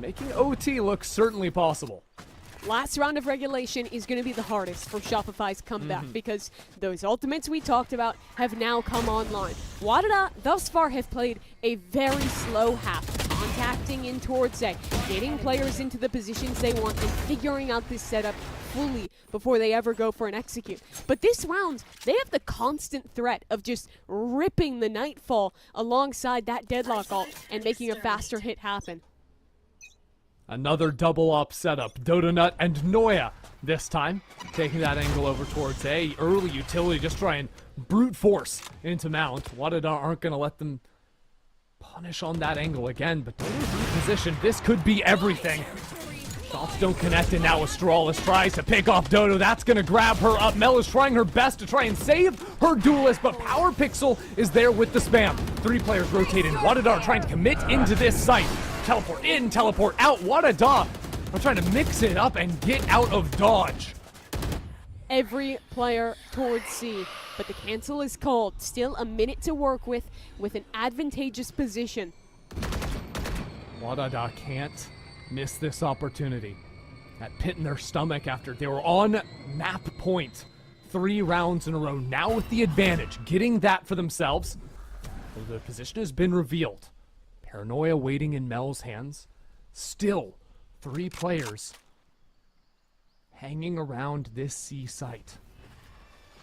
making OT look certainly possible. Last round of regulation is going to be the hardest for Shopify's comeback because those ultimates we talked about have now come online. WADA thus far have played a very slow half, contacting in towards A, getting players into the positions they want and figuring out this setup fully before they ever go for an execute. But this round, they have the constant threat of just ripping the Nightfall alongside that Deadlock ult and making a faster hit happen. Another double up setup. Dodonut and Noya this time. Taking that angle over towards A. Early utility, just try and brute force into Mount. WADA aren't going to let them punish on that angle again, but Dodo's repositioned. This could be everything. Shots don't connect, and now Astralis tries to pick off Dodo. That's going to grab her up. Mel is trying her best to try and save her duelist, but Power Pixel is there with the spam. 3 players rotating. WADA are trying to commit into this site. Teleport in, teleport out. WADA are trying to mix it up and get out of dodge. Every player towards C, but the cancel is called. Still a minute to work with an advantageous position. WADA can't miss this opportunity. That pit in their stomach after they were on map point 3 rounds in a row, now with the advantage, getting that for themselves. The position has been revealed. Paranoia waiting in Mel's hands. Still, 3 players hanging around this C site.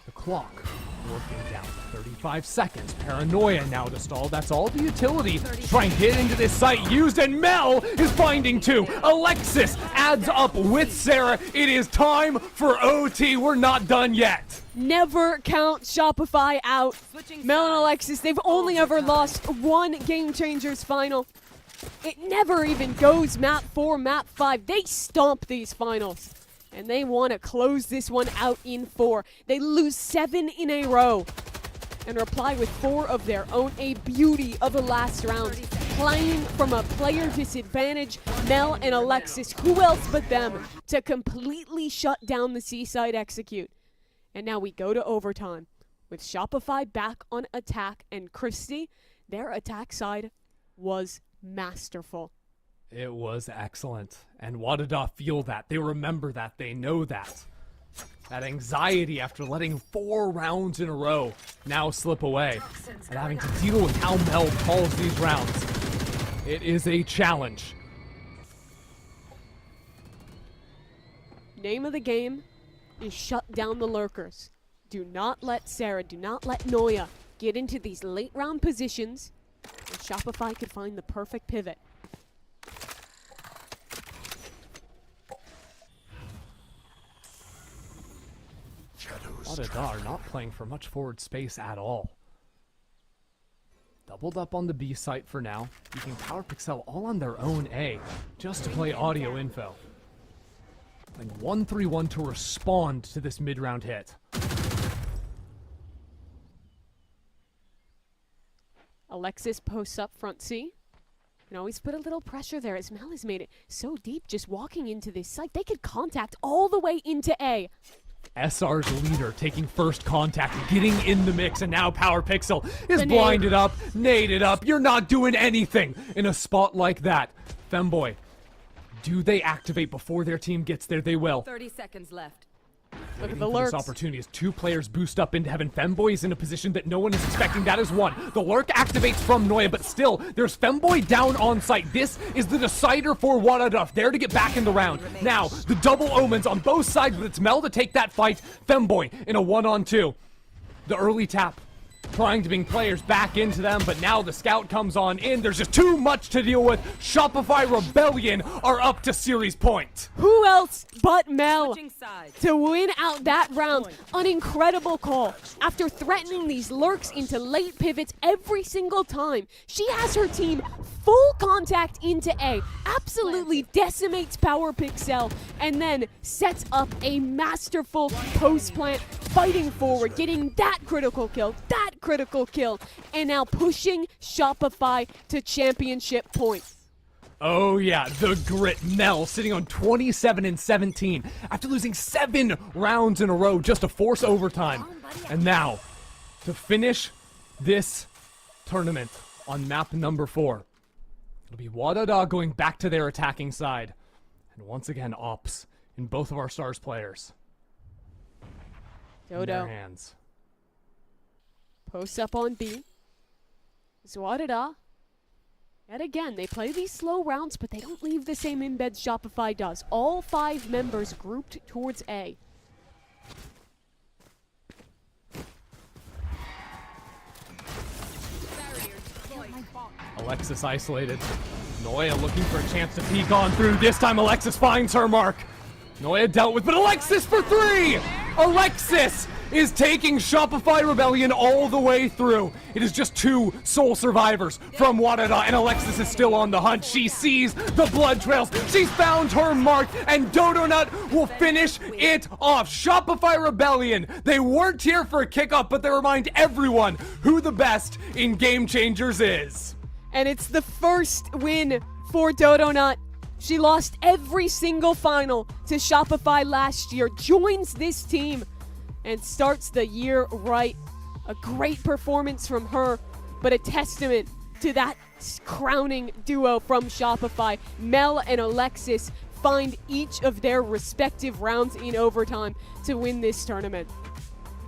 The clock working down to 35 seconds. Paranoia now to stall. That's all the utility to try and get into this site used, and Mel is finding 2. Alexis adds up with Sarah. It is time for OT. We're not done yet. Never count Shopify out. Mel and Alexis, they've only ever lost 1 Game Changers final. It never even goes map 4, map 5. They stomp these finals. And they want to close this one out in 4. They lose 7 in a row and reply with 4 of their own. A beauty of a last round. Playing from a player disadvantage, Mel and Alexis, who else but them, to completely shut down the Seaside Execute. And now we go to overtime with Shopify back on attack, and Christy, their attack side was masterful. It was excellent. And WADA feel that. They remember that. They know that. That anxiety after letting 4 rounds in a row now slip away. And having to deal with how Mel calls these rounds. It is a challenge. Name of the game is shut down the lurkers. Do not let Sarah, do not let Noya get into these late round positions. And Shopify could find the perfect pivot. WADA are not playing for much forward space at all. Doubled up on the B site for now, using Power Pixel all on their own A, just to play audio info. And 1-3-1 to respond to this mid-round hit. Alexis posts up front C. Can always put a little pressure there, as Mel has made it so deep just walking into this site. They could contact all the way into A. SR's leader taking first contact, getting in the mix, and now Power Pixel is blinded up, naded up. You're not doing anything in a spot like that. Femboy, do they activate before their team gets there? They will. 30 seconds left. Look at the lurks. This opportunity as 2 players boost up into heaven. Femboy is in a position that no one is expecting. That is 1. The lurk activates from Noya, but still, there's Femboy down on site. This is the decider for WADA, there to get back in the round. Now, the double omens on both sides, but it's Mel to take that fight. Femboy in a 1-on-2. The early tap, trying to bring players back into them, but now the scout comes on in. There's just too much to deal with. Shopify Rebellion are up to series point. Who else but Mel to win out that round? An incredible call. After threatening these lurks into late pivots every single time, she has her team full contact into A, absolutely decimates Power Pixel, and then sets up a masterful post plant, fighting forward, getting that critical kill, and now pushing Shopify to championship point. Oh yeah, the grit. Mel sitting on 27-17 after losing 7 rounds in a row just to force overtime. And now, to finish this tournament on map number 4, it'll be WADA going back to their attacking side. And once again, ops in both of our stars players. Dodo. In their hands. Posts up on B. WADA. Yet again, they play these slow rounds, but they don't leave the same embeds Shopify does. All 5 members grouped towards A. Alexis isolated. Noya looking for a chance to peek on through. This time Alexis finds her mark. Noya dealt with, but Alexis for 3! Alexis is taking Shopify Rebellion all the way through. It is just 2 sole survivors from WADA, and Alexis is still on the hunt. She sees the blood trails. She's found her mark, and Dodonut will finish it off. Shopify Rebellion, they weren't here for a kickoff, but they remind everyone who the best in Game Changers is. And it's the first win for Dodonut. She lost every single final to Shopify last year, joins this team, and starts the year right. A great performance from her, but a testament to that crowning duo from Shopify. Mel and Alexis find each of their respective rounds in overtime to win this tournament.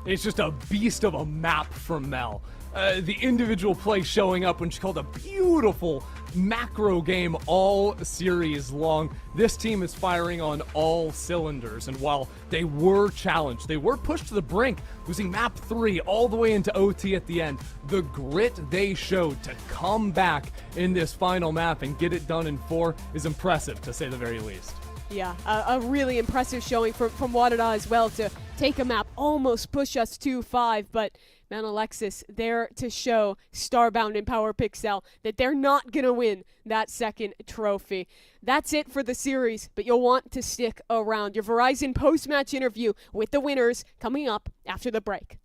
It's just a beast of a map from Mel. The individual play showing up when she called a beautiful macro game all series long. This team is firing on all cylinders, and while they were challenged, they were pushed to the brink, losing map 3 all the way into OT at the end. The grit they showed to come back in this final map and get it done in 4 is impressive, to say the very least. Yeah, a really impressive showing from WADA as well to take a map, almost push us to 5, but Mount Alexis there to show Starbound and Power Pixel that they're not going to win that second trophy. That's it for the series, but you'll want to stick around. Your Verizon post-match interview with the winners coming up after the break.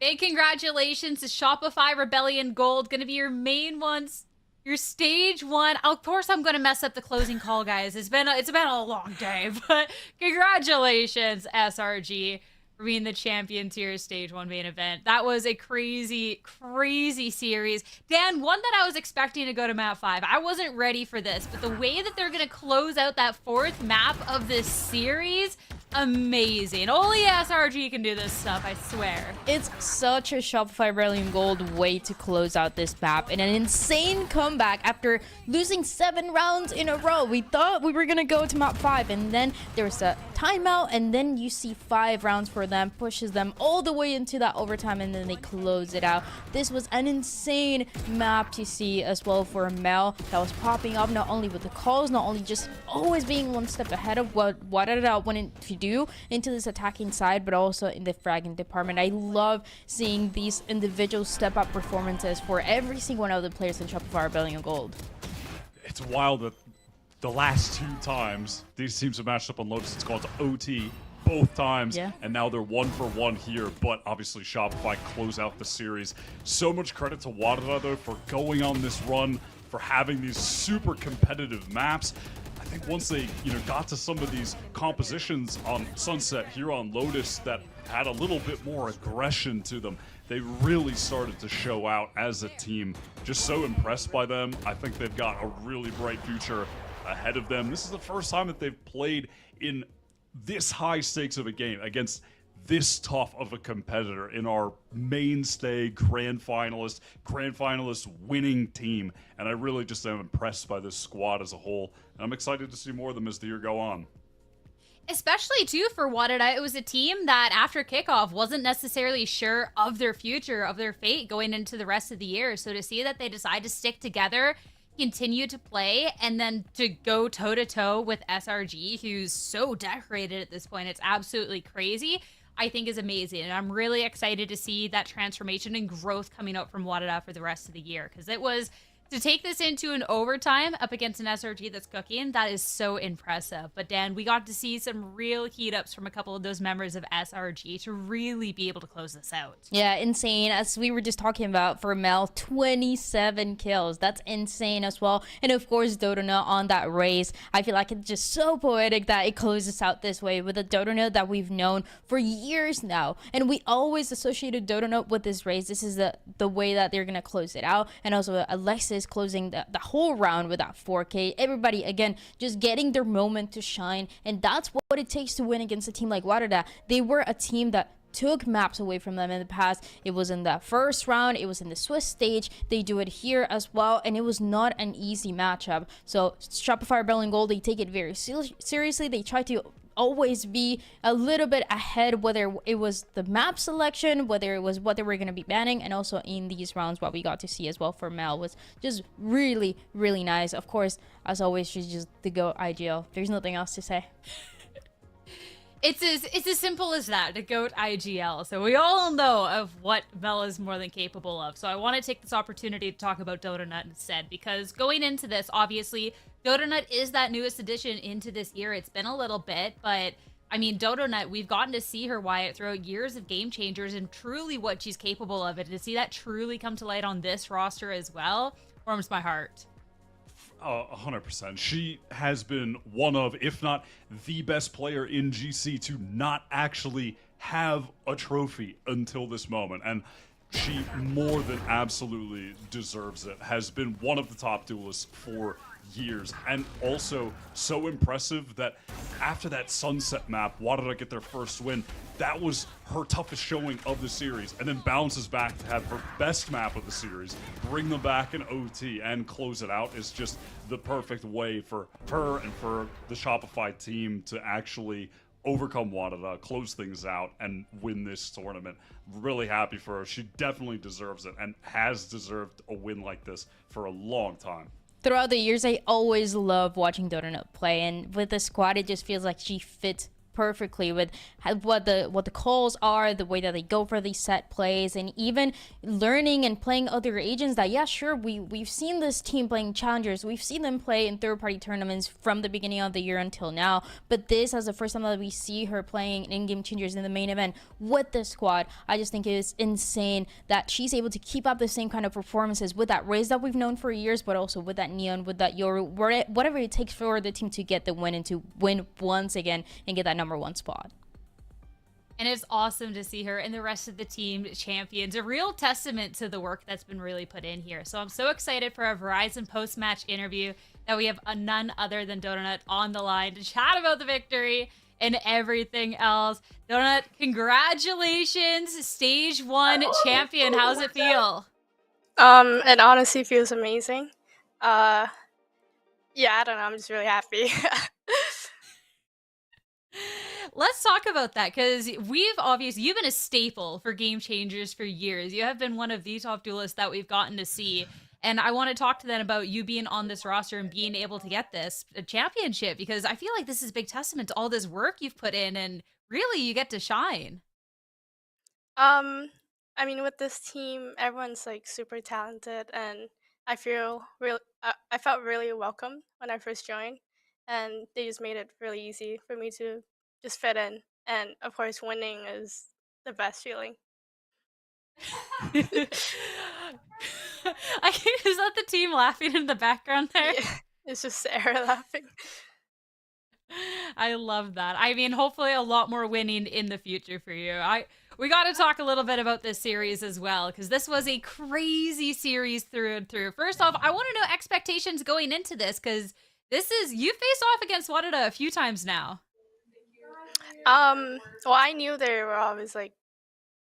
Big congratulations to Shopify Rebellion Gold. Gonna be your main ones. Your stage 1. Of course, I'm gonna mess up the closing call, guys. It's been a long day, but congratulations, SRG, for being the champion to your stage 1 main event. That was a crazy, crazy series. Dan, one that I was expecting to go to map 5. I wasn't ready for this, but the way that they're gonna close out that 4th map of this series, amazing. Only SRG can do this stuff, I swear. It's such a Shopify Brilliant Gold way to close out this map, and an insane comeback after losing 7 rounds in a row. We thought we were gonna go to map 5, and then there was a timeout, and then you see 5 rounds for them, pushes them all the way into that overtime, and then they close it out. This was an insane map to see as well for Mel, that was popping up not only with the calls, not only just always being one step ahead of what WADA wanted to do into this attacking side, but also in the fragging department. I love seeing these individual step up performances for every single one of the players in Shopify Rebellion Gold. It's wild that the last 2 times these teams have matched up on Lotus, it's gone to OT both times, and now they're 1-for-1 here, but obviously Shopify close out the series. So much credit to WADA though for going on this run, for having these super competitive maps. I think once they, got to some of these compositions on Sunset here on Lotus that had a little bit more aggression to them, they really started to show out as a team. Just so impressed by them. I think they've got a really bright future ahead of them. This is the first time that they've played in this high stakes of a game against this tough of a competitor in our mainstay grand finalist winning team, and I really just am impressed by this squad as a whole, and I'm excited to see more of them as the year go on. Especially too for WADA, it was a team that after kickoff wasn't necessarily sure of their future, of their fate going into the rest of the year. So to see that they decide to stick together, continue to play, and then to go toe-to-toe with SRG, who's so decorated at this point, it's absolutely crazy, I think is amazing. And I'm really excited to see that transformation and growth coming out from WADA for the rest of the year, because it was to take this into an overtime up against an SRG that's cooking, that is so impressive. But Dan, we got to see some real heat ups from a couple of those members of SRG to really be able to close this out. Yeah, insane. As we were just talking about for Mel, 27 kills. That's insane as well. And of course, Dodona on that race. I feel like it's just so poetic that it closes out this way with a Dodona that we've known for years now. And we always associated Dodona with this race. This is the way that they're going to close it out. And also Alexis closing the whole round with that 4K. Everybody, again, just getting their moment to shine. And that's what it takes to win against a team like WADA. They were a team that took maps away from them in the past. It was in the first round, it was in the Swiss stage, they do it here as well, and it was not an easy matchup. So Shopify Rebellion Gold, they take it very seriously. They try to always be a little bit ahead, whether it was the map selection, whether it was what they were going to be banning, and also in these rounds what we got to see as well for Mel was just really, really nice. Of course, as always, she's just the GOAT IGL. There's nothing else to say. It's as simple as that, the GOAT IGL. So we all know of what Mel is more than capable of. So I want to take this opportunity to talk about Dodonut instead, because going into this, obviously, Dodonut is that newest addition into this year. It's been a little bit, but I mean, Dodonut, we've gotten to see her, Wyatt, throughout years of game changers and truly what she's capable of. And to see that truly come to light on this roster as well warms my heart. 100%. She has been one of, if not the best player in GC to not actually have a trophy until this moment. And she more than absolutely deserves it. Has been one of the top duelists for years, and also so impressive that after that Sunset map, WADA get their first win. That was her toughest showing of the series, and then bounces back to have her best map of the series, bring them back in OT, and close it out. Is just the perfect way for her and for the Shopify team to actually overcome WADA, close things out, and win this tournament. Really happy for her. She definitely deserves it, and has deserved a win like this for a long time. Throughout the years, I always love watching Dodonut play, and with the squad, it just feels like she fits perfectly with what the calls are, the way that they go for these set plays, and even learning and playing other agents that, yeah, sure, we've seen this team playing challengers, we've seen them play in third-party tournaments from the beginning of the year until now, but this is the first time that we see her playing in-game changers in the main event with the squad. I just think it is insane that she's able to keep up the same kind of performances with that race that we've known for years, but also with that Neon, with that Yoru, whatever it takes for the team to get the win and to win once again and get that #1 spot. And it's awesome to see her and the rest of the team champions. A real testament to the work that's been really put in here. So I'm so excited for our Verizon post-match interview that we have none other than Dodonut on the line to chat about the victory and everything else. Donut, congratulations, Stage 1 champion. How's it feel? It honestly feels amazing. Yeah, I don't know. I'm just really happy. Let's talk about that, because you've been a staple for Game Changers for years. You have been one of the top duelists that we've gotten to see. And I want to talk to them about you being on this roster and being able to get this championship, because I feel like this is a big testament to all this work you've put in, and really you get to shine. I mean, with this team, everyone's like super talented, and I feel I felt really welcome when I first joined, and they just made it really easy for me to just fit in. And of course, winning is the best feeling. Is that the team laughing in the background there? Yeah, it's just Sarah laughing. I love that. I mean, hopefully a lot more winning in the future for you. We got to talk a little bit about this series as well, because this was a crazy series through and through. First off, I want to know expectations going into this, because you faced off against WADA a few times now. Well, I knew they were always like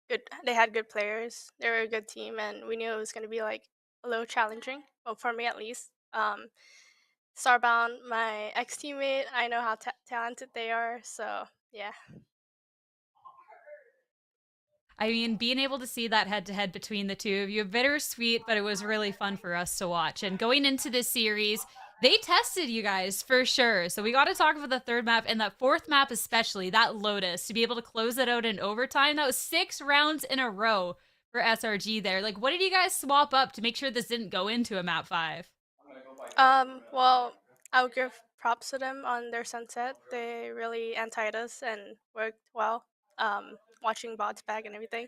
good. They had good players. They were a good team, and we knew it was going to be like a little challenging. Well, for me at least. Starbound, my ex-teammate, I know how talented they are, so yeah. I mean, being able to see that head-to-head between the two of you, bittersweet, but it was really fun for us to watch. And going into this series, they tested you guys for sure. So we got to talk about the third map, and that fourth map especially, that Lotus, to be able to close it out in overtime. That was 6 rounds in a row for SRG there. Like, what did you guys swap up to make sure this didn't go into a map 5? Well, I'll give props to them on their sunset. They really anti-ed us and worked well. Watching bots back and everything.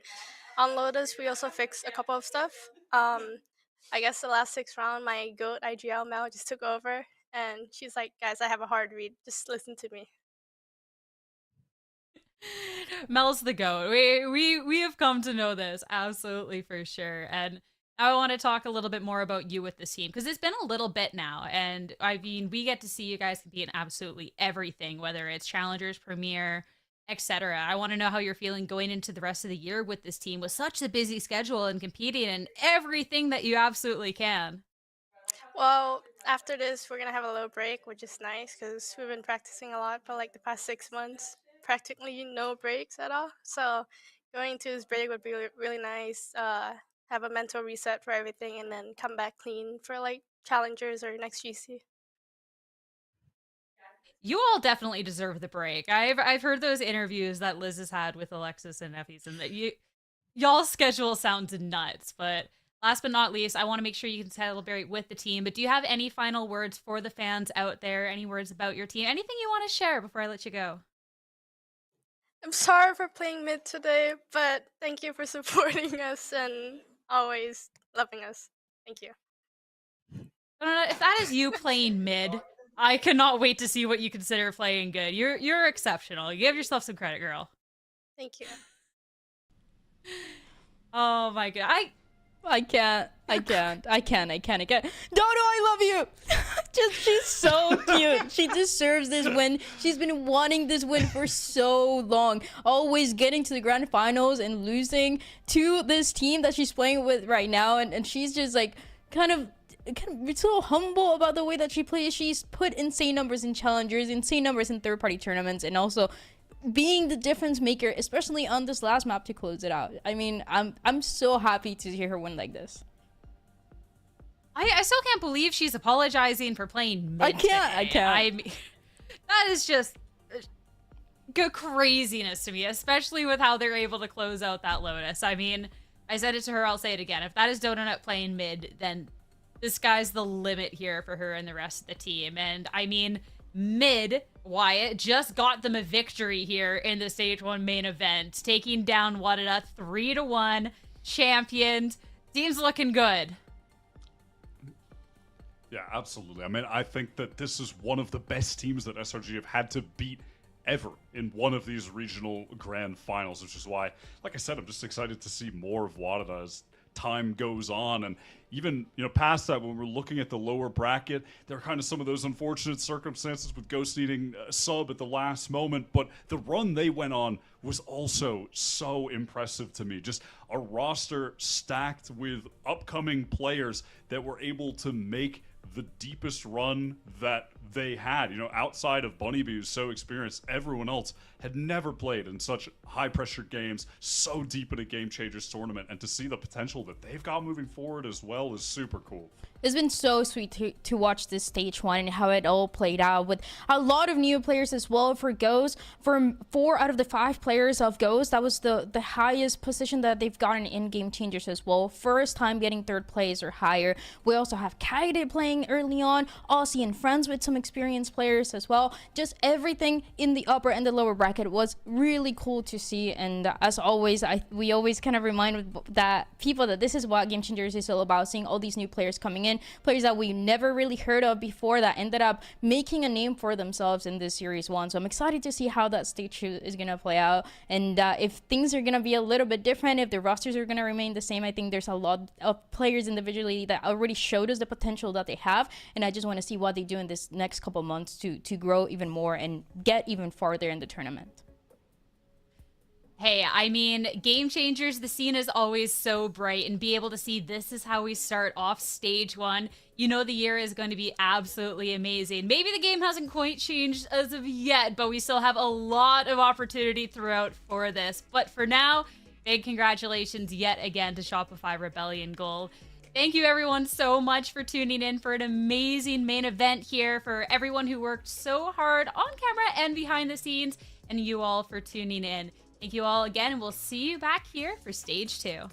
On Lotus, we also fixed a couple of stuff. I guess the last 6 round, my GOAT IGL Mel just took over, and she's like, "Guys, I have a hard read. Just listen to me." Mel's the GOAT. We have come to know this absolutely for sure. And I want to talk a little bit more about you with this team, because it's been a little bit now, and I mean, we get to see you guys compete in absolutely everything, whether it's Challengers, Premier, etc. I want to know how you're feeling going into the rest of the year with this team with such a busy schedule and competing in everything that you absolutely can. Well, after this, we're gonna have a little break, which is nice because we've been practicing a lot for like the past 6 months. Practically no breaks at all. So going to this break would be really nice. Have a mental reset for everything, and then come back clean for like Challengers or next GC. You all definitely deserve the break. I've heard those interviews that Liz has had with Alexis and Effie's, and that y'all's schedule sounds nuts. But last but not least, I want to make sure you can celebrate with the team. But do you have any final words for the fans out there? Any words about your team? Anything you want to share before I let you go? I'm sorry for playing mid today, but thank you for supporting us and always loving us. Thank you. If that is you playing mid, I cannot wait to see what you consider playing good. You're exceptional. Give yourself some credit, girl. Thank you. Oh my god. I can't. Dodo, I love you. She's so cute. She deserves this win. She's been wanting this win for so long. Always getting to the grand finals and losing to this team that she's playing with right now. And she's just like kind of so humble about the way that she plays. She's put insane numbers in Challengers, insane numbers in third-party tournaments, and also being the difference maker, especially on this last map to close it out. I mean, I'm so happy to hear her win like this. I still can't believe she's apologizing for playing mid today. I can't. I mean, that is just good craziness to me, especially with how they're able to close out that Lotus. I mean, I said it to her, I'll say it again. If that is Donut playing mid, then the sky's the limit here for her and the rest of the team. And I mean, mid, Wyatt just got them a victory here in the Stage 1 main event, taking down WADA 3-1, championed. Team's looking good. Yeah, absolutely. I mean, I think that this is one of the best teams that SRG have had to beat ever in one of these regional grand finals, which is why, like I said, I'm just excited to see more of WADA as time goes on. And even, past that, when we're looking at the lower bracket, there are kind of some of those unfortunate circumstances with Ghost needing a sub at the last moment. But the run they went on was also so impressive to me. Just a roster stacked with upcoming players that were able to make the deepest run that they had. Outside of Bunnybee, who's so experienced, everyone else had never played in such high-pressure games, so deep in a Game Changers tournament, and to see the potential that they've got moving forward as well is super cool. It's been so sweet to watch this stage 1 and how it all played out with a lot of new players as well for Ghost. For 4 out of the 5 players of Ghost, that was the highest position that they've gotten in Game Changers as well. First time getting 3rd place or higher. We also have Kaide playing early on, Aussie and Friends with some experienced players as well. Just everything in the upper and the lower bracket was really cool to see. And as always, we always kind of remind that people that this is what Game Changers is all about, seeing all these new players coming in, players that we never really heard of before that ended up making a name for themselves in this Series 1. So I'm excited to see how that stage 2 is going to play out. And if things are going to be a little bit different, if the rosters are going to remain the same, I think there's a lot of players individually that already showed us the potential that they have. And I just want to see what they do in this next couple months to grow even more and get even farther in the tournament. Hey, I mean, Game Changers, the scene is always so bright, and be able to see this is how we start off stage 1. The year is going to be absolutely amazing. Maybe the game hasn't quite changed as of yet, but we still have a lot of opportunity throughout for this. But for now, big congratulations yet again to Shopify Rebellion Gold. Thank you everyone so much for tuning in for an amazing main event here, for everyone who worked so hard on camera and behind the scenes, and you all for tuning in. Thank you all again, and we'll see you back here for stage 2.